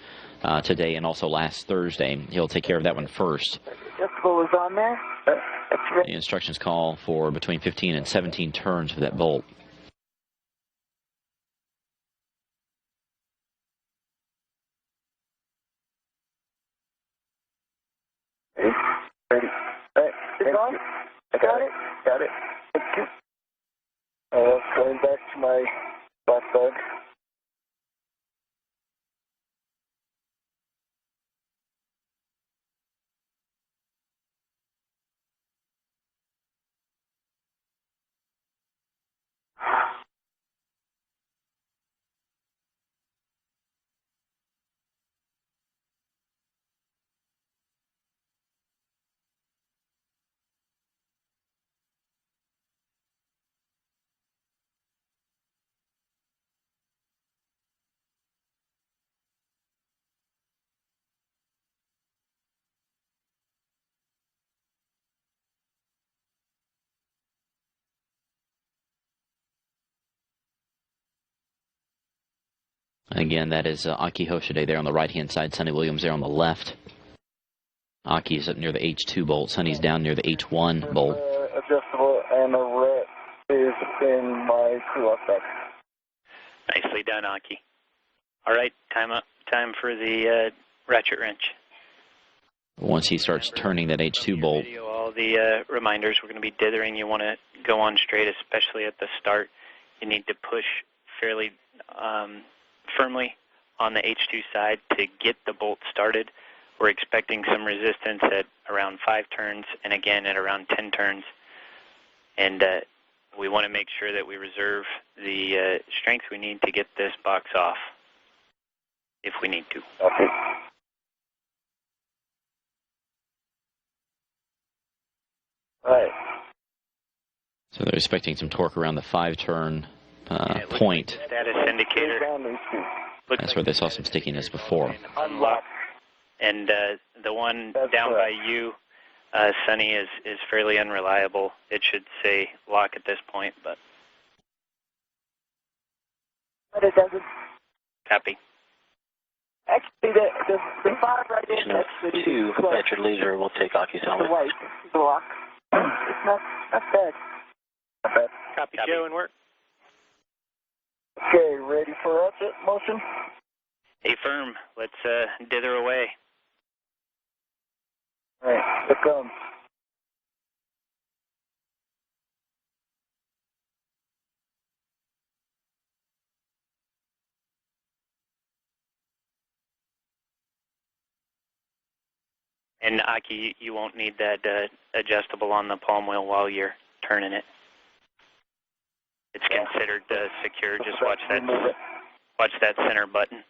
today and also last Thursday. He'll take care of that one first. Adjustable is on there. The instructions call for between 15 and 17 turns for that bolt. Ready. All right. It's on? Got it. Got it. Thank you. Going back to my black bag. Again, that is Aki Hoshide there on the right-hand side, Sonny Williams there on the left. Aki is up near the H2 bolt, Sonny's down near the H1 bolt. Adjustable and the ret is in my crew lock bag. Nicely done, Aki. All right, time up. Time for the ratchet wrench. Once he starts turning that H2 bolt. All the reminders, we're going to be dithering. You want to go on straight, especially at the start. You need to push fairly firmly on the H2 side to get the bolt started. We're expecting some resistance at around 5 turns and again at around 10 turns. And we want to make sure that we reserve the strength we need to get this box off if we need to. Okay. All right. So they're expecting some torque around the 5-turn point. Status indicator. That's where they saw some stickiness before. Unlock. And the one down by you, Sunny, is fairly unreliable. It should say lock at this point, but it doesn't. Copy. Actually, the 5 right in next to the 2 at your leisure, we'll take Aki's the helmet. white block. It's not bad. Not bad. Copy, Joe, and work. Okay, ready for rocket motion? Hey, firm. Let's dither away. All right, here comes. And Aki, you won't need that adjustable on the palm wheel while you're turning it. It's considered secure. Just watch that center button.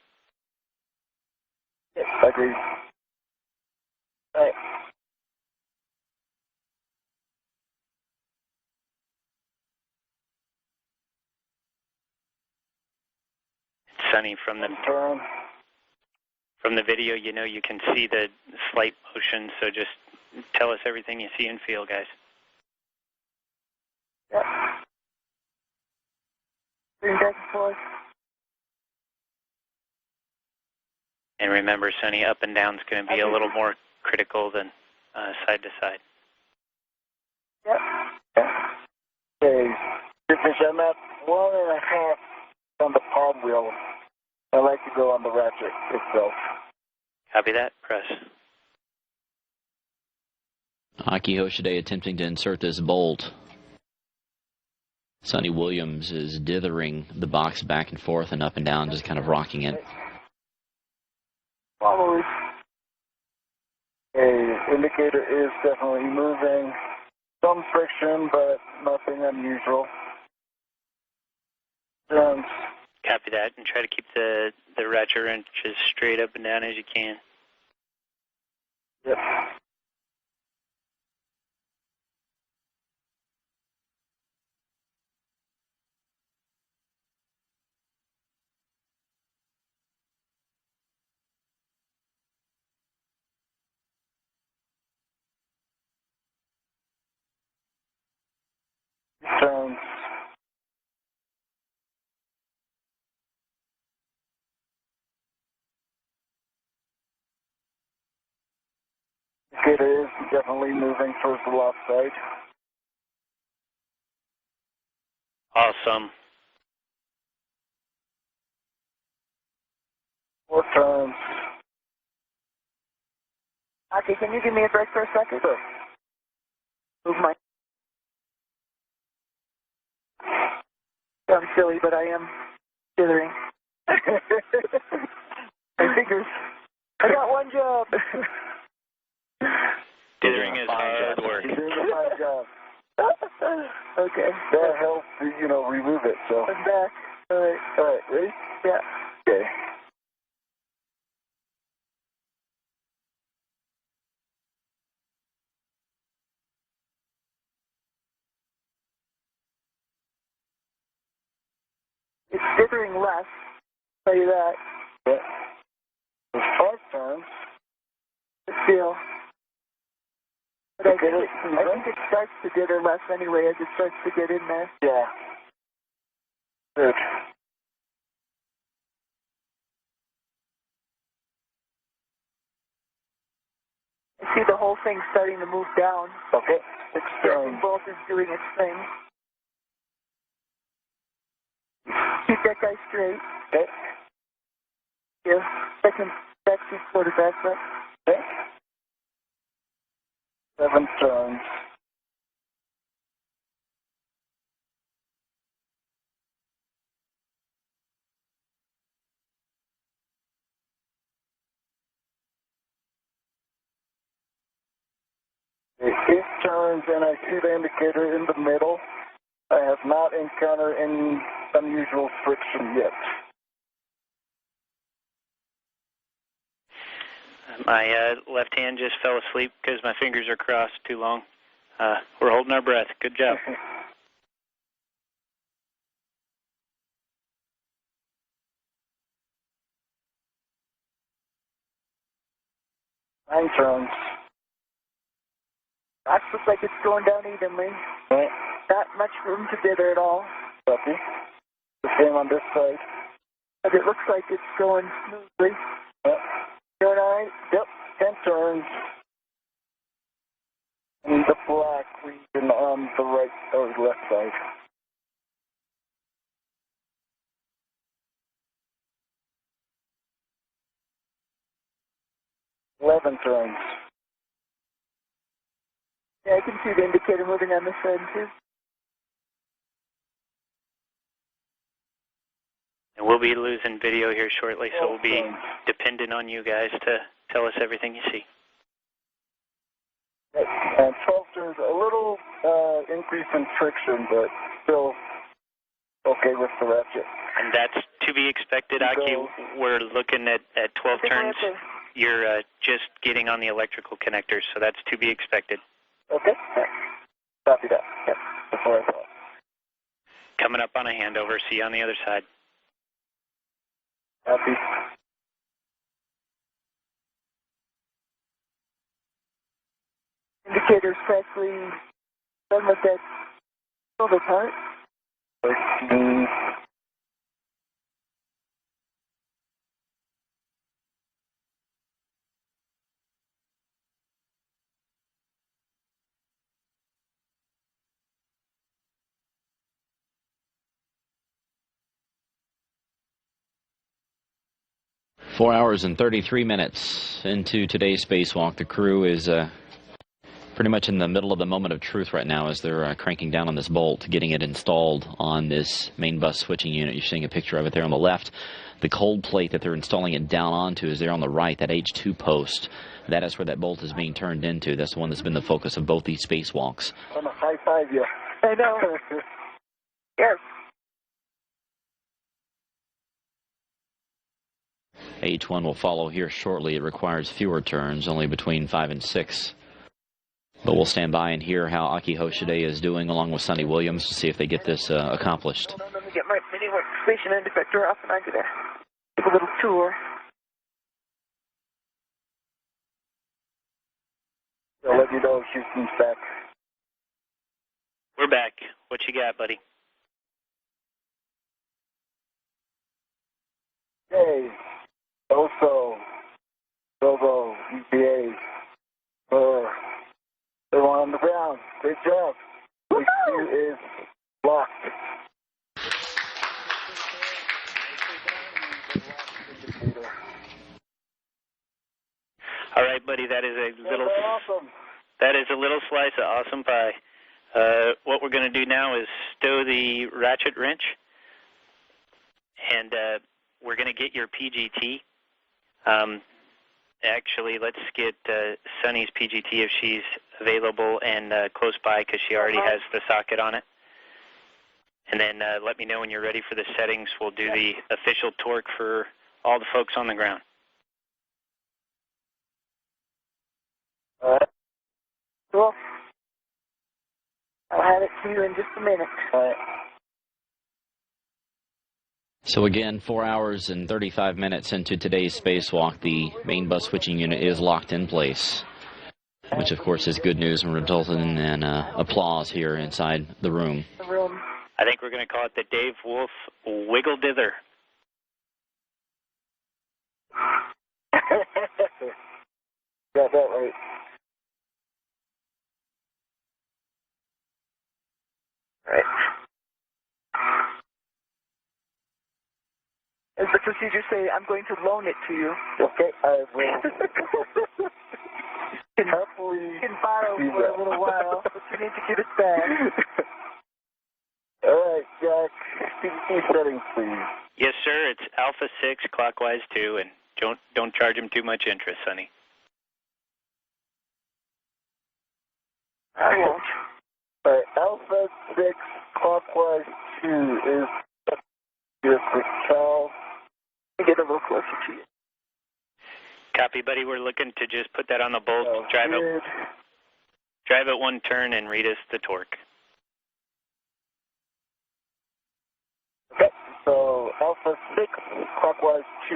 Yes, agreed. All right. It's sunny from the Turn. From the video, you know you can see the slight motion, so just tell us everything you see and feel, guys. Yep. Bring back and forth. And remember, Sonny, up and down is going to be a little more critical than side to side. Yep. Okay, because I'm at 1.5 on the palm wheel. I like to go on the ratchet itself. Copy that. Press. Aki Hoshide attempting to insert this bolt. Sonny Williams is dithering the box back and forth and up and down, just kind of rocking it. Follow it. Okay, indicator is definitely moving. Some friction, but nothing unusual. Turns. Copy that, and try to keep the ratchet wrench as straight up and down as you can. Yep. Turns. Indicator is definitely moving towards the left side. Awesome. 4 turns. Okay, can you give me a break for a second? Sure. Move my... I'm silly, but I am dithering. My fingers. I got one job. Dithering is hard work. You're doing a fine job. Okay. That helps to, remove it, so. I'm back. All right. All right, ready? Yeah. Okay. It's dithering less. Tell you that. Yeah. There's 5 turns. Good feel. But I Okay, think it starts to dither less anyway as it starts to get in there. Yeah. Good. I see the whole thing starting to move down. Okay. 6 The turns. bolt is doing its thing. Keep that guy straight. Okay. Yeah. Second backseat quarterback, right? Okay. 7 turns. Okay, 8 turns, and I see the indicator in the middle. I have not encountered any unusual friction yet. My left hand just fell asleep because my fingers are crossed too long. We're holding our breath. Good job. 9 turns. That looks like it's going down evenly. Okay. Not much room to dither at all. Copy. The same on this side. But it looks like it's going smoothly. Turn on, yep, 10 turns. And the black region on the right or left side. Eleven turns. Yeah, I can see the indicator moving on this side too. And we'll be losing video here shortly, so we'll be dependent on you guys to tell us everything you see. And 12 turns, a little increase in friction, but still okay with the ratchet. And that's to be expected, Aki. We're looking at 12 turns. You're just getting on the electrical connectors, so that's to be expected. Okay. Copy that. Yep. Before I thought. Coming up on a handover. See you on the other side. Copy. Indicators practically done with that silver part. 13. Four hours and 33 minutes into today's spacewalk. The crew is pretty much in the middle of the moment of truth right now as they're cranking down on this bolt, getting it installed on this main bus switching unit. You're seeing a picture of it there on the left. The cold plate that they're installing it down onto is there on the right, that H2 post. That is where that bolt is being turned into. That's the one that's been the focus of both these spacewalks. I'm gonna high five you. I know. Yes. H1 will follow here shortly. It requires fewer turns, only between 5 and 6. But we'll stand by and hear how Aki Hoshide is doing along with Sonny Williams to see if they get this accomplished. Hold on, let me get my mini workstation end effector off and I'm going to give a little tour. I'll let you know if Houston's back. We're back. What you got, buddy? Hey. Also, Robo, EVA, everyone on the ground. Great job. H2 is locked. All right, buddy. That is a little. Awesome. That is a little slice of awesome pie. What we're going to do now is stow the ratchet wrench, and we're going to get your PGT. Actually, let's get Sunny's PGT if she's available and close by because she already has the socket on it. And then let me know when you're ready for the settings. We'll do the official torque for all the folks on the ground. All right. Cool. I'll have it to you in just a minute. All right. So again, 4 hours and 35 minutes into today's spacewalk, the main bus switching unit is locked in place, which of course is good news and resulted in an applause here inside the room. I think we're going to call it the Dave Wolf Wiggle Dither. Got that right. Right. As the procedure say, I'm going to loan it to you. Okay, I will. You can borrow for a little while, but you need to give it back. All right, Jack. PGT settings, please. Yes, sir. It's Alpha 6, clockwise 2, and don't charge him too much interest, Sonny. I won't. All right, Alpha 6, clockwise 2 is your Cal. Let me get a little closer to you. Copy, buddy. We're looking to just put that on the bolt, drive it one turn, and read us the torque. Okay, so Alpha 6, clockwise 2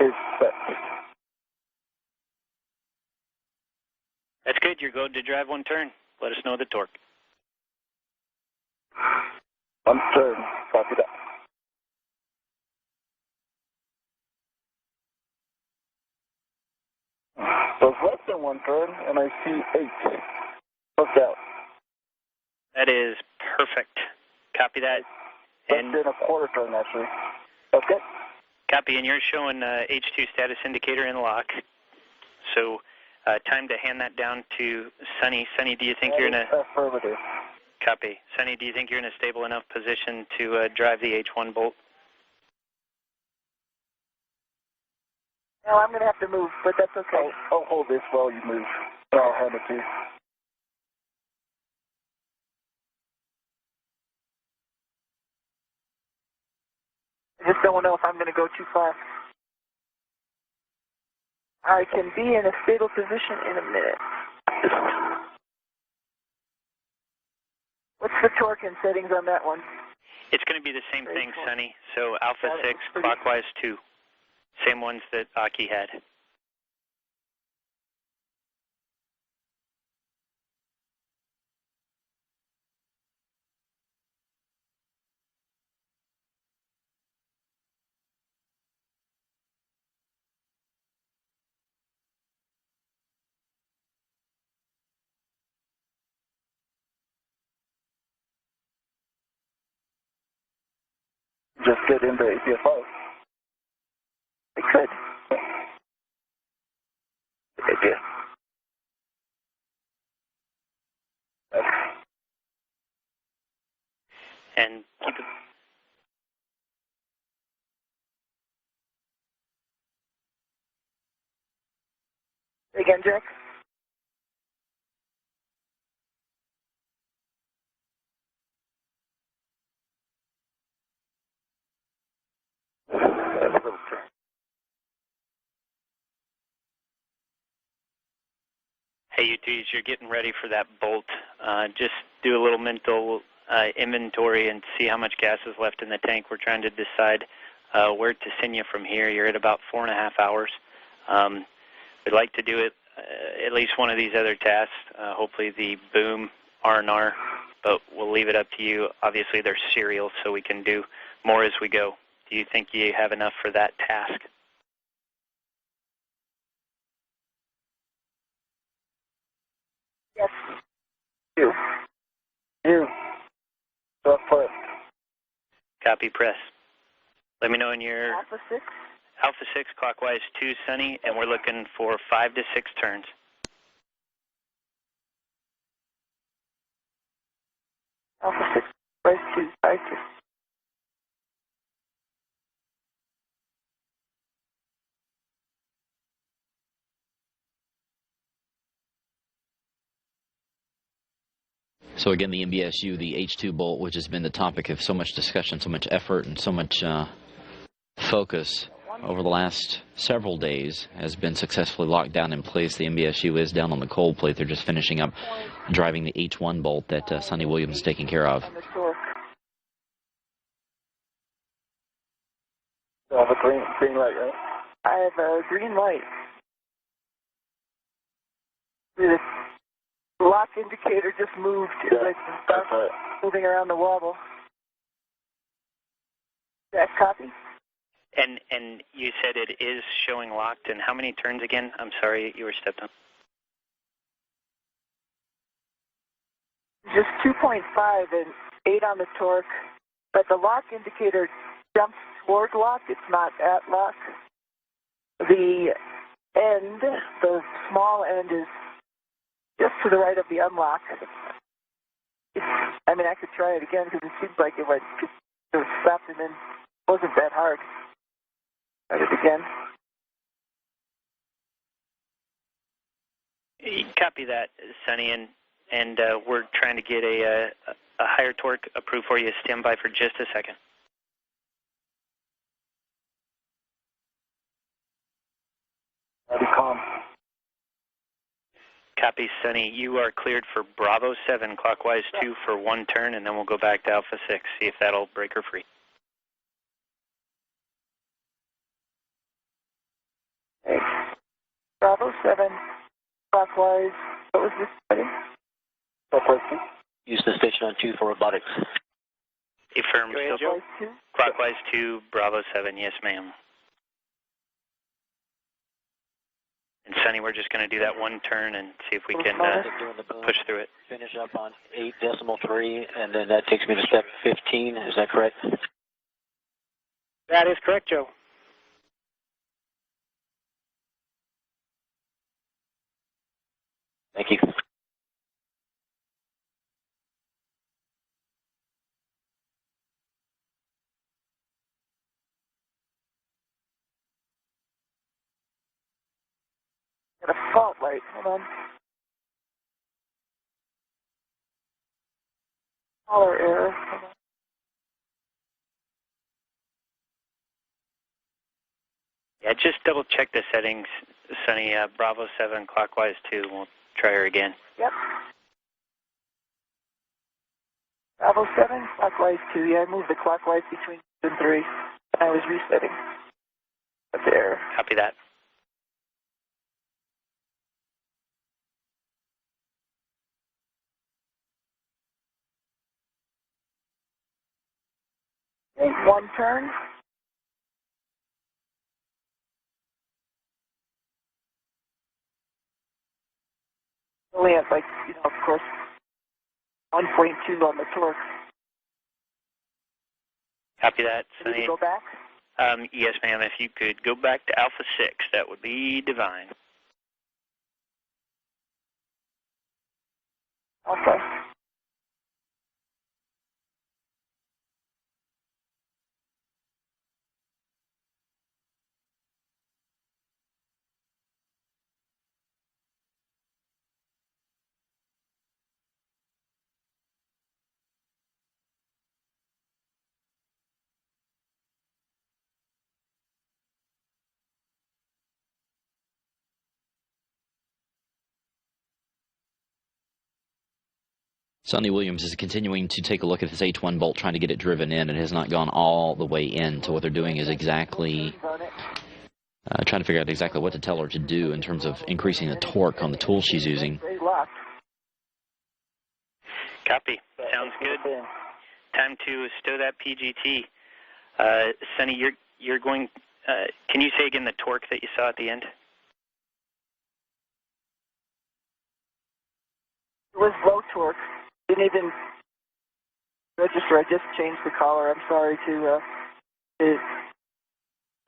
is set. That's good. You're good to drive one turn. Let us know the torque. One turn, copy that. So it's less than 1 turn, and I see 8. Hooked out. That is perfect. Copy that. Less than a quarter turn, actually. Okay. Copy, and you're showing H2 status indicator in lock. So time to hand that down to Sunny. Sunny, do you think you're in a... Affirmative. Copy. Sunny, do you think you're in a stable enough position to drive the H1 bolt? No, I'm going to have to move, but that's okay. I'll hold this while you move. I'll hand it to you. I just don't know if I'm going to go too far. I can be in a stable position in a minute. What's the torque and settings on that one? It's going to be the same thing, Sunny. So alpha 6, clockwise 2. Same ones that Aki had. Just get into EPFO. I could. Good idea. And keep it... Again, Jack? Hey, you two, as you're getting ready for that bolt, just do a little mental inventory and see how much gas is left in the tank. We're trying to decide where to send you from here. You're at about 4.5 hours. We'd like to do it at least one of these other tasks, hopefully the boom R&R, but we'll leave it up to you. Obviously, they're serial, so we can do more as we go. Do you think you have enough for that task? Yes. You. Press. Copy, press. Let me know when you're... Alpha 6? Alpha 6, clockwise 2, Sunny, and we're looking for 5 to 6 turns. Alpha 6, clockwise 2, 5 to... So again, the MBSU, the H2 bolt, which has been the topic of so much discussion, so much effort, and so much focus over the last several days, has been successfully locked down in place. The MBSU is down on the cold plate. They're just finishing up driving the H1 bolt that Sonny Williams is taking care of. You have a green light, right? I have a green light. The lock indicator just moved as I started moving around the wobble. That copy? And you said it is showing locked, and how many turns again? I'm sorry, you were stepped on. Just 2.5 and 8 on the torque, but the lock indicator jumps toward lock. It's not at lock. The end, the small end, is just to the right of the unlock. I mean, I could try it again because it seems like it stopped and then wasn't that hard. Try it again. Copy that, Sonny, and we're trying to get a higher torque approved for you. Stand by for just a second. I'll be calm. Copy, Sonny. You are cleared for Bravo 7, clockwise 2 for 1 turn, and then we'll go back to Alpha 6, see if that'll break her free. Okay. Bravo 7, clockwise. What was this setting? Clockwise 2. Use the station on 2 for robotics. Affirm. Clockwise 2? Clockwise 2, Bravo 7, yes, ma'am. And Sonny, we're just going to do that one turn and see if we can push through it. Finish up on 8.3, and then that takes me to step 15. Is that correct? That is correct, Joe. Thank you. Got a fault light. Hold on. Power error. Hold on. Yeah, just double check the settings, Sonny. Bravo 7, clockwise 2. We'll try her again. Yep. Bravo 7, clockwise 2. Yeah, I moved the clockwise between 2 and 3. I was resetting. That's the error. Copy that. Okay, one turn. Only at, like, of course, 1.2 on the torque. Copy that, Can Sonny. you go back? Yes, ma'am. If you could go back to Alpha 6, that would be divine. Okay. Sonny Williams is continuing to take a look at this H1 bolt, trying to get it driven in. It has not gone all the way in. So what they're doing is exactly trying to figure out exactly what to tell her to do in terms of increasing the torque on the tool she's using. Copy. Sounds good. Time to stow that PGT. Sonny, you're going. Can you say again the torque that you saw at the end? It was low torque. Didn't even register. I just changed the collar. I'm sorry to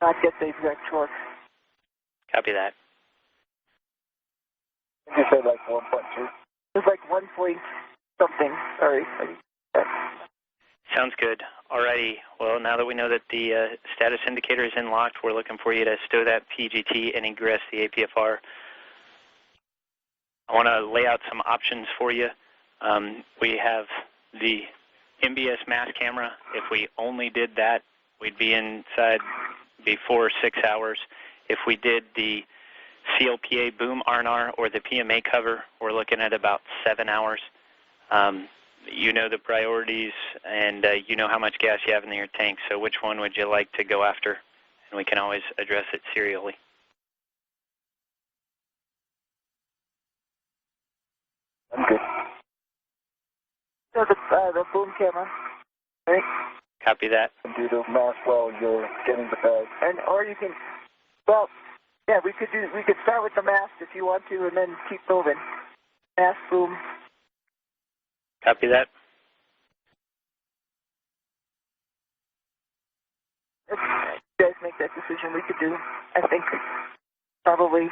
not get the exact torque. Copy that. You said like 1.2? It was like 1 point something. Sorry. Sounds good. Alrighty. Well, now that we know that the status indicator is unlocked, we're looking for you to stow that PGT and egress the APFR. I want to lay out some options for you. We have the MBS mass camera. If we only did that, we'd be inside before 6 hours. If we did the CLPA boom R&R or the PMA cover, we're looking at about 7 hours. You know the priorities, and you know how much gas you have in your tank, so which one would you like to go after? And we can always address it serially. I'm good. So the boom camera, right? Copy that. And do the mass while you're getting the bag. And or you can, well, yeah, we could start with the mast if you want to, and then keep moving. Mast, boom. Copy that. If you guys make that decision, we could do, I think, probably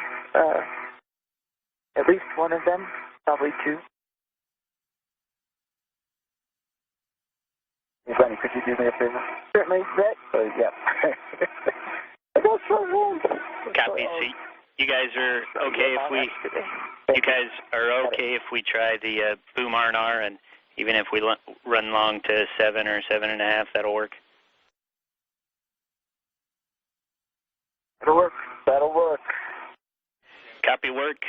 at least one of them, probably two. Hey, Sonny, could you do me a favor? Certainly, Brett. Yeah. I got some room. Copy. So you guys are okay if we? You guys are okay if we try the boom R&R, and even if we run long to 7 or 7.5, that'll work. That'll work. That'll work. Copy work.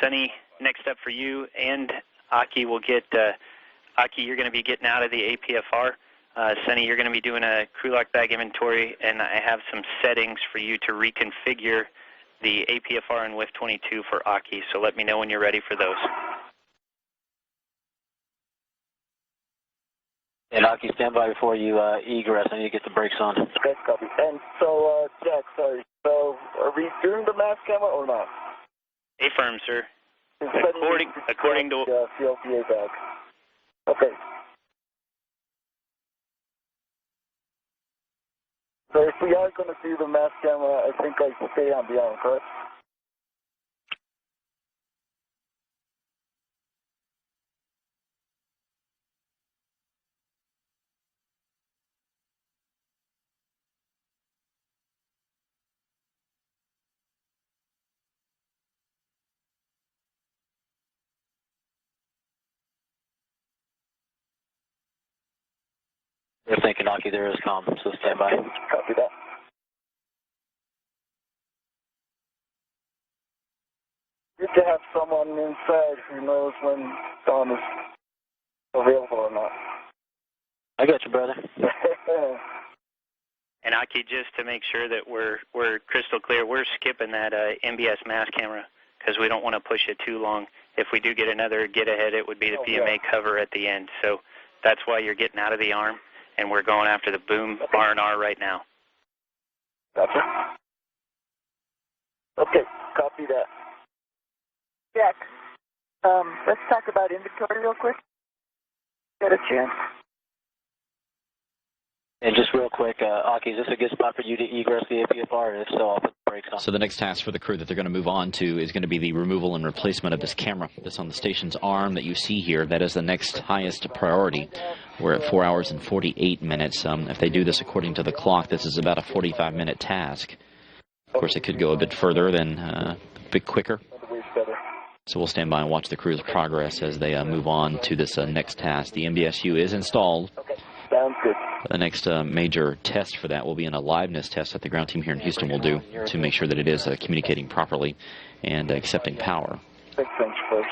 Sonny, next up for you, and Aki will get. Aki, you're going to be getting out of the APFR. Sonny, you're going to be doing a crew lock bag inventory, and I have some settings for you to reconfigure the APFR and WIF 22 for Aki, so let me know when you're ready for those. And Aki, stand by before you egress. I need to get the brakes on. Okay, copy. And so, Jack, sorry, So, are we doing the mass camera or not? Affirm, sir. According to CLTA bag. Okay. So if we are going to do the mass camera, I think I stay on the arm, correct? They're thinking, Aki, there is comm, so stand by. Copy that. Good to have someone inside who knows when dawn is available or not. I got you, brother. And Aki, just to make sure that we're crystal clear, we're skipping that MBS mass camera because we don't want to push it too long. If we do get another get ahead, it would be the PMA cover at the end. So that's why you're getting out of the arm, and we're going after the boom R&R right now. Gotcha. Okay, copy that. Jack, let's talk about inventory real quick. Got a chance? And just real quick, Aki, is this a good spot for you to egress the APFR? And if so, I'll put the brakes on. So the next task for the crew that they're going to move on to is going to be the removal and replacement of this camera that's on the station's arm that you see here. That is the next highest priority. We're at 4 hours and 48 minutes. If they do this according to the clock, this is about a 45-minute task. Of course, it could go a bit further than a bit quicker. So we'll stand by and watch the crew's progress as they move on to this next task. The MBSU is installed. Sounds good. The next major test for that will be an aliveness test that the ground team here in Houston will do to make sure that it is communicating properly and accepting power. 6 inch first.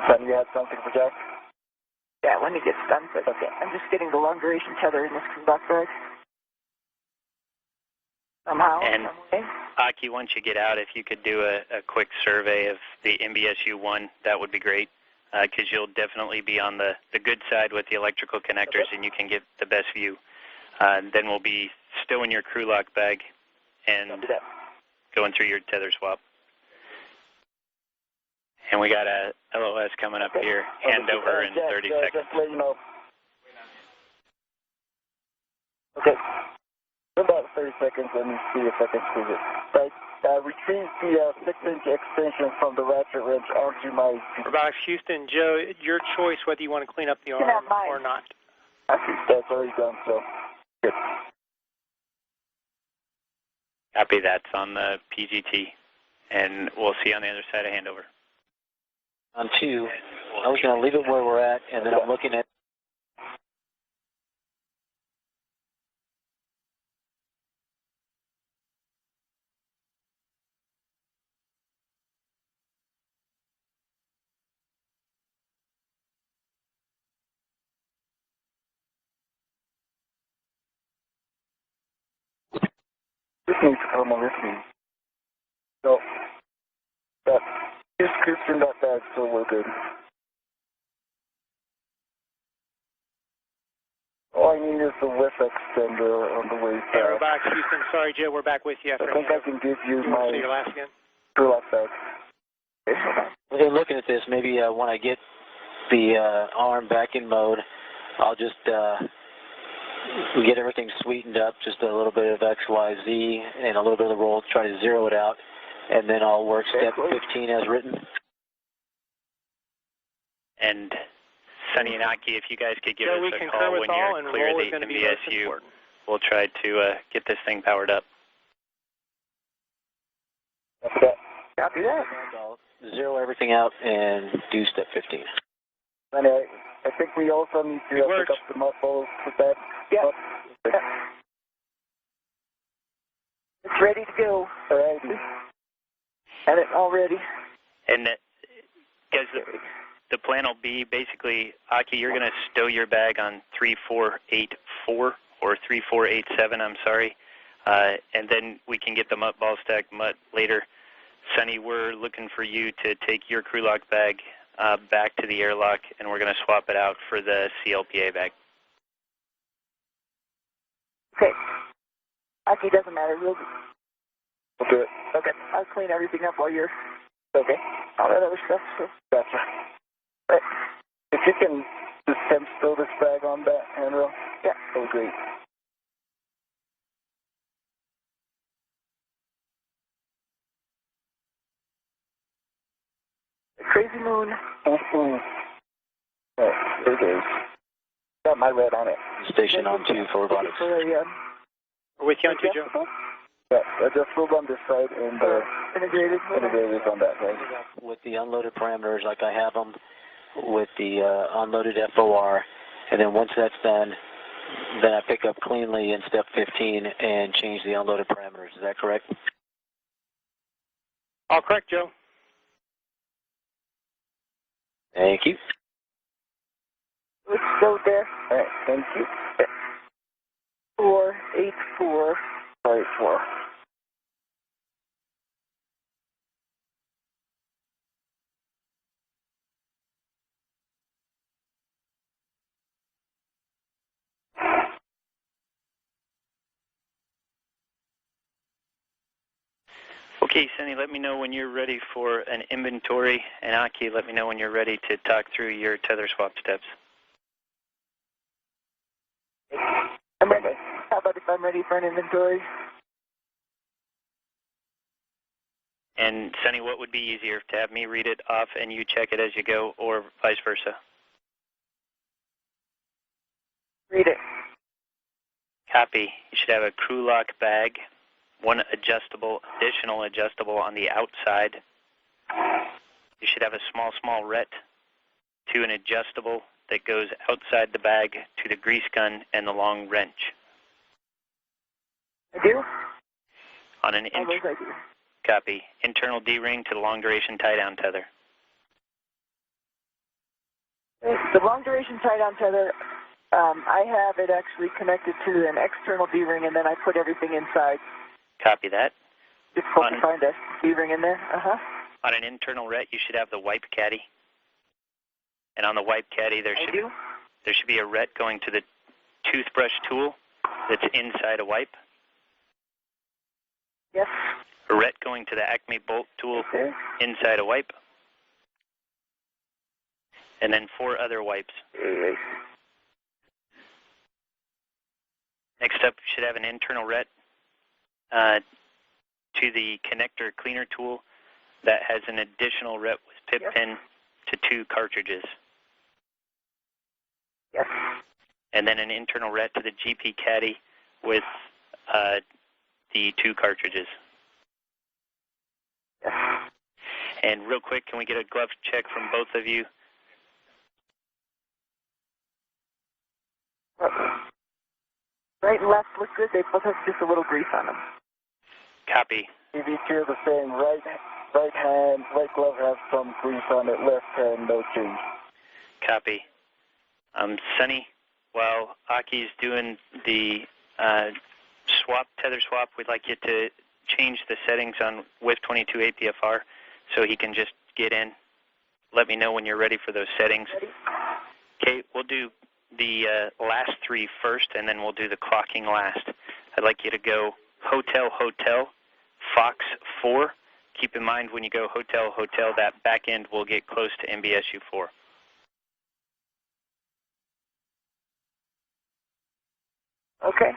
Son, you had something for Jack? Yeah, when he gets done. But okay. I'm just getting the long duration tether in this back bag. Somehow. And some way. Aki, once you get out, if you could do a quick survey of the MBSU-1, that would be great, because you'll definitely be on the good side with the electrical connectors, and you can get the best view. Then we'll be still in your crew lock bag and going through your tether swap. And we got a LOS coming up here, handover in 30 seconds. Just let you know. Okay. About 30 seconds, let me see if I can squeeze it. Right. Retrieve the 6-inch extension from the ratchet wrench onto my... Robotic Houston, Joe, your choice whether you want to clean up the arm or not. I think that's already done, so good. Copy, that's on the PGT. And we'll see you on the other side of handover. On 2, I was going to leave it where we're at, and then I'm looking at... This needs to come on with me. So, that is scooped in that bag, so we're good. All I need is the whiff extender on the way back. Hey, Robotic Houston, sorry, Joe, we're back with you after I think I can give you my see your last again. crew lock bag. In looking at this, maybe when I get the arm back in mode, I'll just get everything sweetened up, just a little bit of X, Y, Z, and a little bit of the roll, try to zero it out, and then I'll work step 15 as written. And Sonny and Aki, if you guys could give Joe, us we a concur call with when all, you're and clear roll is the going to be most MBSU, important. we'll try to get this thing powered up. Okay. Copy that. I'll zero everything out and do step 15. And I think we also need to pick up the muffles with that. Yeah. It's ready to go. All right. Had it all ready. And guys, the plan will be basically, Aki, you're going to stow your bag on 3484 or 3487, I'm sorry, and then we can get the mutt ball stack mutt later. Sonny, we're looking for you to take your crew lock bag back to the airlock, and we're going to swap it out for the CLPA bag. Okay. Aki, doesn't matter. We'll do it. Okay. I'll clean everything up while you're... Okay. All that other stuff. So. Gotcha. Right. If you can just temp stow this bag on that handrail. Yeah. Oh, great. Crazy moon. Mm-hmm. Right, there it is. Got my red on it. Station on 2 for Robotic. We're with you on 2, Joe. Yeah, I just filled on this side and integrated on that side. With the unloaded parameters like I have them, with the unloaded FOR, and then once that's done, then I pick up cleanly in step 15 and change the unloaded parameters. Is that correct? All correct, Joe. Thank you. Let's go there. All right, thank you. 484. 484. Okay, Sonny, let me know when you're ready for an inventory, and Aki, let me know when you're ready to talk through your tether swap steps. I'm ready. How about if I'm ready for an inventory? And Sonny, what would be easier, to have me read it off and you check it as you go, or vice versa? Read it. Copy. You should have a crew lock bag, one additional adjustable on the outside. You should have a small ret to an adjustable that goes outside the bag to the grease gun and the long wrench. I do? On an I do. Copy. Internal D-ring to the long duration tie-down tether. The long duration tie-down tether, I have it actually connected to an external D-ring, and then I put everything inside. Copy that. Difficult to find a D-ring in there. On an internal ret, you should have the wipe caddy. And on the wipe caddy, there should be a ret going to the toothbrush tool that's inside a wipe. Yes. A ret going to the Acme bolt tool inside a wipe. And then 4 other wipes. Next up, you should have an internal ret to the connector cleaner tool that has an additional ret with pip pin to 2 cartridges. Yes. And then an internal ret to the GP caddy with the 2 cartridges. Yes. And real quick, can we get a glove check from both of you? Right and left look good. They both have just a little grease on them. Copy. EV2 the same. Right glove has some grease on it. Left hand, no change. Copy. Sonny, while Aki's doing the tether swap, we'd like you to change the settings on WIF22 APFR so he can just get in. Let me know when you're ready for those settings. Okay, we'll do the last 3 first, and then we'll do the clocking last. I'd like you to go Hotel, Fox 4. Keep in mind when you go Hotel, that back end will get close to MBSU 4. Okay.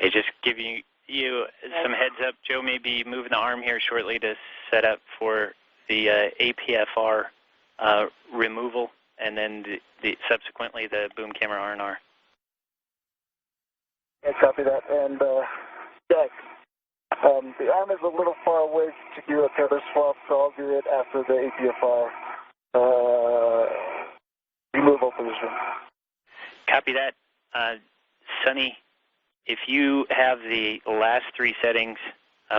Hey, just giving you some heads up, Joe may be moving the arm here shortly to set up for the APFR removal, and then subsequently the boom camera R&R. Yeah, copy that. And Jack, the arm is a little far away to do a tether swap, so I'll do it after the APFR removal position. Copy that. Sonny, if you have the last three settings,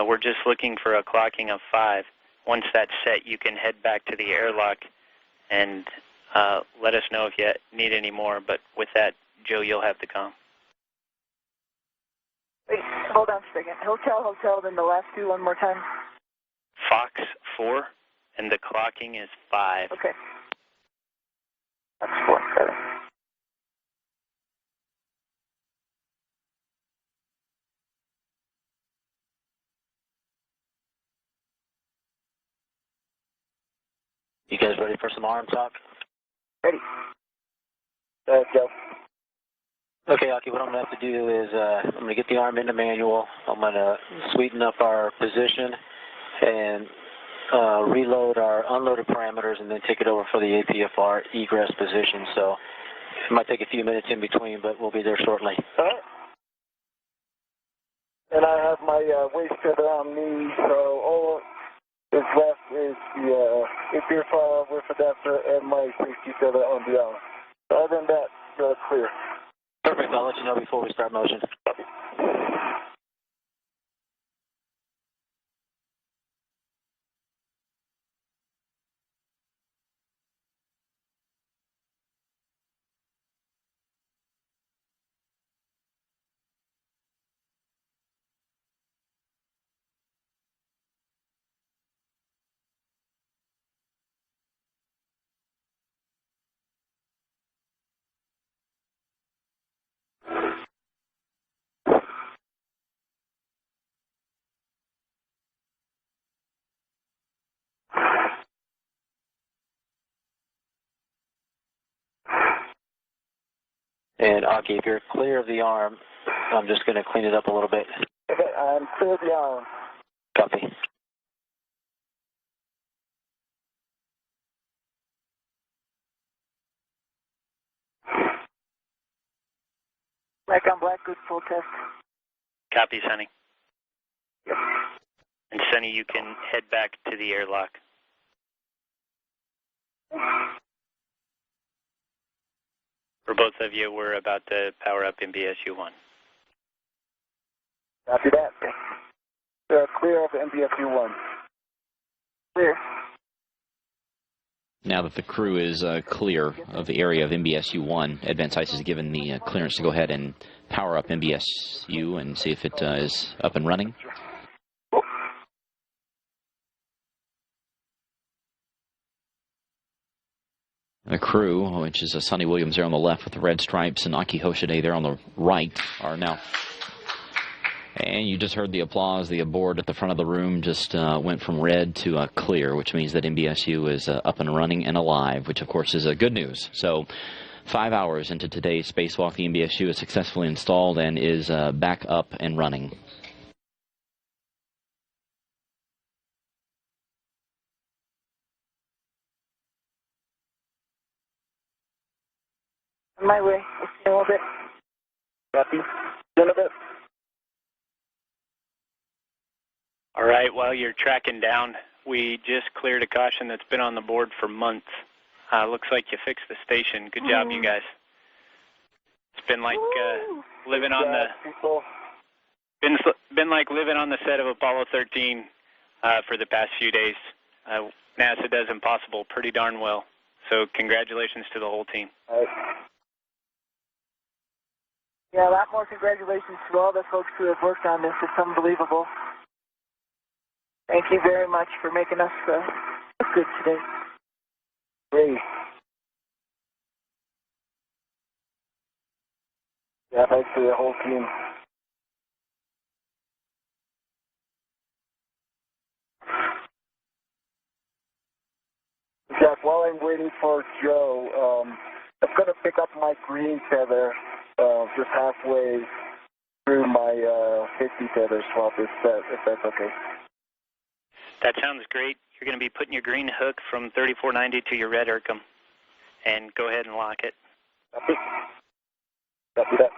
we're just looking for a clocking of 5. Once that's set, you can head back to the airlock and let us know if you need any more. But with that, Joe, you'll have the comm. Wait, hold on a second. Hotel, then the last two one more time. Fox 4, and the clocking is 5. Okay. That's 4, 7. You guys ready for some arm talk? Ready. Joe. Okay, Aki, what I'm going to have to do is I'm going to get the arm into manual. I'm going to sweeten up our position and reload our unloaded parameters and then take it over for the APFR egress position. So it might take a few minutes in between, but we'll be there shortly. All right. And I have my waist tether on me, so all that's left is the APFR with adapter and my safety tether on the arm. Other than that, you're clear. Perfect. I'll let you know before we start motion. And Aki, if you're clear of the arm, I'm just going to clean it up a little bit. Okay, I'm clear of the arm. Copy. Black on black, good full test. Copy, Sonny. Yep. And Sonny, you can head back to the airlock. For both of you, we're about to power up MBSU 1. Copy that. Clear of MBSU 1. Clear. Now that the crew is clear of the area of MBSU 1, Advanced ICE is given the clearance to go ahead and power up MBSU and see if it is up and running. The crew, which is Sonny Williams there on the left with the red stripes and Aki Hoshide there on the right, are now. And you just heard the applause. The board at the front of the room just went from red to clear, which means that MBSU is up and running and alive, which of course is good news. So 5 hours into today's spacewalk, the MBSU is successfully installed and is back up and running. On my way. We'll see you in a little bit. Copy. In a bit. All right, while you're tracking down, we just cleared a caution that's been on the board for months. Looks like you fixed the station. Good job, you guys. It's been like living on been like living on the set of Apollo 13 for the past few days. NASA does impossible pretty darn well. So congratulations to the whole team. Yeah, a lot more congratulations to all the folks who have worked on this. It's unbelievable. Thank you very much for making us look good today. Great. Yeah, thanks to the whole team. Jack, while I'm waiting for Joe, I'm going to pick up my green tether just halfway through my 50 tether swap if that's okay. That sounds great. You're going to be putting your green hook from 3490 to your red IRCM, and go ahead and lock it. Copy. Copy that.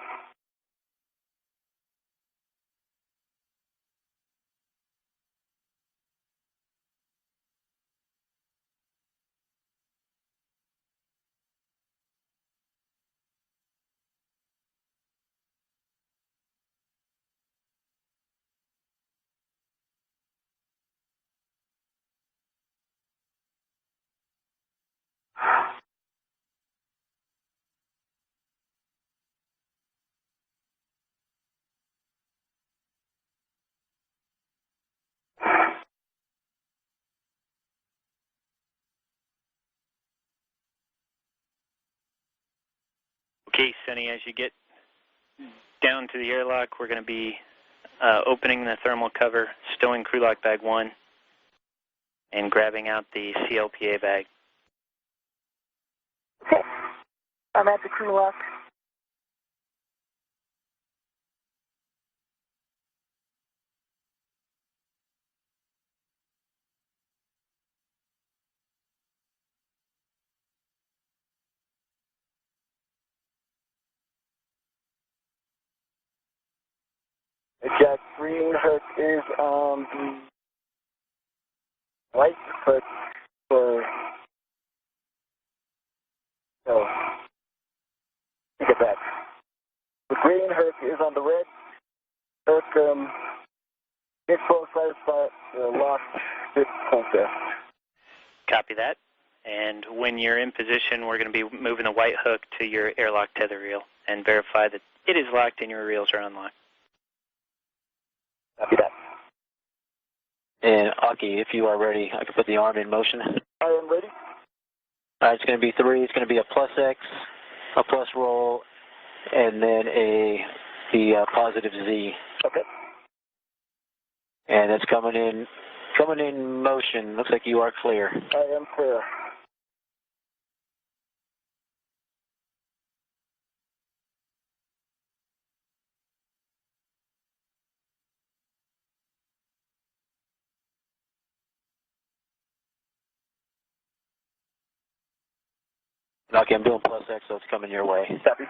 Okay, Sonny, as you get down to the airlock, we're going to be opening the thermal cover, stowing crew lock bag 1, and grabbing out the CLPA bag. Okay. I'm at the crew lock. Jack, green hook is on the right foot for, no, take it back. The green hook is on the red hook, it's both sides, but lock it contest. Copy that. And when you're in position, we're going to be moving the white hook to your airlock tether reel and verify that it is locked and your reels are unlocked. Copy that. And Aki, if you are ready, I can put the arm in motion. I am ready. All right, it's going to be 3. It's going to be a plus X, a plus roll, and then the positive Z. Okay. And it's coming in motion. Looks like you are clear. I am clear. Okay, I'm doing plus X, so it's coming your way. Copy.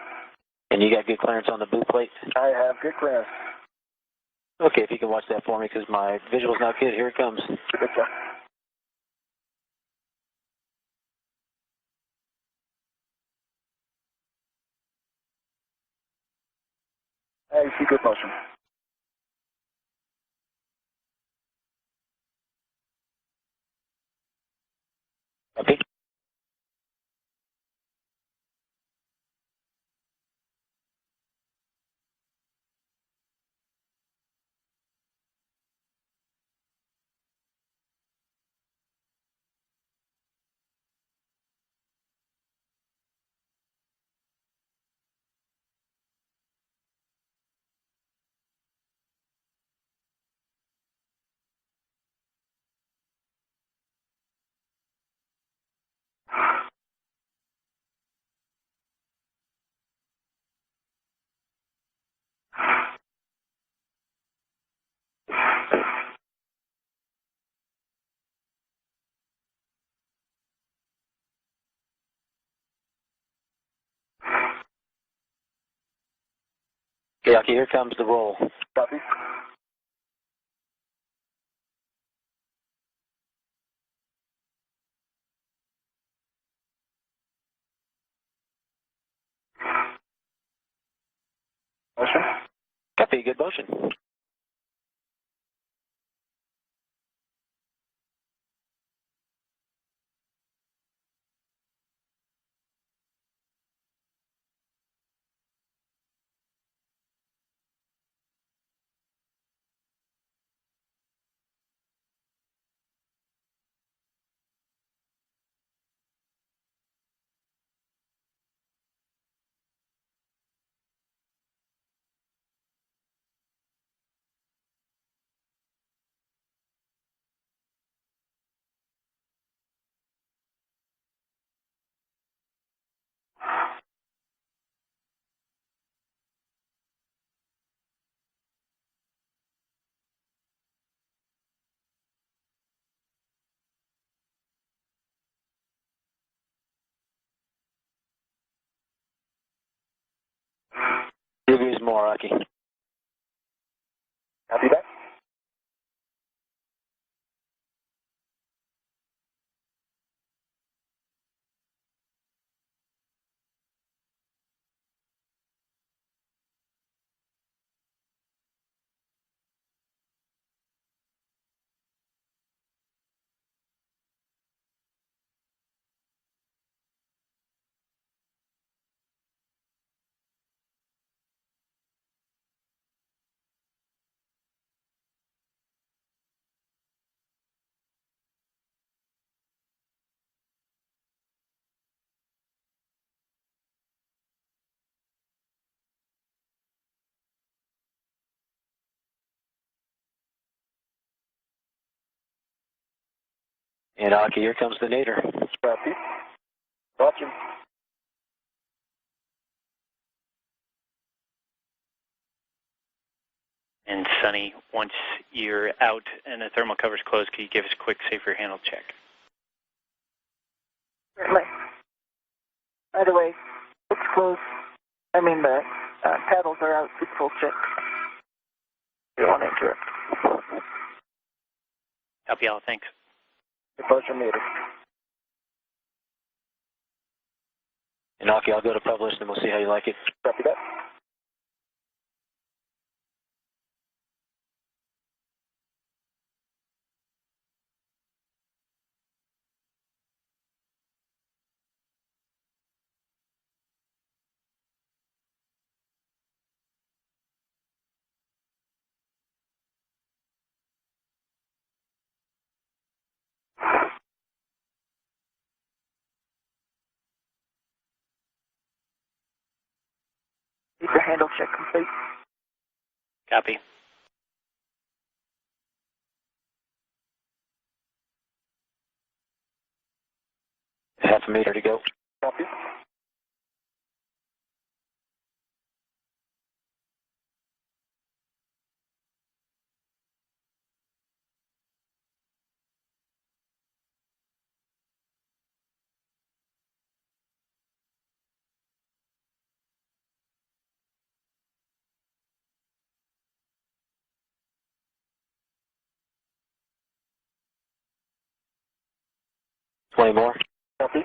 And you got good clearance on the boot plate? I have good clearance. Okay, if you can watch that for me, because my visual's not good. Here it comes. Good job. I see good motion. Okay. Okay, Aki, here comes the roll. Copy. Motion. Copy, good motion. more, Aki. Copy that. And Aki, here comes the nadir. Copy. Watch him. And Sunny, once you're out and the thermal cover's closed, can you give us a quick safer handle check? Certainly. By the way, it's closed. I mean, the paddles are out. It's full check. You want to interrupt. Copy all, thanks. Departure meter. And Aki, I'll go to publish, and we'll see how you like it. Copy that. Safer handle check complete. Copy. Half a meter to go. Copy. Play more. Copy.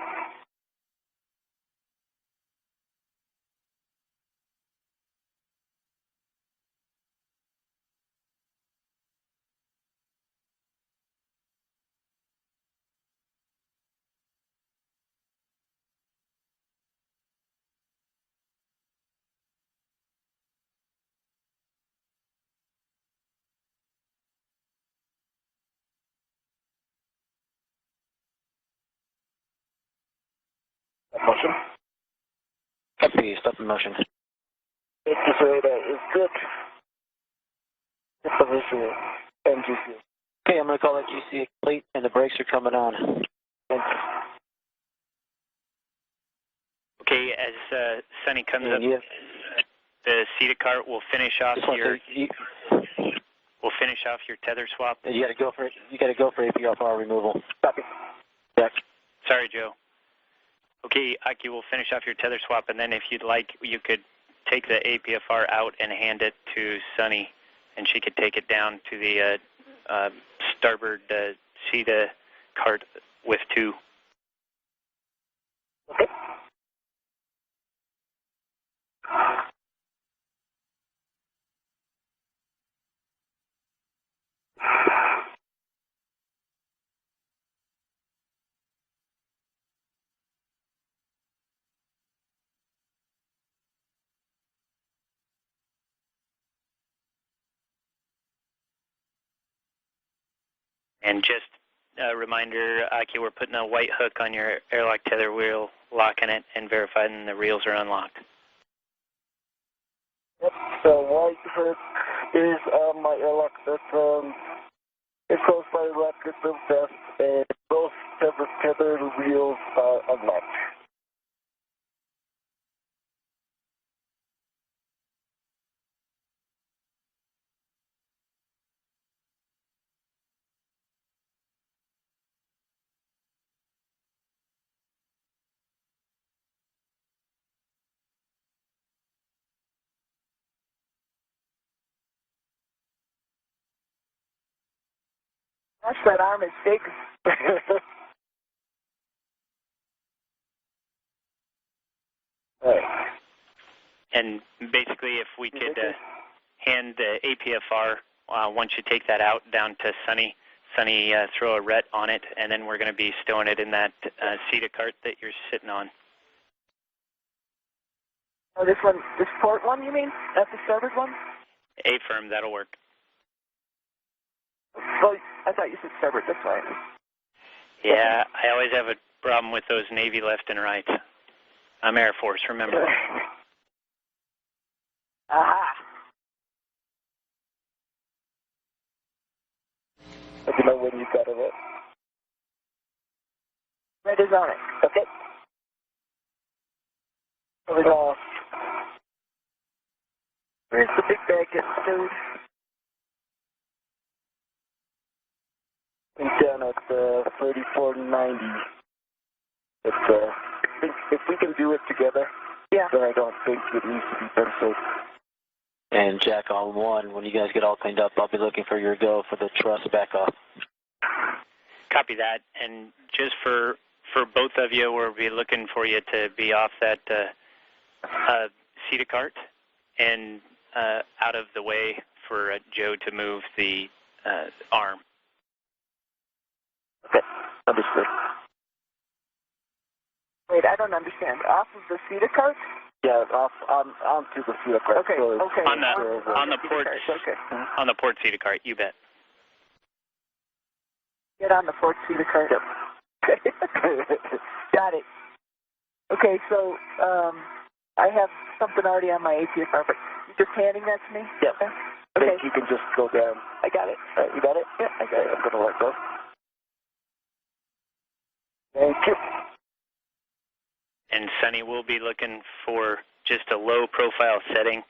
Motion. Copy, stop in motion. Depressurization is good. Depressurization, MGC. Okay, I'm going to call that GC complete, and the brakes are coming on. Okay, as Sunny comes And up, you, the seated cart will finish off your tether swap. you got to go for it. You got to go for APFR removal. Copy. Check. Sorry, Joe. Okay, Aki, we'll finish off your tether swap, and then if you'd like, you could take the APFR out and hand it to Sunny, and she could take it down to the starboard SETA cart with 2. Okay. And just a reminder, Aki, we're putting a white hook on your airlock tether wheel, locking it, and verifying the reels are unlocked. Yep. So white hook is on my airlock system. It's closed by the rocket system test, and both tether wheels are unlocked. Gosh, that arm is big. And basically, if we could hand the APFR, once you take that out, down to Sunny, throw a ret on it, and then we're going to be stowing it in that CETA cart that you're sitting on. Oh, this one, this port one, you mean? Not the starboard one? A-firm, that'll work. Well, I thought you said starboard, that's why. Yeah, I always have a problem with those Navy left and right. I'm Air Force, remember. Aha! Let me know when you got it. Red is on it. Okay. Coming off. Where's the big bag getting stowed? I'm down at 3490. If we can do it together, yeah, then I don't think it needs to be penciled. And Jack on 1, when you guys get all cleaned up, I'll be looking for your go for the truss back off. Copy that. And just for both of you, we'll be looking for you to be off that CETA cart and out of the way for Joe to move the arm. Okay, understood. Wait, I don't understand. Off of the CETA cart? Yeah, onto the CETA cart. Okay, so okay. On the port, okay. On the port CETA cart, you bet. Get on the port CETA cart. Yep. Got it. Okay, so I have something already on my APFR, but you're just handing that to me? Yep. Okay. You can just go down. I got it. You got it? Yeah, I got it. I'm going to let go. Thank you. And Sunny, we'll be looking for just a low profile setting.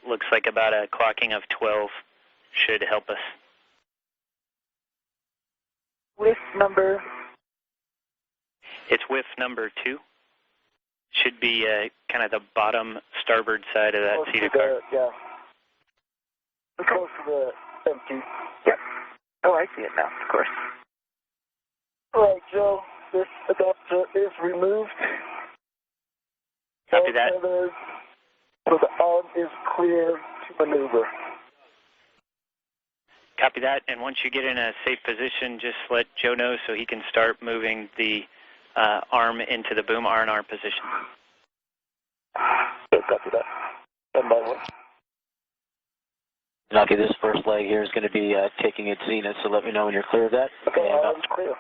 Looks like about a clocking of 12 should help us. With number? It's with number 2. Should be kind of the bottom starboard side of that CETA cart. Yeah. Close to the empty. Yep. Oh, I see it now, of course. All right, Joe, this adapter is removed. Copy that. So the arm is clear to maneuver. Copy that. And once you get in a safe position, just let Joe know so he can start moving the arm into the boom R&R position. Okay, copy that. And by one. Okay, this first leg here is going to be taking its zenith, so let me know when you're clear of that. Okay, and, arm's clear.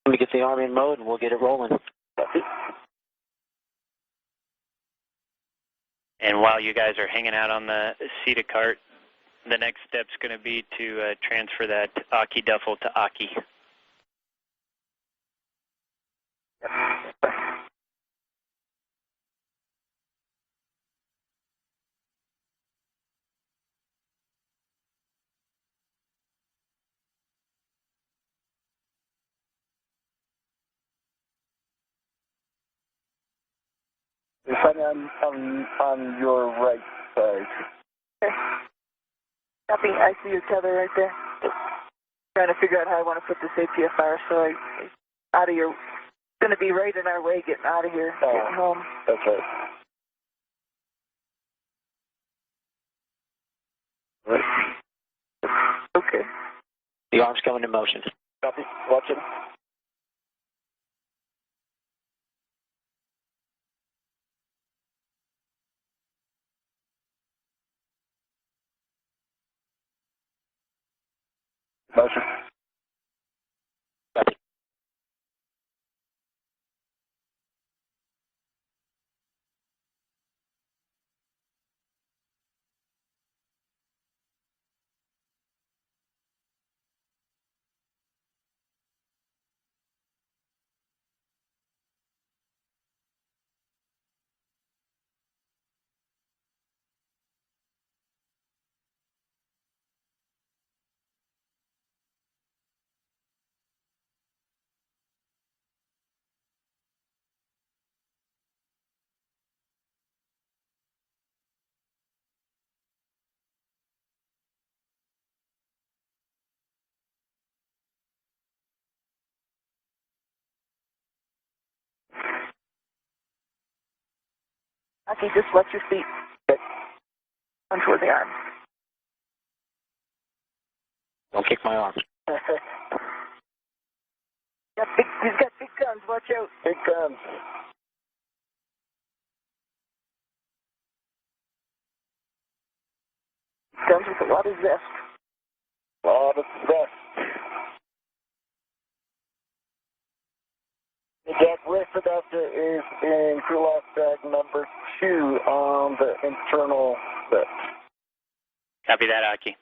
Let me get the arm in mode and we'll get it rolling. Copy. And while you guys are hanging out on the CETA cart, the next step's going to be to transfer that Aki duffel to Aki. It's on your right side. Okay. Copy. I see your tether right there. Trying to figure out how I want to put this APFR so I out of here. It's going to be right in our way getting out of here, getting home. That's right. Okay. The arm's coming in motion. Copy. Watching. Motion. Copy. Okay, just let your feet on toward the arm. Don't kick my arm. He's got big guns, watch out. Big guns. Guns with a lot of zest. A lot of zest. The deck lift adapter is in crew lock bag number 2 on the internal set. Copy that, Aki.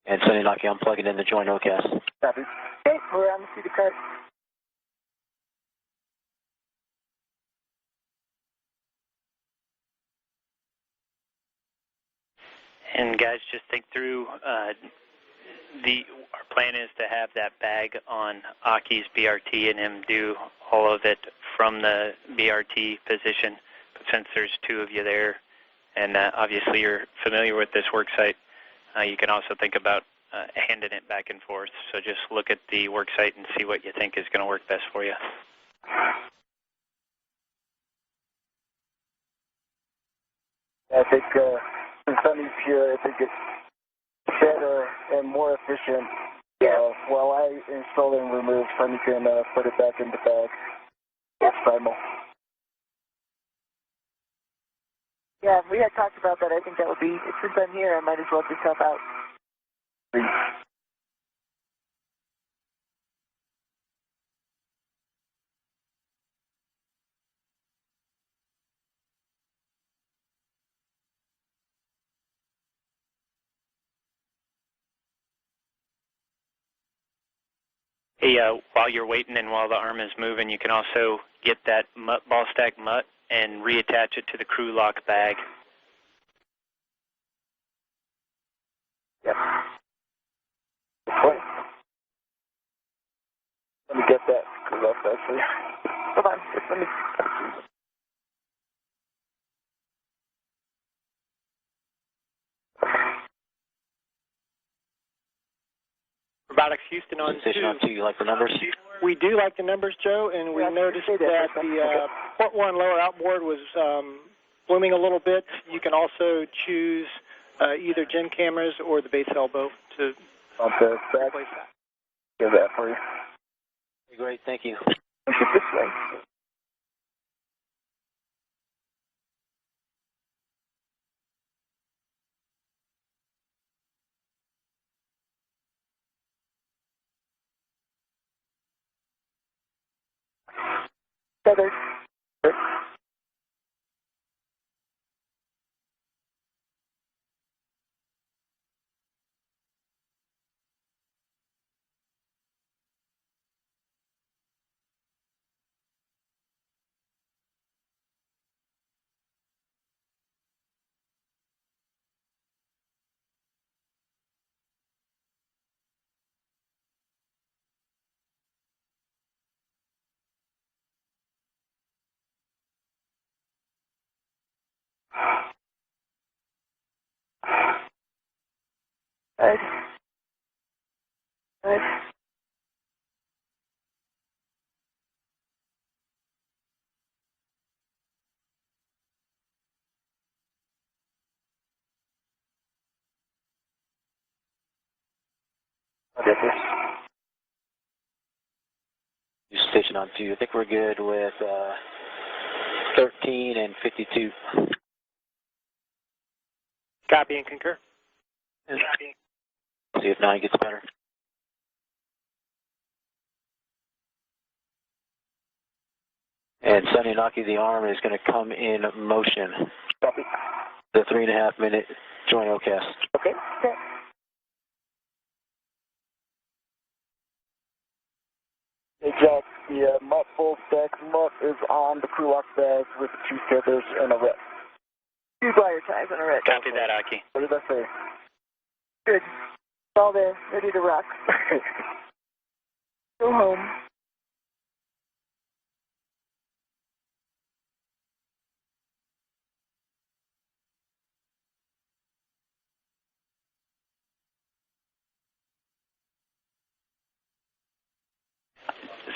And Sonny Naki, I'm plugging in the joint OCAS. Copy. Okay, we're on the seat of cart. And guys, just think through, our plan is to have that bag on Aki's BRT and him do all of it from the BRT position. But since there's 2 of you there, and obviously you're familiar with this work site, you can also think about handing it back and forth. So just look at the work site and see what you think is going to work best for you. I think since Sonny's here, I think it's better and more efficient. While I install and remove, Sonny can put it back in the bag. Primal. Yeah, we had talked about that. I think that would be, since I'm here, I might as well just help out. Hey, while you're waiting and while the arm is moving, you can also get that ball stack mutt and reattach it to the crew lock bag. Yep. Wait. Let me get that, because that's actually... Hold on, just let me... Robotics Houston on Station 2. on 2, you like the numbers? We do like the numbers, Joe, and we noticed that the port 1 lower outboard was blooming a little bit. You can also choose either gen cameras or the base elbow to replace that. Give that for you. Great, thank you. Push it this way. Feathers. Good. Good. Get this. You station on 2, I think we're good with 13 and 52. Copy and concur. See if 9 gets better. And Sonny Naki, the arm is going to come in motion. Copy. The 3.5 minute joint OCAS. Okay. Okay. Yeah, mutt full stack. Mutt is on the crew lock bag with 2 tethers and a ret. 2 wire ties and a red. Copy that, Aki. What did I say? Good. All there, ready to rock. Go home.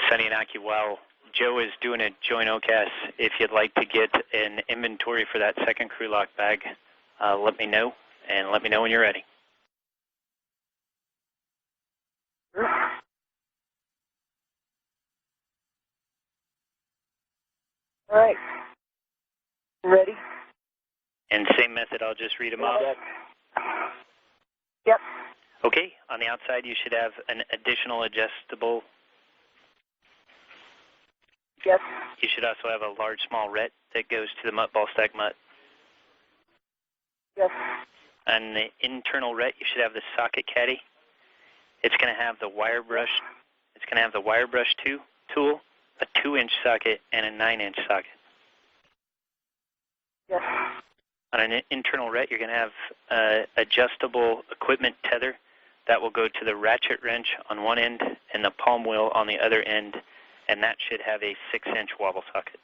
Sunny and Aki, while Joe is doing a joint OCAS, if you'd like to get an inventory for that second crew lock bag, let me know, and let me know when you're ready. All right. Ready? And same method, I'll just read them off. Yep. Okay, on the outside you should have an additional adjustable. Yes. You should also have a large small ret that goes to the mutt ball stack mutt. Yes. On the internal ret you should have the socket caddy. It's going to have the wire brush. It's going to have the wire brush tool, a 2-inch socket, and a 9-inch socket. Yes. On an internal ret, you're going to have adjustable equipment tether that will go to the ratchet wrench on one end and the palm wheel on the other end, and that should have a 6-inch wobble socket.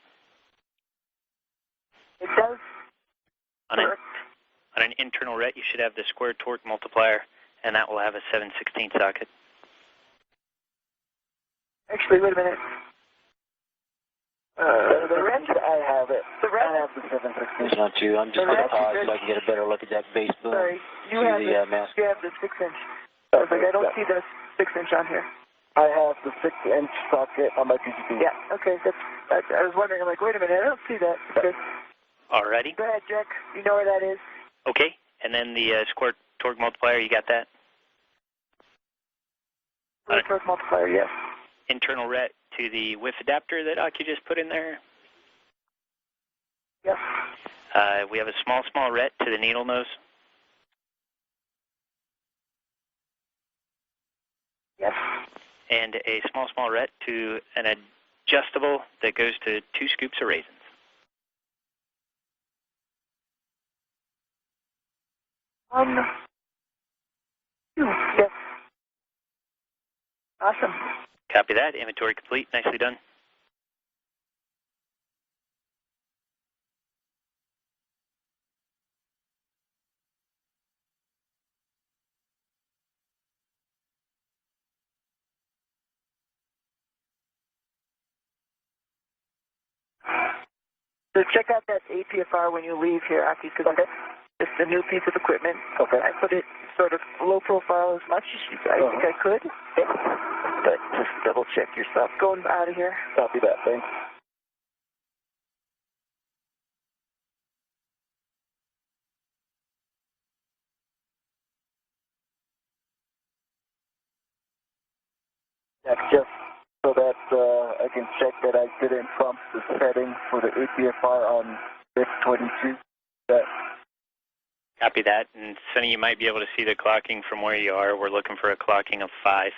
It does. On an internal ret, you should have the square torque multiplier, and that will have a 7/16 socket. Actually, wait a minute. The wrench, I have it. The wrench. I have the 7/16. Not you. I'm just going to pause so I can get a better look at that base boom. Sorry, you have the 6-inch. I was like, I don't see the 6-inch on here. I have the 6-inch socket on my PGP. Yeah, okay. I was wondering, I'm like, wait a minute, I don't see that. Okay. Alrighty. Go ahead, Jack. You know where that is? Okay, and then the square torque multiplier, you got that? Torque multiplier, yes. Internal ret to the WIF adapter that Aki just put in there. Yes. We have a small ret to the needle nose. Yes. And a small ret to an adjustable that goes to 2 scoops of raisins. Yes. Awesome. Copy that. Inventory complete. Nicely done. So check out that APFR when you leave here, Aki, because it's a new piece of equipment. Okay. I put it sort of low profile as much as I think I could. But just double check yourself going out of here. Copy that, thanks. That's just so that I can check that I didn't trump the setting for the APFR on bit 22. Copy that. And Sonny, you might be able to see the clocking from where you are. We're looking for a clocking of 5.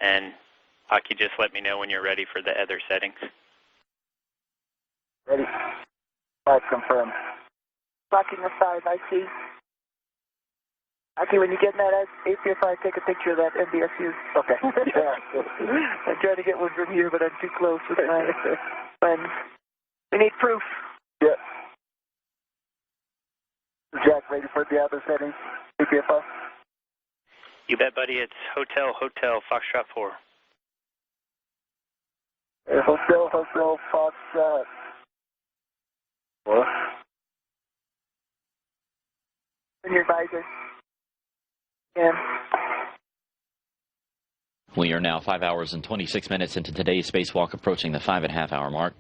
And Aki, just let me know when you're ready for the other settings. Ready? 5 confirmed. Clocking of 5, I see. Aki, when you get in that APFR, take a picture of that MBSU. Okay. Yeah. I'm trying to get one from here, but I'm too close with my friends. We need proof. Yeah. Jack, ready for the other settings? APFR? You bet, buddy. It's Hotel, Foxtrot 4. Hotel, Foxtrot 4. In your visor. Yeah. We are now 5 hours and 26 minutes into today's spacewalk, approaching the 5.5-hour mark.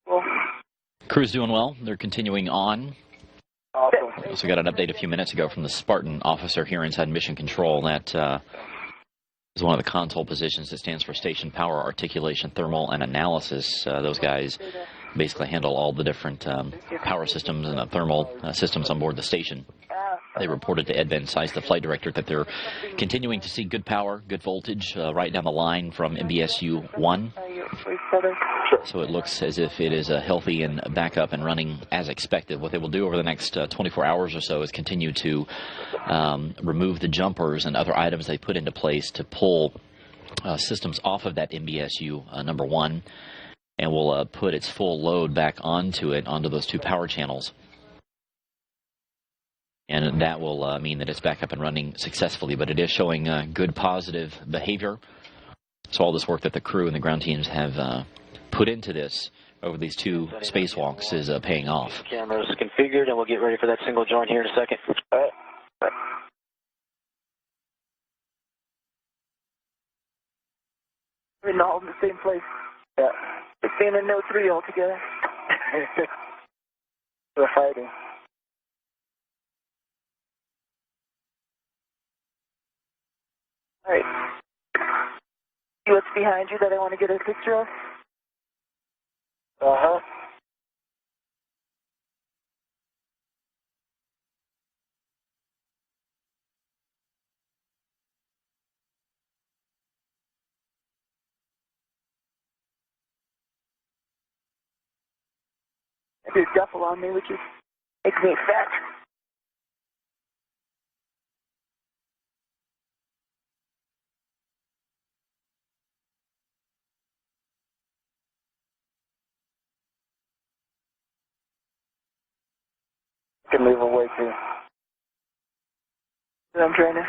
Cool. Crew's doing well. They're continuing on. Awesome. Also got an update a few minutes ago from the Spartan officer here inside Mission Control. That is one of the console positions that stands for Station Power Articulation, Thermal, and Analysis. Those guys basically handle all the different power systems and the thermal systems on board the station. They reported to Ed Van Sice, the flight director, that they're continuing to see good power, good voltage right down the line from MBSU 1. So it looks as if it is healthy and back up and running as expected. What they will do over the next 24 hours or so is continue to remove the jumpers and other items they put into place to pull systems off of that MBSU number 1, and will put its full load back onto it, onto those 2 power channels. And that will mean that it's back up and running successfully, but it is showing good positive behavior. So all this work that the crew and the ground teams have put into this over these 2 spacewalks is paying off. Cameras configured, and we'll get ready for that single joint here in a second. All right. We're all in the same place. Yeah. It's being a no 3 altogether. We're fighting. All right. See what's behind you that I want to get a picture of? Uh-huh. There's duffel on me, which is makes me fat. Can move away too. I'm trying to.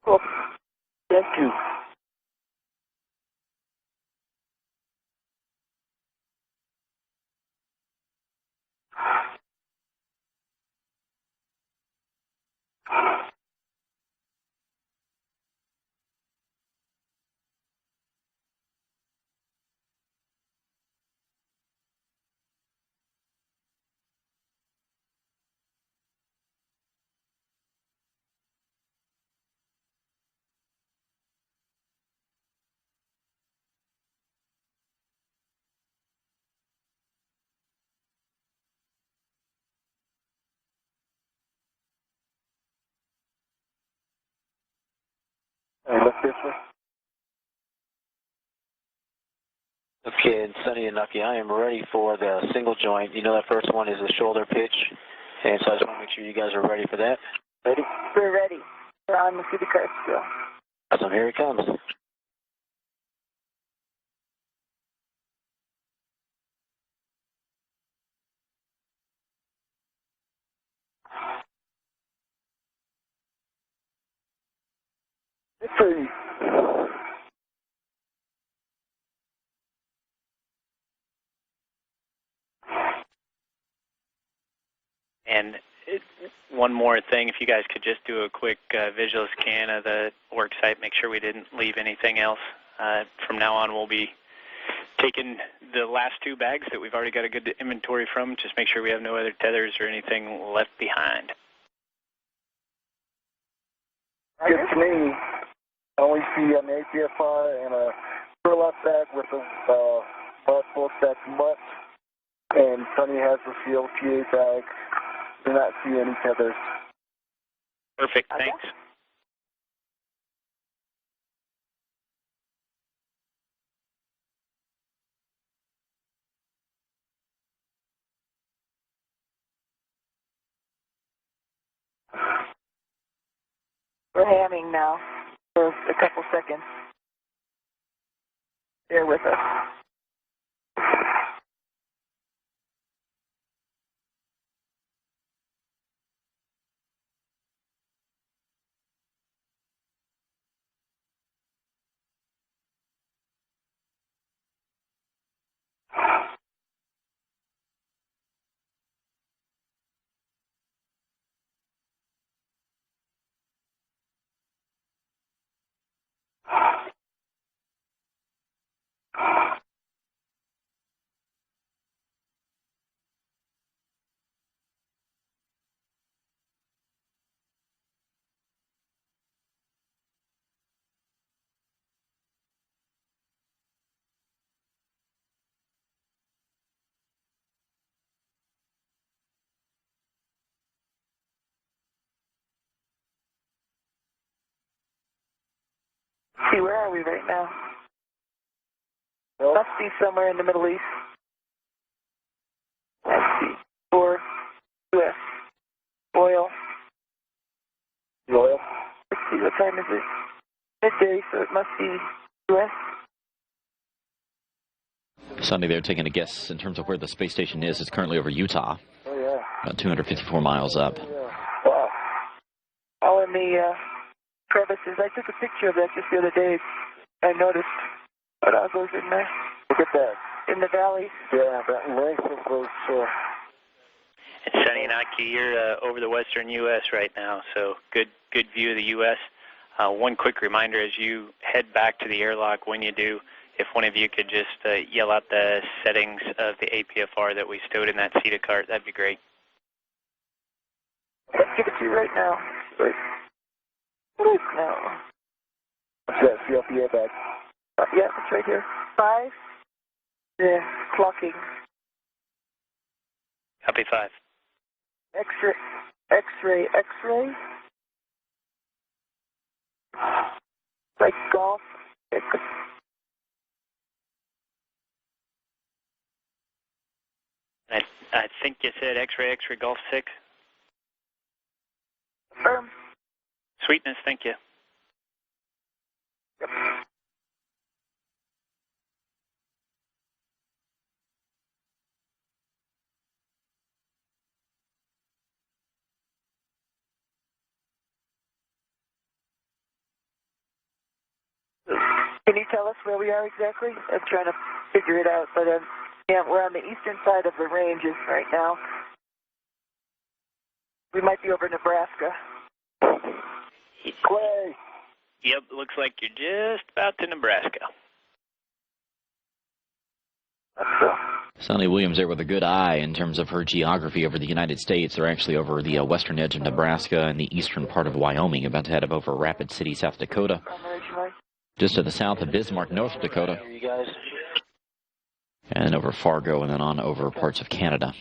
Cool. Thank you. Look this way. Okay, and Sunny and Nucky, I am ready for the single joint. You know that first one is the shoulder pitch, and so I just want to make sure you guys are ready for that. Ready? We're ready. We're on the city cars still. Awesome, here it comes. It's pretty. And one more thing, if you guys could just do a quick visual scan of the work site, make sure we didn't leave anything else. From now on, we'll be taking the last 2 bags that we've already got a good inventory from. Just make sure we have no other tethers or anything left behind. Good to me. I only see an APFR and a burlap bag with a full stack mutt, and Sonny has the CLTA bag. Do not see any tethers. Perfect, thanks. We're hamming now for a couple seconds. Bear with us. See, where are we right now? Must be somewhere in the Middle East. Let's see. Or U.S. Oil. Oil. Let's see, what time is it? Midday, so it must be U.S. Sunday, they're taking a guess in terms of where the space station is. It's currently over Utah, Oh, yeah. about 254 miles up. Oh, yeah. Wow. All in the crevices. I took a picture of that just the other day. I noticed what all goes in there. Look at that. In the valley. Yeah, that length of those, And Sonny and Aki, you're over the western U.S. right now, so good view of the U.S. One quick reminder as you head back to the airlock, when you do, if one of you could just yell out the settings of the APFR that we stowed in that CETA cart, that'd be great. Let's give it to you right now. Wait. What is now? What's that? CLP airbag. Yeah, it's right here. 5. Yeah, clocking. Copy 5. X-ray, X-ray, X-ray. Like golf. I think you said X-ray, X-ray, Golf 6. Firm. Sweetness, thank you. Yep. Can you tell us where we are exactly? I'm trying to figure it out, but yeah, we're on the eastern side of the ranges right now. We might be over Nebraska. Clay. Yep, looks like you're just about to Nebraska. Sonny Williams there with a good eye in terms of her geography over the United States. They're actually over the western edge of Nebraska and the eastern part of Wyoming, about to head up over Rapid City, South Dakota. Just to the south of Bismarck, North Dakota. You guys. And over Fargo and then on over parts of Canada.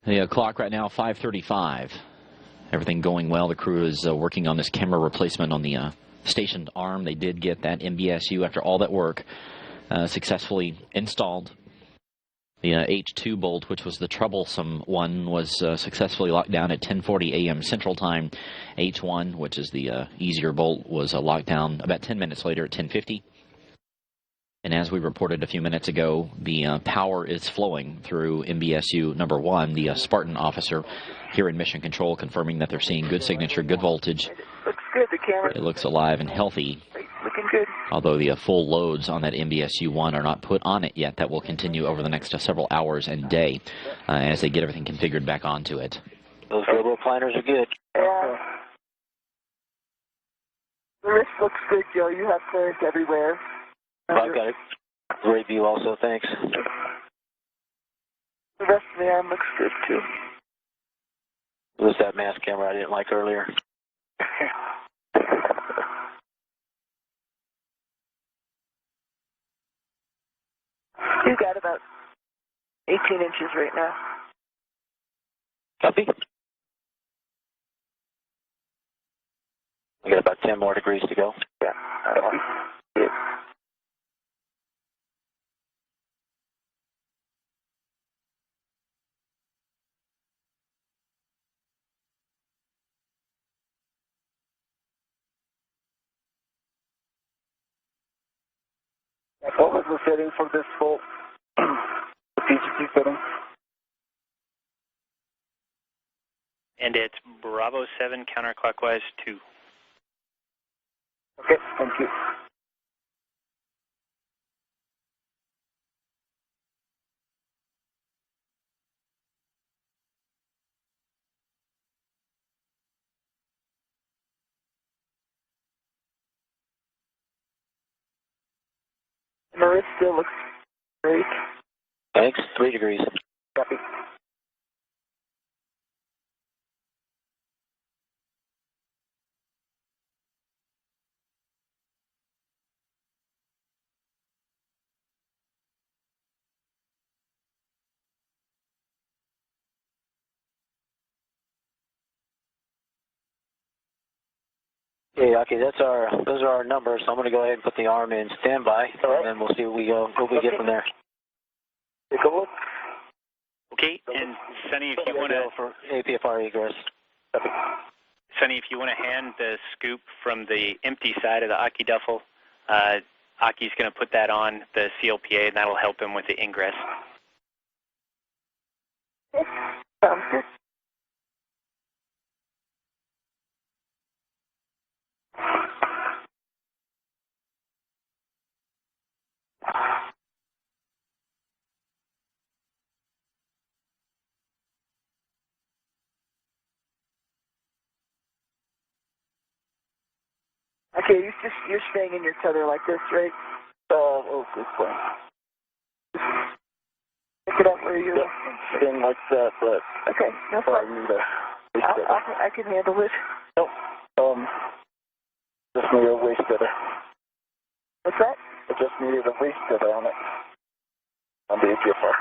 The clock right now, 5:35. Everything going well. The crew is working on this camera replacement on the stationed arm. They did get that MBSU, after all that work, successfully installed. The H2 bolt, which was the troublesome one, was successfully locked down at 10:40 a.m. Central Time. H1, which is the easier bolt, was locked down about 10 minutes later at 10:50. And as we reported a few minutes ago, the power is flowing through MBSU number 1. The Spartan officer here in Mission Control confirming that they're seeing good signature, good voltage. Looks good, the camera. It looks alive and healthy. Looking good. Although the full loads on that MBSU-1 are not put on it yet. That will continue over the next several hours and day as they get everything configured back onto it. Those robo planners are good. Yeah. The wrist looks good, Joe. You have clearance everywhere. I've got a great view also, thanks. The rest of the arm looks good, too. It was that mass camera I didn't like earlier. You've got about 18 inches right now. Copy. We got about 10 more degrees to go. Yeah. Good. What was the setting for this bolt? The PGT setting? And it's Bravo 7 counterclockwise 2. Okay, thank you. The wrist still looks great. Thanks, 3 degrees. Copy. Okay, okay, those are our numbers. So I'm going to go ahead and put the arm in standby, and then we'll see what we get from there. Take a look. Okay, and Sonny, if you want to for APFR egress. Sonny, if you want to hand the scoop from the empty side of the Aki duffel, Aki's going to put that on the CLPA, and that'll help him with the ingress. Sounds good. Okay, you're staying in your tether like this, right? Oh, good point. Pick it up where you're... Yep, staying like that, but... Okay, no problem. I can handle it. Nope. Just need a waist tether. What's that? I just needed a waist tether on it. On the APFR.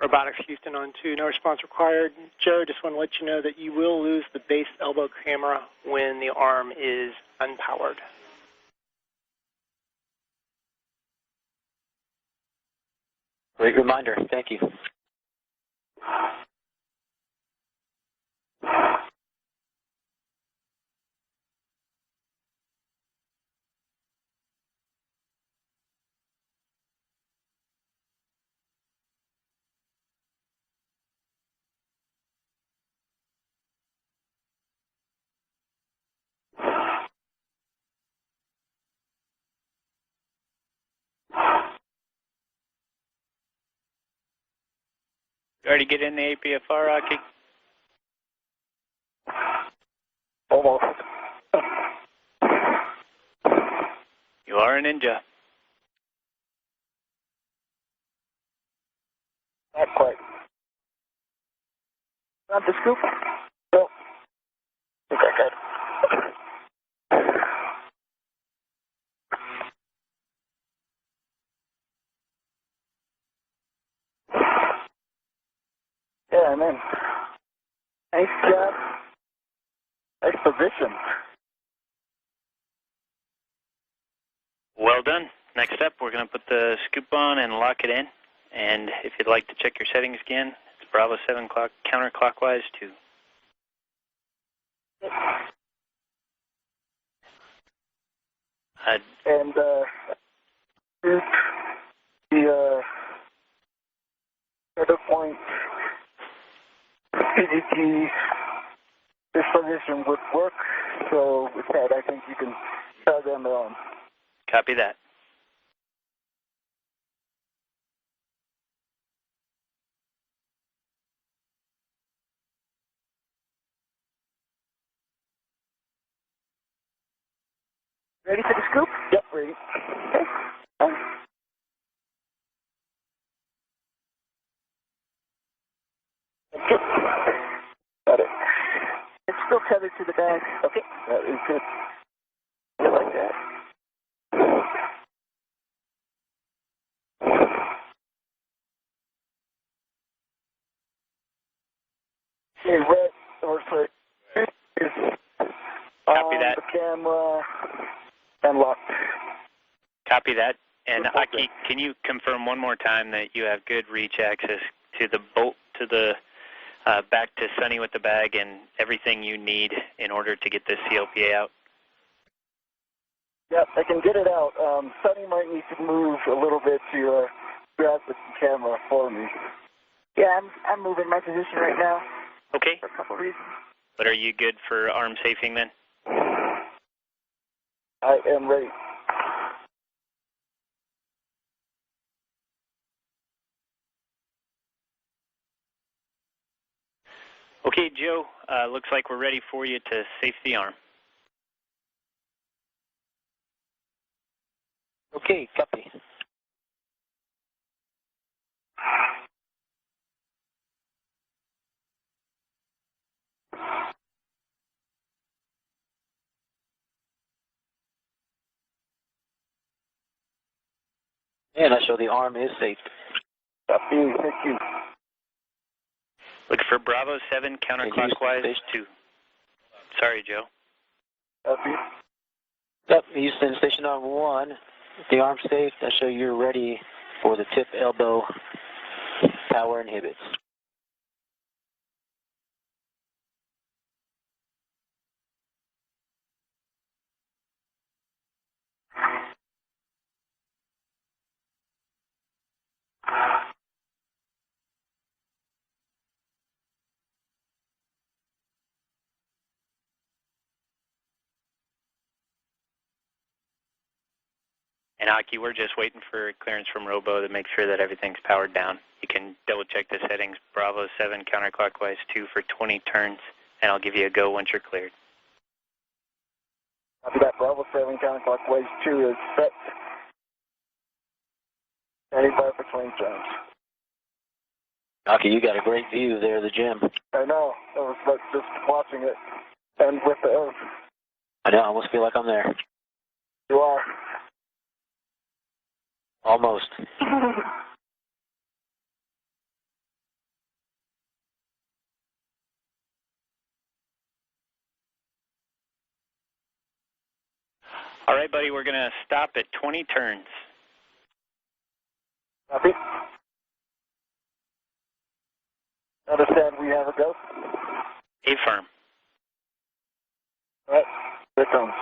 Robotics Houston on 2, no response required. Joe, just want to let you know that you will lose the base elbow camera when the arm is unpowered. Great reminder. Thank you. You already get in the APFR, Aki? Almost. You are a ninja. Not quite. Not the scoop? Nope. I think I got it. Yeah, I'm in. Nice job. Nice position. Well done. Next up, we're going to put the scoop on and lock it in. And if you'd like to check your settings again, it's Bravo 7 counterclockwise 2. And the center point PGT disposition would work. So with that, I think you can tell them on. Copy that. Ready for the scoop? Yep, ready. Okay. Okay, red, or sorry, is Copy that. the camera and locked. Copy that. And Okay. Aki, can you confirm one more time that you have good reach access to the bolt to the back to Sunny with the bag and everything you need in order to get this CLPA out? Yep, I can get it out. Sunny might need to move a little bit to grab the camera for me. Yeah, I'm moving my position right now Okay. for a couple reasons. But are you good for arm safing then? I am ready. Okay, Joe, looks like we're ready for you to safe the arm. Okay, copy. And I show the arm is safe. Copy, thank you. Look for Bravo 7 counterclockwise 2. Sorry, Joe. Copy. Yep, Houston, station number 1. The arm's safe. I show you're ready for the tip elbow power inhibits. And Aki, we're just waiting for clearance from Robo to make sure that everything's powered down. You can double check the settings, Bravo 7 counterclockwise 2 for 20 turns, and I'll give you a go once you're cleared. Copy that. Bravo 7 counterclockwise 2 is set. 95 for 20 turns. Okay, you got a great view there of the gym. I know. I was like just watching it. And with the I know, I almost feel like I'm there. you are. Almost. All right, buddy, we're going to stop at 20 turns. Copy. Understand we have a go? Affirm. All right. Here it comes.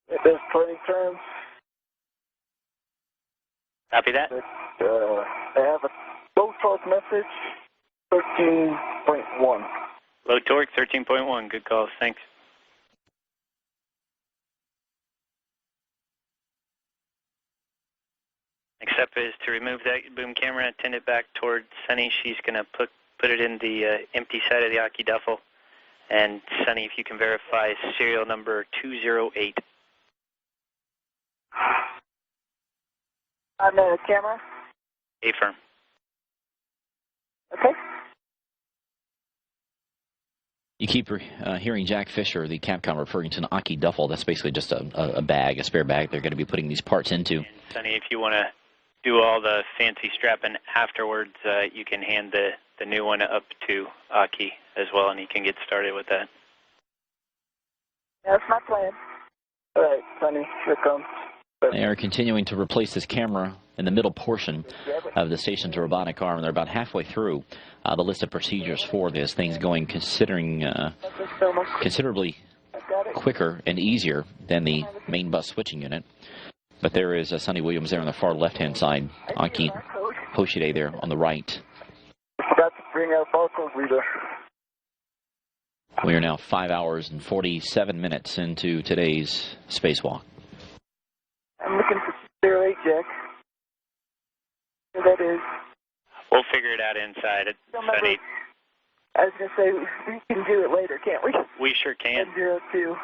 It is 20 turns. Copy that? I have a low torque message, 13.1. Low torque, 13.1. Good calls. Thanks. Next step is to remove that boom camera, tend it back toward Sunny. She's going to put it in the empty side of the Aki duffel. And Sunny, if you can verify serial number 208. On the camera? Affirm. Okay. You keep hearing Jack Fisher, the Capcom, referring to an Aki duffel. That's basically just a bag, a spare bag they're going to be putting these parts into. And Sunny, if you want to do all the fancy strapping afterwards, you can hand the new one up to Aki as well, and he can get started with that. That's my plan. All right, Sunny, here it comes. They are continuing to replace this camera in the middle portion of the station's robotic arm. They're about halfway through the list of procedures for this. Things going considerably quicker and easier than the main bus switching unit. But there is Sonny Williams there on the far left-hand side. Aki Hoshide there on the right. Forgot to bring out barcode reader. We are now 5 hours and 47 minutes into today's spacewalk. I'm looking for that is. We'll figure it out inside. Sunny. I was going to say, we can do it later, can't we? We sure can. 10-02.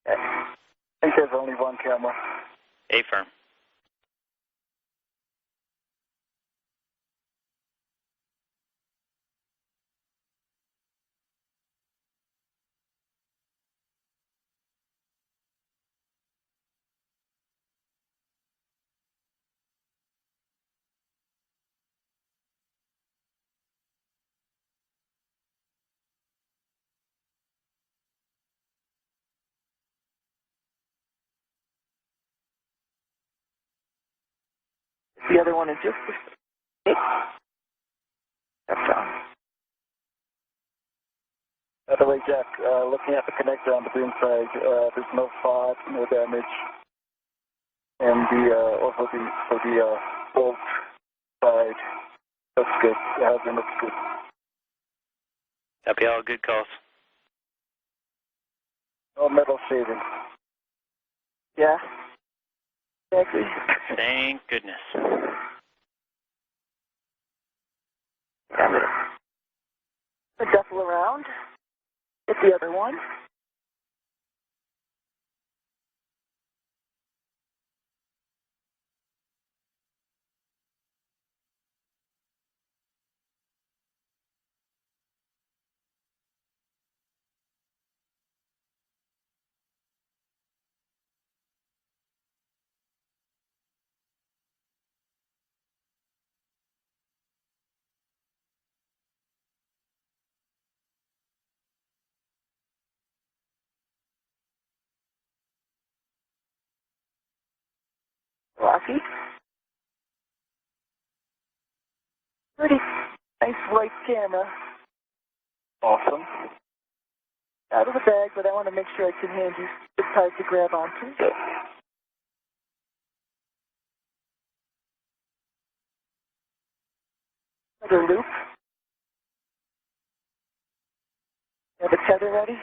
I think there's only one camera. A-firm. The other one is just shutdown. By the way, Jack, looking at the connector on the boom side, there's no fault, no damage. And also for the bolt side, that's good. The housing looks good. Copy all, good calls. No metal shaving. Yeah. Exactly. Thank goodness. I'm going to duffel around. Get the other one. Rocky. Pretty nice white camera. Awesome. Out of the bag, but I want to make sure I can hand you the part to grab onto. Good. Another loop. Have a tether ready?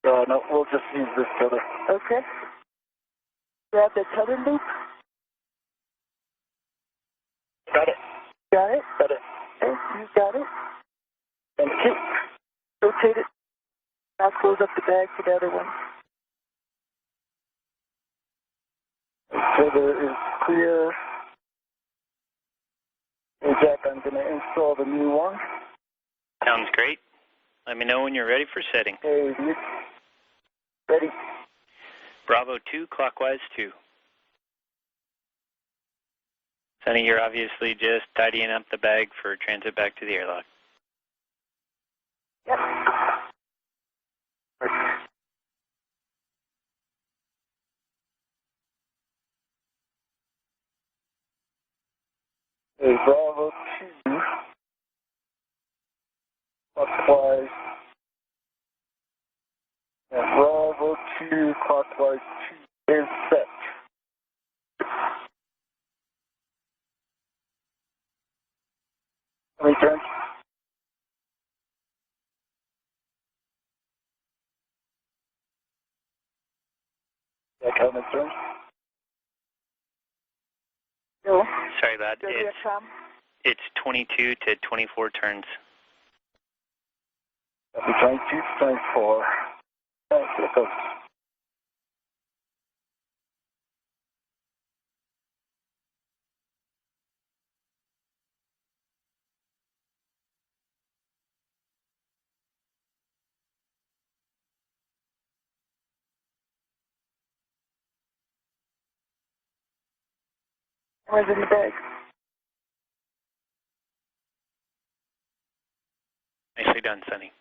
No, we'll just use this tether. Okay. Grab the tether loop. Got it. Got it? Got it. Okay, you got it. Thank you. Rotate it. Now close up the bag for the other one. The tether is clear. Hey, Jack, I'm going to install the new one. Sounds great. Let me know when you're ready for setting. Hey, Luke. Ready? Bravo 2, clockwise 2. Sonny, you're obviously just tidying up the bag for transit back to the airlock. Yep. Hey, Bravo 2, clockwise. And Bravo 2, clockwise 2 is set. How many turns? Jack, how many turns? No. Sorry, lad. Does it come? It's 22 to 24 turns. That'll be 22 to 24. Thanks, here it goes. Where's in the bag? Nicely done, Sonny.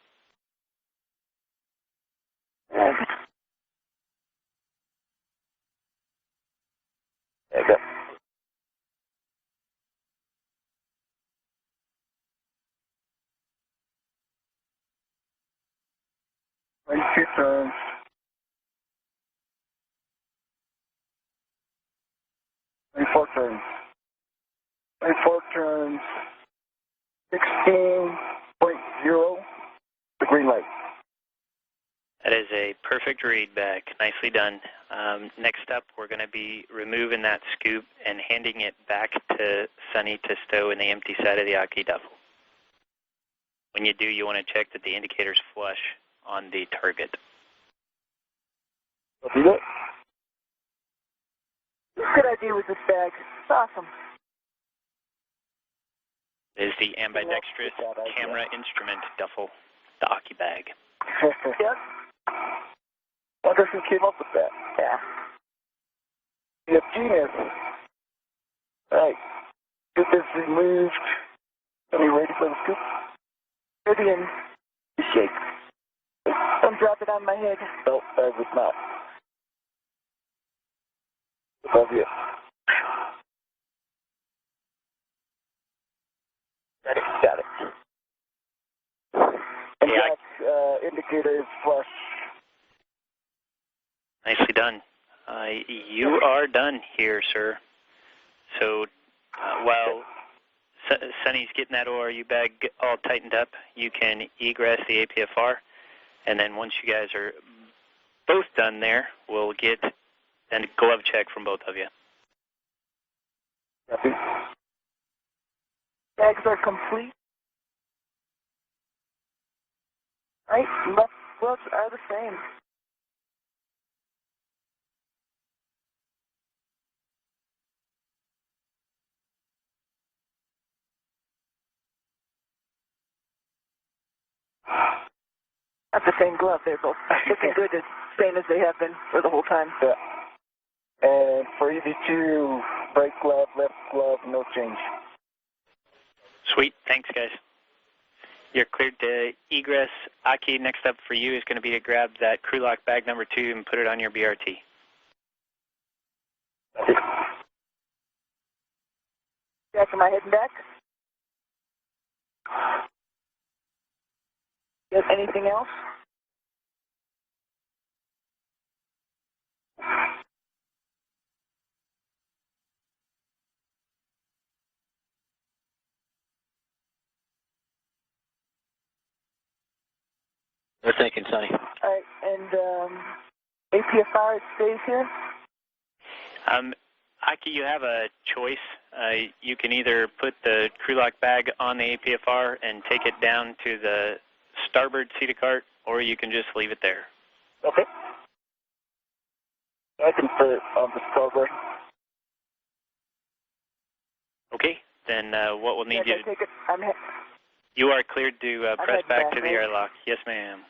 There you go. Two turns. 24 turns. 24 turns. 16.0. The green light. That is a a perfect read back. Nicely done. Next up, we're going to be removing that scoop and handing it back to Sunny to stow in the empty side of the Aki duffel. When you do, you want to check that the indicator's flush on the target. Good idea with this bag. It's awesome. It is the ambidextrous camera instrument duffel, the Aki bag. Yep. Wonder who came up with that. Yeah. Yep, genius. Right. Get this removed. Are you ready for the scoop? Ready and shake. Don't drop it on my head. No, I was not. Above you. Got it. And Yeah, that indicator is flush. Nicely done. You are done here, sir. So while Sunny's getting that ORU bag all tightened up, you can egress the APFR, and then once you guys are both done there, we'll get a glove check from both of you. Copy. Bags are complete. Right? Left gloves are the same. Not the same glove. They're both looking good, the same as they have been for the whole time. Yeah. And for EV2, right glove, left glove, no change. Sweet. Thanks, guys. You're cleared to egress. Aki, next up for you is going to be to grab that crew lock bag number 2 and put it on your BRT. Jack, am I heading back? Yes, anything else? They're thinking, Sonny. All right, and APFR stays here? Aki, you have a choice. You can either put the crew lock bag on the APFR and take it down to the starboard seat of cart, or you can just leave it there. Okay. I can put it on the starboard. Okay, then what we'll need Yes, you I take it. you are cleared to press heading back back, to the right? airlock. Yes, ma'am.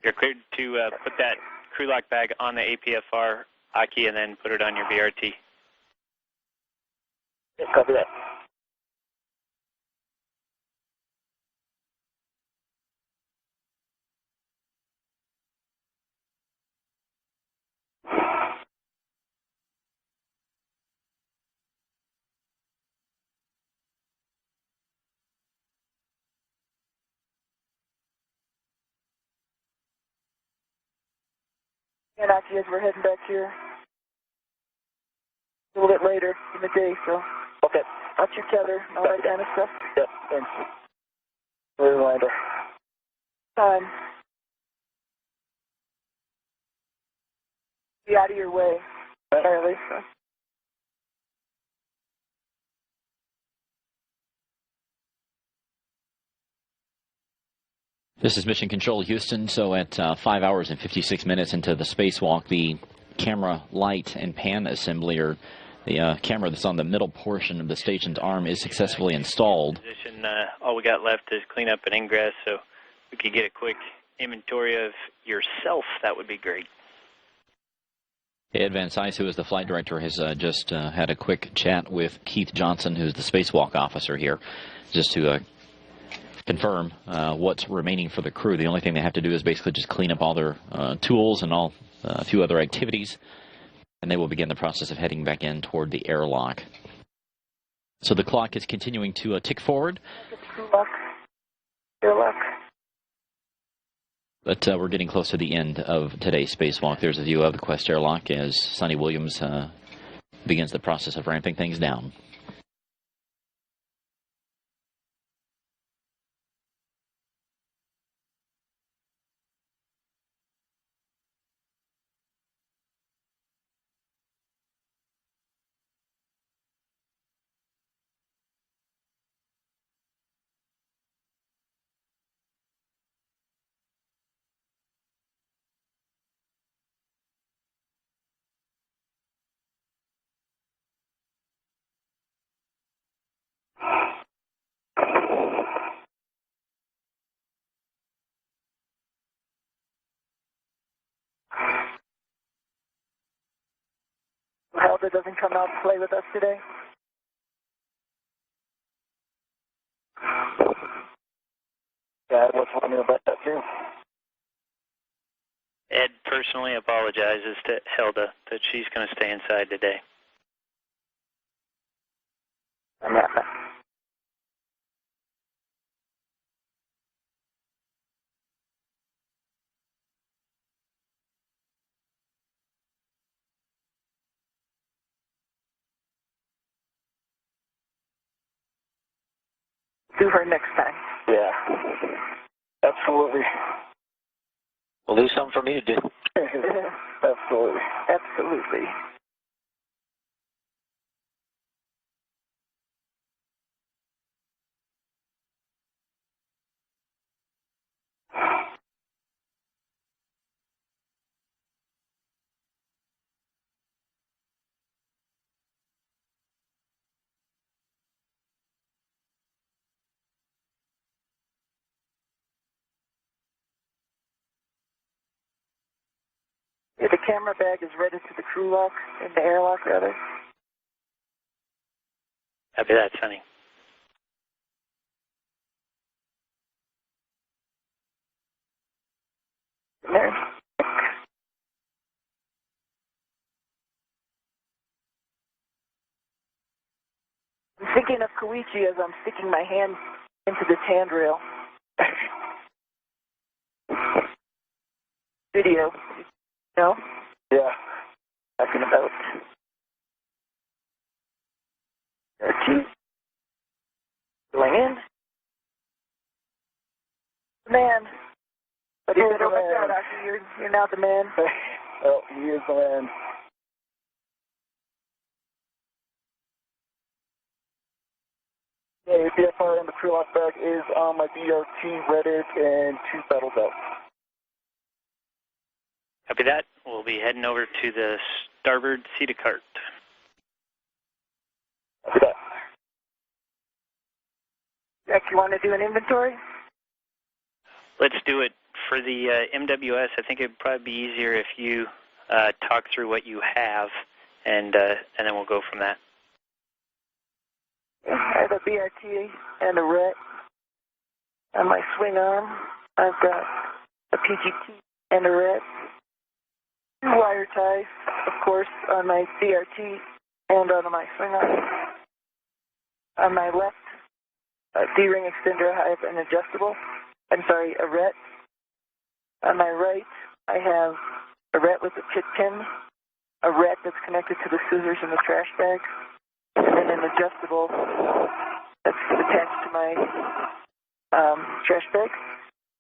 You're cleared to put that crew lock bag on the APFR, Aki, and then put it on your BRT. Yeah, copy that. And Aki, as we're heading back here a little bit later in the day, so Okay. watch your tether and all that kind of stuff. Yep, thanks. Reminder. Time. Be out of your way, Charlie. So. This is Mission Control Houston. So at 5 hours and 56 minutes into the spacewalk, the camera light and pan assembly, or the camera that's on the middle portion of the station's arm, is successfully installed. All we got left is clean up an ingress, so if we could get a quick inventory of yourself, that would be great. Ed Van Cise, who is the flight director, has just had a quick chat with Keith Johnson, who's the spacewalk officer here, just to confirm what's remaining for the crew. The only thing they have to do is basically just clean up all their tools and a few other activities, and they will begin the process of heading back in toward the airlock. So the clock is continuing to tick forward. Airlock. But we're getting close to the end of today's spacewalk. There's a view of the Quest airlock as Sonny Williams begins the process of ramping things down. that doesn't come out to play with us today? Yeah, I was wondering about that too. Ed personally apologizes to Hilda that she's going to stay inside today. I'm not. Do her next time. Yeah, absolutely. We'll leave something for me to do. Absolutely. Absolutely. Yeah, the camera bag is ready to the crew lock, in the airlock rather. Copy that, Sonny. There. I'm thinking of Koichi as I'm sticking my hand into this handrail. Video. No? Yeah. Talking about. Going in. Man. But you better watch out, Aki. You're now the man. Oh, he is the man. Yeah, your BFR and the pre-lock bag is on my BRT, Reddit, and 2 pedal belts. Copy that. We'll be heading over to the starboard seat of cart. Copy that. Jack, you want to do an inventory? Let's do it. For the MWS, I think it would probably be easier if you talk through what you have, and then we'll go from that. I have a BRT and a RET on my swing arm. I've got a PGT and a RET. 2 wire ties, of course, on my BRT and on my swing arm. On my left D-ring extender, I have an adjustable. A RET. On my right, I have a RET with a chit pin, a RET that's connected to the scissors in the trash bag, and then an adjustable that's attached to my trash bag.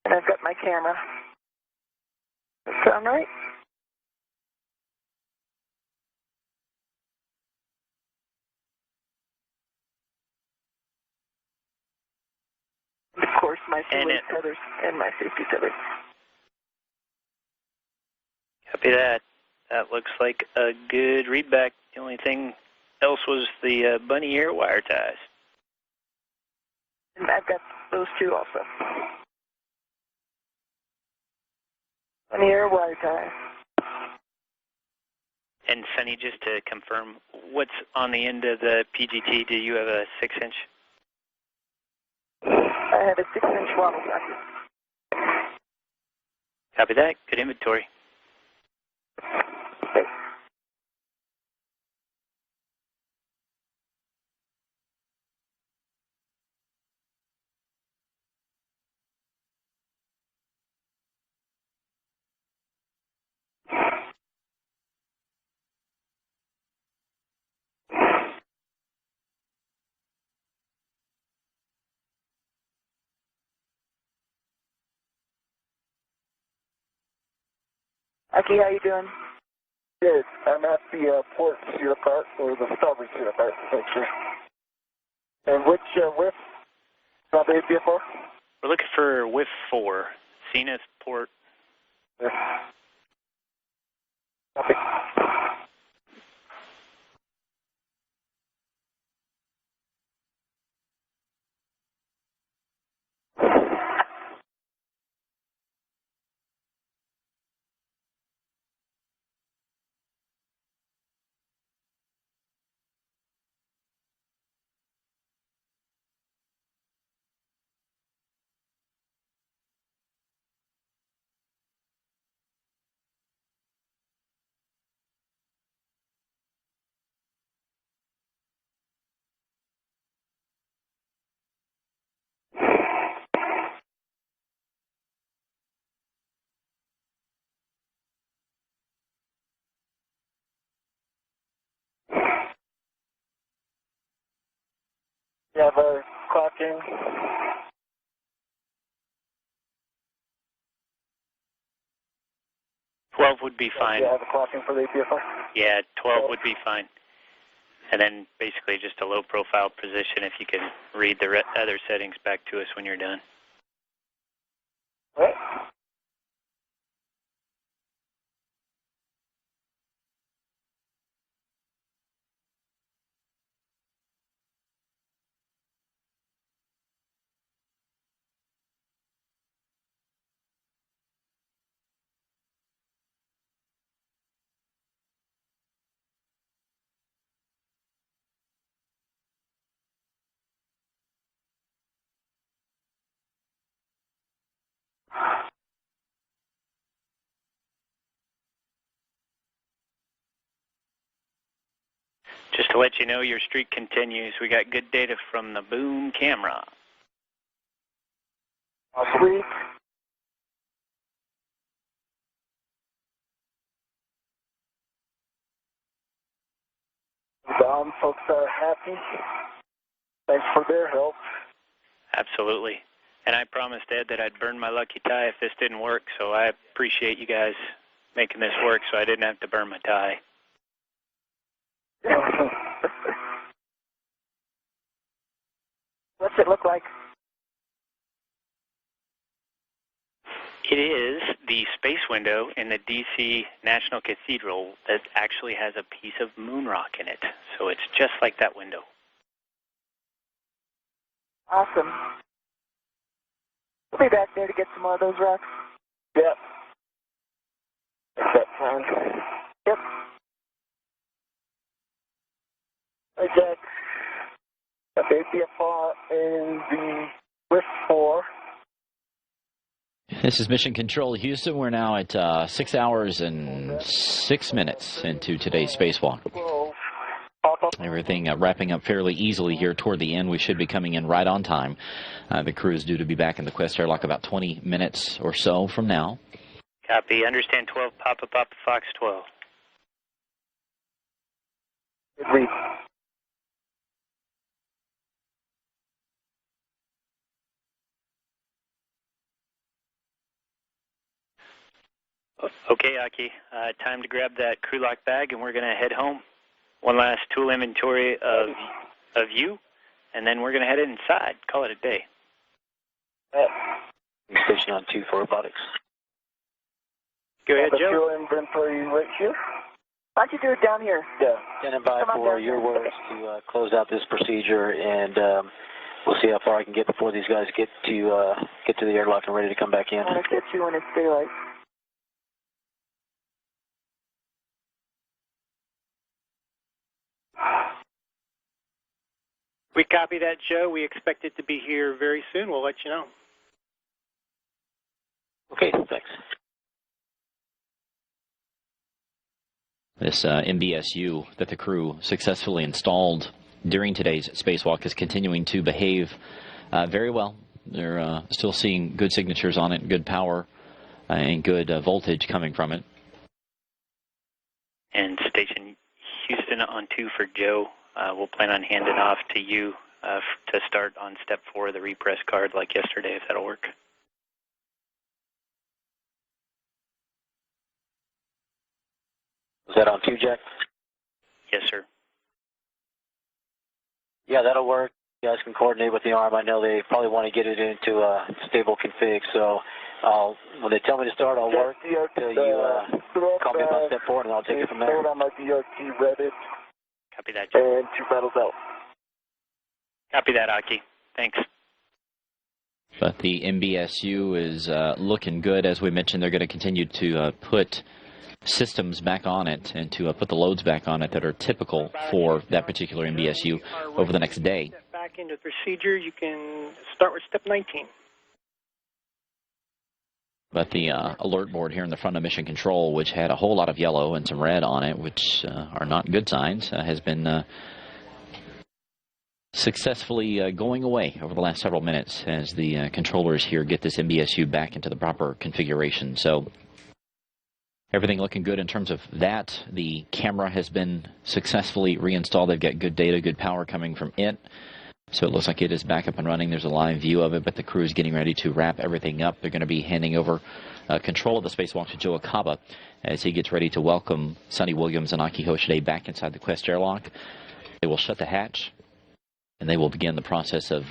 And I've got my camera. Does that sound right? And of course, my safety tethers and my safety tethers. Copy that. That looks like a good readback. The only thing else was the bunny ear wire ties. And I've got those 2 also. Bunny ear wire ties. And Sonny, just to confirm, what's on the end of the PGT? Do you have a 6-inch? I have a 6-inch wobble socket. Copy that. Good inventory. Okay. Aki, how you doing? Good. I'm at the port seat apart, or the starboard seat apart, actually. And which whiff? Not the APFR? We're looking for whiff 4, Zenith port. Yeah. Copy. You have a clocking. 12 would be fine. You have a clocking for the APFR? Yeah, 12 would be fine. And then basically just a low profile position if you can read the other settings back to us when you're done. Right. Just to let you know, your streak continues. We got good data from the boom camera. Sweet. The folks are happy. Thanks for their help. Absolutely. And I promised Ed that I'd burn my lucky tie if this didn't work, so I appreciate you guys making this work so I didn't have to burn my tie. What's it look like? It is the space window in the D.C. National Cathedral that actually has a piece of moon rock in it. So it's just like that window. Awesome. We'll be back there to get some more of those rocks. Yep. Is that fine? Yep. Hey, Jack. APFR in the Swift 4. This is Mission Control Houston. We're now at 6 hours and 6 minutes into today's spacewalk. Everything wrapping up fairly easily here toward the end. We should be coming in right on time. The crew is due to be back in the Quest Airlock about 20 minutes or so from now. Copy. Understand 12, Papa Fox 12. Good read. Okay, Aki. Time to grab that crew lock bag, and we're going to head home. One last tool inventory of you, and then we're going to head inside. Call it a day. Station on 2 for robotics. Go ahead, Joe. Tool inventory right here. Why don't you do it down here? Yeah. Standing by for your words to close out this procedure, and we'll see how far I can get before these guys get to the airlock and ready to come back in. I want to get you when it's daylight. We copy that, Joe. We expect it to be here very soon. We'll let you know. Okay, thanks. This MBSU that the crew successfully installed during today's spacewalk is continuing to behave very well. They're still seeing good signatures on it, good power, and good voltage coming from it. And Station Houston on 2 for Joe. We'll plan on handing off to you to start on step 4 of the repress card like yesterday, if that'll work. Is that on 2, Jack? Yes, sir. Yeah, that'll work. You guys can coordinate with the arm. I know they probably want to get it into a stable config, so when they tell me to start, I'll work until you call me up on step 4, and I'll take it from there. On my DRT Reddit. Copy that, Joe. And 2 battles out. Copy that, Aki. Thanks. But the MBSU is looking good. As we mentioned, they're going to continue to put systems back on it and to put the loads back on it that are typical for that particular MBSU over the next day. Back into the procedure, you can start with step 19. But the alert board here in the front of Mission Control, which had a whole lot of yellow and some red on it, which are not good signs, has been successfully going away over the last several minutes as the controllers here get this MBSU back into the proper configuration. So everything looking good in terms of that. The camera has been successfully reinstalled. They've got good data, good power coming from it. So it looks like it is back up and running. There's a live view of it, but the crew is getting ready to wrap everything up. They're going to be handing over control of the spacewalk to Joe Acaba as he gets ready to welcome Sonny Williams and Aki Hoshide back inside the Quest airlock. They will shut the hatch, and they will begin the process of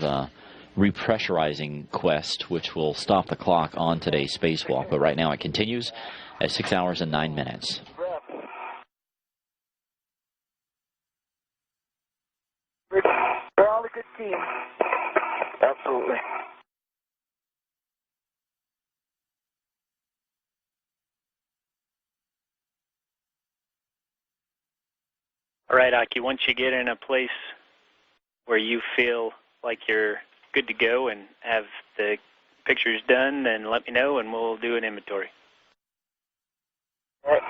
repressurizing Quest, which will stop the clock on today's spacewalk. But right now it continues at 6 hours and 9 minutes. We're all a good team. Absolutely. All right, Aki, once you get in a place where you feel like you're good to go and have the pictures done, then let me know and we'll do an inventory. All right.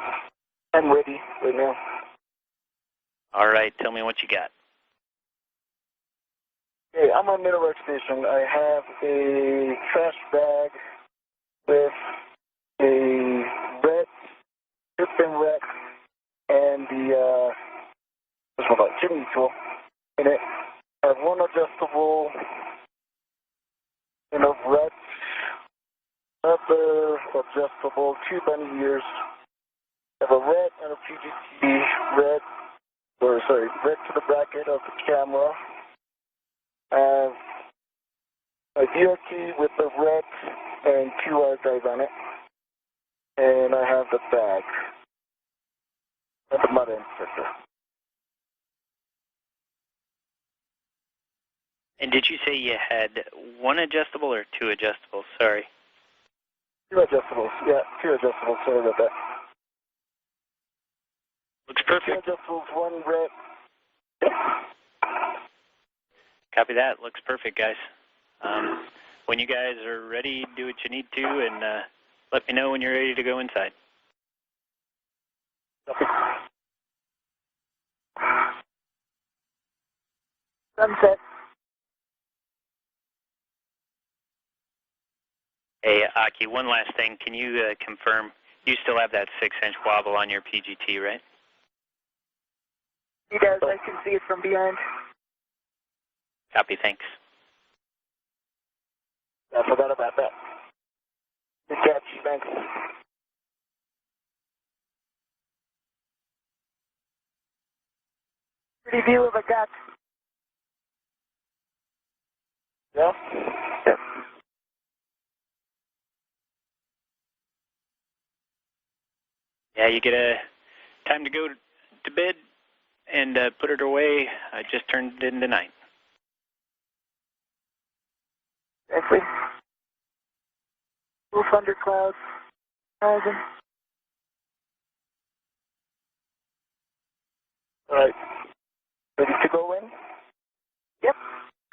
I'm ready right now. All right, tell me what you got. Okay, I'm on middle workstation. I have a trash bag with a red tip and wreck and the chimney tool in it. I have one adjustable and a red, another adjustable, 2 bunny ears. I have a red and a PGT red to the bracket of the camera. I have a DRT with the red and 2 hard drives on it. And I have the bag and the mother inspector. And did you say you had one adjustable or 2 adjustables? Sorry. 2 adjustables. Yeah, 2 adjustables. Sorry about that. Looks perfect. 2 adjustables, 1 red. Copy that. Looks perfect, guys. When you guys are ready, do what you need to, and let me know when you're ready to go inside. Sunset. Hey, Aki, one last thing. Can you confirm you still have that 6-inch wobble on your PGT, right? He does. I can see it from behind. Copy, thanks. I forgot about that. Good catch, thanks. Pretty view of a gut. Yeah? Yeah. Yeah, you get a time to go to bed and put it away. I just turned it into night. Exactly. Little thunderclouds. Horizon. All right. Ready to go in? Yep.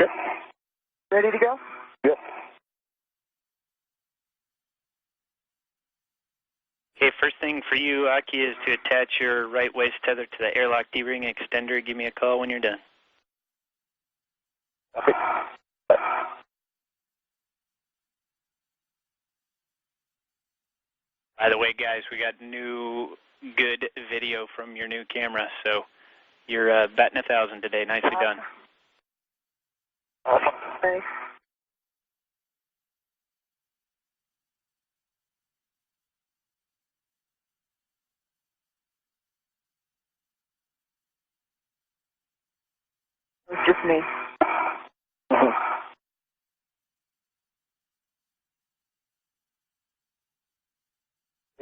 Yep. Ready to go? Yep. Okay, first thing for you, Aki, is to attach your right waist tether to the airlock D-ring extender. Give me a call when you're done. Okay. By the way, guys, we got new good video from your new camera, so you're batting 1,000 today. Nicely done. Awesome. Thanks. It's just me.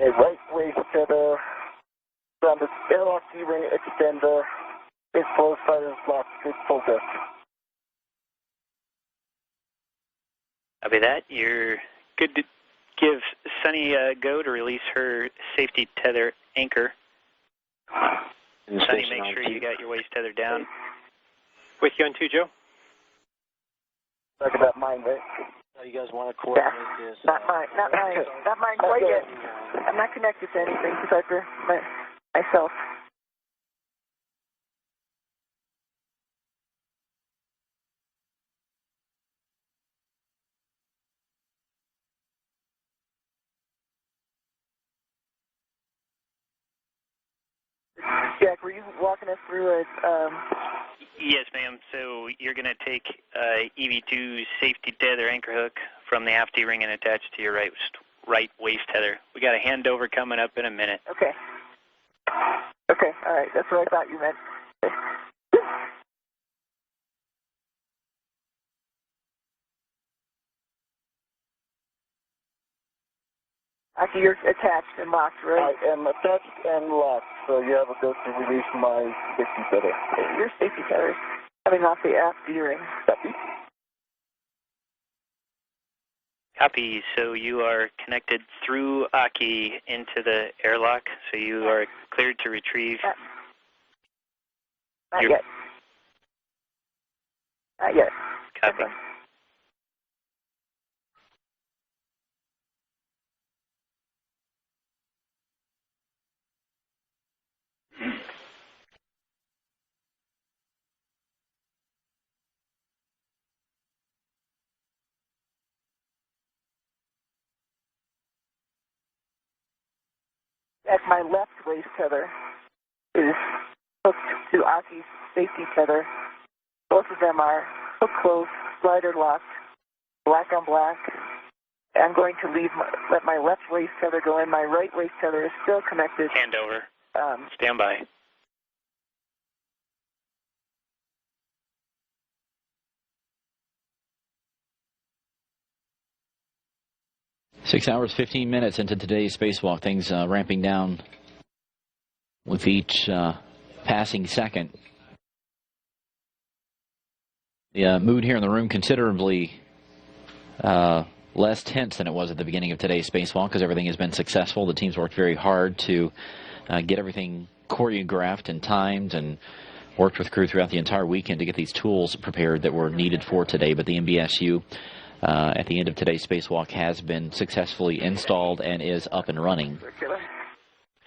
A right waist tether from the airlock D-ring extender is closed by this block. It's full test. Copy that. You're good to give Sunny a go to release her safety tether anchor. Sunny, make sure you got your waist tether down. With you on 2, Joe? Talk about mine, right? So you guys want to coordinate this? Not mine. Not mine. Not mine quite yet. I'm not connected to anything besides myself. Jack, were you walking us through a Yes, ma'am. So you're going to take EV2 safety tether anchor hook from the aft ring and attach to your right waist tether. We got a handover coming up in a minute. Okay. Okay, all right. That's what I thought you meant. Okay. Aki, you're attached and locked, right? I am attached and locked, so you have a go to release my safety tether. Okay, your safety tether is coming off the aft ring. Copy. Copy. So you are connected through Aki into the airlock, so you are cleared to retrieve. Not yet. Not yet. Copy. Okay. At my left waist tether is hooked to Aki's safety tether. Both of them are hook closed, slider locked, black on black. I'm going to let my left waist tether go in. My right waist tether is still connected. Handover. Stand by. Six hours, 15 minutes into today's spacewalk. Things ramping down with each passing second. The mood here in the room considerably less tense than it was at the beginning of today's spacewalk because everything has been successful. The team's worked very hard to get everything choreographed and timed and worked with crew throughout the entire weekend to get these tools prepared that were needed for today. But the MBSU at the end of today's spacewalk has been successfully installed and is up and running.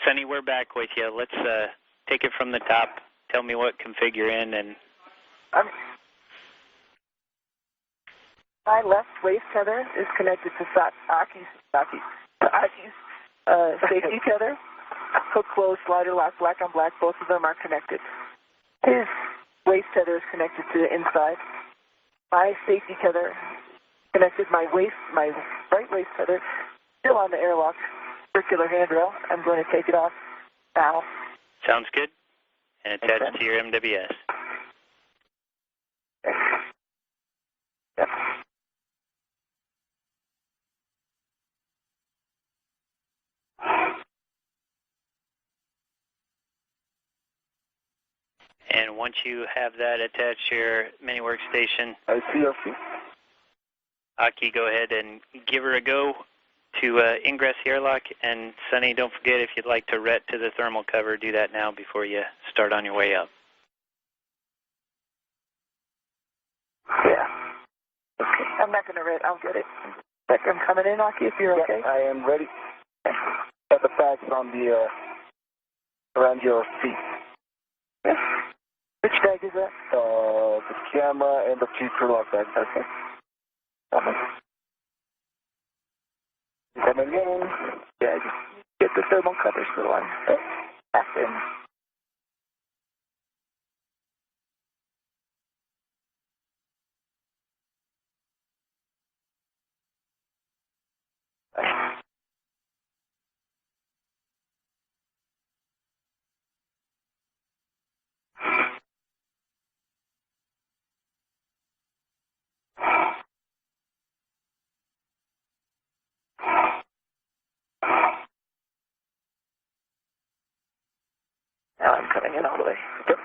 Sonny, we're back with you. Let's take it from the top. Tell me what config you're in. And my left waist tether is connected to Aki's safety tether. Hook closed, slider lock, black on black. Both of them are connected. His waist tether is connected to the inside. My safety tether connected my right waist tether, still on the airlock circular handrail. I'm going to take it off now. Sounds good. And attach to your MWS. Okay. Yep. And once you have that attached to your mini workstation, I see. Aki, go ahead and give her a go to ingress the airlock. And Sonny, don't forget, if you'd like to ret to the thermal cover, do that now before you start on your way up. Yeah. Okay. I'm not going to ret. I'll get it. I'm coming in, Aki, if you're okay. I am ready. Got the bags on the around your feet. Yeah. Which bag is that? The camera and the two lock bags. Okay. Coming in. Yeah, just get the thermal covers for one. Back in. Now I'm coming in all the way. Yep.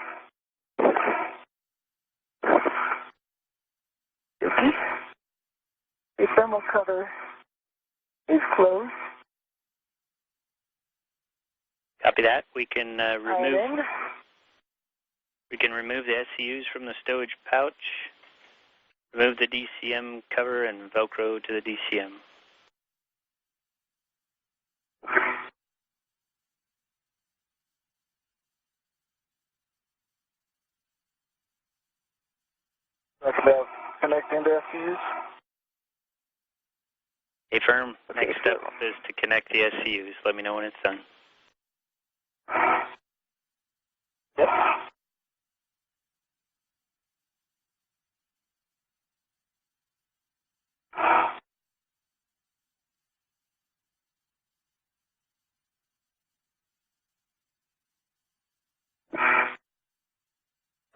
Okay. The thermal cover is closed. Copy that. We can remove the SCUs from the stowage pouch, remove the DCM cover, and Velcro to the DCM. Talk about connecting the SCUs. Hey, firm. Okay, Next step is to connect the SCUs. Let me know when it's done. Yep.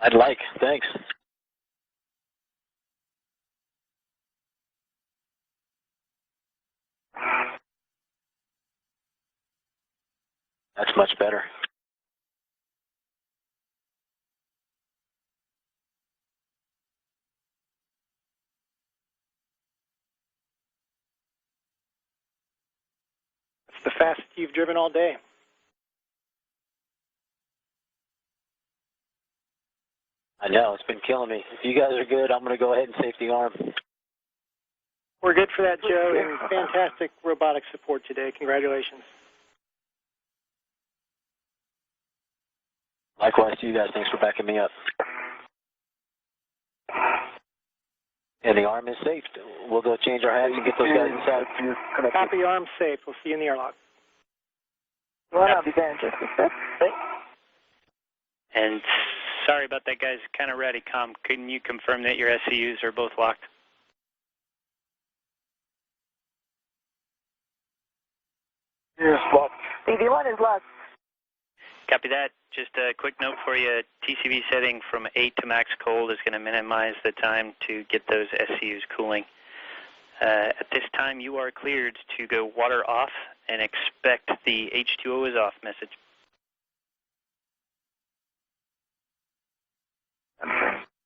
I'd like. Thanks. That's much better. It's the fastest you've driven all day. I know, it's been killing me. If you guys are good, I'm going to go ahead and safety arm. We're good for that, Joe, and fantastic robotic support today. Congratulations. Likewise to you guys. Thanks for backing me up. And the arm is safe. We'll go change our hats and get those guys inside. Copy, arm safe. We'll see you in the airlock. Well, I'll be there in just a sec. And sorry about that, guys. Kind of ready. Can you confirm that your SCUs are both locked? Yes, locked. EV-1 is locked. Copy that. Just a quick note for you. TCV setting from 8 to max cold is going to minimize the time to get those SCUs cooling. At this time, you are cleared to go water off and expect the H2O is off message.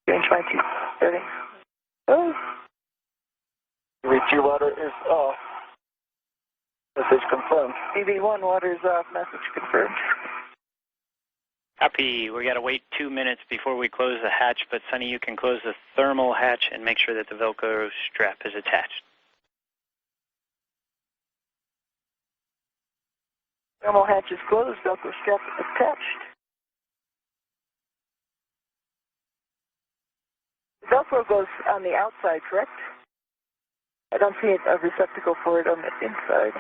Change my T setting. Oh. EV2 water is off. Message confirmed. EV-1 water is off. Message confirmed. Copy. We got to wait 2 minutes before we close the hatch, but Sonny, you can close the thermal hatch and make sure that the Velcro strap is attached. Thermal hatch is closed. Velcro strap attached. The Velcro goes on the outside, correct? I don't see a receptacle for it on the inside.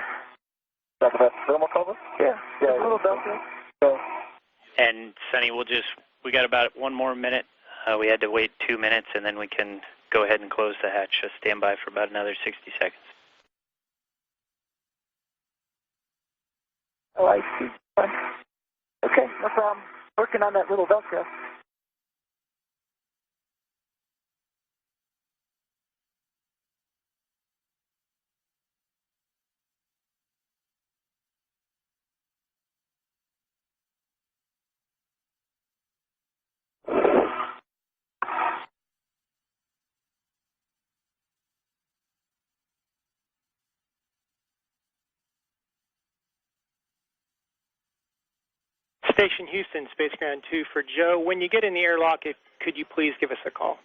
Talk about thermal cover? Yeah, a little Velcro. So, And Sonny, we got about 1 more minute. We had to wait 2 minutes, and then we can go ahead and close the hatch. Just stand by for about another 60 seconds. Oh, I see. Okay, no problem. Working on that little Velcro. Station Houston, Space Ground 2 for Joe. When you get in the airlock, could you please give us a call?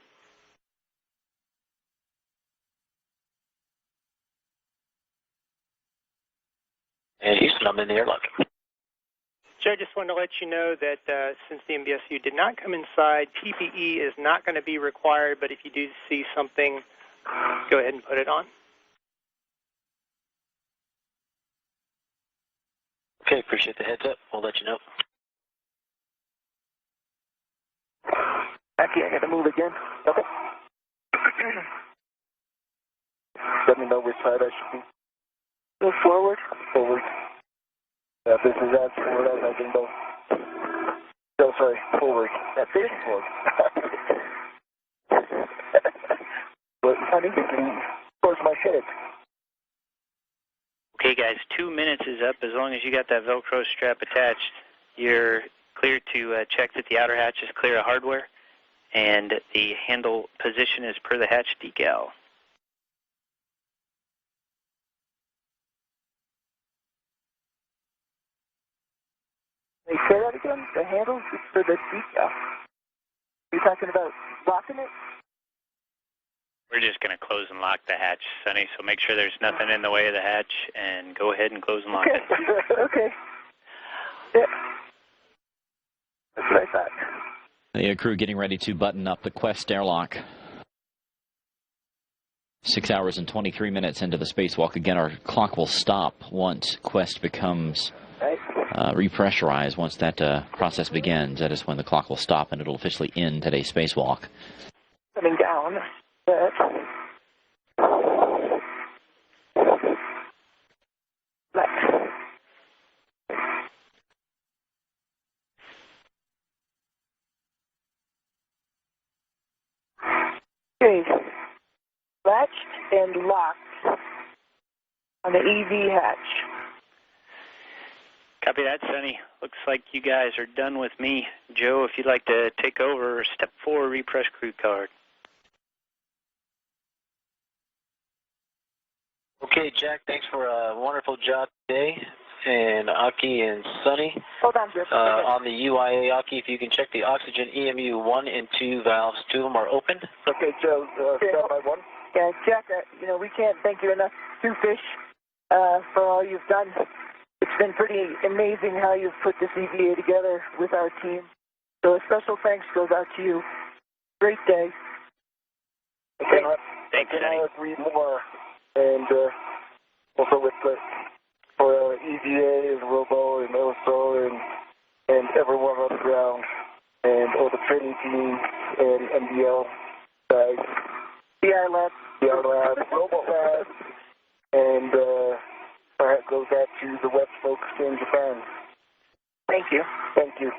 And Houston, I'm in the airlock. Joe, just wanted to let you know that since the MBSU did not come inside, PPE is not going to be required, but if you do see something, go ahead and put it on. Okay, appreciate the heads up. We'll let you know. Okay, I got to move again. okay. Let me know which side I should be. Go forward. Forward. Yeah, this is as forward as I can go. No, sorry, forward. That's it. Forward. But, honey, towards my head. Okay, guys, 2 minutes is up. As long as you got that Velcro strap attached, you're clear to check that the outer hatch is clear of hardware, and the handle position is per the hatch decal. Hey, say that again? The handles is for the decal. You're talking about locking it? We're just going to close and lock the hatch, Sonny, so make sure there's nothing in the way of the hatch, and go ahead and close and lock it. Okay. Yeah. That's what I thought. The crew getting ready to button up the Quest airlock. 6 hours and 23 minutes into the spacewalk. Again, our clock will stop once Quest becomes repressurized. Once that process begins, that is when the clock will stop and it'll officially end today's spacewalk. Coming down. Left. and locked on the EV hatch. Copy that, Sonny. Looks like you guys are done with me. Joe, if you'd like to take over, step 4, repress crew card. Okay, Jack, thanks for a wonderful job today. And Aki and Sonny. Hold on, Jeff. On the UIA, Aki, if you can check the oxygen EMU 1 and 2 valves, 2 of them are open. Okay, Joe, step by 1. Yeah, Jack, we can't thank you enough, too, Fish, for all you've done. It's been pretty amazing how you've put this EVA together with our team. So a special thanks goes out to you. Great day. Okay, Thanks, can Sonny. I agree more? And also with for EVA and Robo and OSO and everyone on the ground and all the training teams and MBL guys. CR Lab, Robo Lab, and it goes out to the web folks in Japan. Thank you. Thank you.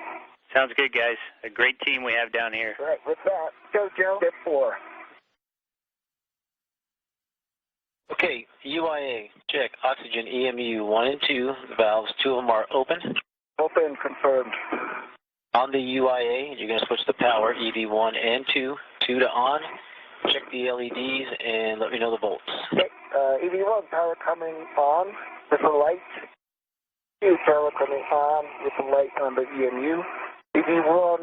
Sounds good, guys. A great team we have down here. All right, with that, Go, Joe. step 4. Okay, UIA, check oxygen EMU 1 and 2 valves, 2 of them are open. Open, confirmed. On the UIA, you're going to switch the power, EV1 and 2, 2 to on. Check the LEDs and let me know the volts. Okay, EV1 power coming on with the light. 2 power coming on with the light on the EMU. EV1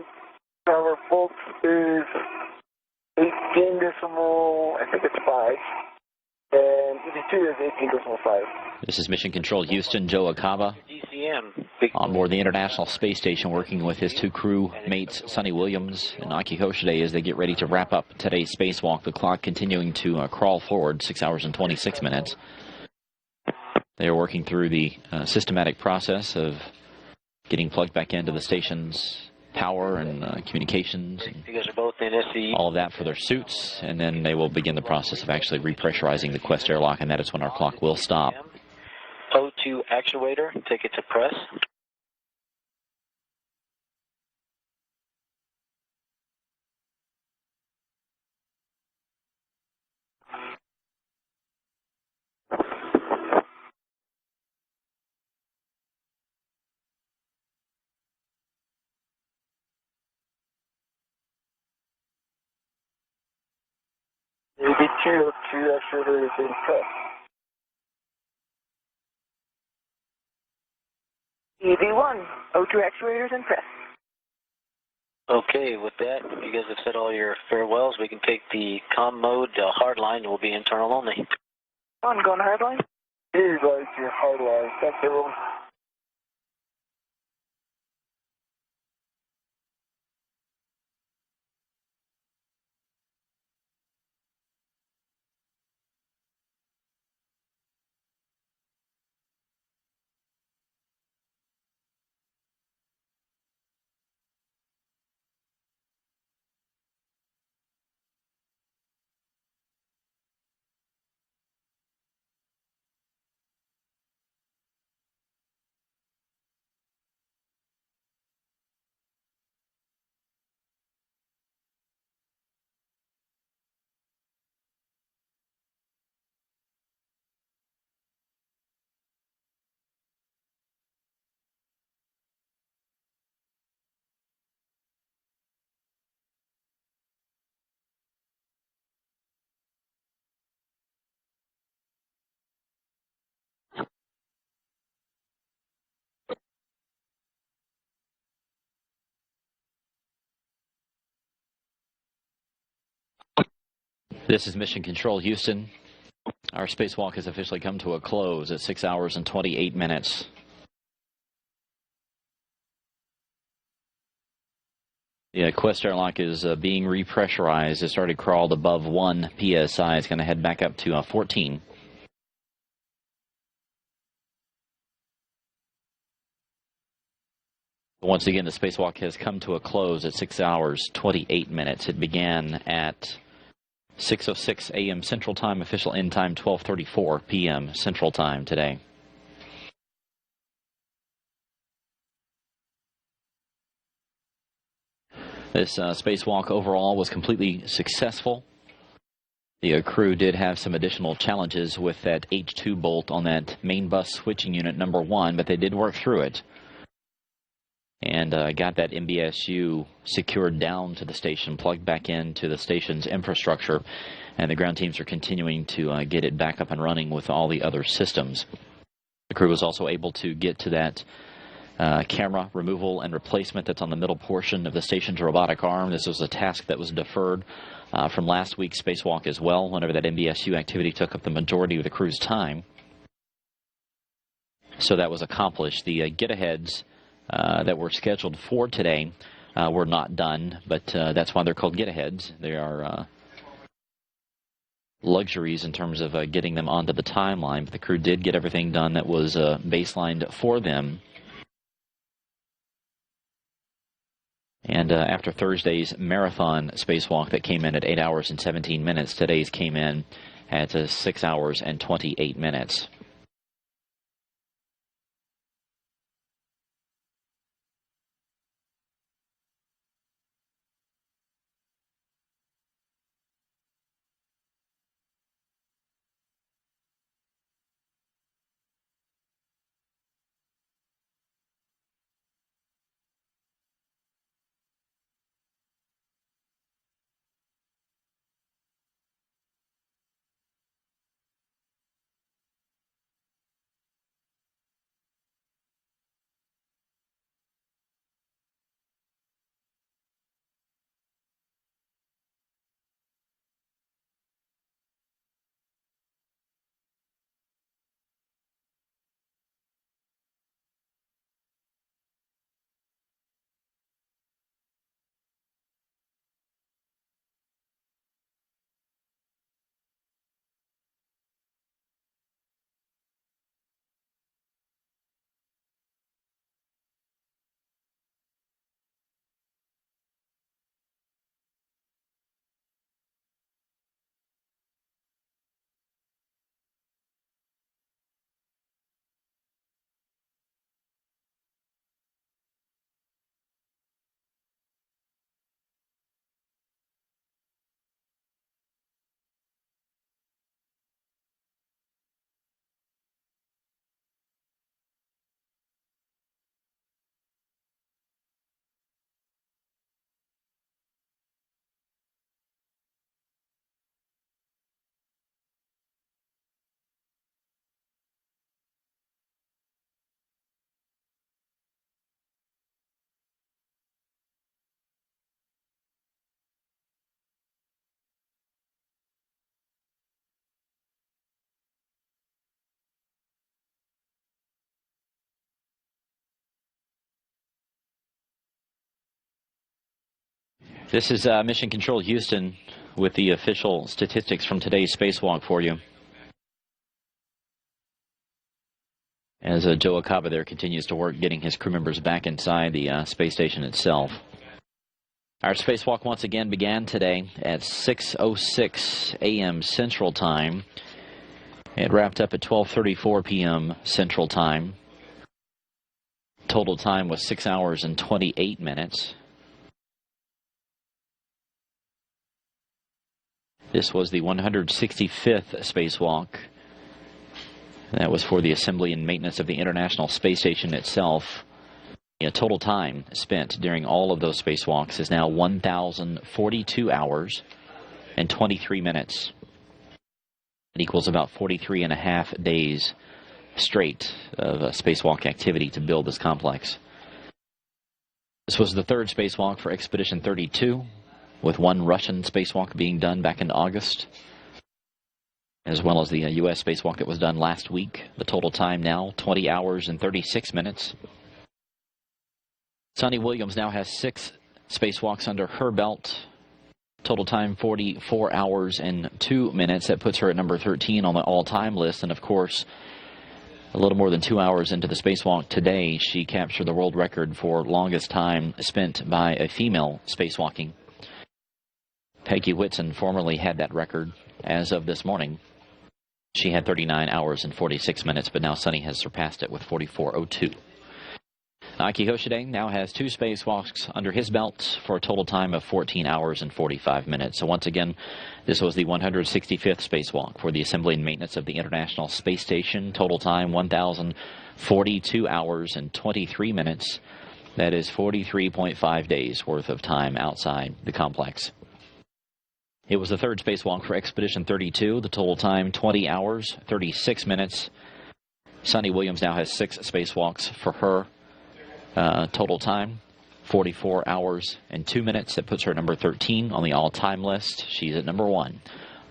power volts is 18 decimal, I think it's 5. And EV2 is 18.5. This is Mission Control Houston, Joe Acaba DCM. on board the International Space Station, working with his 2 crew mates, Sonny Williams and Aki Hoshide, as they get ready to wrap up today's spacewalk. The clock continuing to crawl forward, 6 hours and 26 minutes. They are working through the systematic process of getting plugged back into the station's power and communications, and You guys are both in SCE. all of that for their suits, and then they will begin the process of actually repressurizing the Quest airlock, and that is when our clock will stop. O2 actuator, take it to press. EV2 actually is in press. EV1, O2 actuators and press. Okay, with that, you guys have said all your farewells. We can take the comm mode hardline. We'll be internal only. On, going hardline. Here you go, your hardline. Thank you. This is Mission Control Houston. Our spacewalk has officially come to a close at 6 hours and 28 minutes. The Quest airlock is being repressurized. It started crawled above 1 PSI. It's going to head back up to 14. Once again, the spacewalk has come to a close at 6 hours, 28 minutes. It began at 6:06 a.m. Central Time, official end time 12:34 p.m. Central Time today. This spacewalk overall was completely successful. The crew did have some additional challenges with that H2 bolt on that main bus switching unit number 1, but they did work through it and got that MBSU secured down to the station, plugged back into the station's infrastructure, and the ground teams are continuing to get it back up and running with all the other systems. The crew was also able to get to that camera removal and replacement that's on the middle portion of the station's robotic arm. This was a task that was deferred from last week's spacewalk as well, whenever that MBSU activity took up the majority of the crew's time. So that was accomplished. The get-aheads that were scheduled for today were not done, but that's why they're called get-aheads. They are luxuries in terms of getting them onto the timeline, but the crew did get everything done that was baselined for them. And after Thursday's marathon spacewalk that came in at 8 hours and 17 minutes, today's came in at 6 hours and 28 minutes. This is Mission Control Houston with the official statistics from today's spacewalk for you. As Joe Acaba there continues to work getting his crew members back inside the space station itself. Our spacewalk once again began today at 6:06 a.m. Central Time. It wrapped up at 12:34 p.m. Central Time. Total time was 6 hours and 28 minutes. This was the 165th spacewalk. That was for the assembly and maintenance of the International Space Station itself. The total time spent during all of those spacewalks is now 1,042 hours and 23 minutes. It equals about 43 and a half days straight of spacewalk activity to build this complex. This was the third spacewalk for Expedition 32, with one Russian spacewalk being done back in August, as well as the U.S. spacewalk that was done last week. The total time now, 20 hours and 36 minutes. Sunny Williams now has 6 spacewalks under her belt. Total time, 44 hours and 2 minutes. That puts her at number 13 on the all-time list. And, of course, a little more than 2 hours into the spacewalk today, she captured the world record for longest time spent by a female spacewalking. Peggy Whitson formerly had that record as of this morning. She had 39 hours and 46 minutes, but now Sunny has surpassed it with 44:02. Aki Hoshide now has 2 spacewalks under his belt for a total time of 14 hours and 45 minutes. So once again, this was the 165th spacewalk for the assembly and maintenance of the International Space Station. Total time 1,042 hours and 23 minutes. That is 43.5 days worth of time outside the complex. It was the 3rd spacewalk for Expedition 32. The total time 20 hours, 36 minutes. Sunny Williams now has 6 spacewalks for her. Total time 44 hours and 2 minutes. That puts her at number 13 on the all-time list. She's at number 1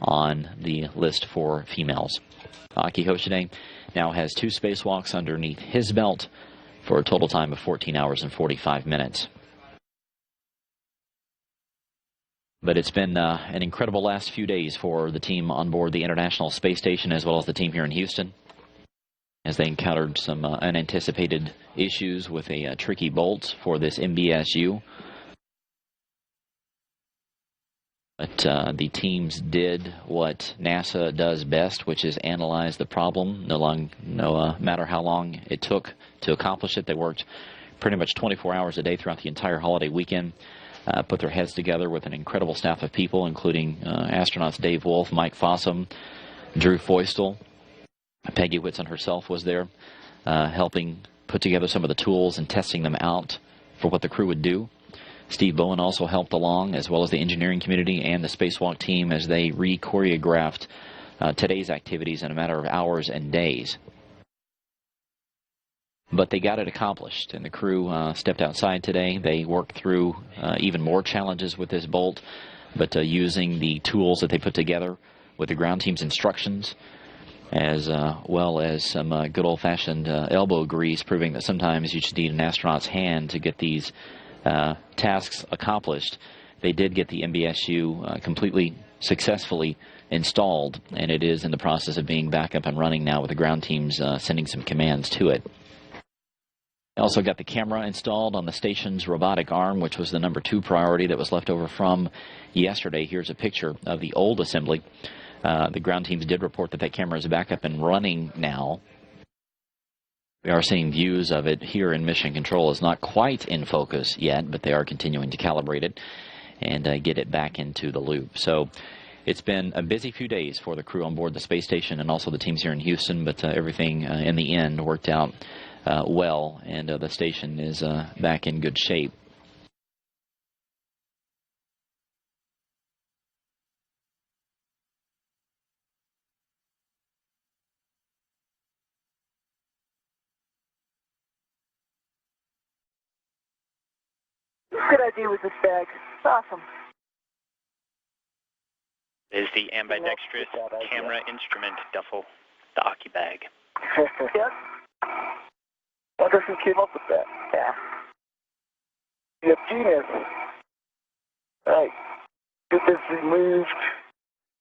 on the list for females. Aki Hoshide now has 2 spacewalks underneath his belt for a total time of 14 hours and 45 minutes. But it's been an incredible last few days for the team on board the International Space Station as well as the team here in Houston, as they encountered some unanticipated issues with a tricky bolt for this MBSU. But the teams did what NASA does best, which is analyze the problem. No matter how long it took to accomplish it, they worked pretty much 24 hours a day throughout the entire holiday weekend. Put their heads together with an incredible staff of people, including astronauts Dave Wolf, Mike Fossum, Drew Feustel. Peggy Whitson herself was there, helping put together some of the tools and testing them out for what the crew would do. Steve Bowen also helped along, as well as the engineering community and the spacewalk team, as they re-choreographed today's activities in a matter of hours and days. But they got it accomplished, and the crew stepped outside today. They worked through even more challenges with this bolt, but using the tools that they put together with the ground team's instructions, as well as some good old-fashioned elbow grease, proving that sometimes you just need an astronaut's hand to get these tasks accomplished. They did get the MBSU completely successfully installed, and it is in the process of being back up and running now with the ground teams sending some commands to it. Also got the camera installed on the station's robotic arm, which was the number 2 priority that was left over from yesterday. Here's a picture of the old assembly. The ground teams did report that camera is back up and running now. We are seeing views of it here in Mission Control. It's not quite in focus yet, but they are continuing to calibrate it and get it back into the loop. So it's been a busy few days for the crew on board the space station and also the teams here in Houston, but everything in the end worked out well, and the station is back in good shape. Good idea with this bag. It's awesome. Is the ambidextrous camera instrument duffel, the Aki bag. Yep. Wonder who came up with that. Yeah. You're genius. Alright. Get this removed.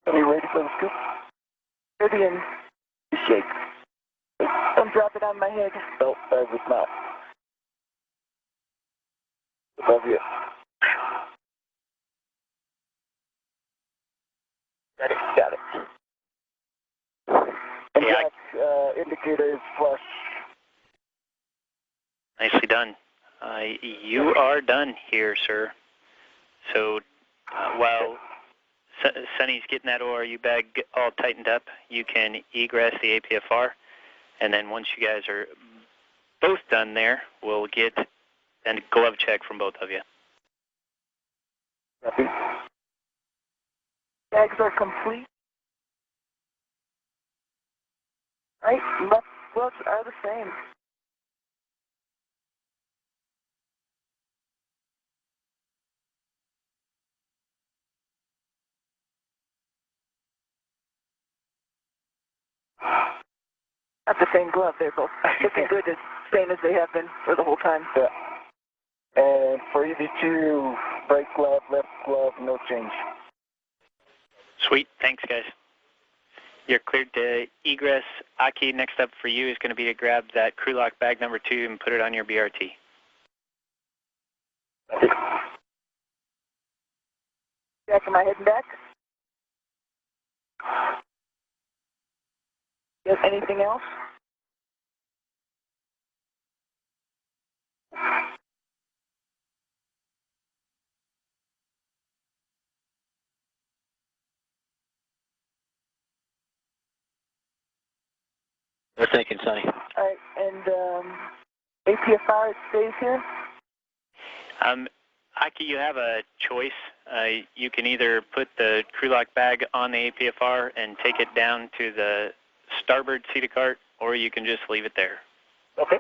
Are you ready for the scoop? Ready and Shake. don't drop it on my head. No, I was not. Above you. Got it. And Yeah, Jack's indicator is flush. Nicely done. You are done here, sir. So while Sonny's getting that ORU bag all tightened up, you can egress the APFR, and then once you guys are both done there, we'll get a glove check from both of you. Copy. Bags are complete. Right, left gloves are the same. Not the same glove, they're both looking good, as same as they have been for the whole time. Yeah. And for EV2, right glove, left glove, no change. Sweet. Thanks, guys. You're cleared to egress. Aki, next up for you is going to be to grab that crew lock bag number 2 and put it on your BRT. Jack, am I heading back? Yes, anything else? We're thinking, Sonny. All right, and APFR, it stays here? Aki, you have a choice. You can either put the crew lock bag on the APFR and take it down to the starboard seat of cart, or you can just leave it there. Okay.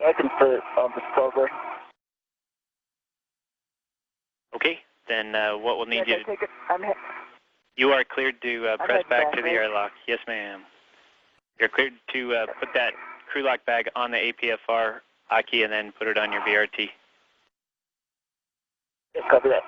I can put it on the starboard. Okay, then what we'll need you to... Take it. You are cleared to press back to the right? airlock. Yes, ma'am. You're cleared to put that crew lock bag on the APFR, Aki, and then put it on your BRT. Yes, copy that.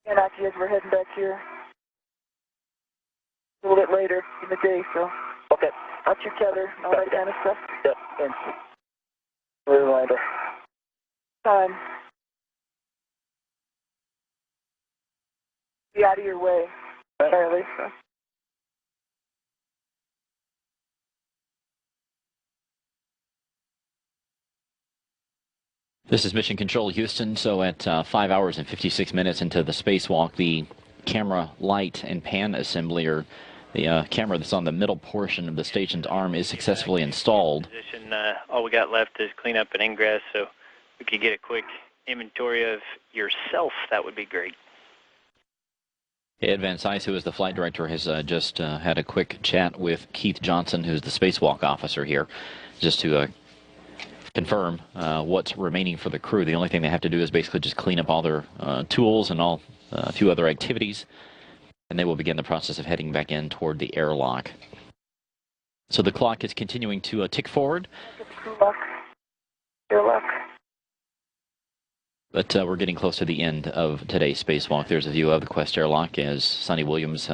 And Aki, as we're heading back here a little bit later in the day, so. Okay. Watch your tether, all that kind of stuff. Yep, and reminder. Time. Be out of your way, Charlie. So. This is Mission Control Houston. So at 5 hours and 56 minutes into the spacewalk, the camera light and pan assembly, or the camera that's on the middle portion of the station's arm, is successfully installed. All we got left is clean up an ingress, so if we could get a quick inventory of yourself, that would be great. Ed Van Cise, who is the flight director, has just had a quick chat with Keith Johnson, who's the spacewalk officer here, just to confirm what's remaining for the crew. The only thing they have to do is basically just clean up all their tools and a few other activities, and they will begin the process of heading back in toward the airlock. So the clock is continuing to tick forward. Airlock. But we're getting close to the end of today's spacewalk. There's a view of the Quest airlock as Sonny Williams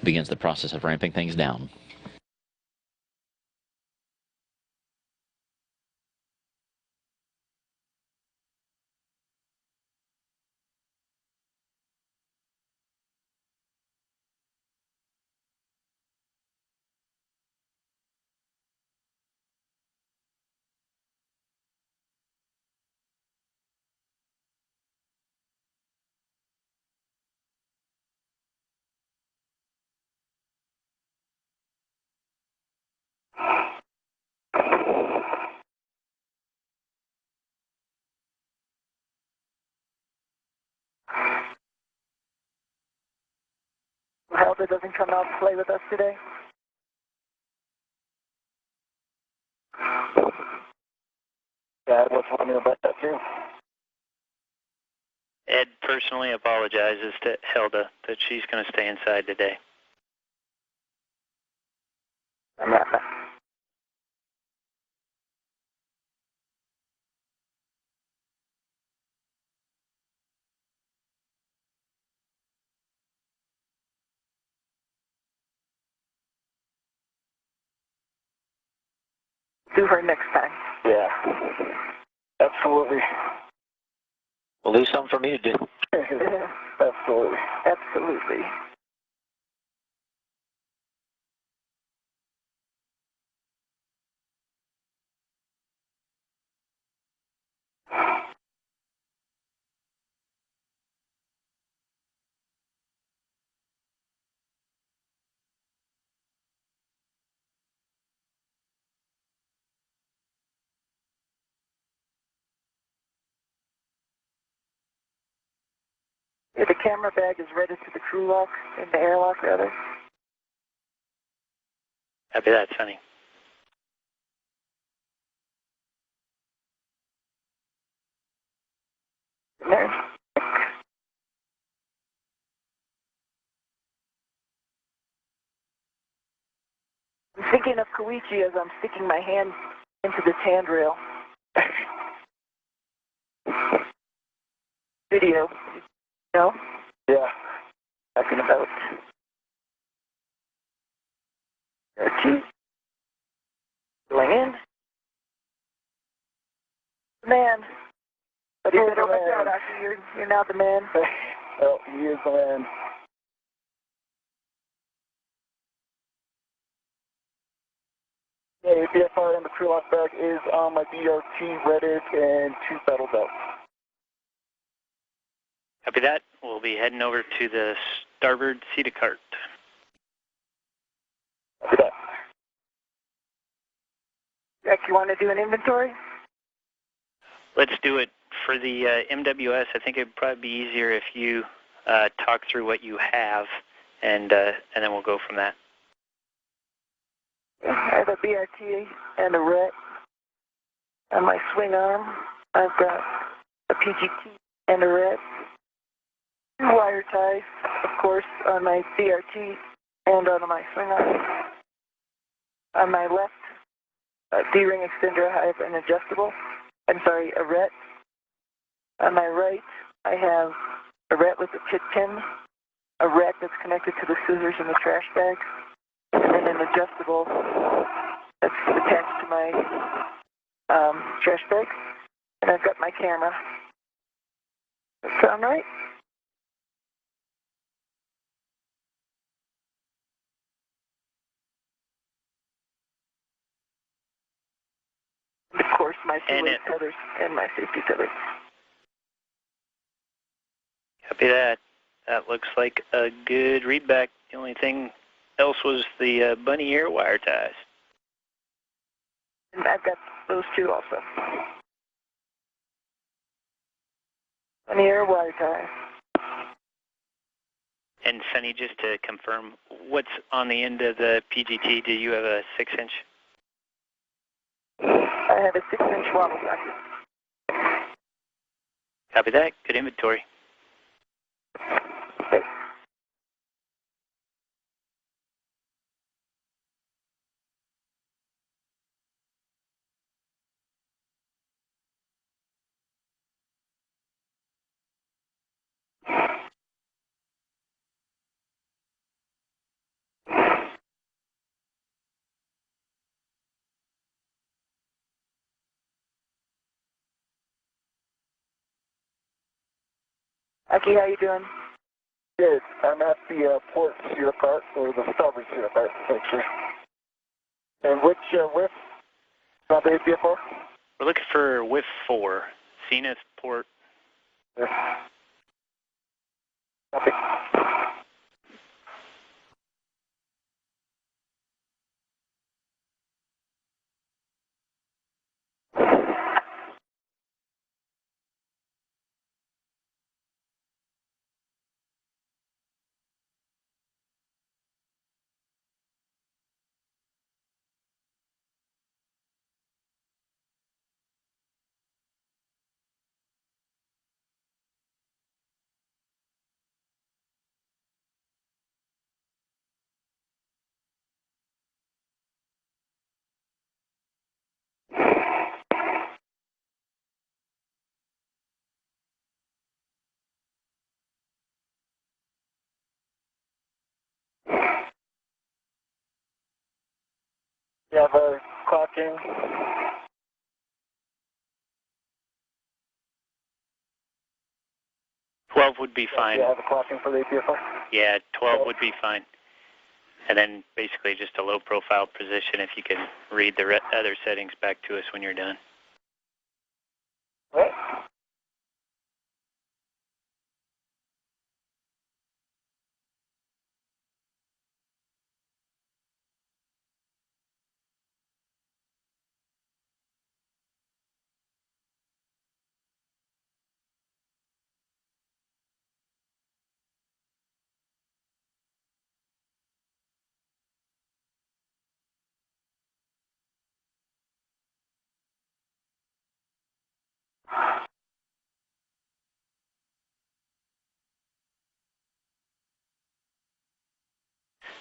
begins the process of ramping things down. Helder doesn't come out to play with us today. Yeah, I was wondering about that too. Ed personally apologizes to Hilda that she's going to stay inside today. Do her next time. Yeah, absolutely. We'll leave something for me to do. Absolutely. Absolutely. Yeah, the camera bag is ready to the crew lock, in the airlock rather. Copy that, Sonny. There. I'm thinking of Koichi as I'm sticking my hand into this handrail. Video. No? Yeah. Talking about. Koichi. Going in. Man. But he said, watch out, Aki, you're now the man. Oh, he is the man. Yeah, APFR and the pre-lock bag is on my BRT, Reddit, and 2 saddle belts. Copy that. We'll be heading over to the starboard seat cart. Copy that. Jack, you want to do an inventory? Let's do it. For the MWS, I think it'd probably be easier if you talk through what you have, and then we'll go from that. I have a BRT and a RET on my swing arm. I've got a PGT and a RET. 2 wire ties, of course, on my BRT and on my swing arm. On my left D-ring extender, I have an adjustable. A RET. On my right, I have a RET with a pit pin, a RET that's connected to the scissors in the trash bag, and then an adjustable that's attached to my trash bag. And I've got my camera. Does that sound right? And of course, my two-way tethers and my safety tethers. Copy that. That looks like a good readback. The only thing else was the bunny ear wire ties. And I've got those 2 also. Bunny ear wire ties. And Sonny, just to confirm, what's on the end of the PGT? Do you have a 6-inch? I have a 6-inch wobble socket. Copy that. Good inventory. Okay. Aki, how you doing? Good. I'm at the port sear cart, or the starboard sear cart, actually. And which whiff? Not the APFR? We're looking for whiff 4, Zenith port. Yes. Copy. You have a clocking. $12 would be fine. You have a clocking for the APFR? Yeah, 12 would be fine. And then basically just a low profile position if you can read the other settings back to us when you're done. All right.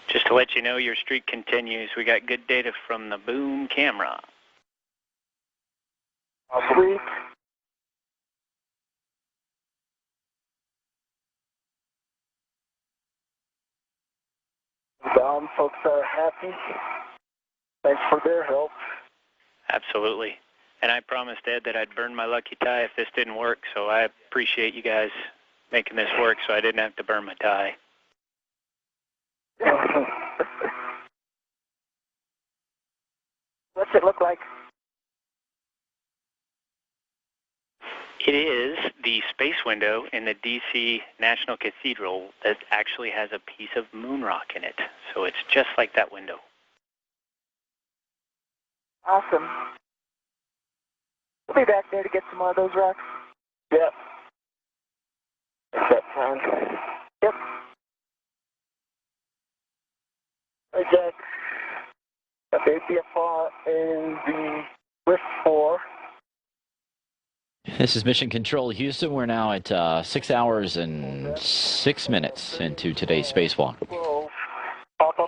Just to let you know, your streak continues. We got good data from the boom camera. Sweet. The folks are happy. Thanks for their help. Absolutely. And I promised Ed that I'd burn my lucky tie if this didn't work, so I appreciate you guys making this work so I didn't have to burn my tie. What's it look like? It is the space window in the D.C. National Cathedral that actually has a piece of moon rock in it. So it's just like that window. Awesome. We'll be back there to get some more of those rocks. Yep. At that time. Yep. Hey, Jack. Okay, BFR in the Swift 4. This is Mission Control Houston. We're now at 6 hours and 6 minutes into today's spacewalk.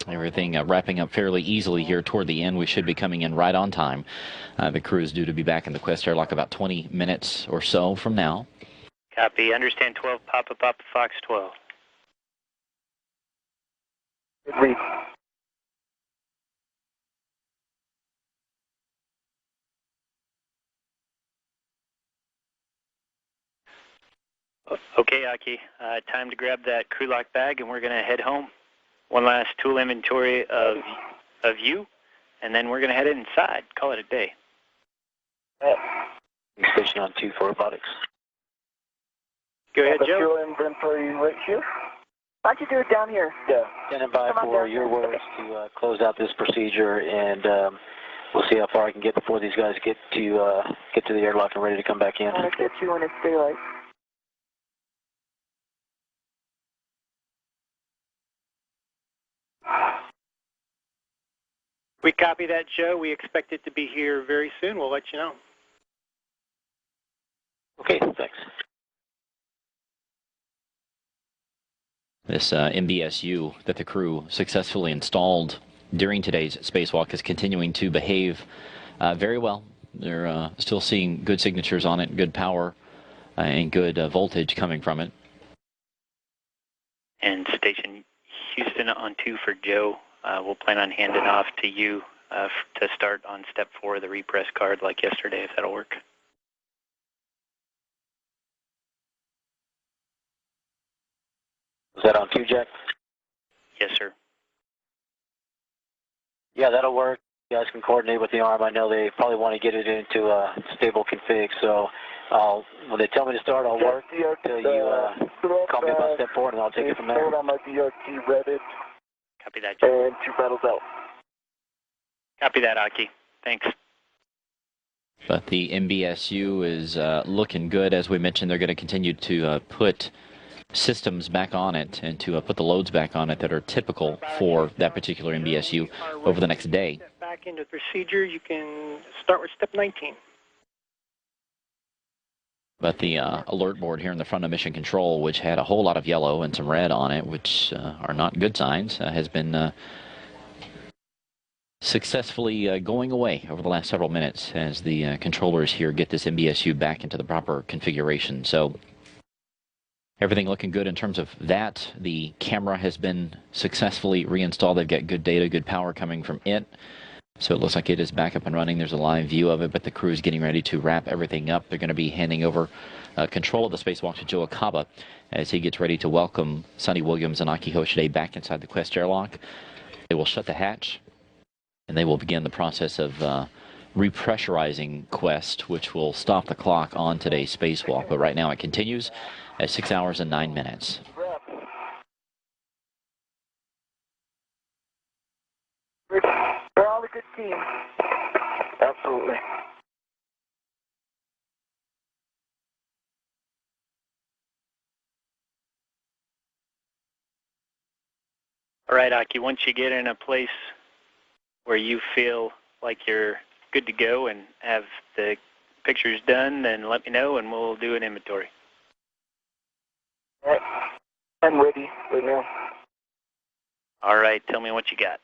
Everything wrapping up fairly easily here toward the end. We should be coming in right on time. The crew is due to be back in the Quest Airlock about 20 minutes or so from now. Copy. Understand 12, Papa Fox 12. Good read. Okay, Aki. Time to grab that crew lock bag, and we're going to head home. One last tool inventory of you, and then we're going to head inside. Call it a day. Station on 2 for robotics. Go ahead, Joe. Fuel inventory right here. Why don't you do it down here? Yeah. Standing by for your words to close out this procedure, and we'll see how far I can get before these guys get to the airlock and ready to come back in. I want to get you when it's daylight. We copy that, Joe. We expect it to be here very soon. We'll let you know. Okay, thanks. This MBSU that the crew successfully installed during today's spacewalk is continuing to behave very well. They're still seeing good signatures on it, good power, and good voltage coming from it. And Station Houston on 2 for Joe. We'll plan on handing off to you to start on step 4 of the repress card like yesterday, if that'll work. Is that on 2, Jack? Yes, sir. Yeah, that'll work. You guys can coordinate with the arm. I know they probably want to get it into a stable config, so when they tell me to start, I'll work till you call me about step 4, and I'll take it from there. On my DRT Reddit. Copy that, Joe. And 2 battles out. Copy that, Aki. Thanks. But the MBSU is looking good. As we mentioned, they're going to continue to put systems back on it and to put the loads back on it that are typical for that particular MBSU over the next day. Step back into the procedure. You can start with step 19. But the alert board here in the front of Mission Control, which had a whole lot of yellow and some red on it, which are not good signs, has been successfully going away over the last several minutes as the controllers here get this MBSU back into the proper configuration. So everything looking good in terms of that. The camera has been successfully reinstalled. They've got good data, good power coming from it. So it looks like it is back up and running. There's a live view of it, but the crew is getting ready to wrap everything up. They're going to be handing over control of the spacewalk to Joe Akaba as he gets ready to welcome Sonny Williams and Aki Hoshide back inside the Quest airlock. They will shut the hatch, and they will begin the process of repressurizing Quest, which will stop the clock on today's spacewalk. But right now it continues at 6 hours and 9 minutes. We're all a good team. Absolutely. All right, Aki, once you get in a place where you feel like you're good to go and have the pictures done, then let me know and we'll do an inventory. All right. I'm ready right now. All right, tell me what you got.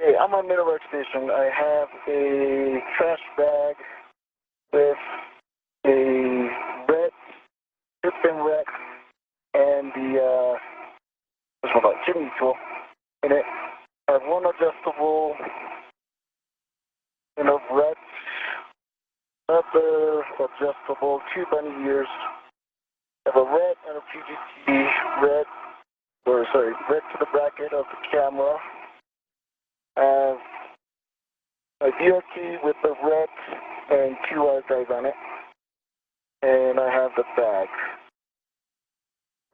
Okay, I'm on middle station. I have a trash bag with a red strip and wreck and the chimney tool in it. I have one adjustable and a red, another adjustable, 2 bunny ears. I have a red and a PGT red to the bracket of the camera. I have a DRT with the red and 2 wire guys on it. And I have the bag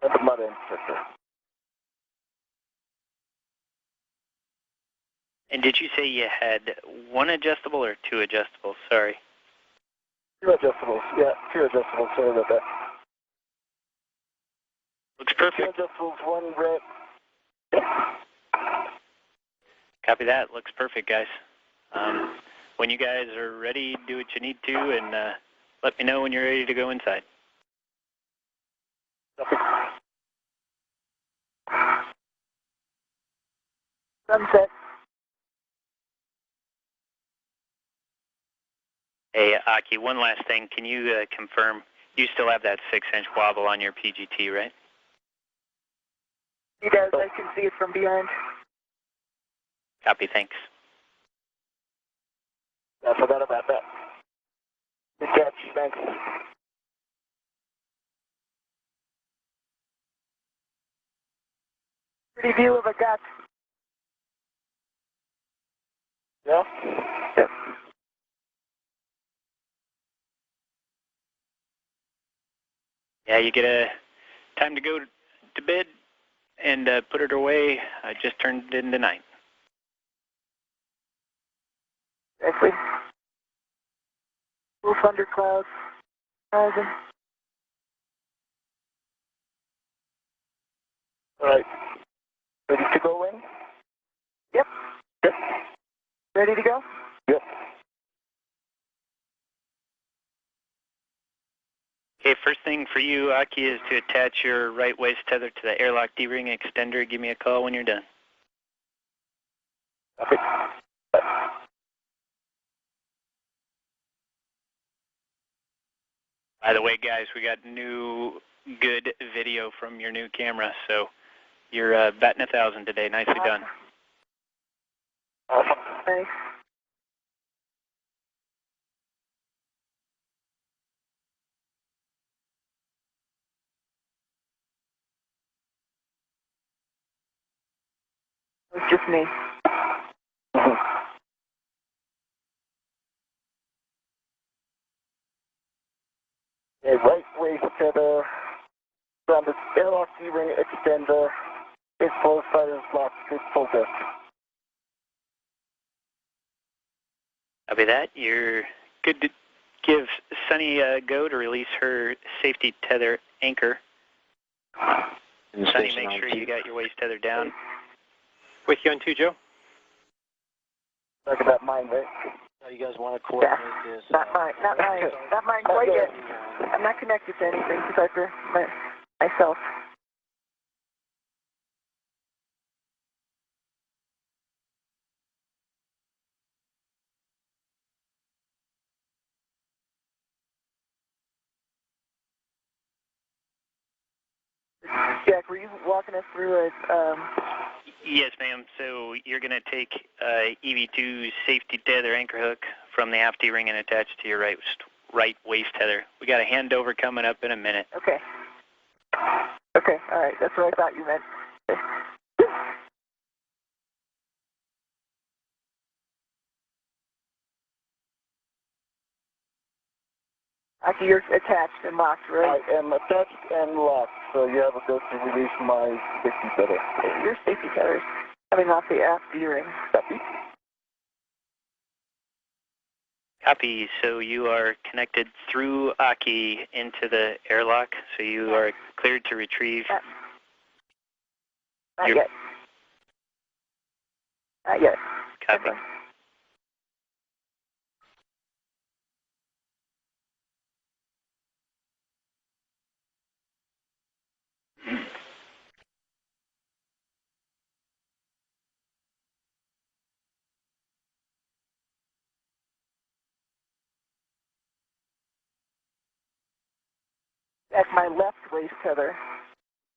and the mud inspector. And did you say you had 1 adjustable or 2 adjustables? Sorry. 2 adjustables. Yeah, 2 adjustables. Sorry about that. Looks perfect. 2 adjustables, 1 red. Copy that. Looks perfect, guys. When you guys are ready, do what you need to, and let me know when you're ready to go inside. Sunset. Hey, Aki, one last thing. Can you confirm you still have that 6-inch wobble on your PGT, right? He does. I can see it from behind. Copy, thanks. I forgot about that. Good catch, thanks. Pretty view of a gut. Yeah? Yep. Yeah, you get a time to go to bed and put it away. I just turned it into night. Exactly. Little thunderclouds. Rising. All right. Ready to go in? Yep. Yep. Ready to go? Yep. Okay, first thing for you, Aki, is to attach your right waist tether to the airlock D-ring extender. Give me a call when you're done. Okay. By the way, guys, we got new good video from your new camera, so you're batting 1,000 today. Nicely done. Awesome. Thanks. It's just me. A right waist tether from the airlock D-ring extender. It's both sides locked. It's full depth. Copy that. You're good to give Sunny a go to release her safety tether anchor. Sunny, make sure you got your waist tether down. With you on 2, Joe? Talk about mine, right? How you guys want to coordinate this? Not mine. Not mine. Not mine quite yet. I'm not connected to anything besides for myself. Jack, were you walking us through it? Yes, ma'am. So you're going to take EV2 safety tether anchor hook from the aft D-ring and attach it to your right waist tether. We got a handover coming up in a minute. Okay. Okay, all right. That's what I thought you meant. Okay. Aki, you're attached and locked, right? I am attached and locked, so you have a go to release my safety tether. Your safety tether's coming off the aft D-ring. Copy. Copy. So you are connected through Aki into the airlock, so you are cleared to retrieve. Not yet. Not yet. Copy. Okay. At my left waist tether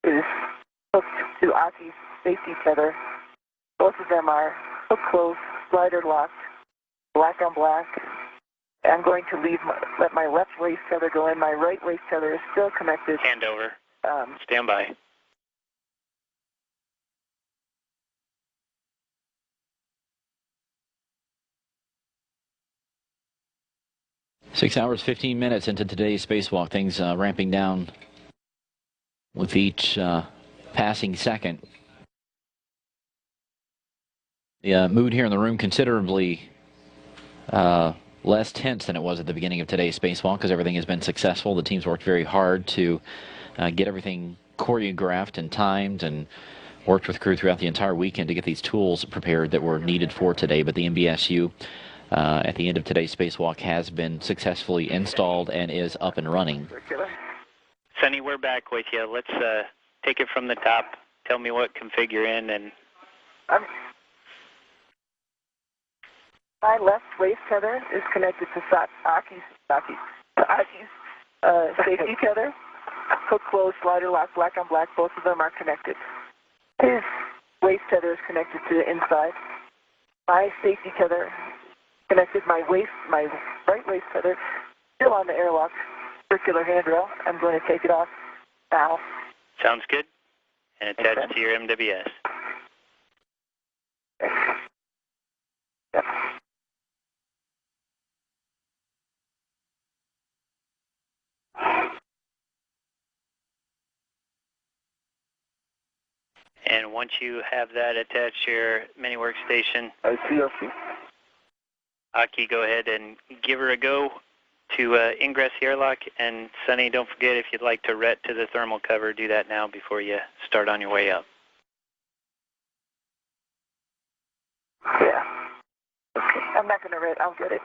is hooked to Aki's safety tether. Both of them are hook closed, slider locked. black on black. I'm going to let my left waist tether go in. My right waist tether is still connected. Hand over. Stand by. 6 hours, 15 minutes into today's spacewalk. Things ramping down with each passing second. The mood here in the room considerably less tense than it was at the beginning of today's spacewalk because everything has been successful. The team's worked very hard to get everything choreographed and timed, and worked with crew throughout the entire weekend to get these tools prepared that were needed for today. But the MBSU at the end of today's spacewalk has been successfully installed and is up and running. Sonny, we're back with you. Let's take it from the top. Tell me what config you're in. And my left waist tether is connected to Aki's safety tether. Hook closed, slider lock, black on black. Both of them are connected. His waist tether is connected to the inside. My safety tether connected. My right waist tether still on the airlock circular handrail. I'm going to take it off now. Sounds good. And attach it to your MWS. Yep. And once you have that attached to your mini workstation, I see. Aki, go ahead and give her a go to ingress the airlock. And Sonny, don't forget, if you'd like to ret to the thermal cover, do that now before you start on your way up. Yeah. Okay. I'm not going to ret. I'll get it.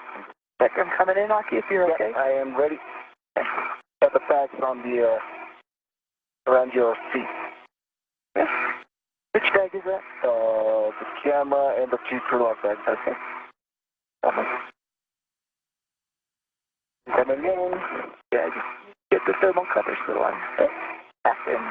I'm coming in, Aki, if you're okay. I am ready. Got the bags on the around your feet. Yeah. Which bag is that? The camera and the two crew lock bags. Okay. Coming in. Yeah, just get the thermal covers put on. Back in.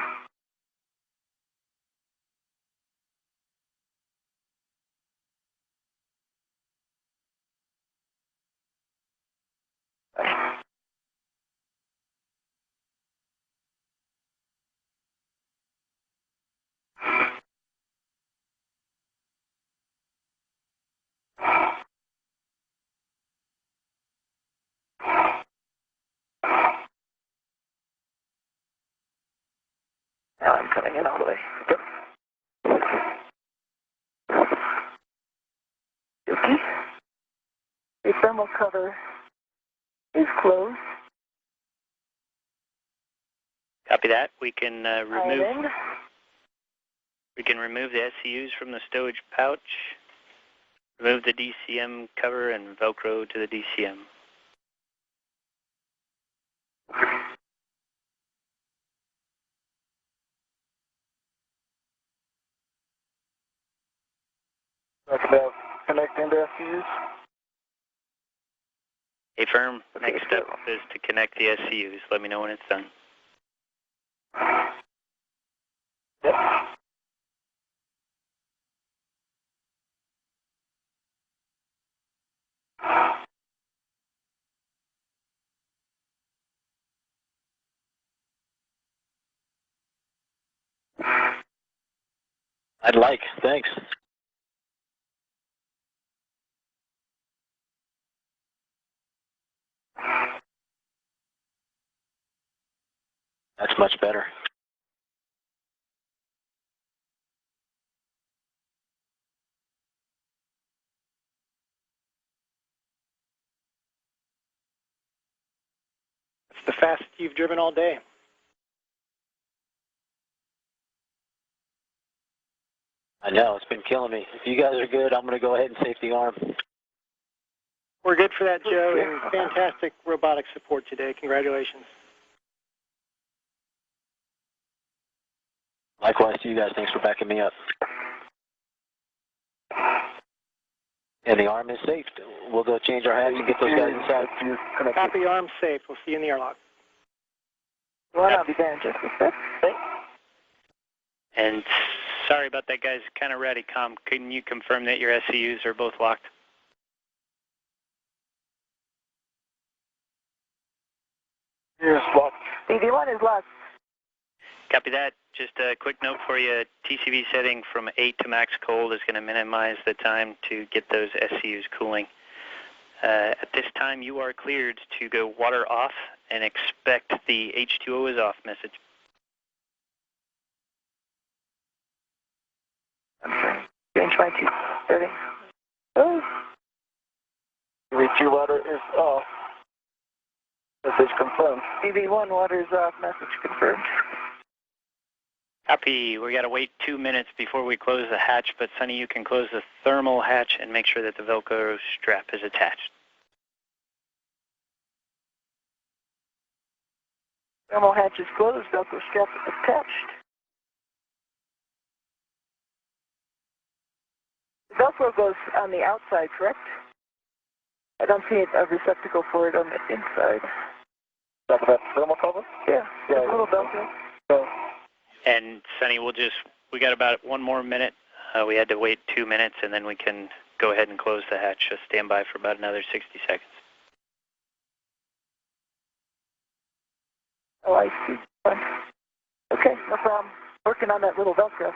Now I'm coming in all the way. Yep. Okay. The thermal cover is closed. Copy that. We can remove the SCUs from the stowage pouch, remove the DCM cover, and Velcro to the DCM. Talk about connecting the SCUs. Hey, firm. Next step is to connect the SCUs. Let me know when it's done. Yep. I'd like. Thanks. That's much better. It's the fastest you've driven all day. I know, it's been killing me. If you guys are good, I'm going to go ahead and safety arm. We're good for that, Joe, and fantastic robotic support today. Congratulations. Likewise to you guys. Thanks for backing me up. And the arm is safe. We'll go change our hats and get those guys inside. Copy, arm safe. We'll see you in the airlock. Well, I'll be there in just a sec. And sorry about that, guys. Kind of ready. Can you confirm that your SCUs are both locked? Here's locked. EV1 is locked. Copy that. Just a quick note for you. TCV setting from 8 to max cold is going to minimize the time to get those SCUs cooling. At this time, you are cleared to go water off and expect the H2O is off message. I'm sorry. Change my 230. Oh. EV2 water is off. Message confirmed. EV1 water is off. Message confirmed. Copy. We got to wait 2 minutes before we close the hatch, but Sonny, you can close the thermal hatch and make sure that the Velcro strap is attached. Thermal hatch is closed. Velcro strap attached. The Velcro goes on the outside, correct? I don't see a receptacle for it on the inside. Talk about thermal cover? Yeah, a little Velcro. So, And Sonny, we got about 1 more minute. We had to wait 2 minutes, and then we can go ahead and close the hatch. Just stand by for about another 60 seconds. Oh, I see. Okay, no problem. Working on that little Velcro.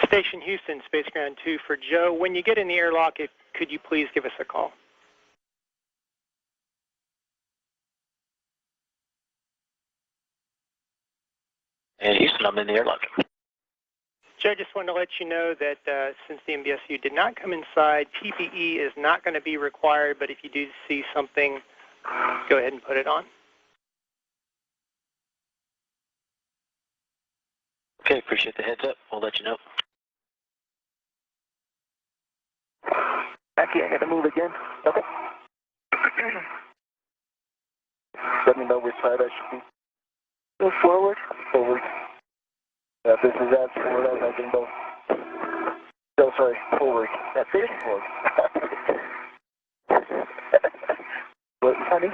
Station Houston, Space Ground 2 for Joe. When you get in the airlock, could you please give us a call? And Houston, I'm in the airlock. Joe, just wanted to let you know that since the MBSU did not come inside, PPE is not going to be required, but if you do see something, go ahead and put it on. Okay, appreciate the heads up. We'll let you know. Okay, I got to move again. okay. Let me know which side I should be. Go forward. Forward. Yeah, this is as forward as I can go. No, sorry, forward. That's it. Forward. But honey,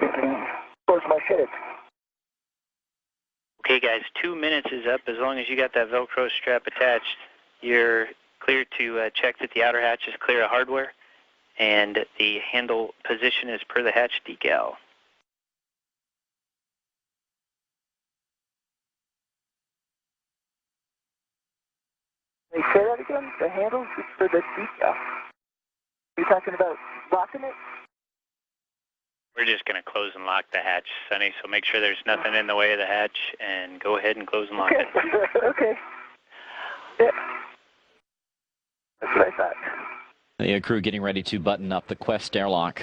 towards my head. Okay, guys, 2 minutes is up. As long as you got that Velcro strap attached, you're clear to check that the outer hatch is clear of hardware, and the handle position is per the hatch decal. Can you say that again? The handles is for the decal. You're talking about locking it? We're just going to close and lock the hatch, Sonny, so make sure there's nothing in the way of the hatch, and go ahead and close and lock Okay. it. Okay. Yeah. That's what I thought. The crew getting ready to button up the Quest airlock.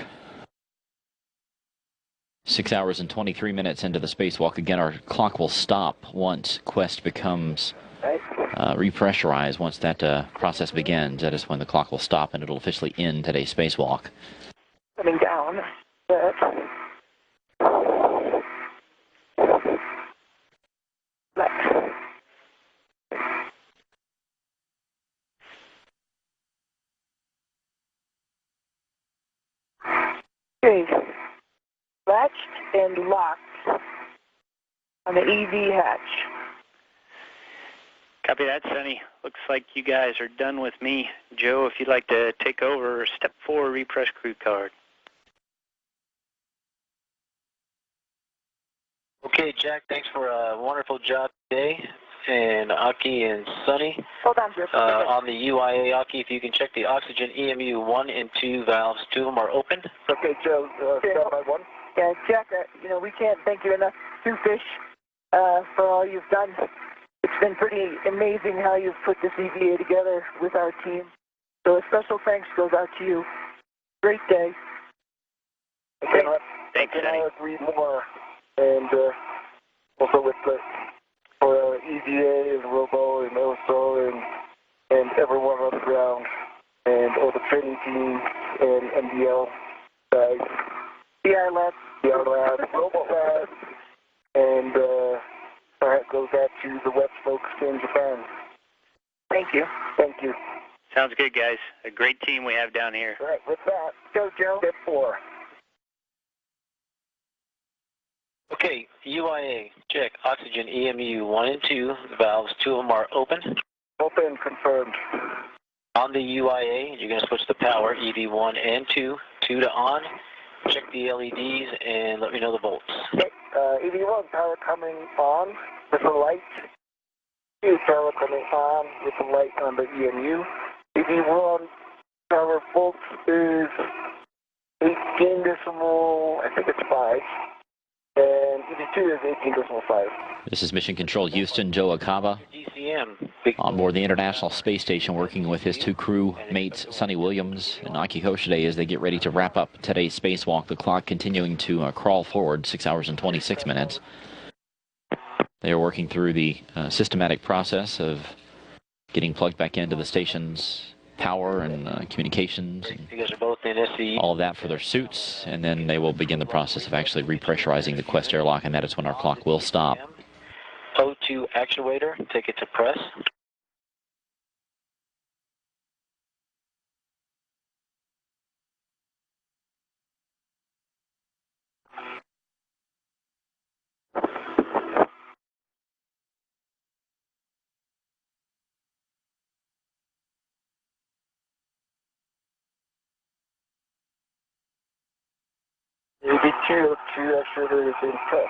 6 hours and 23 minutes into the spacewalk. Again, our clock will stop once Quest becomes repressurized. Once that process begins, that is when the clock will stop, and it'll officially end today's spacewalk. Coming down. Left. Okay. Latched and locked on the EV hatch. Copy that, Sonny. Looks like you guys are done with me. Joe, if you'd like to take over, step 4, repress crew card. Okay, Jack, thanks for a wonderful job today. And Aki and Sonny. Hold on, Griff. On the UIA, Aki, if you can check the oxygen EMU 1 and 2 valves, 2 of them are open. Okay, Joe, start by 1. Yeah, Jack, we can't thank you enough, Two Fish, for all you've done. It's been pretty amazing how you've put this EVA together with our team. So a special thanks goes out to you. Great day. Thanks, I Sonny. have 3 more, and also with the for EVA and Robo and OSO and everyone on the ground, and all the training teams and MDL guys, PR Lab, Robo Lab, and our heart goes show that to the web folks in Japan. Thank you. Thank you. Sounds good, guys. A great team we have down here. All right, with that, go Joe. Step 4. Okay, UIA, check oxygen EMU 1 and 2, valves, 2 of them are open. Open, confirmed. On the UIA, you're going to switch the power, EV1 and 2, 2 to on. Check the LEDs and let me know the volts. Okay, EV1 power coming on with the light. 2 power coming on with the light on the EMU. EV1 power volts is 18 decimal, I think it's 5. And EV2 is 18.5. This is Mission Control Houston, Joe Akava GCM. on board the International Space Station, working with his 2 crew mates, Sonny Williams and Aki Hoshide, as they get ready to wrap up today's spacewalk. The clock continuing to crawl forward, 6 hours and 26 minutes. They are working through the systematic process of getting plugged back into the station's power and communications, and You guys are both in SE. all of that for their suits, and then they will begin the process of actually repressurizing the Quest airlock, and that is when our clock will stop. O2 actuator, take it to press. EV2 actuator is in press.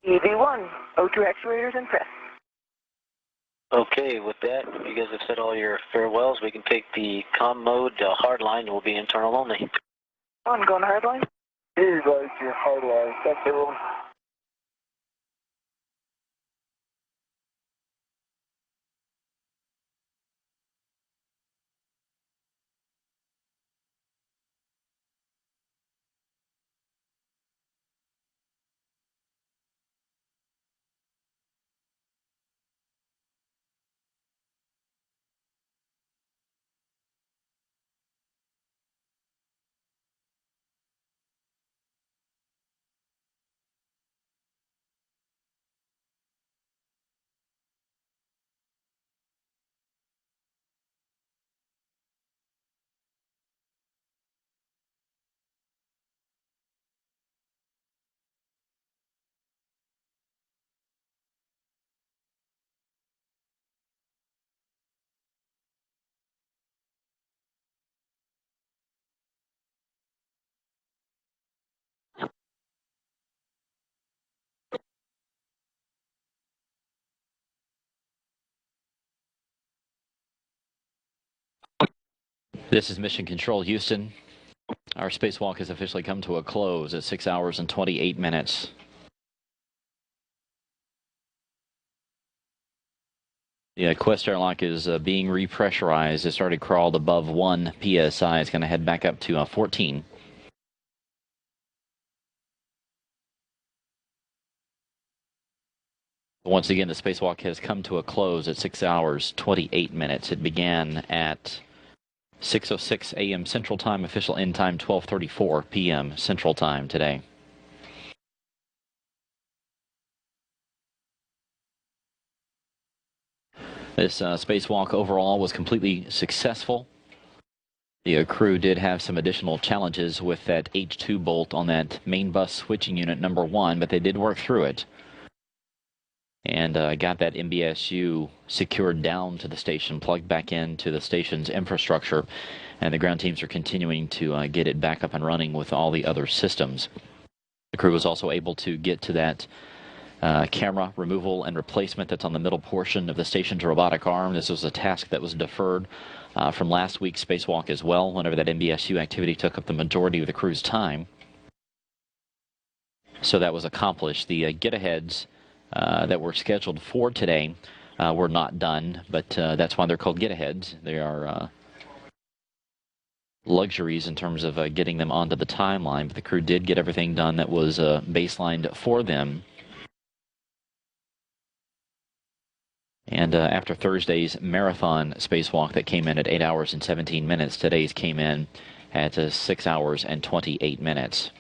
EV1, O2 actuators in press. Okay, with that, you guys have said all your farewells. We can take the comm mode hardline. We'll be internal only. On, going hardline. Here's like your hardline. Thanks, everyone. This is Mission Control Houston. Our spacewalk has officially come to a close at 6 hours and 28 minutes. The Quest airlock is being repressurized. It started crawled above 1 PSI. It's going to head back up to 14. Once again, the spacewalk has come to a close at 6 hours, 28 minutes. It began at 6:06 a.m. Central Time, official end time 12:34 p.m. Central Time today. This spacewalk overall was completely successful. The crew did have some additional challenges with that H2 bolt on that main bus switching unit number 1, but they did work through it and got that MBSU secured down to the station, plugged back into the station's infrastructure, and the ground teams are continuing to get it back up and running with all the other systems. The crew was also able to get to that camera removal and replacement that's on the middle portion of the station's robotic arm. This was a task that was deferred from last week's spacewalk as well, whenever that MBSU activity took up the majority of the crew's time. So that was accomplished. The get-aheads that were scheduled for today were not done, but that's why they're called get-aheads. They are luxuries in terms of getting them onto the timeline, but the crew did get everything done that was baselined for them. And after Thursday's marathon spacewalk that came in at 8 hours and 17 minutes, today's came in at 6 hours and 28 minutes.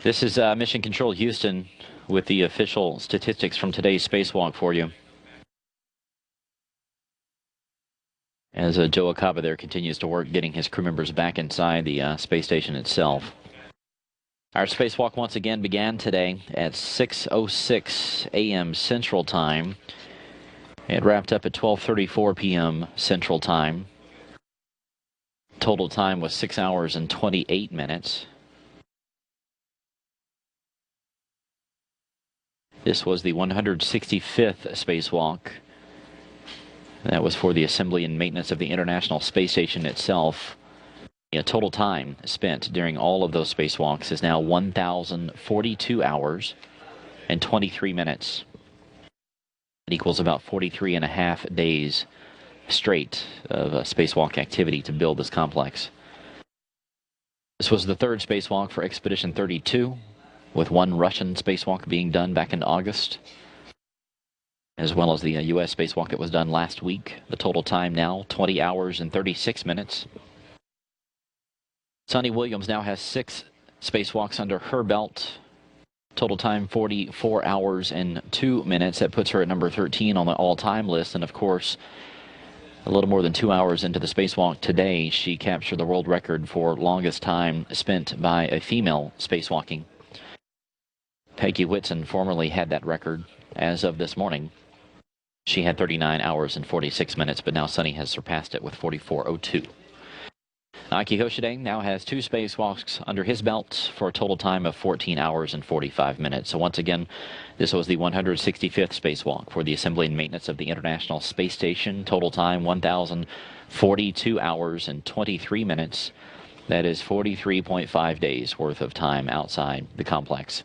This is Mission Control Houston with the official statistics from today's spacewalk for you. As Joe Acaba there continues to work getting his crew members back inside the space station itself. Our spacewalk once again began today at 6:06 a.m. Central Time. It wrapped up at 12:34 p.m. Central Time. Total time was 6 hours and 28 minutes. This was the 165th spacewalk. That was for the assembly and maintenance of the International Space Station itself. The total time spent during all of those spacewalks is now 1,042 hours and 23 minutes. It equals about 43 and a half days straight of spacewalk activity to build this complex. This was the third spacewalk for Expedition 32, with one Russian spacewalk being done back in August, as well as the U.S. spacewalk that was done last week. The total time now, 20 hours and 36 minutes. Sunny Williams now has 6 spacewalks under her belt. Total time, 44 hours and 2 minutes. That puts her at number 13 on the all-time list. And, of course, a little more than 2 hours into the spacewalk today, she captured the world record for longest time spent by a female spacewalking. Peggy Whitson formerly had that record as of this morning. She had 39 hours and 46 minutes, but now Sunny has surpassed it with 44:02. Aki Hoshide now has 2 spacewalks under his belt for a total time of 14 hours and 45 minutes. So once again, this was the 165th spacewalk for the assembly and maintenance of the International Space Station. Total time, 1,042 hours and 23 minutes. That is 43.5 days worth of time outside the complex.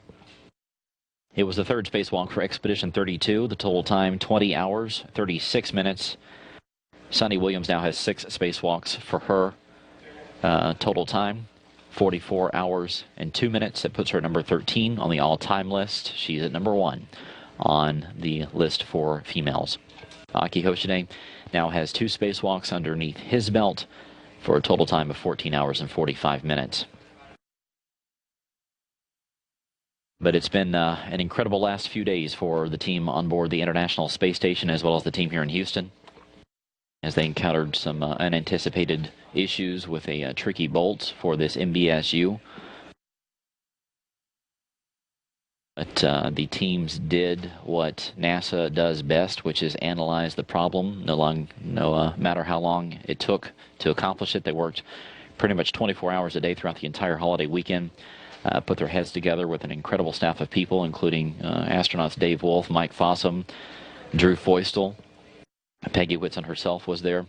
It was the third spacewalk for Expedition 32. The total time, 20 hours, 36 minutes. Sunny Williams now has 6 spacewalks for her. Total time, 44 hours and 2 minutes. That puts her at number 13 on the all-time list. She's at number 1 on the list for females. Aki Hoshide now has 2 spacewalks underneath his belt for a total time of 14 hours and 45 minutes. But it's been an incredible last few days for the team on board the International Space Station, as well as the team here in Houston, as they encountered some unanticipated issues with a tricky bolt for this MBSU. But the teams did what NASA does best, which is analyze the problem. No matter how long it took to accomplish it, they worked pretty much 24 hours a day throughout the entire holiday weekend. Put their heads together with an incredible staff of people, including astronauts Dave Wolf, Mike Fossum, Drew Feustel. Peggy Whitson herself was there,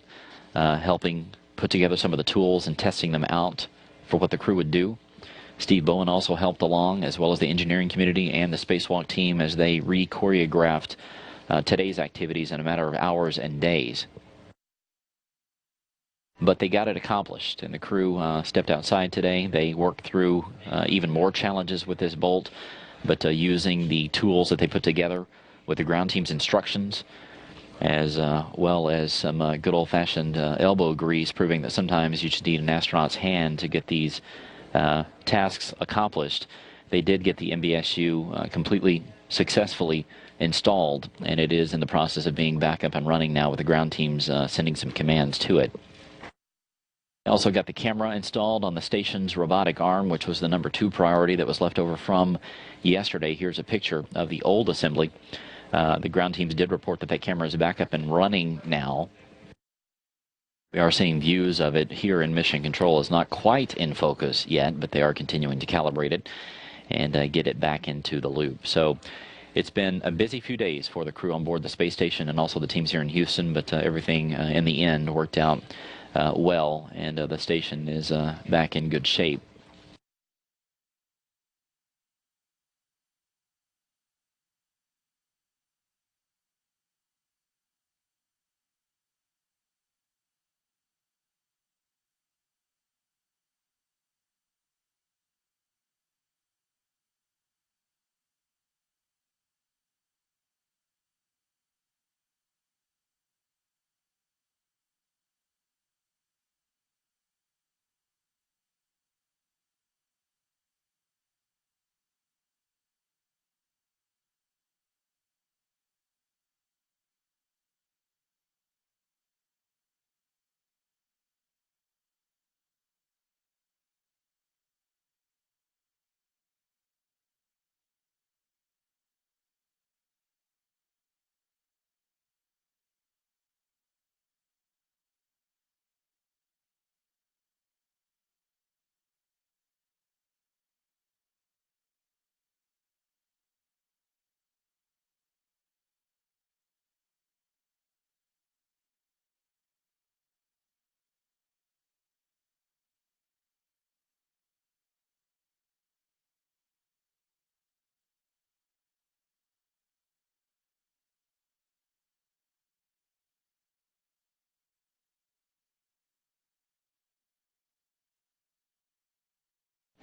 helping put together some of the tools and testing them out for what the crew would do. Steve Bowen also helped along, as well as the engineering community and the spacewalk team, as they re-choreographed today's activities in a matter of hours and days. But they got it accomplished, and the crew stepped outside today. They worked through even more challenges with this bolt, but using the tools that they put together with the ground team's instructions, as well as some good old-fashioned elbow grease, proving that sometimes you just need an astronaut's hand to get these tasks accomplished. They did get the MBSU completely successfully installed, and it is in the process of being back up and running now with the ground teams sending some commands to it. Also got the camera installed on the station's robotic arm, which was the number 2 priority that was left over from yesterday. Here's a picture of the old assembly. The ground teams did report that camera is back up and running now. We are seeing views of it here in Mission Control. It's not quite in focus yet, but they are continuing to calibrate it and get it back into the loop. So it's been a busy few days for the crew on board the space station and also the teams here in Houston, but everything in the end worked out well, and the station is back in good shape.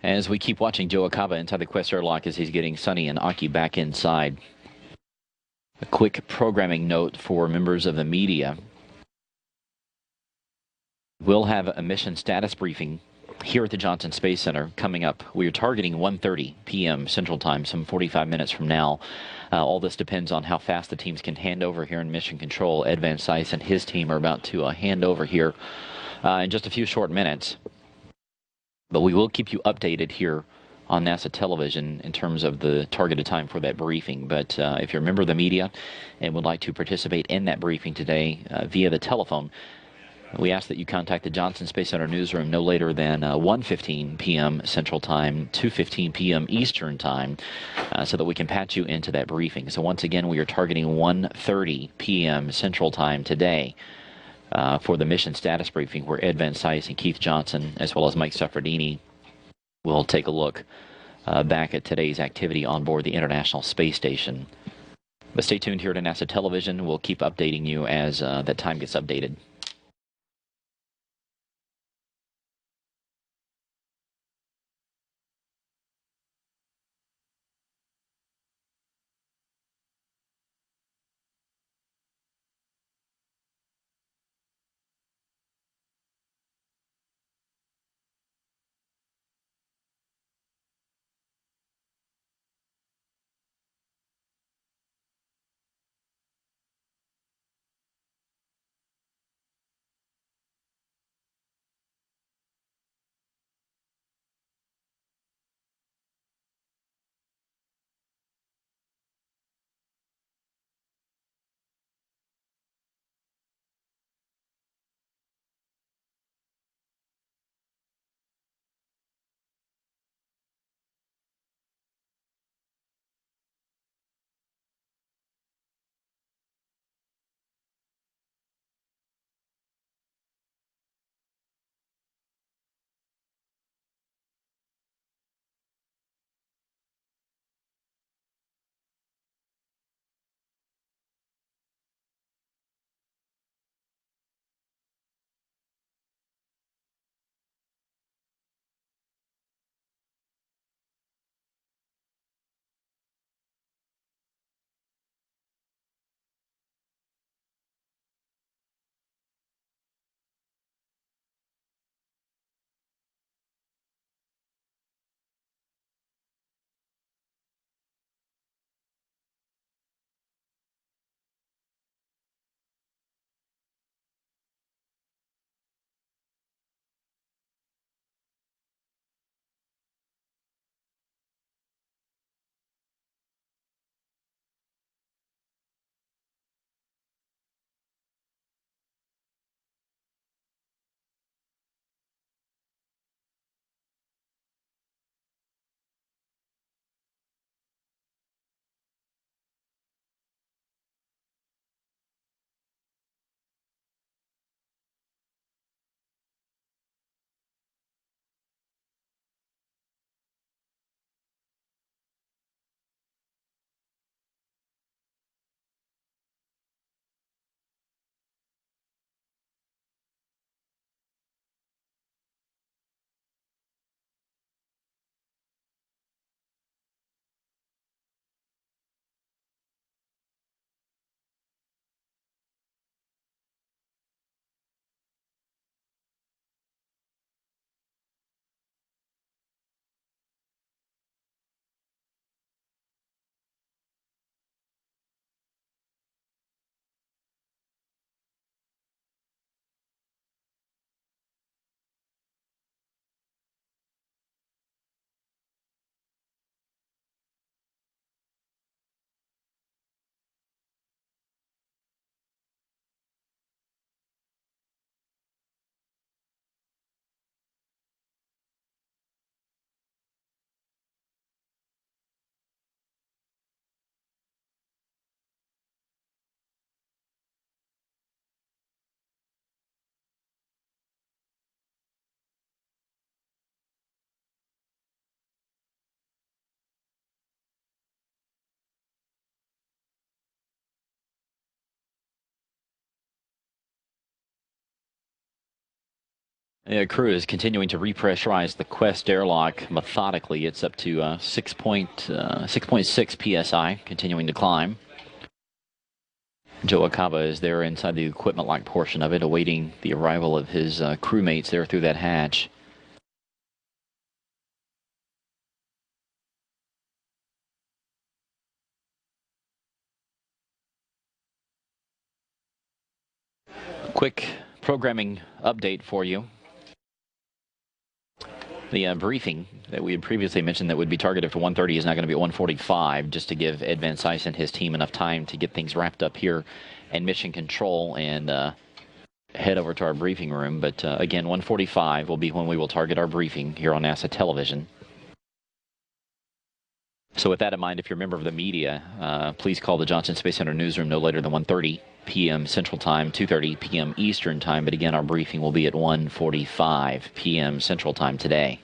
As we keep watching Joe Acaba inside the Quest airlock as he's getting Sonny and Aki back inside. A quick programming note for members of the media. We'll have a mission status briefing here at the Johnson Space Center coming up. We are targeting 1:30 p.m. Central Time, some 45 minutes from now. All this depends on how fast the teams can hand over here in Mission Control. Ed Van Cise and his team are about to hand over here in just a few short minutes. But we will keep you updated here on NASA television in terms of the targeted time for that briefing. But if you're a member of the media and would like to participate in that briefing today via the telephone, we ask that you contact the Johnson Space Center newsroom no later than 1:15 p.m. Central Time, 2:15 p.m. Eastern Time, so that we can patch you into that briefing. So once again, we are targeting 1:30 p.m. Central Time today for the mission status briefing, where Ed Van Cise and Keith Johnson, as well as Mike Suffredini, will take a look back at today's activity on board the International Space Station. But stay tuned here to NASA Television. We'll keep updating you as that time gets updated. The crew is continuing to repressurize the Quest airlock methodically. It's up to 6.6 psi, continuing to climb. Joe Acaba is there inside the equipment lock portion of it, awaiting the arrival of his crewmates there through that hatch. Quick programming update for you. The briefing that we had previously mentioned that would be targeted for 1:30 is now going to be at 1:45, just to give Ed Van Sice and his team enough time to get things wrapped up here in Mission Control and head over to our briefing room. But again, 1:45 will be when we will target our briefing here on NASA television. So with that in mind, if you're a member of the media, please call the Johnson Space Center newsroom no later than 1:30 p.m. Central Time, 2:30 p.m. Eastern Time. But again, our briefing will be at 1:45 p.m. Central Time today.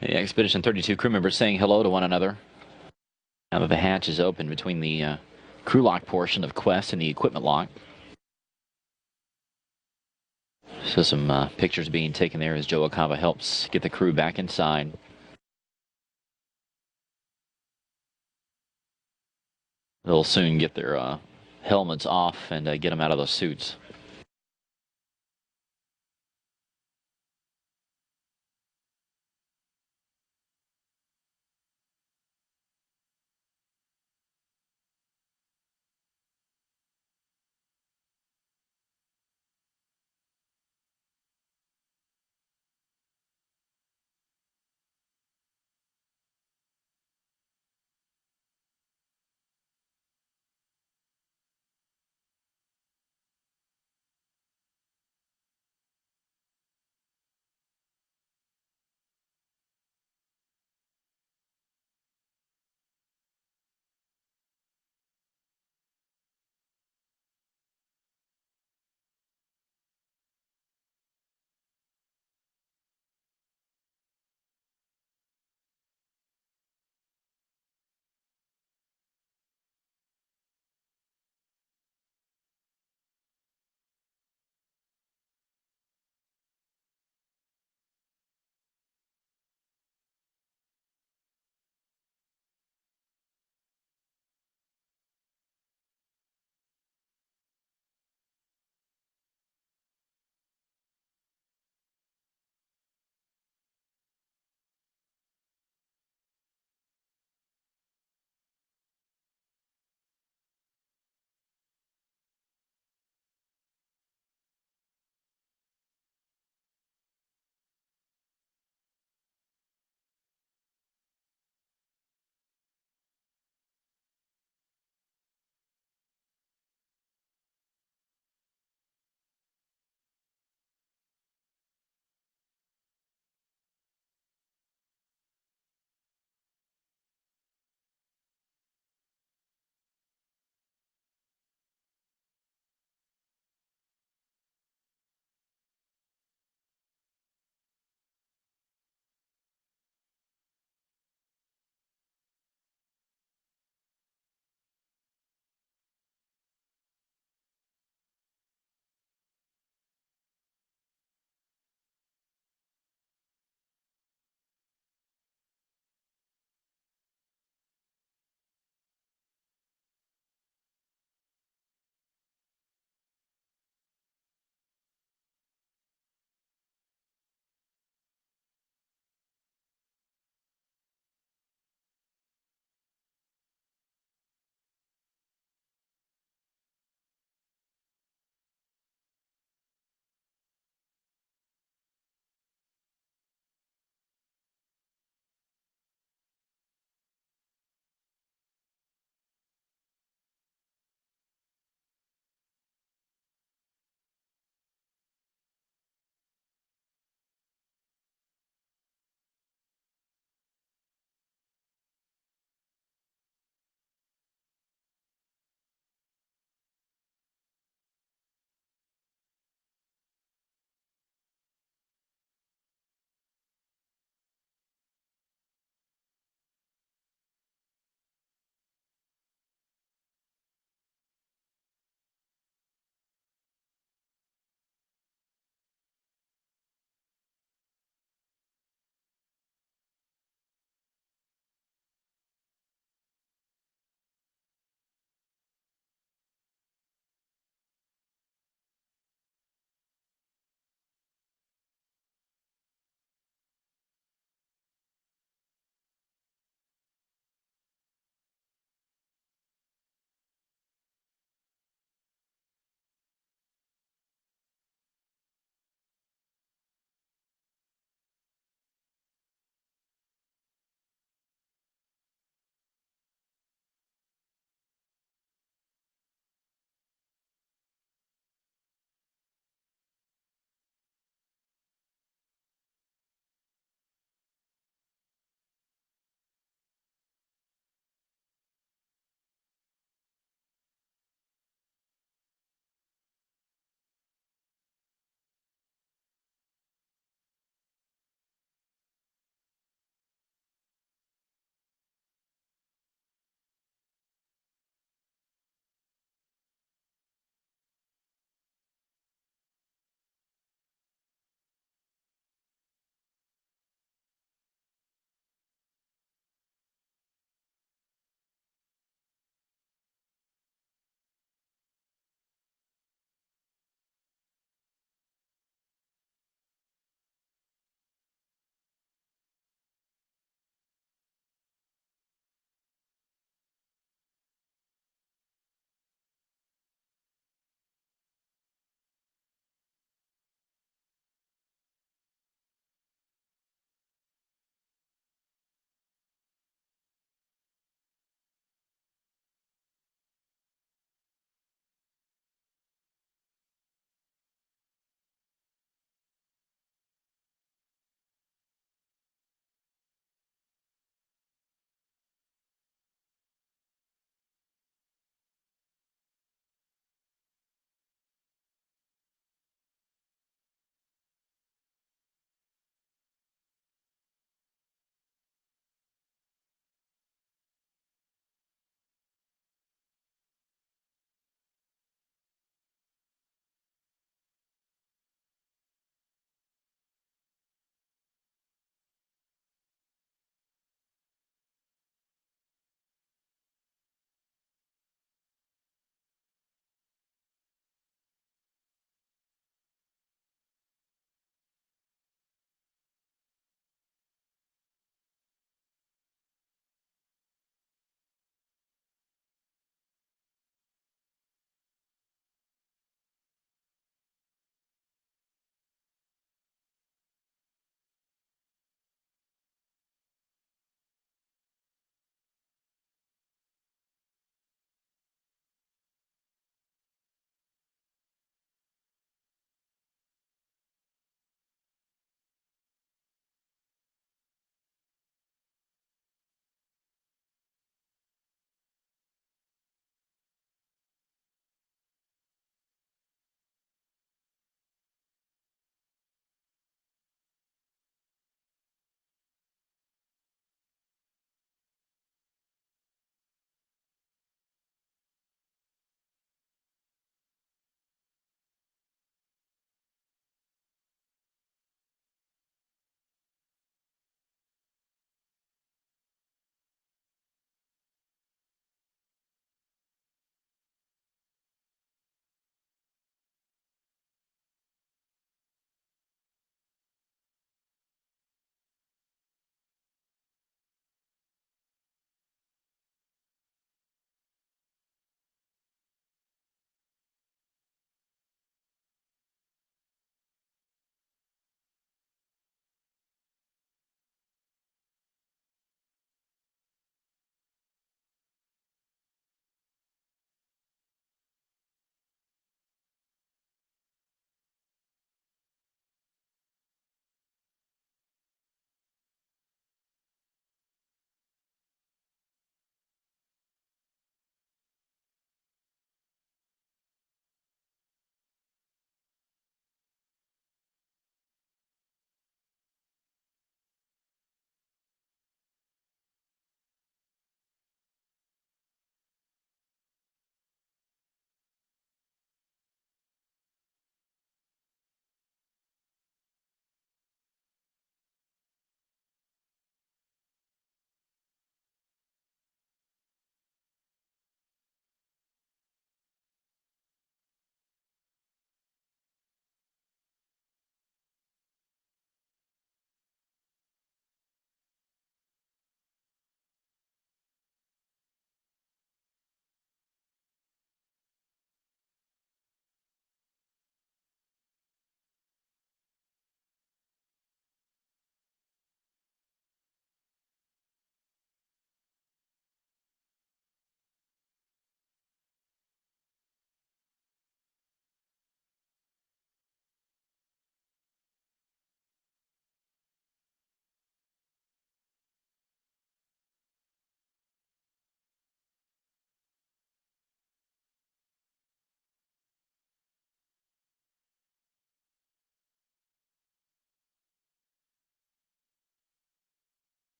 The Expedition 32 crew members saying hello to one another. Now that the hatch is open between the crew lock portion of Quest and the equipment lock. So some pictures being taken there as Joe Acaba helps get the crew back inside. They'll soon get their helmets off and get them out of those suits.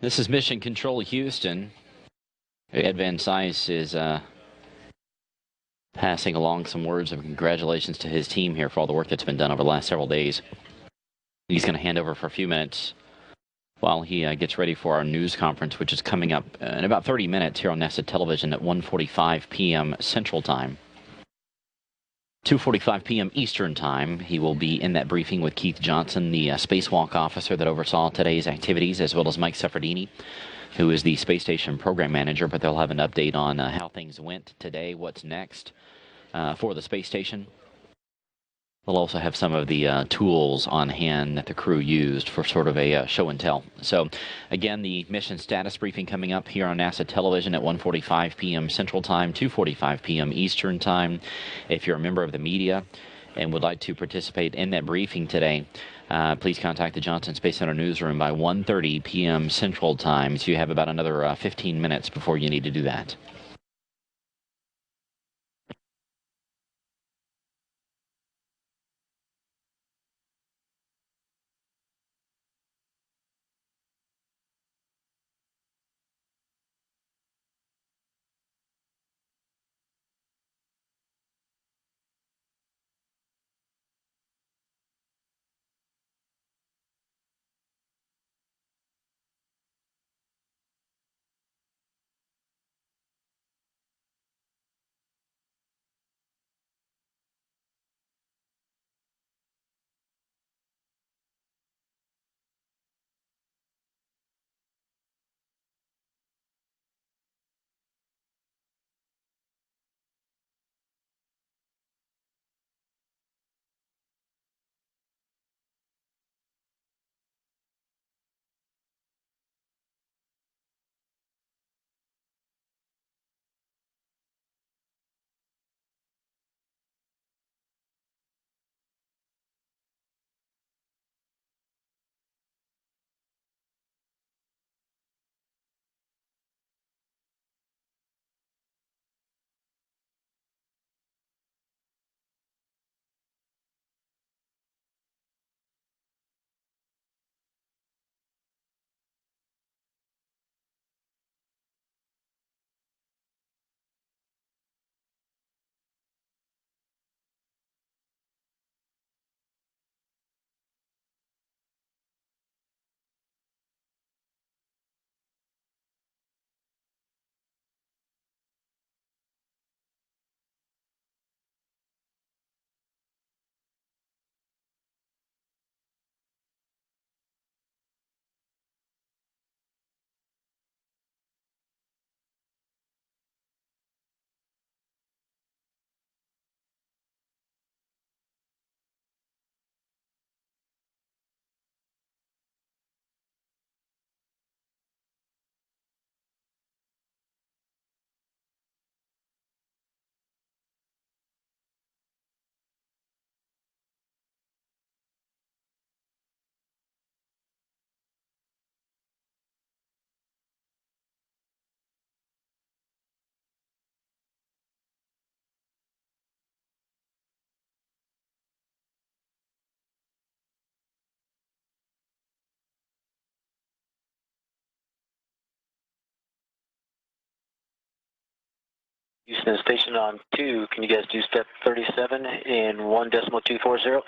This is Mission Control Houston. Ed Van Cise is passing along some words of congratulations to his team here for all the work that's been done over the last several days. He's going to hand over for a few minutes while he gets ready for our news conference, which is coming up in about 30 minutes here on NASA Television at 1:45 p.m. Central Time. 2:45 p.m. Eastern Time. He will be in that briefing with Keith Johnson, the spacewalk officer that oversaw today's activities, as well as Mike Sefferdini, who is the space station program manager. But they'll have an update on how things went today, what's next for the space station. We'll also have some of the tools on hand that the crew used for sort of a show and tell. So, again, the mission status briefing coming up here on NASA Television at 1:45 p.m. Central Time, 2:45 p.m. Eastern Time. If you're a member of the media and would like to participate in that briefing today, please contact the Johnson Space Center newsroom by 1:30 p.m. Central Time. So you have about another 15 minutes before you need to do that. Houston Station on 2, can you guys do step 37 in 1.240?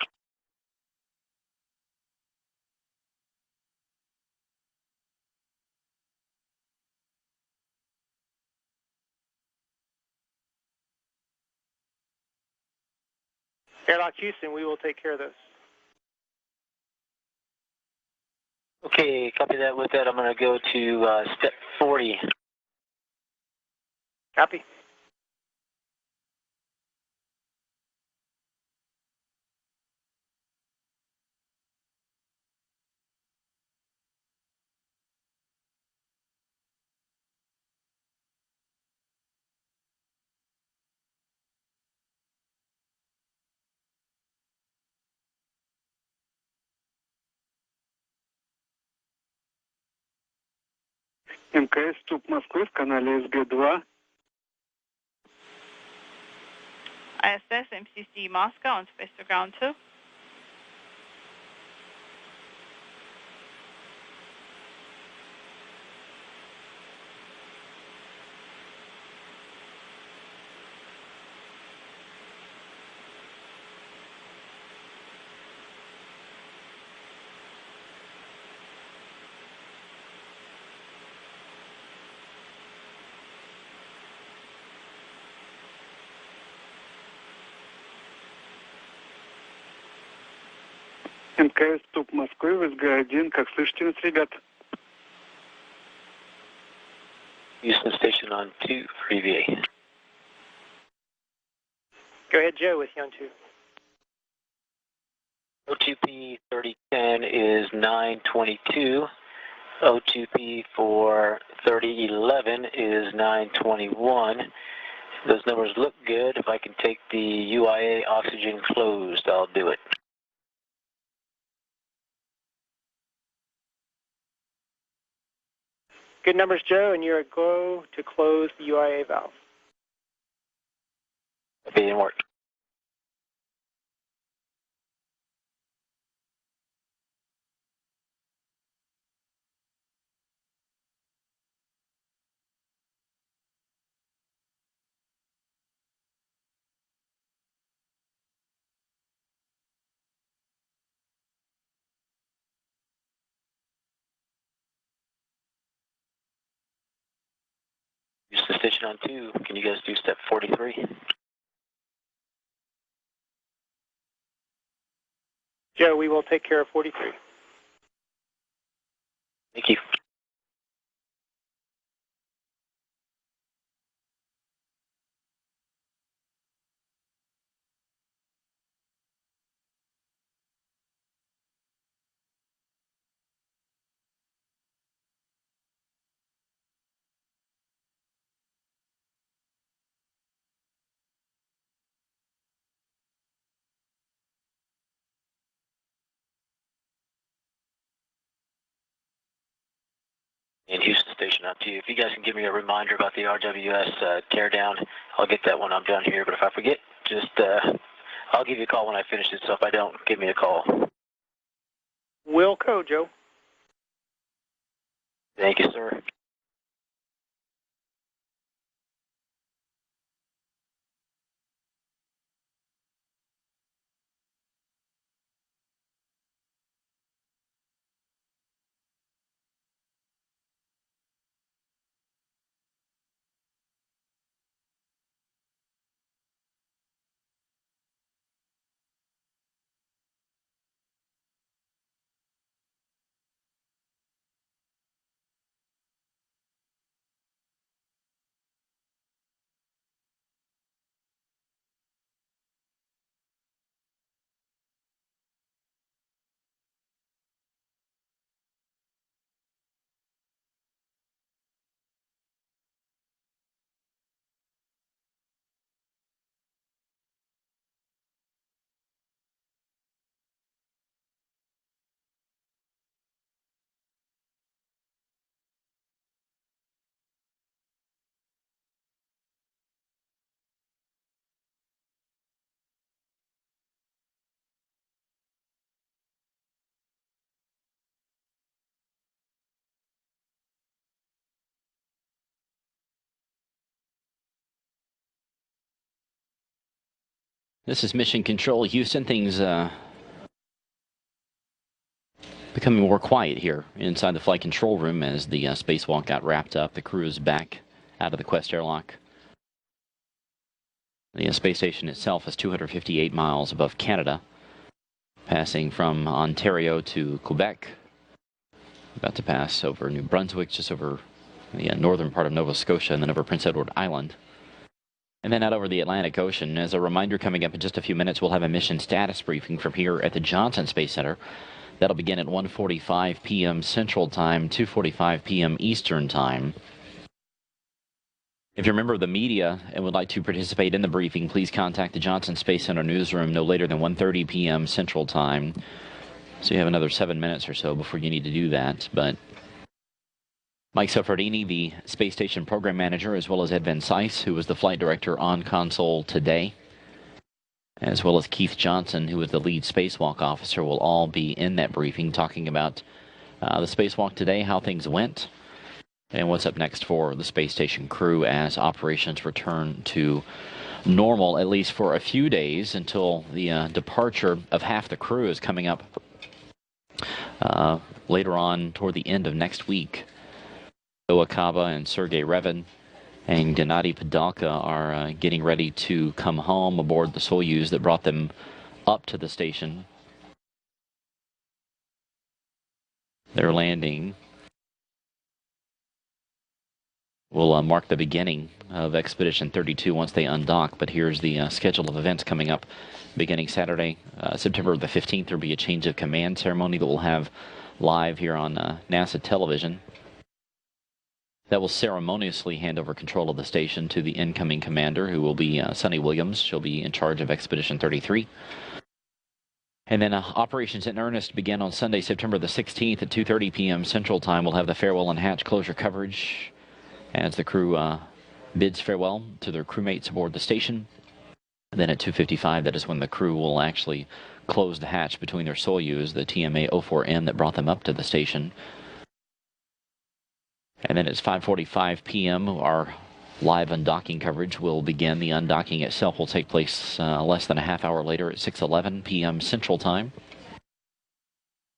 Airlock Houston, we will take care of this. Okay, copy that. With that, I'm going to go to step 40. Copy. МКС Туп Москвы в канале СГ-2. ISS, MCC Moscow on Space to Ground 2. МКС ТУП Москвы, ВСГ-1. Как слышите нас, ребят? Houston Station on 2 for EVA. Go ahead, Joe, with you on 2. O2P 3010 is 922. O2P for 3011 is 921. Those numbers look good. If I can take the UIA oxygen closed, I'll do it. Good numbers, Joe, and you're a go to close the UIA valve. It didn't work. Houston Station on 2. Can you guys do step 43? Joe, we will take care of 43. Thank you. And Houston Station on 2. If you guys can give me a reminder about the RWS teardown, I'll get that when I'm done here. But if I forget, just I'll give you a call when I finish it. So if I don't, give me a call. Will co, Joe. Thank you, sir. This is Mission Control, Houston. Things becoming more quiet here inside the flight control room as the spacewalk got wrapped up. The crew is back out of the Quest airlock. The space station itself is 258 miles above Canada, passing from Ontario to Quebec. About to pass over New Brunswick, just over the northern part of Nova Scotia, and then over Prince Edward Island. And then out over the Atlantic Ocean. As a reminder, coming up in just a few minutes, we'll have a mission status briefing from here at the Johnson Space Center. That'll begin at 1:45 p.m. Central Time, 2:45 p.m. Eastern Time. If you're a member of the media and would like to participate in the briefing, please contact the Johnson Space Center newsroom no later than 1:30 p.m. Central Time. So you have another 7 minutes or so before you need to do that. But Mike Sofrodini, the space station program manager, as well as Ed Van Sise, who was the flight director on console today, as well as Keith Johnson, who was the lead spacewalk officer, will all be in that briefing talking about the spacewalk today, how things went, and what's up next for the space station crew as operations return to normal, at least for a few days, until the departure of half the crew is coming up later on toward the end of next week. Noah Kaba and Sergei Revin and Gennady Padalka are getting ready to come home aboard the Soyuz that brought them up to the station. Their landing will mark the beginning of Expedition 32 once they undock. But here's the schedule of events coming up. Beginning Saturday, September the 15th, there will be a change of command ceremony that we'll have live here on NASA television. That will ceremoniously hand over control of the station to the incoming commander, who will be Sunny Williams. She'll be in charge of Expedition 33. And then operations in earnest begin on Sunday, September the 16th at 2:30 p.m. Central Time. We'll have the farewell and hatch closure coverage as the crew bids farewell to their crewmates aboard the station. And then at 2:55, that is when the crew will actually close the hatch between their Soyuz, the TMA-04M that brought them up to the station. And then at 5:45 p.m., our live undocking coverage will begin. The undocking itself will take place less than a half hour later at 6:11 p.m. Central Time.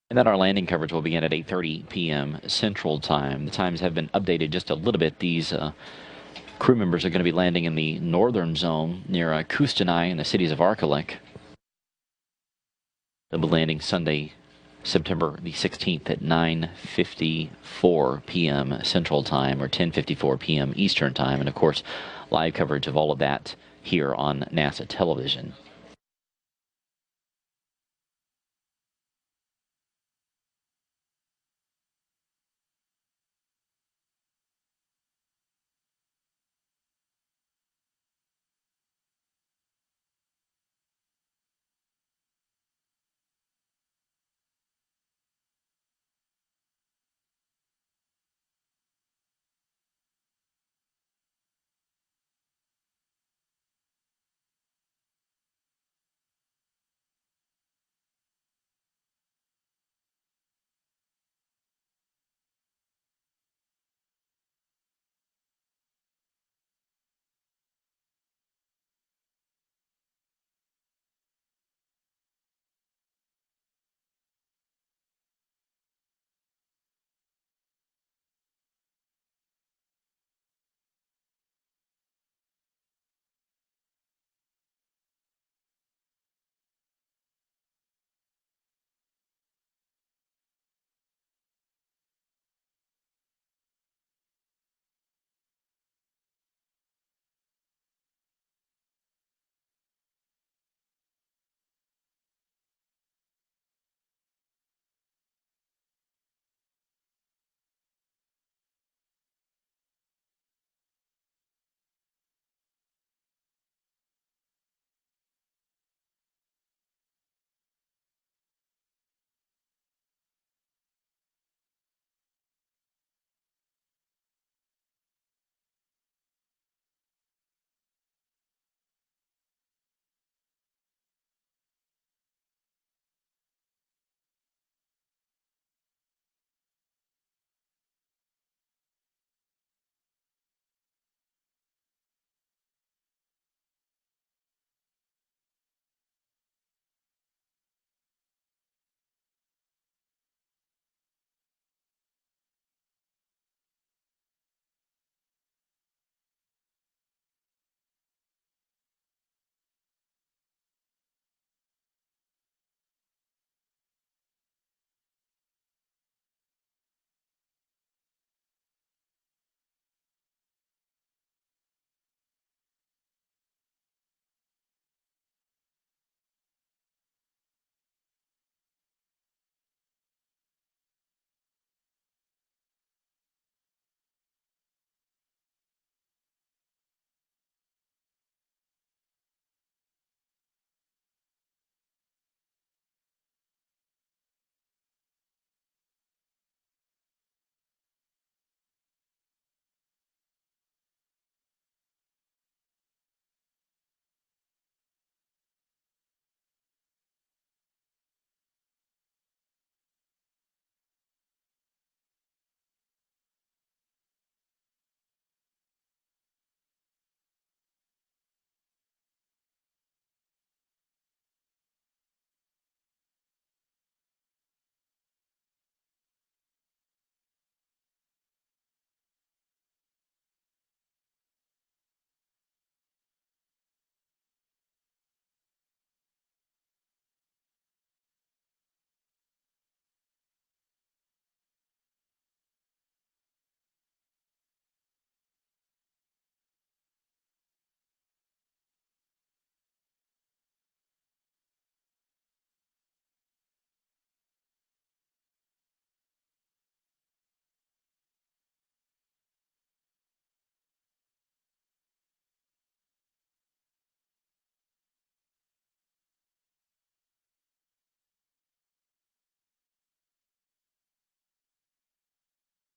And then our landing coverage will begin at 8:30 p.m. Central Time. The times have been updated just a little bit. These crew members are going to be landing in the northern zone near Kustanai in the cities of Arkalek. They'll be landing Sunday, September the 16th at 9:54 p.m. Central Time or 10:54 p.m. Eastern Time. And, of course, live coverage of all of that here on NASA television.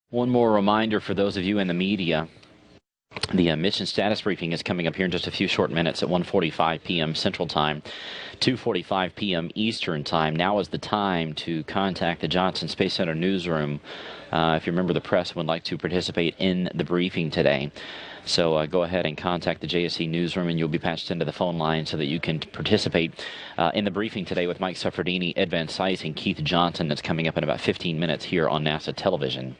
One more reminder for those of you in the media. The mission status briefing is coming up here in just a few short minutes at 1:45 p.m. Central Time, 2:45 p.m. Eastern Time. Now is the time to contact the Johnson Space Center newsroom if you're a member of the press and would like to participate in the briefing today. So go ahead and contact the JSC newsroom, and you'll be patched into the phone line so that you can participate in the briefing today with Mike Suffredini, Ed Van Sice, and Keith Johnson. That's coming up in about 15 minutes here on NASA television.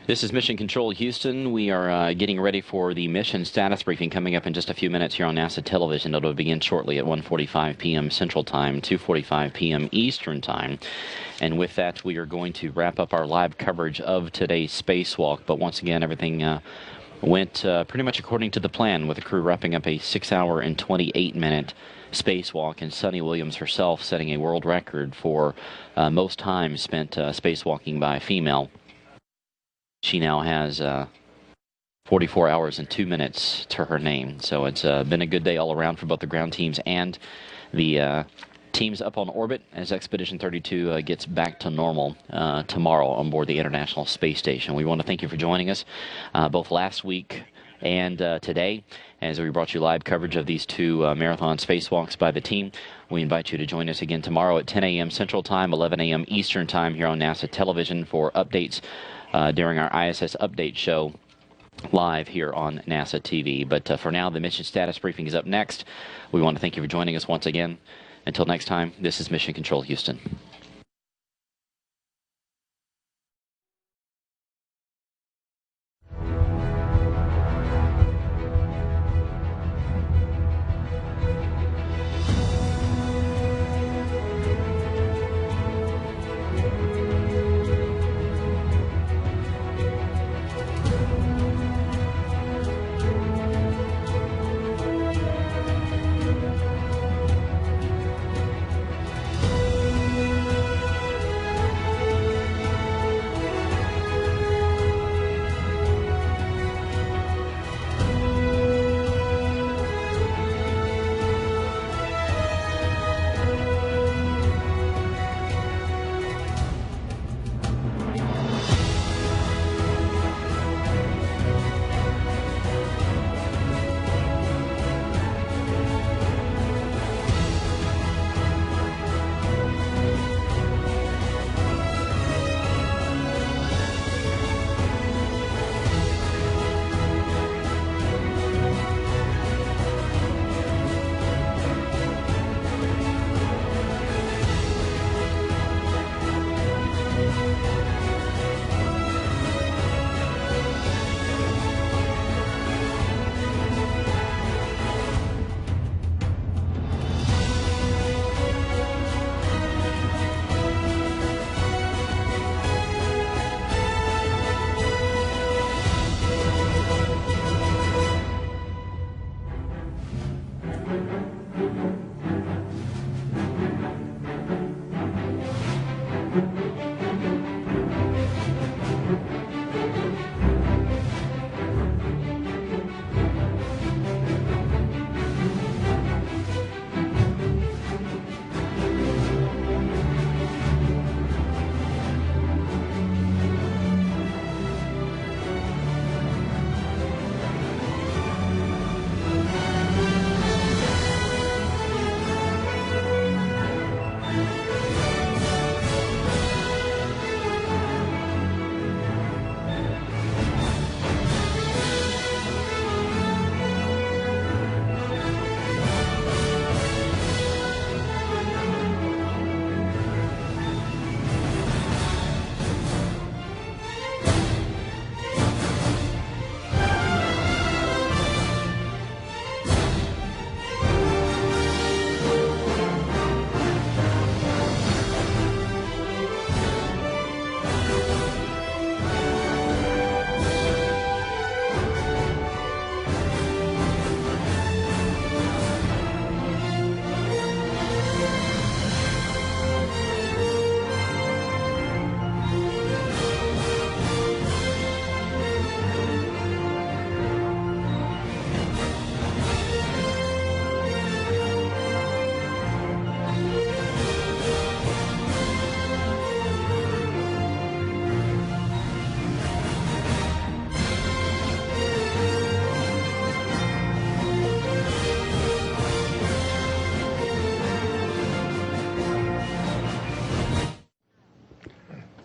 This is Mission Control Houston. We are getting ready for the mission status briefing coming up in just a few minutes here on NASA television. It'll begin shortly at 1:45 p.m. Central Time, 2:45 p.m. Eastern Time. And with that, we are going to wrap up our live coverage of today's spacewalk. But once again, everything went pretty much according to the plan, with the crew wrapping up a 6-hour and 28-minute spacewalk, and Sunny Williams herself setting a world record for most time spent spacewalking by a female. She now has 44 hours and 2 minutes to her name. So it's been a good day all around for both the ground teams and the teams up on orbit as Expedition 32 gets back to normal tomorrow on board the International Space Station. We want to thank you for joining us both last week and today, as we brought you live coverage of these two marathon spacewalks by the team. We invite you to join us again tomorrow at 10 a.m. Central Time, 11 a.m. Eastern Time here on NASA television for updates during our ISS update show live here on NASA TV. But for now, the mission status briefing is up next. We want to thank you for joining us once again. Until next time, this is Mission Control Houston.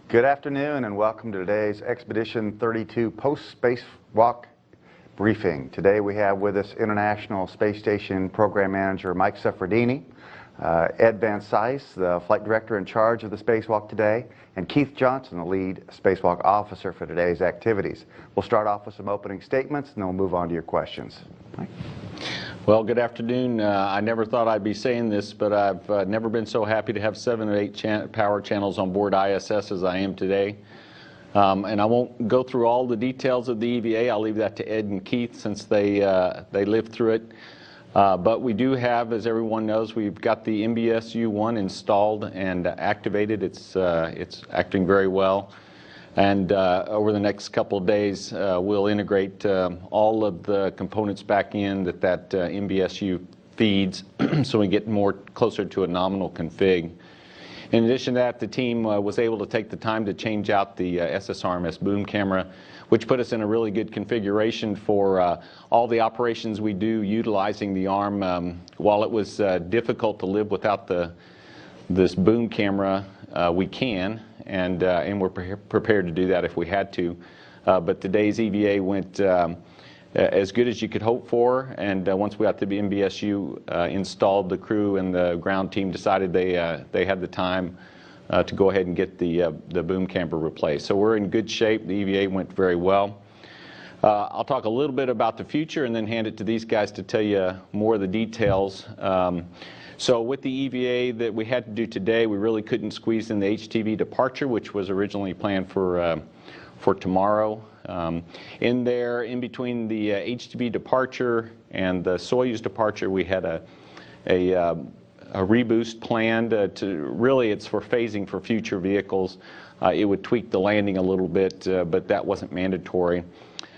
Good afternoon and welcome to today's Expedition 32 post-spacewalk briefing. Today we have with us International Space Station Program Manager Mike Seffredini. Ed Van Sice, the flight director in charge of the spacewalk today, and Keith Johnson, the lead spacewalk officer for today's activities. We'll start off with some opening statements, and then we'll move on to your questions. Mike? Well, good afternoon. I never thought I'd be saying this, but I've never been so happy to have 7 or 8 power channels on board ISS as I am today. And I won't go through all the details of the EVA. I'll leave that to Ed and Keith since they lived through it. But we do have, as everyone knows, we've got the MBSU 1 installed and activated. It's acting very well. And over the next couple of days, we'll integrate all of the components back in that MBSU feeds so we get more closer to a nominal config. In addition to that, the team was able to take the time to change out the SSRMS boom camera, which put us in a really good configuration for all the operations we do utilizing the arm. While it was difficult to live without this boom camera, we can, and we're prepared to do that if we had to. But today's EVA went as good as you could hope for, and once we got the MBSU installed, the crew and the ground team decided they had the time to go ahead and get the boom camera replaced. So we're in good shape. The EVA went very well. I'll talk a little bit about the future and then hand it to these guys to tell you more of the details. So with the EVA that we had to do today, we really couldn't squeeze in the HTV departure, which was originally planned for tomorrow. In between the HTV departure and the Soyuz departure, we had a reboost planned it's for phasing for future vehicles. It would tweak the landing a little bit, but that wasn't mandatory.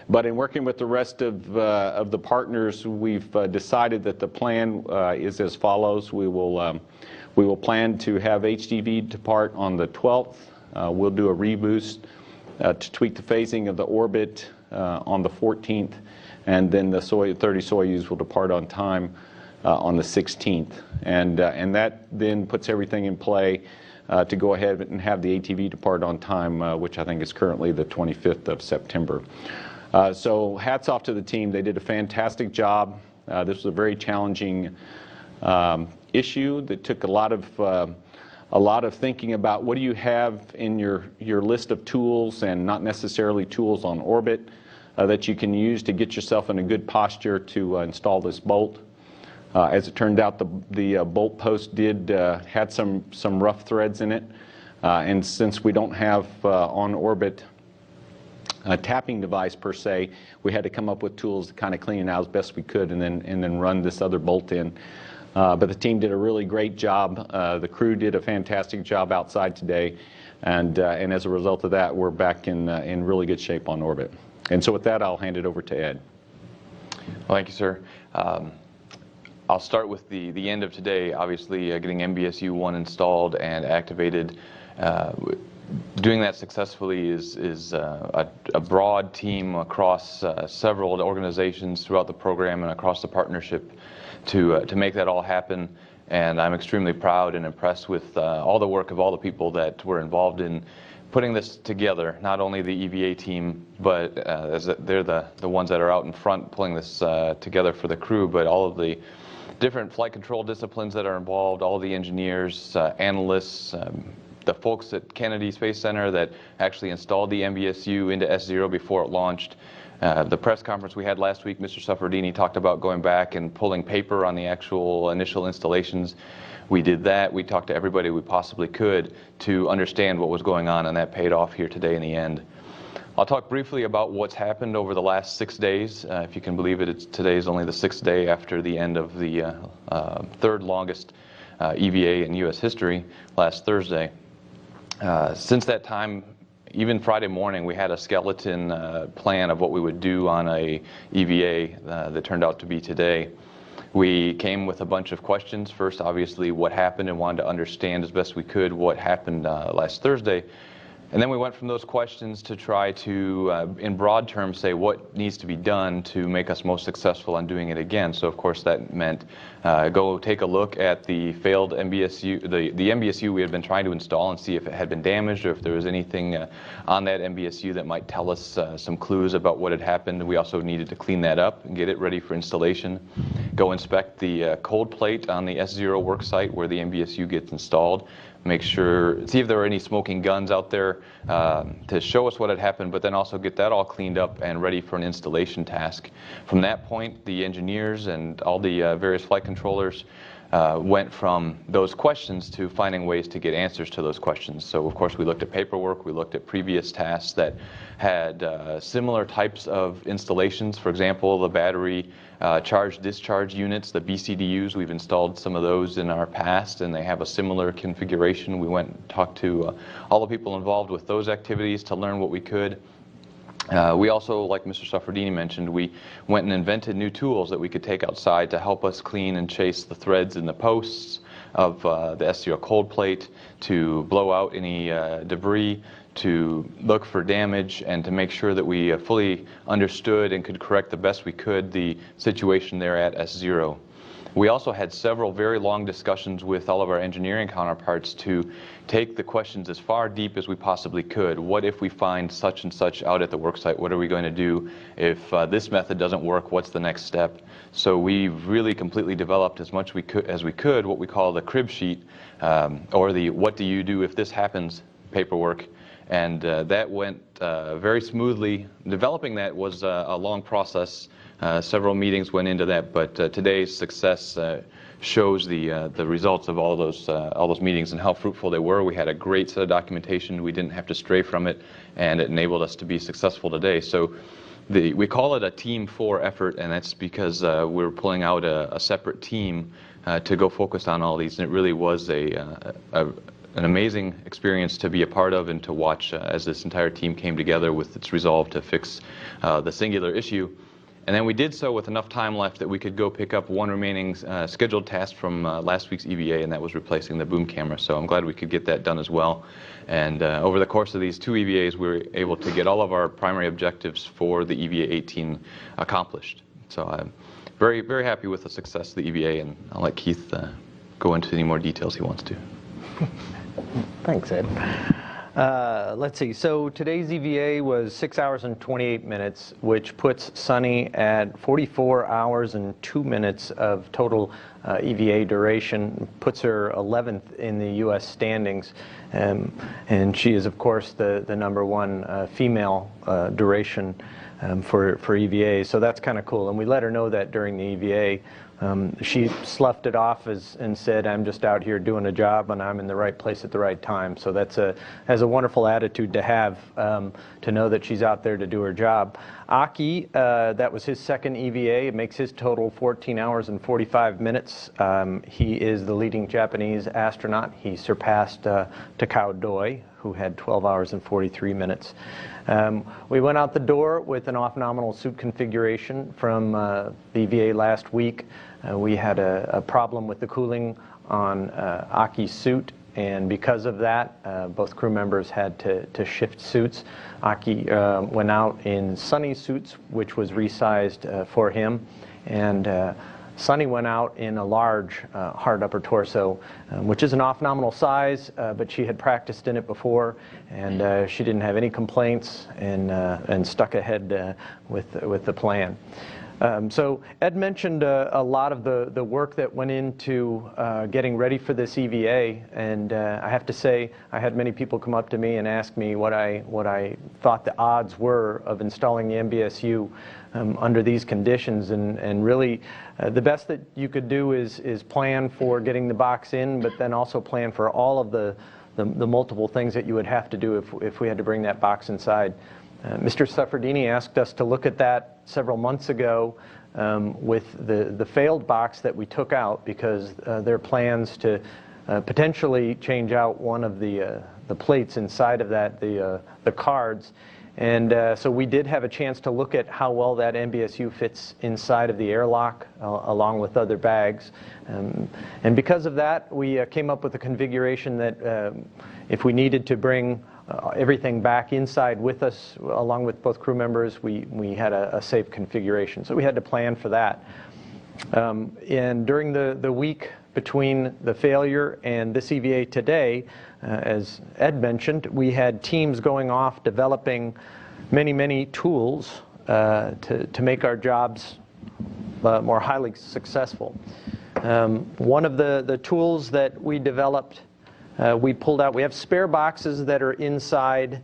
But in working with the rest of the partners, we've decided that the plan is as follows. We will plan to have HTV depart on the 12th. We'll do a reboost to tweak the phasing of the orbit on the 14th, and then the 30 Soyuz will depart on time on the 16th. And that then puts everything in play to go ahead and have the ATV depart on time, which I think is currently the 25th of September. So hats off to the team. They did a fantastic job. This was a very challenging issue that took a lot of thinking about what do you have in your list of tools, and not necessarily tools on orbit, that you can use to get yourself in a good posture to install this bolt. As it turned out, the bolt post had some rough threads in it, and since we don't have on orbit a tapping device per se, we had to come up with tools to kind of clean it out as best we could, and then run this other bolt in. But the team did a really great job. The crew did a fantastic job outside today, and as a result of that, we're back in really good shape on orbit. And so with that, I'll hand it over to Ed. Well, thank you, sir. I'll start with the end of today. Obviously, getting MBSU 1 installed and activated. Doing that successfully is a broad team across several organizations throughout the program and across the partnership to make that all happen. And I'm extremely proud and impressed with all the work of all the people that were involved in putting this together. Not only the EVA team, but as they're the ones that are out in front pulling this together for the crew, but all of the different flight control disciplines that are involved, all the engineers, analysts, the folks at Kennedy Space Center that actually installed the MBSU into S0 before it launched. The press conference we had last week, Mr. Suffredini talked about going back and pulling paper on the actual initial installations. We did that. We talked to everybody we possibly could to understand what was going on, and that paid off here today in the end. I'll talk briefly about what's happened over the last 6 days. If you can believe it, today is only the 6th day after the end of the third longest EVA in U.S. history last Thursday. Since that time, even Friday morning, we had a skeleton plan of what we would do on a EVA that turned out to be today. We came with a bunch of questions. First, obviously, what happened, and wanted to understand as best we could what happened last Thursday. And then we went from those questions to try to, in broad terms, say what needs to be done to make us most successful on doing it again. So of course that meant go take a look at the failed MBSU, the MBSU we had been trying to install, and see if it had been damaged or if there was anything on that MBSU that might tell us some clues about what had happened. We also needed to clean that up and get it ready for installation. Go inspect the cold plate on the S0 work site where the MBSU gets installed. Make sure, see if there were any smoking guns out there to show us what had happened, but then also get that all cleaned up and ready for an installation task. From that point, the engineers and all the various flight controllers went from those questions to finding ways to get answers to those questions. So of course we looked at paperwork, we looked at previous tasks that had similar types of installations. For example, the battery charge-discharge units, the BCDUs, we've installed some of those in our past, and they have a similar configuration. We went and talked to all the people involved with those activities to learn what we could. We also, like Mr. Suffredini mentioned, we went and invented new tools that we could take outside to help us clean and chase the threads in the posts of the S0 cold plate, to blow out any debris, to look for damage, and to make sure that we fully understood and could correct the best we could the situation there at S0. We also had several very long discussions with all of our engineering counterparts to take the questions as far deep as we possibly could. What if we find such and such out at the worksite? What are we going to do? If this method doesn't work, what's the next step? So we really completely developed as much as we could what we call the crib sheet, or the what do you do if this happens paperwork. And that went very smoothly. Developing that was a long process. Several meetings went into that, but today's success shows the results of all those meetings and how fruitful they were. We had a great set of documentation. We didn't have to stray from it, and it enabled us to be successful today. So we call it a Team 4 effort, and that's because we're pulling out a separate team to go focus on all these, and it really was an amazing experience to be a part of and to watch as this entire team came together with its resolve to fix the singular issue. And then we did so with enough time left that we could go pick up one remaining scheduled task from last week's EVA, and that was replacing the boom camera. So I'm glad we could get that done as well. And over the course of these 2 EVAs, we were able to get all of our primary objectives for the EVA-18 accomplished. So I'm very, very happy with the success of the EVA, and I'll let Keith go into any more details he wants to. Thanks, Ed. Let's see. So today's EVA was 6 hours and 28 minutes, which puts Sunny at 44 hours and 2 minutes of total EVA duration, puts her 11th in the U.S. standings, and she is, of course, the #1 female duration for EVA. So that's kind of cool. And we let her know that during the EVA. She sloughed it off and said, "I'm just out here doing a job, and I'm in the right place at the right time." So that's a wonderful attitude to have, to know that she's out there to do her job. Aki, that was his second EVA. It makes his total 14 hours and 45 minutes. He is the leading Japanese astronaut. He surpassed Takao Doi, who had 12 hours and 43 minutes. We went out the door with an off-nominal suit configuration from the EVA last week. We had a problem with the cooling on Aki's suit, and because of that, both crew members had to shift suits. Aki went out in Sunny's suits, which was resized for him, and Sunny went out in a large hard upper torso, which is an off-nominal size, but she had practiced in it before, and she didn't have any complaints, and stuck ahead with the plan. So Ed mentioned a lot of the work that went into getting ready for this EVA, and I have to say I had many people come up to me and ask me what I thought the odds were of installing the MBSU under these conditions, and really the best that you could do is plan for getting the box in, but then also plan for all of the multiple things that you would have to do if we had to bring that box inside. Mr. Suffredini asked us to look at that several months ago with the failed box that we took out, because there are plans to potentially change out one of the plates inside of that, the cards. And so we did have a chance to look at how well that MBSU fits inside of the airlock along with other bags. And because of that, we came up with a configuration that if we needed to bring everything back inside with us, along with both crew members. We had a safe configuration, so we had to plan for that. And during the week between the failure and this EVA today, as Ed mentioned, we had teams going off developing many tools to make our jobs more highly successful. One of the tools that we developed, we pulled out, we have spare boxes that are inside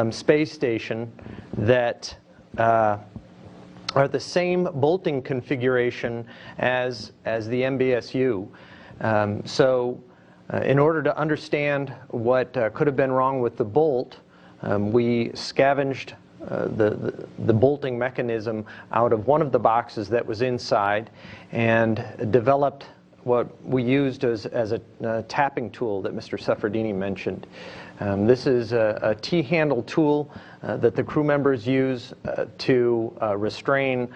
space station that are the same bolting configuration as the MBSU. In order to understand what could have been wrong with the bolt, we scavenged the bolting mechanism out of one of the boxes that was inside and developed what we used as a tapping tool that Mr. Suffredini mentioned. This is a T-handle tool that the crew members use to restrain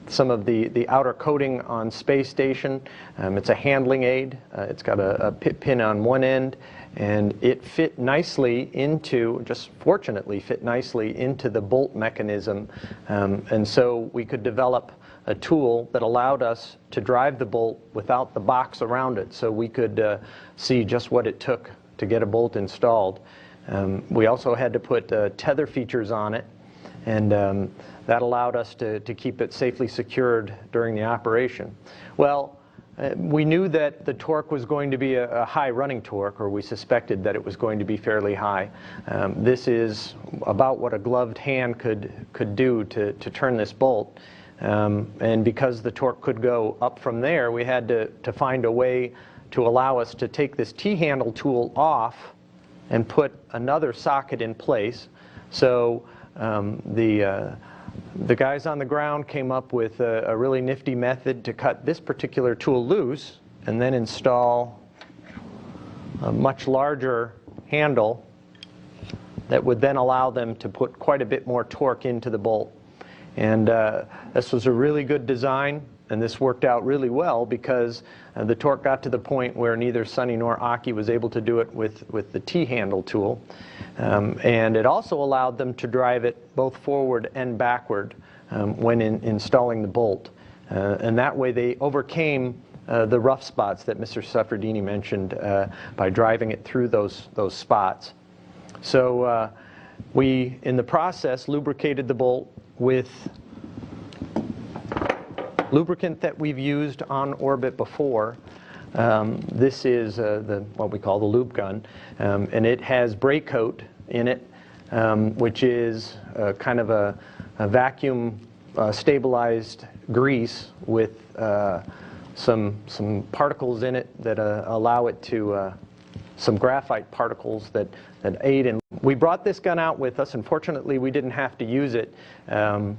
some of the outer coating on space station. It's a handling aid. It's got a pit pin on one end, and it fit nicely into, just fortunately fit nicely into the bolt mechanism. And so we could develop a tool that allowed us to drive the bolt without the box around it, so we could see just what it took to get a bolt installed. We also had to put tether features on it, and that allowed us to keep it safely secured during the operation. Well, we knew that the torque was going to be a high running torque, or we suspected that it was going to be fairly high. This is about what a gloved hand could do to turn this bolt. And because the torque could go up from there, we had to find a way to allow us to take this T-handle tool off and put another socket in place. So the guys on the ground came up with a really nifty method to cut this particular tool loose and then install a much larger handle that would then allow them to put quite a bit more torque into the bolt. And this was a really good design, and this worked out really well because the torque got to the point where neither Sonny nor Aki was able to do it with the T-handle tool. And it also allowed them to drive it both forward and backward when installing the bolt. And that way they overcame the rough spots that Mr. Suffredini mentioned by driving it through those spots. So we, in the process, lubricated the bolt with lubricant that we've used on orbit before. This is what we call the lube gun, and it has brake coat in it, which is kind of a vacuum stabilized grease with some particles in it that allow it to some graphite particles that aid in. We brought this gun out with us, and fortunately we didn't have to use it. In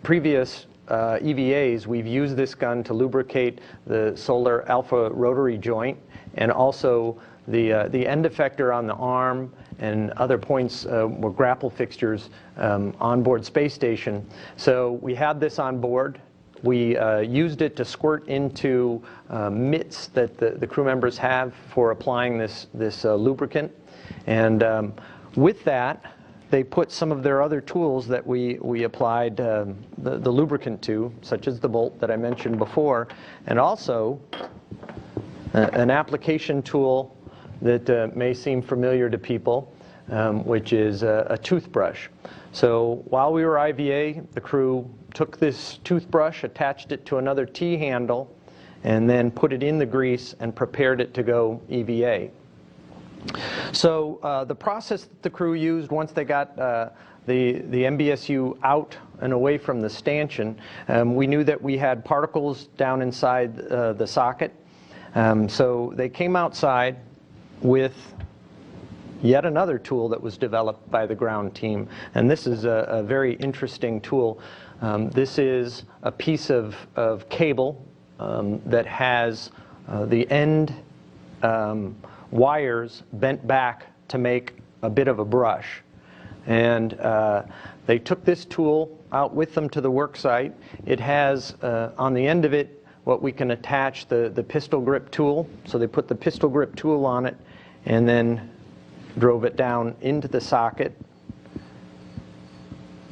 previous EVAs, we've used this gun to lubricate the solar alpha rotary joint, and also the end effector on the arm and other points were grapple fixtures on board space station. So we had this on board. We used it to squirt into mitts that the crew members have for applying this lubricant. And with that, they put some of their other tools that we applied the lubricant to, such as the bolt that I mentioned before, and also an application tool that may seem familiar to people, which is a toothbrush. So while we were IVA, the crew took this toothbrush, attached it to another T-handle, and then put it in the grease and prepared it to go EVA. So the process that the crew used once they got the MBSU out and away from the stanchion, we knew that we had particles down inside the socket. So they came outside with yet another tool that was developed by the ground team. And this is a very interesting tool. This is a piece of cable that has the end wires bent back to make a bit of a brush. And they took this tool out with them to the work site. It has on the end of it what we can attach the pistol grip tool. So they put the pistol grip tool on it and then drove it down into the socket,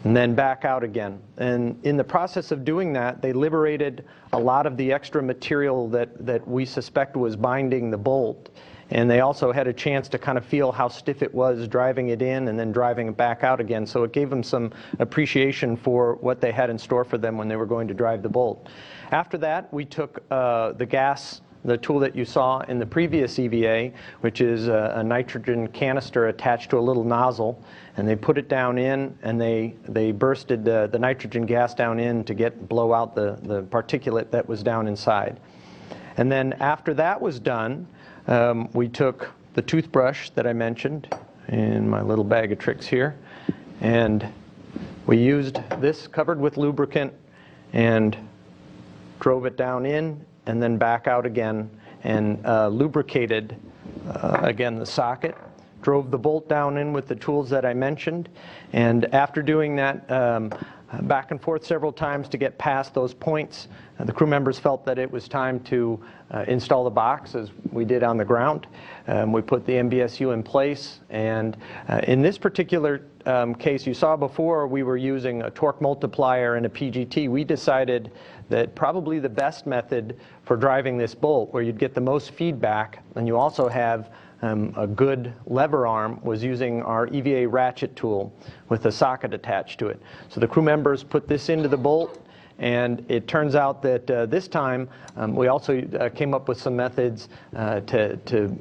and then back out again. And in the process of doing that, they liberated a lot of the extra material that we suspect was binding the bolt. And they also had a chance to kind of feel how stiff it was driving it in and then driving it back out again. So it gave them some appreciation for what they had in store for them when they were going to drive the bolt. After that, we took the gas, the tool that you saw in the previous EVA, which is a nitrogen canister attached to a little nozzle, and they put it down in, and they bursted the nitrogen gas down in to blow out the particulate that was down inside. And then after that was done, we took the toothbrush that I mentioned in my little bag of tricks here, and we used this covered with lubricant and drove it down in and then back out again, and lubricated again the socket, drove the bolt down in with the tools that I mentioned, and after doing that back and forth several times to get past those points, the crew members felt that it was time to install the box, as we did on the ground. We put the MBSU in place, and in this particular case you saw before, we were using a torque multiplier and a PGT. We decided that probably the best method for driving this bolt, where you'd get the most feedback and you also have a good lever arm, was using our EVA ratchet tool with a socket attached to it. So the crew members put this into the bolt, and it turns out that this time we also came up with some methods to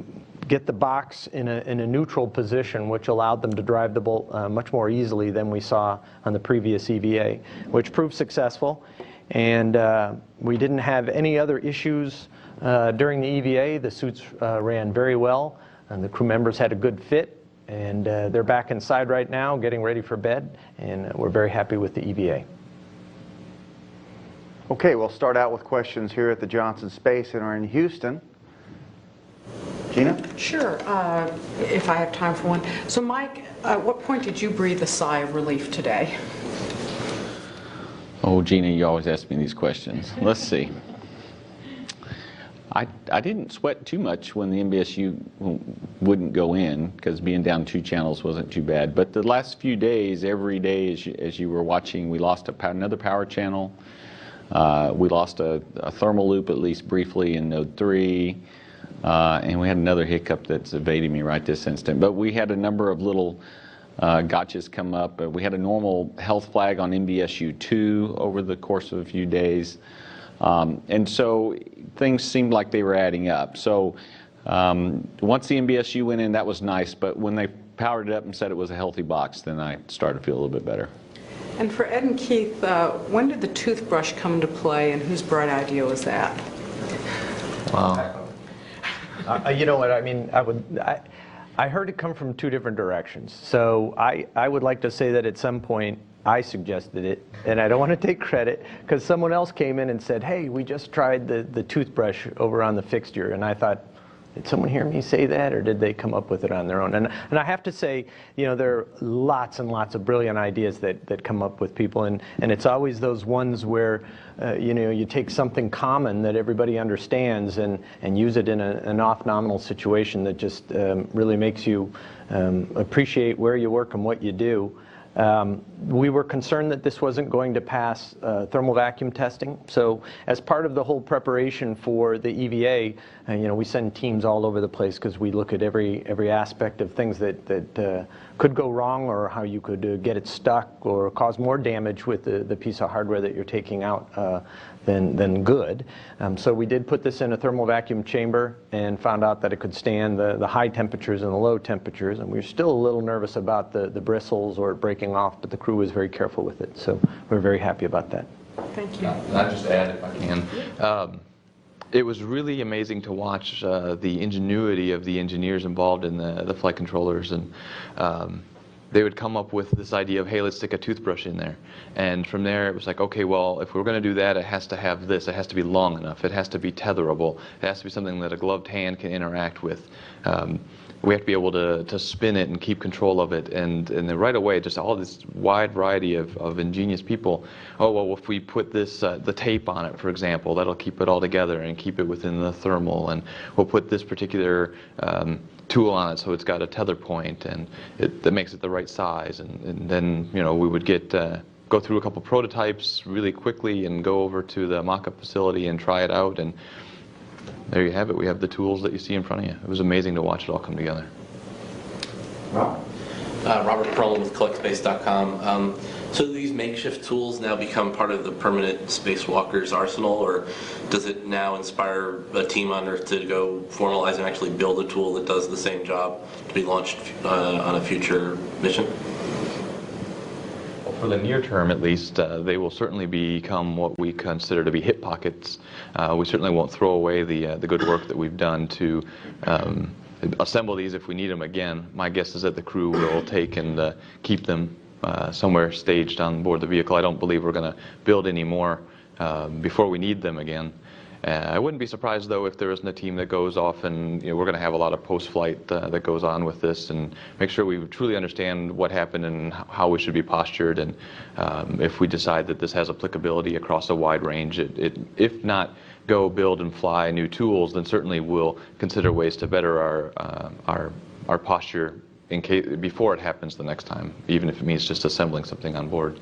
get the box in a neutral position, which allowed them to drive the bolt much more easily than we saw on the previous EVA, which proved successful. And we didn't have any other issues during the EVA. The suits ran very well, and the crew members had a good fit, and they're back inside right now getting ready for bed, and we're very happy with the EVA. Okay, we'll start out with questions here at the Johnson Space Center in Houston. Gina? Sure, if I have time for one. So Mike, at what point did you breathe a sigh of relief today? Oh, Gina, you always ask me these questions. Let's see. I didn't sweat too much when the MBSU wouldn't go in, because being down 2 channels wasn't too bad. But the last few days, every day as you were watching, we lost another power channel. We lost a thermal loop, at least briefly, in node 3. And we had another hiccup that's evading me right this instant. But we had a number of little gotchas come up. We had a normal health flag on MBSU 2 over the course of a few days. And so things seemed like they were adding up. So once the MBSU went in, that was nice. But when they powered it up and said it was a healthy box, then I started to feel a little bit better. And for Ed and Keith, when did the toothbrush come into play, and whose bright idea was that? Wow. You know what, I mean, I heard it come from 2 different directions. So I would like to say that at some point I suggested it, and I don't want to take credit, because someone else came in and said, hey, we just tried the toothbrush over on the fixture, and I thought, did someone hear me say that, or did they come up with it on their own? And I have to say, you know, there are lots and lots of brilliant ideas that come up with people, and it's always those ones where, you know, you take something common that everybody understands and use it in an off-nominal situation that just really makes you appreciate where you work and what you do. We were concerned that this wasn't going to pass thermal vacuum testing. So as part of the whole preparation for the EVA, you know, we send teams all over the place because we look at every aspect of things that could go wrong, or how you could get it stuck or cause more damage with the piece of hardware that you're taking out than good. So we did put this in a thermal vacuum chamber and found out that it could stand the high temperatures and the low temperatures, and we were still a little nervous about the bristles or it breaking off, but the crew was very careful with it, so we're very happy about that. Thank you. I'll just add, if I can. It was really amazing to watch the ingenuity of the engineers involved in the flight controllers, and they would come up with this idea of, hey, let's stick a toothbrush in there. And from there, it was like, okay, well, if we're going to do that, it has to have this. It has to be long enough. It has to be tetherable. It has to be something that a gloved hand can interact with. We have to be able to spin it and keep control of it. And then right away, just all this wide variety of ingenious people. Oh, well, if we put this, the tape on it, for example, that'll keep it all together and keep it within the thermal. And we'll put this particular tool on it so it's got a tether point, and that makes it the right size. And then, you know, we would go through a couple prototypes really quickly and go over to the mock-up facility and try it out. And there you have it. We have the tools that you see in front of you. It was amazing to watch it all come together. Robert Perlin with collectspace.com. So do these makeshift tools now become part of the permanent spacewalker's arsenal, or does it now inspire a team on Earth to go formalize and actually build a tool that does the same job to be launched on a future mission? For the near term, at least, they will certainly become what we consider to be hip pockets. We certainly won't throw away the good work that we've done to assemble these if we need them again. My guess is that the crew will take and keep them somewhere staged on board the vehicle. I don't believe we're going to build any more before we need them again. I wouldn't be surprised, though, if there isn't a team that goes off and, you know, we're going to have a lot of post-flight that goes on with this, and make sure we truly understand what happened and how we should be postured. And if we decide that this has applicability across a wide range, if not go build and fly new tools, then certainly we'll consider ways to better our posture in case before it happens the next time, even if it means just assembling something on board.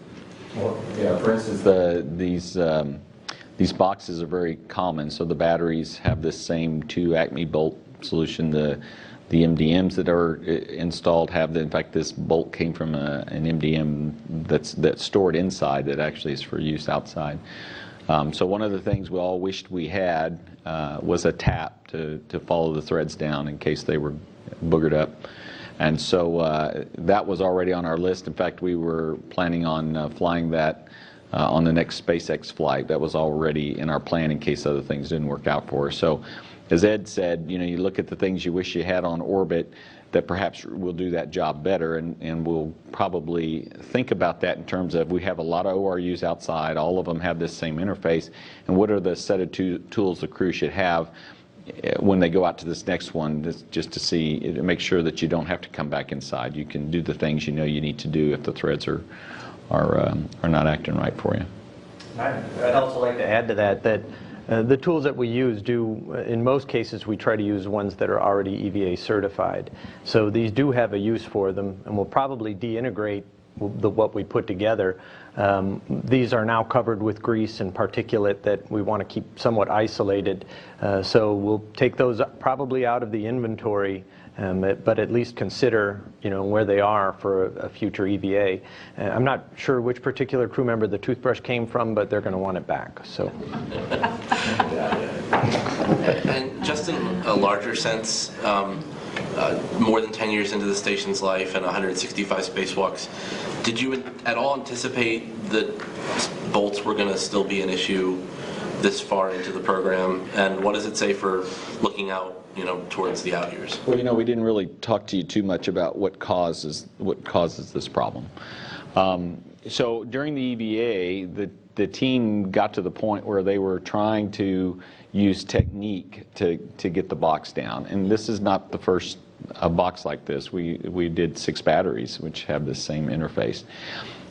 Well, yeah. For instance, these boxes are very common. So the batteries have this same 2 Acme bolt solution. The MDMs that are installed have in fact, this bolt came from an MDM that's stored inside that actually is for use outside. So one of the things we all wished we had was a tap to follow the threads down in case they were boogered up. And so that was already on our list. In fact, we were planning on flying that on the next SpaceX flight. That was already in our plan in case other things didn't work out for us. So as Ed said, you know, you look at the things you wish you had on orbit that perhaps will do that job better, and we'll probably think about that in terms of we have a lot of ORUs outside, all of them have this same interface, and what are the set of tools the crew should have when they go out to this next one, just to see, to make sure that you don't have to come back inside. You can do the things you know you need to do if the threads are not acting right for you. I'd also like to add to that the tools that we use in most cases, we try to use ones that are already EVA certified. So these do have a use for them, and we'll probably deintegrate what we put together. These are now covered with grease and particulate that we want to keep somewhat isolated. So we'll take those probably out of the inventory, but at least consider, you know, where they are for a future EVA. I'm not sure which particular crew member the toothbrush came from, but they're going to want it back. So. And just in a larger sense, more than 10 years into the station's life and 165 spacewalks, did you at all anticipate that bolts were going to still be an issue this far into the program? And what does it say for looking out, you know, towards the out years? Well, you know, we didn't really talk to you too much about what causes this problem. So during the EVA, the team got to the point where they were trying to use technique to get the box down, and this is not the first box like this. We did 6 batteries which have the same interface,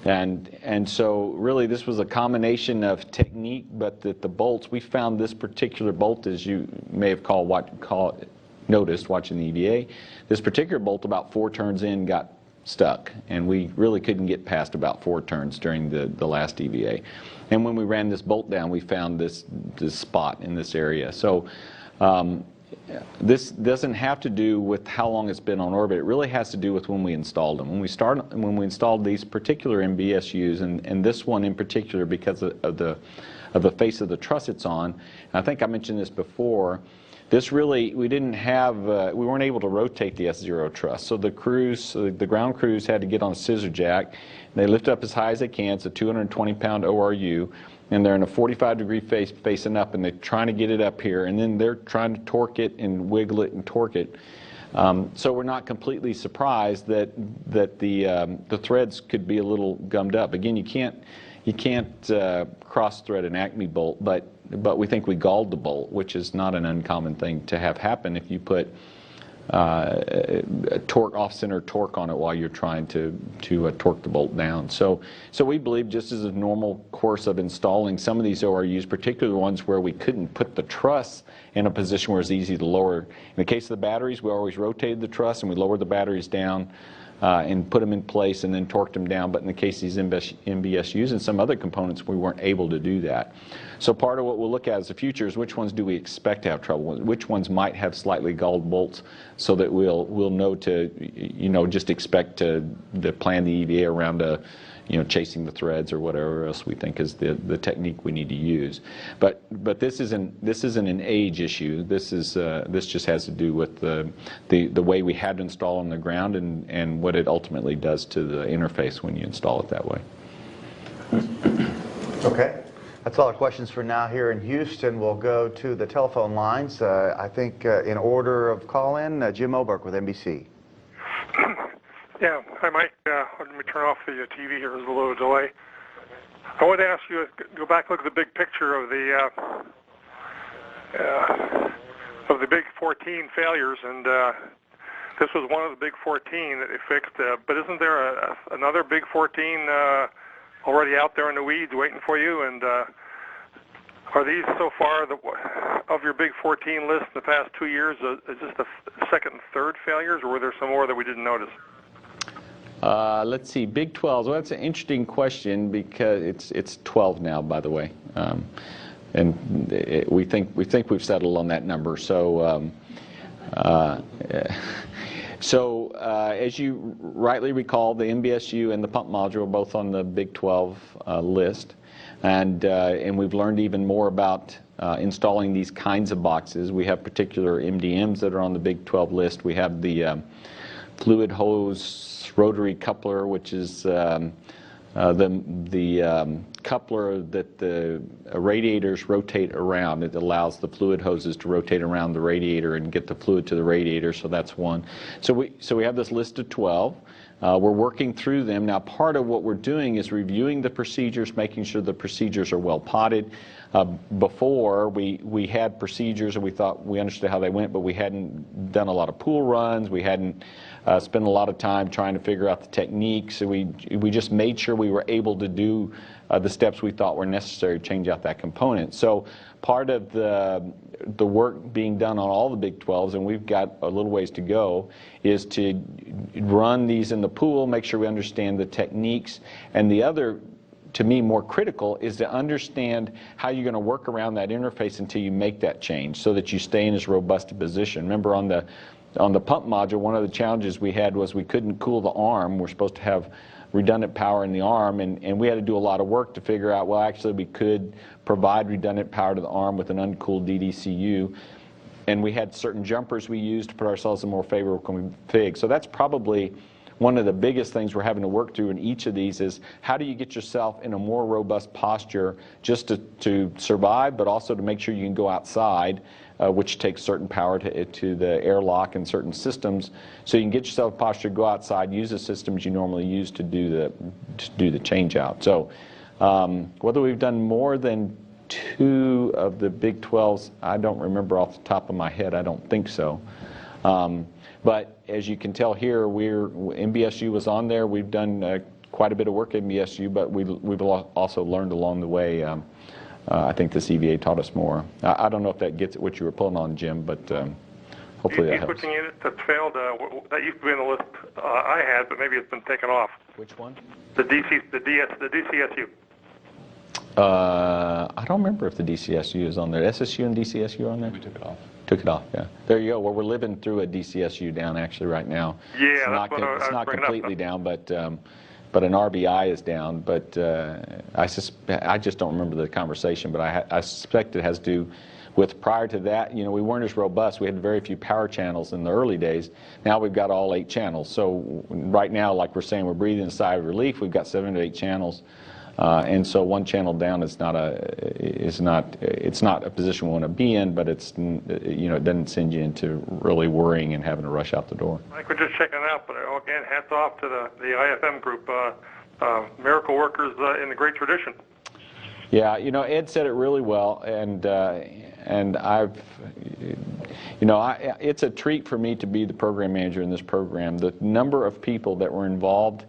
and so really this was a combination of technique, but that the bolts, we found this particular bolt, as you may have noticed watching the EVA, this particular bolt about 4 turns in got stuck, and we really couldn't get past about 4 turns during the last EVA. And when we ran this bolt down, we found this spot in this area. So this doesn't have to do with how long it's been on orbit. It really has to do with when we installed them. When we installed these particular MBSUs, and this one in particular because of the face of the truss it's on, and I think I mentioned this before, this really, we weren't able to rotate the S0 truss. So the ground crews had to get on a scissor jack. They lift up as high as they can. It's a 220-pound ORU. and they're in a 45-degree face facing up, and they're trying to get it up here, and then they're trying to torque it and wiggle it and torque it. So we're not completely surprised that the threads could be a little gummed up. Again, you can't cross-thread an Acme bolt, but we think we galled the bolt, which is not an uncommon thing to have happen if you put torque, off-center torque on it while you're trying to torque the bolt down. So we believe, just as a normal course of installing some of these ORUs, particularly the ones where we couldn't put the truss in a position where it's easy to lower. In the case of the batteries, we always rotated the truss and we lowered the batteries down and put them in place and then torqued them down. But in the case of these MBSUs and some other components, we weren't able to do that. So part of what we'll look at as the future is which ones do we expect to have trouble with, which ones might have slightly galled bolts, so that we'll know to, just expect to plan the EVA around chasing the threads or whatever else we think is the technique we need to use. But this isn't an age issue. This just has to do with the way we had to install on the ground and what it ultimately does to the interface when you install it that way. Okay. That's all our questions for now here in Houston. We'll go to the telephone lines. I think in order of call-in, Jim Oberk with NBC. Yeah, hi Mike. Let me turn off the TV here. There's a little delay. I wanted to ask you to go back and look at the big picture of the big 14 failures, and this was one of the big 14 that they fixed. But isn't there another big 14 already out there in the weeds waiting for you? And are these so far of your big 14 list in the past 2 years? Is this the second and third failures, or were there some more that we didn't notice? Let's see, Big 12s. Well, that's an interesting question because it's 12 now, by the way, and we think we've settled on that number. So, as you rightly recall, the MBSU and the pump module are both on the Big 12 list, and we've learned even more about installing these kinds of boxes. We have particular MDMs that are on the Big 12 list. We have the fluid hose rotary coupler, which is the coupler that the radiators rotate around. It allows the fluid hoses to rotate around the radiator and get the fluid to the radiator, so that's one. So we have this list of 12. We're working through them. Now, part of what we're doing is reviewing the procedures, making sure the procedures are well potted. Before, we had procedures and we thought we understood how they went, but we hadn't done a lot of pool runs. We hadn't spent a lot of time trying to figure out the techniques. So we just made sure we were able to do the steps we thought were necessary to change out that component. So part of the work being done on all the Big 12s, and we've got a little ways to go, is to run these in the pool, make sure we understand the techniques, and the other, to me, more critical is to understand how you're going to work around that interface until you make that change so that you stay in as robust a position. Remember, on the pump module, one of the challenges we had was we couldn't cool the arm. We're supposed to have redundant power in the arm, and we had to do a lot of work to figure out, well, actually we could provide redundant power to the arm with an uncooled DDCU, and we had certain jumpers we used to put ourselves in more favorable config. So that's probably one of the biggest things we're having to work through in each of these is how do you get yourself in a more robust posture just to survive, but also to make sure you can go outside, which takes certain power to the airlock and certain systems. So you can get yourself in posture, go outside, use the systems you normally use to do the change out. So whether we've done more than 2 of the Big 12s, I don't remember off the top of my head. I don't think so. But as you can tell here, MBSU was on there. We've done quite a bit of work at MBSU, but we've also learned along the way. I think this EVA taught us more. I don't know if that gets at what you were pulling on, Jim, but hopefully that helps. Switching unit that's failed, that used to be on the list I had, but maybe it's been taken off. Which one? The DCSU. I don't remember if the DCSU is on there. SSU and DCSU are on there? We took it off. Took it off, yeah. There you go. Well, we're living through a DCSU down actually right now. Yeah, it's not completely down, but an RBI is down. But I just don't remember the conversation, but I suspect it has to do with prior to that, we weren't as robust. We had very few power channels in the early days. Now we've got all 8 channels. So right now, like we're saying, we're breathing a sigh of relief. We've got 7 to 8 channels. And so one channel down is not it's not a position we want to be in, but it's, you know, it doesn't send you into really worrying and having to rush out the door. Mike, we're just checking it out, but again, hats off to the IFM group, miracle workers in the great tradition. Yeah, you know, Ed said it really well, and I've, you know, it's a treat for me to be the program manager in this program. The number of people that were involved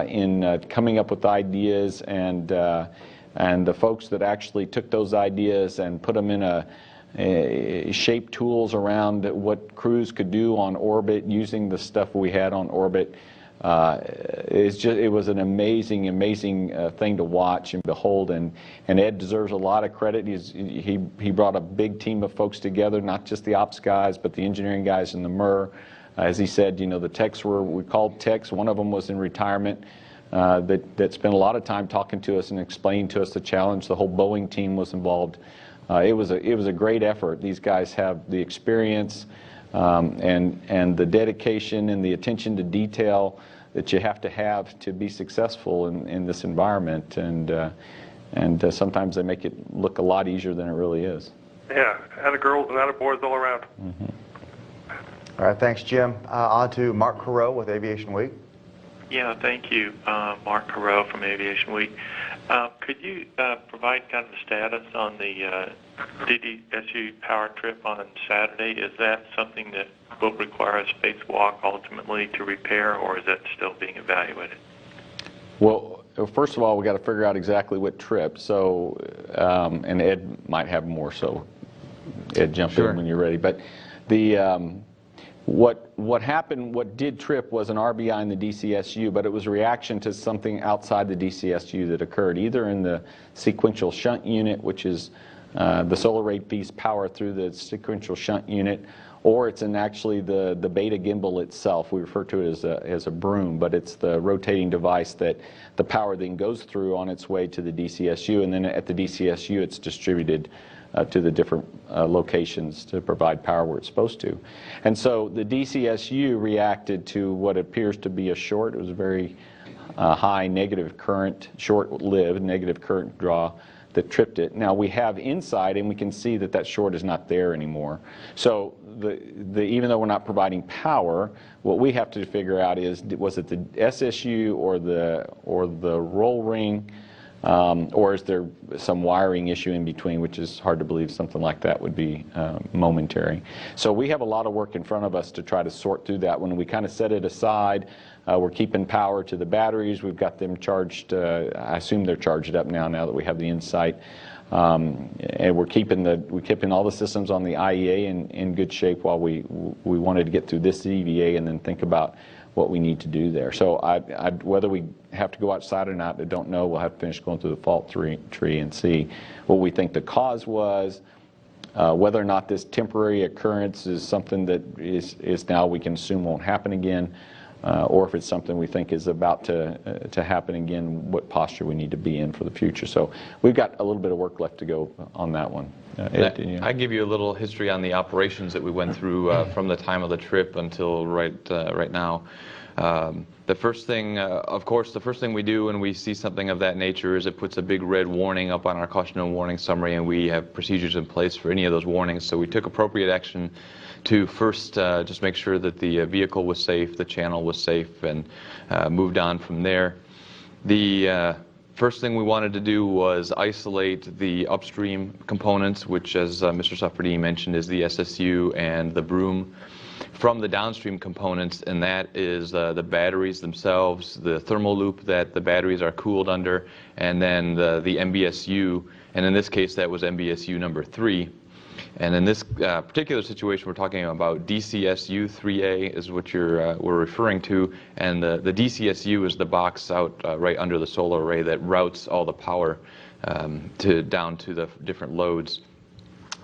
in coming up with ideas, and the folks that actually took those ideas and put them in shape tools around what crews could do on orbit using the stuff we had on orbit. It was an amazing thing to watch and behold, and Ed deserves a lot of credit. He brought a big team of folks together, not just the ops guys, but the engineering guys in the MER. As he said, you know, the techs we called techs. One of them was in retirement that spent a lot of time talking to us and explaining to us the challenge. The whole Boeing team was involved. It was a great effort. These guys have the experience and the dedication and the attention to detail that you have to be successful in this environment. And sometimes they make it look a lot easier than it really is. Yeah, atta girls and atta boys all around. Mm-hmm. All right, thanks, Jim. On to Mark Carreau with Aviation Week. Yeah, thank you, Mark Carreau from Aviation Week. Could you provide kind of the status on the DDSU power trip on Saturday? Is that something that will require a spacewalk ultimately to repair, or is that still being evaluated? Well, first of all, we got to figure out exactly what trip. So, and Ed might have more. So, Ed, jump in when you're ready. But the what happened, what did trip was an RBI in the DCSU, but it was a reaction to something outside the DCSU that occurred, either in the sequential shunt unit, which is the solar array piece power through the sequential shunt unit, or it's in actually the beta gimbal itself. We refer to it as a broom, but it's the rotating device that the power then goes through on its way to the DCSU, and then at the DCSU it's distributed to the different locations to provide power where it's supposed to. And so the DCSU reacted to what appears to be a short. It was a very high negative current, short-lived negative current draw that tripped it. Now we have insight and we can see that short is not there anymore. So even though we're not providing power, what we have to figure out is, was it the SSU or the roll ring, or is there some wiring issue in between, which is hard to believe something like that would be momentary. So we have a lot of work in front of us to try to sort through that. When we kind of set it aside, we're keeping power to the batteries. We've got them charged. I assume they're charged up now that we have the insight. And we're keeping all the systems on the IEA in good shape while we wanted to get through this EVA and then think about what we need to do there. So whether we have to go outside or not, I don't know. We'll have to finish going through the fault tree and see what we think the cause was, whether or not this temporary occurrence is something that is now we can assume won't happen again, or if it's something we think is about to happen again, what posture we need to be in for the future. So we've got a little bit of work left to go on that one. I give you a little history on the operations that we went through from the time of the trip until right now. The first thing, of course, the first thing we do when we see something of that nature is it puts a big red warning up on our caution and warning summary, and we have procedures in place for any of those warnings. So we took appropriate action to first just make sure that the vehicle was safe, the channel was safe, and moved on from there. The first thing we wanted to do was isolate the upstream components, which, as Mr. Suffredini mentioned, is the SSU and the broom, from the downstream components, and that is the batteries themselves, the thermal loop that the batteries are cooled under, and then the MBSU, and in this case that was MBSU number 3. And in this particular situation, we're talking about DCSU 3A is what we're referring to, and the DCSU is the box out right under the solar array that routes all the power down to the different loads.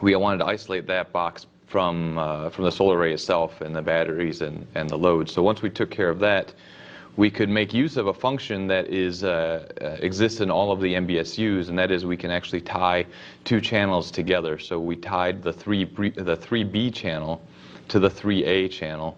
We wanted to isolate that box from the solar array itself and the batteries and the loads. So once we took care of that, we could make use of a function that exists in all of the MBSUs, and that is we can actually tie two channels together. So we tied the 3B channel to the 3A channel,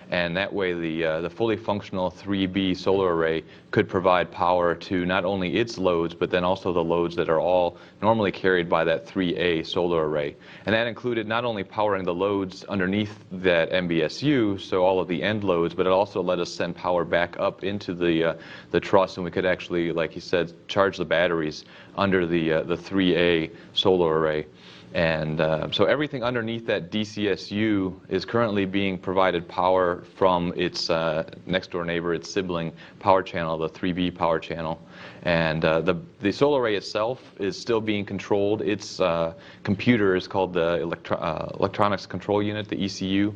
and that way the fully functional 3B solar array could provide power to not only its loads, but then also the loads that are all normally carried by that 3A solar array. And that included not only powering the loads underneath that MBSU, so all of the end loads, but it also let us send power back up into the truss, and we could actually, like he said, charge the batteries under the 3A solar array. And so everything underneath that DCSU is currently being provided power from its next door neighbor, its sibling power channel, the 3B power channel. And the solar array itself is still being controlled. Its computer is called the Electronics Control Unit, the ECU.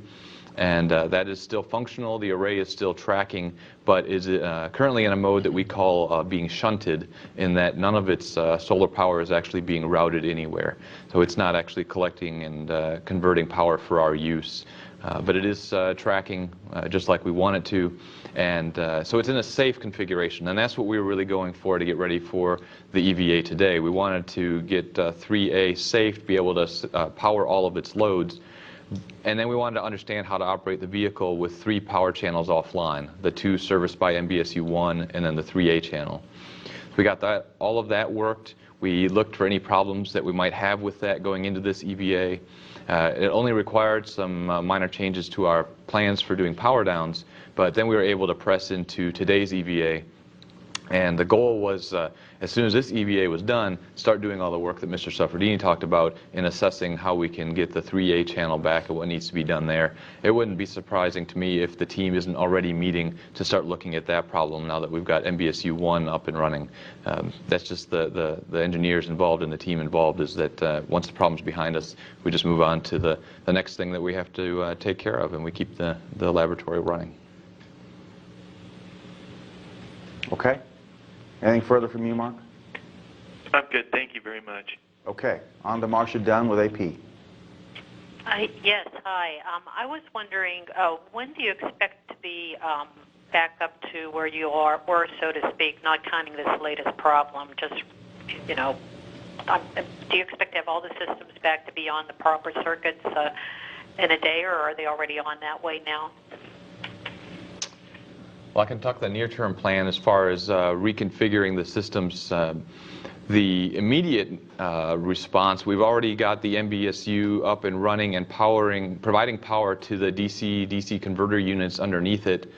And that is still functional. The array is still tracking, but is currently in a mode that we call being shunted, in that none of its solar power is actually being routed anywhere. So it's not actually collecting and converting power for our use. But it is tracking just like we want it to. And so it's in a safe configuration. And that's what we were really going for to get ready for the EVA today. We wanted to get 3A safe, be able to power all of its loads. And then we wanted to understand how to operate the vehicle with 3 power channels offline, the 2 serviced by MBSU-1 and then the 3A channel. So we got that, all of that worked. We looked for any problems that we might have with that going into this EVA. It only required some minor changes to our plans for doing power downs, but then we were able to press into today's EVA. And the goal was, as soon as this EVA was done, start doing all the work that Mr. Suffredini talked about in assessing how we can get the 3A channel back and what needs to be done there. It wouldn't be surprising to me if the team isn't already meeting to start looking at that problem now that we've got MBSU-1 up and running. That's just the engineers involved and the team involved, is that once the problem's behind us, we just move on to the next thing that we have to take care of, and we keep the laboratory running. Okay. Anything further from you, Mark? I'm good. Thank you very much. Okay. On to Marcia Dunn with AP. Yes, hi. I was wondering, when do you expect to be back up to where you were, so to speak, not counting this latest problem? Just, you know, do you expect to have all the systems back to be on the proper circuits in a day, or are they already on that way now? Well, I can talk the near-term plan as far as reconfiguring the systems. The immediate response, we've already got the MBSU up and running and providing power to the DC converter units underneath it.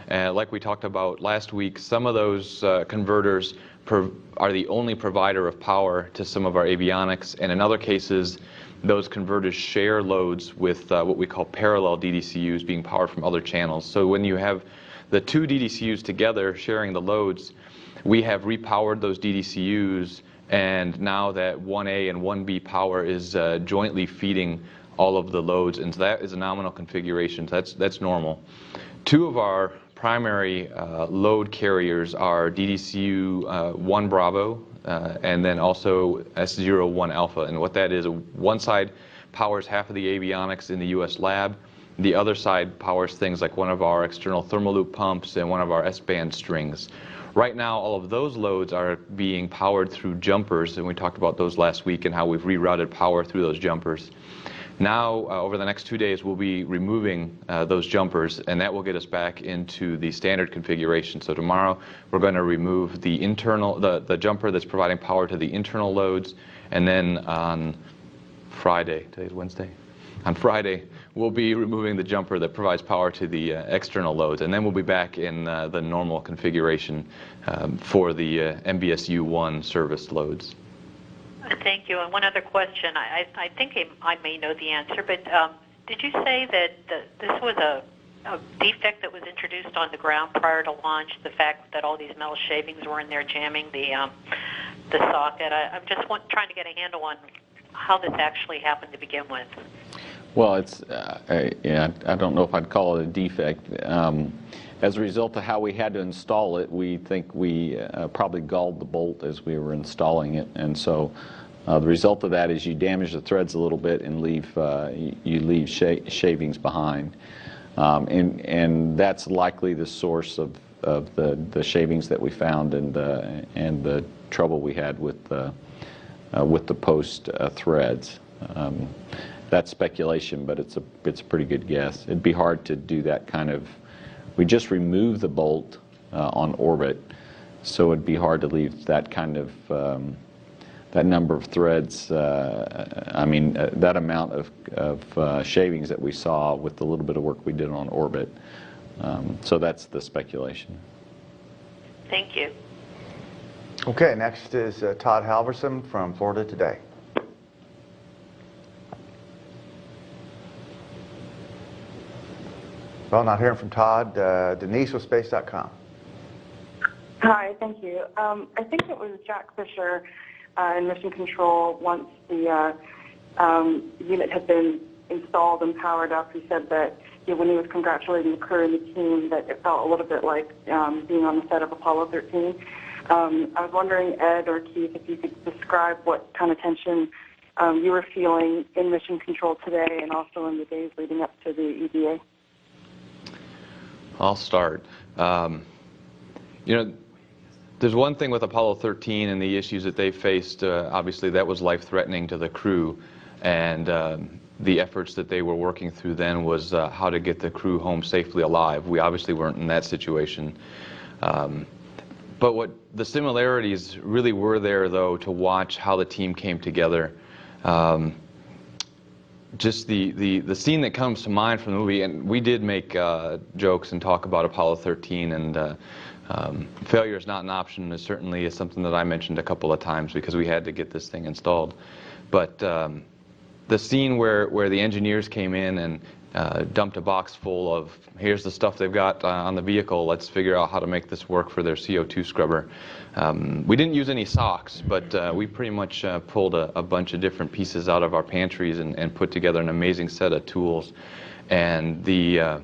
Like we talked about last week, some of those converters are the only provider of power to some of our avionics, and in other cases, those converters share loads with what we call parallel DDCUs being powered from other channels. So when you have the 2 DDCUs together sharing the loads, we have repowered those DDCUs, and now that 1A and 1B power is jointly feeding all of the loads, and so that is a nominal configuration. That's normal. 2 of our primary load carriers are DDCU 1 Bravo and then also S0 1 Alpha, and what that is, one side powers half of the avionics in the US lab. The other side powers things like one of our external thermal loop pumps and one of our S-band strings. Right now, all of those loads are being powered through jumpers, and we talked about those last week and how we've rerouted power through those jumpers. Now, over the next 2 days, we'll be removing those jumpers, and that will get us back into the standard configuration. So tomorrow, we're going to remove the internal, the jumper that's providing power to the internal loads, and then on Friday, today's Wednesday, on Friday, we'll be removing the jumper that provides power to the external loads, and then we'll be back in the normal configuration for the MBSU-1 serviced loads. Thank you. And one other question. I think I may know the answer, but did you say that this was a defect that was introduced on the ground prior to launch, the fact that all these metal shavings were in there jamming the socket? I'm just trying to get a handle on how this actually happened to begin with. Well, it's, yeah, I don't know if I'd call it a defect. As a result of how we had to install it, we think we probably galled the bolt as we were installing it, and so the result of that is you damage the threads a little bit and you leave shavings behind, and that's likely the source of the shavings that we found and the trouble we had with the post threads. That's speculation, but it's a pretty good guess. It'd be hard to do that kind of. We just removed the bolt on orbit, so it'd be hard to leave that kind of that number of threads. That amount of shavings that we saw with the little bit of work we did on orbit. So that's the speculation. Thank you. Okay, next is Todd Halverson from Florida Today. Well, not hearing from Todd. Denise with Space.com. Hi, thank you. I think it was Jack Fisher in Mission Control, once the unit had been installed and powered up, he said that when he was congratulating the crew and the team, that it felt a little bit like being on the set of Apollo 13. I was wondering, Ed or Keith, if you could describe what kind of tension you were feeling in Mission Control today and also in the days leading up to the EVA. I'll start. There's one thing with Apollo 13 and the issues that they faced. Obviously, that was life-threatening to the crew, and the efforts that they were working through then was how to get the crew home safely alive. We obviously weren't in that situation. But what the similarities really were there, though, to watch how the team came together. Just the scene that comes to mind from the movie, and we did make jokes and talk about Apollo 13, and failure is not an option. It certainly is something that I mentioned a couple of times because we had to get this thing installed. But the scene where the engineers came in and dumped a box full of, here's the stuff they've got on the vehicle, let's figure out how to make this work for their CO2 scrubber. We didn't use any socks, but we pretty much pulled a bunch of different pieces out of our pantries and put together an amazing set of tools. And the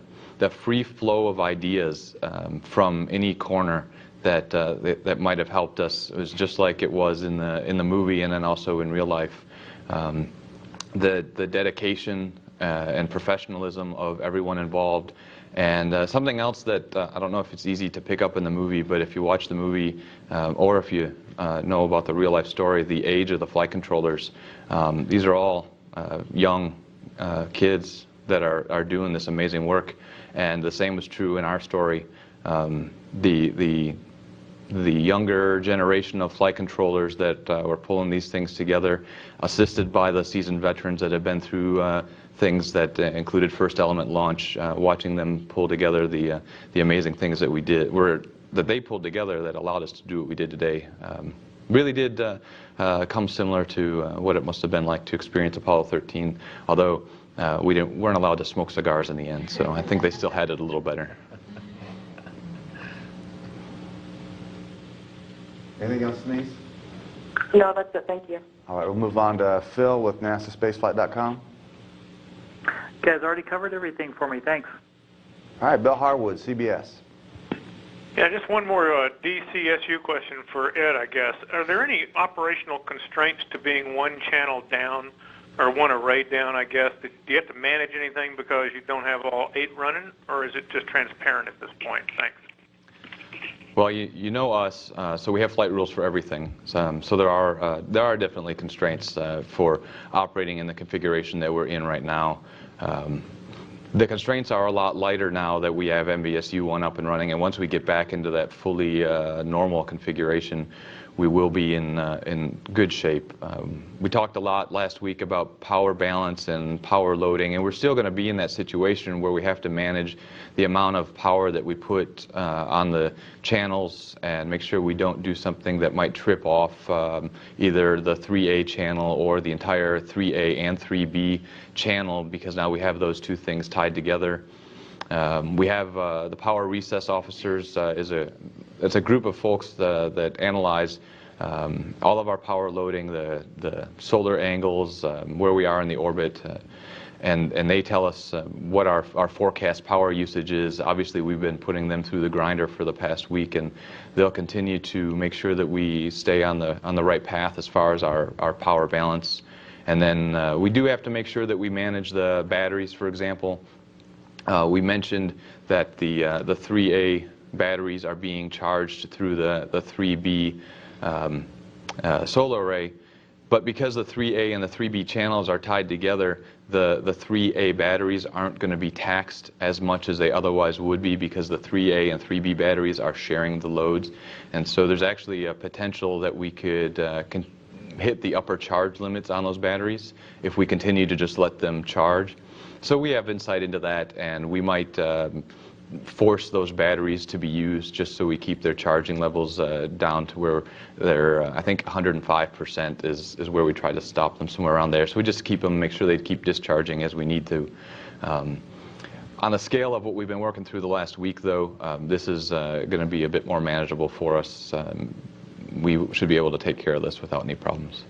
free flow of ideas from any corner that might have helped us. It was just like it was in the movie and then also in real life. The dedication and professionalism of everyone involved. And something else that I don't know if it's easy to pick up in the movie, but if you watch the movie or if you know about the real life story, the age of the flight controllers, these are all young kids that are doing this amazing work. And the same was true in our story. The younger generation of flight controllers that were pulling these things together, assisted by the seasoned veterans that have been through things that included first element launch, watching them pull together the amazing things that we did, that they pulled together that allowed us to do what we did today. Really did come similar to what it must have been like to experience Apollo 13, although we weren't allowed to smoke cigars in the end, so I think they still had it a little better. Anything else, Denise? No, that's it. Thank you. All right, we'll move on to Phil with NASASpaceflight.com. You guys already covered everything for me. Thanks. All right, Bill Harwood, CBS. Yeah, just one more DCSU question for Ed, I guess. Are there any operational constraints to being one channel down or one array down, I guess? Do you have to manage anything because you don't have all 8 running, or is it just transparent at this point? Thanks. Well, you know us, so we have flight rules for everything. So there are definitely constraints for operating in the configuration that we're in right now. The constraints are a lot lighter now that we have MBSU 1 up and running, and once we get back into that fully normal configuration, we will be in good shape. We talked a lot last week about power balance and power loading, and we're still going to be in that situation where we have to manage the amount of power that we put on the channels and make sure we don't do something that might trip off either the 3A channel or the entire 3A and 3B channel, because now we have those two things tied together. We have the power recess officers. It's a group of folks that analyze all of our power loading, the solar angles, where we are in the orbit, and they tell us what our forecast power usage is. Obviously, we've been putting them through the grinder for the past week, and they'll continue to make sure that we stay on the right path as far as our power balance. And then we do have to make sure that we manage the batteries, for example. We mentioned that the 3A batteries are being charged through the 3B solar array, but because the 3A and the 3B channels are tied together, the 3A batteries aren't going to be taxed as much as they otherwise would be, because the 3A and 3B batteries are sharing the loads. And so there's actually a potential that we could hit the upper charge limits on those batteries if we continue to just let them charge. So we have insight into that, and we might force those batteries to be used just so we keep their charging levels down to where they're, I think 105% is where we try to stop them, somewhere around there. So we just keep them, make sure they keep discharging as we need to. On the scale of what we've been working through the last week, though, this is going to be a bit more manageable for us. We should be able to take care of this without any problems.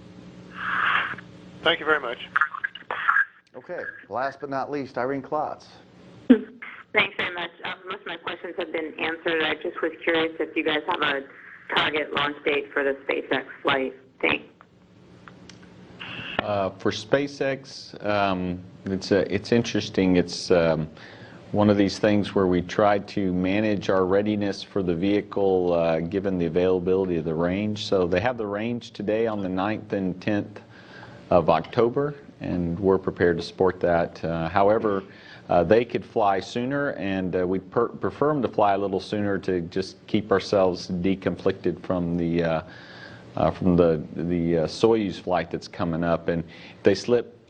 Thank you very much. Okay, last but not least, Irene Klotz. Thanks very much. Most of my questions have been answered. I just was curious if you guys have a target launch date for the SpaceX flight. Thanks. For SpaceX, it's interesting. It's one of these things where we try to manage our readiness for the vehicle given the availability of the range. So they have the range today on the 9th and 10th of October, and we're prepared to support that. However, they could fly sooner, and we prefer them to fly a little sooner to just keep ourselves deconflicted from the Soyuz flight that's coming up. And if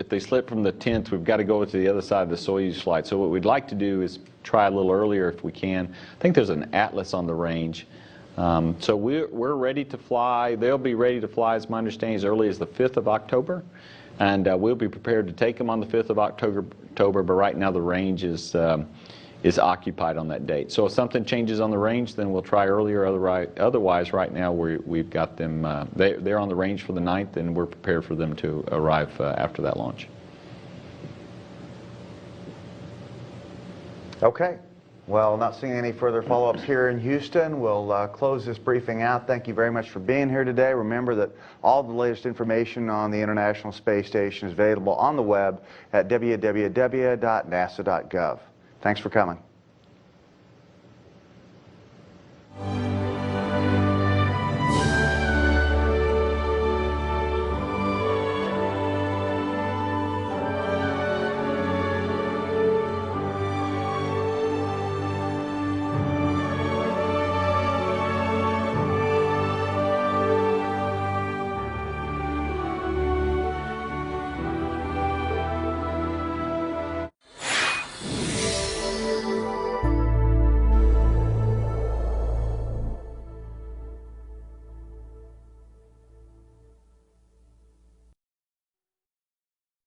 they slip from the 10th, we've got to go to the other side of the Soyuz flight. So what we'd like to do is try a little earlier if we can. I think there's an Atlas on the range. So we're ready to fly. They'll be ready to fly, as my understanding, as early as the 5th of October. And we'll be prepared to take them on the 5th of October, but right now the range is occupied on that date. So if something changes on the range, then we'll try earlier. Otherwise, right now we've got them, they're on the range for the 9th, and we're prepared for them to arrive after that launch. Okay. Well, not seeing any further follow-ups here in Houston, we'll close this briefing out. Thank you very much for being here today. Remember that all the latest information on the International Space Station is available on the web at www.nasa.gov. Thanks for coming.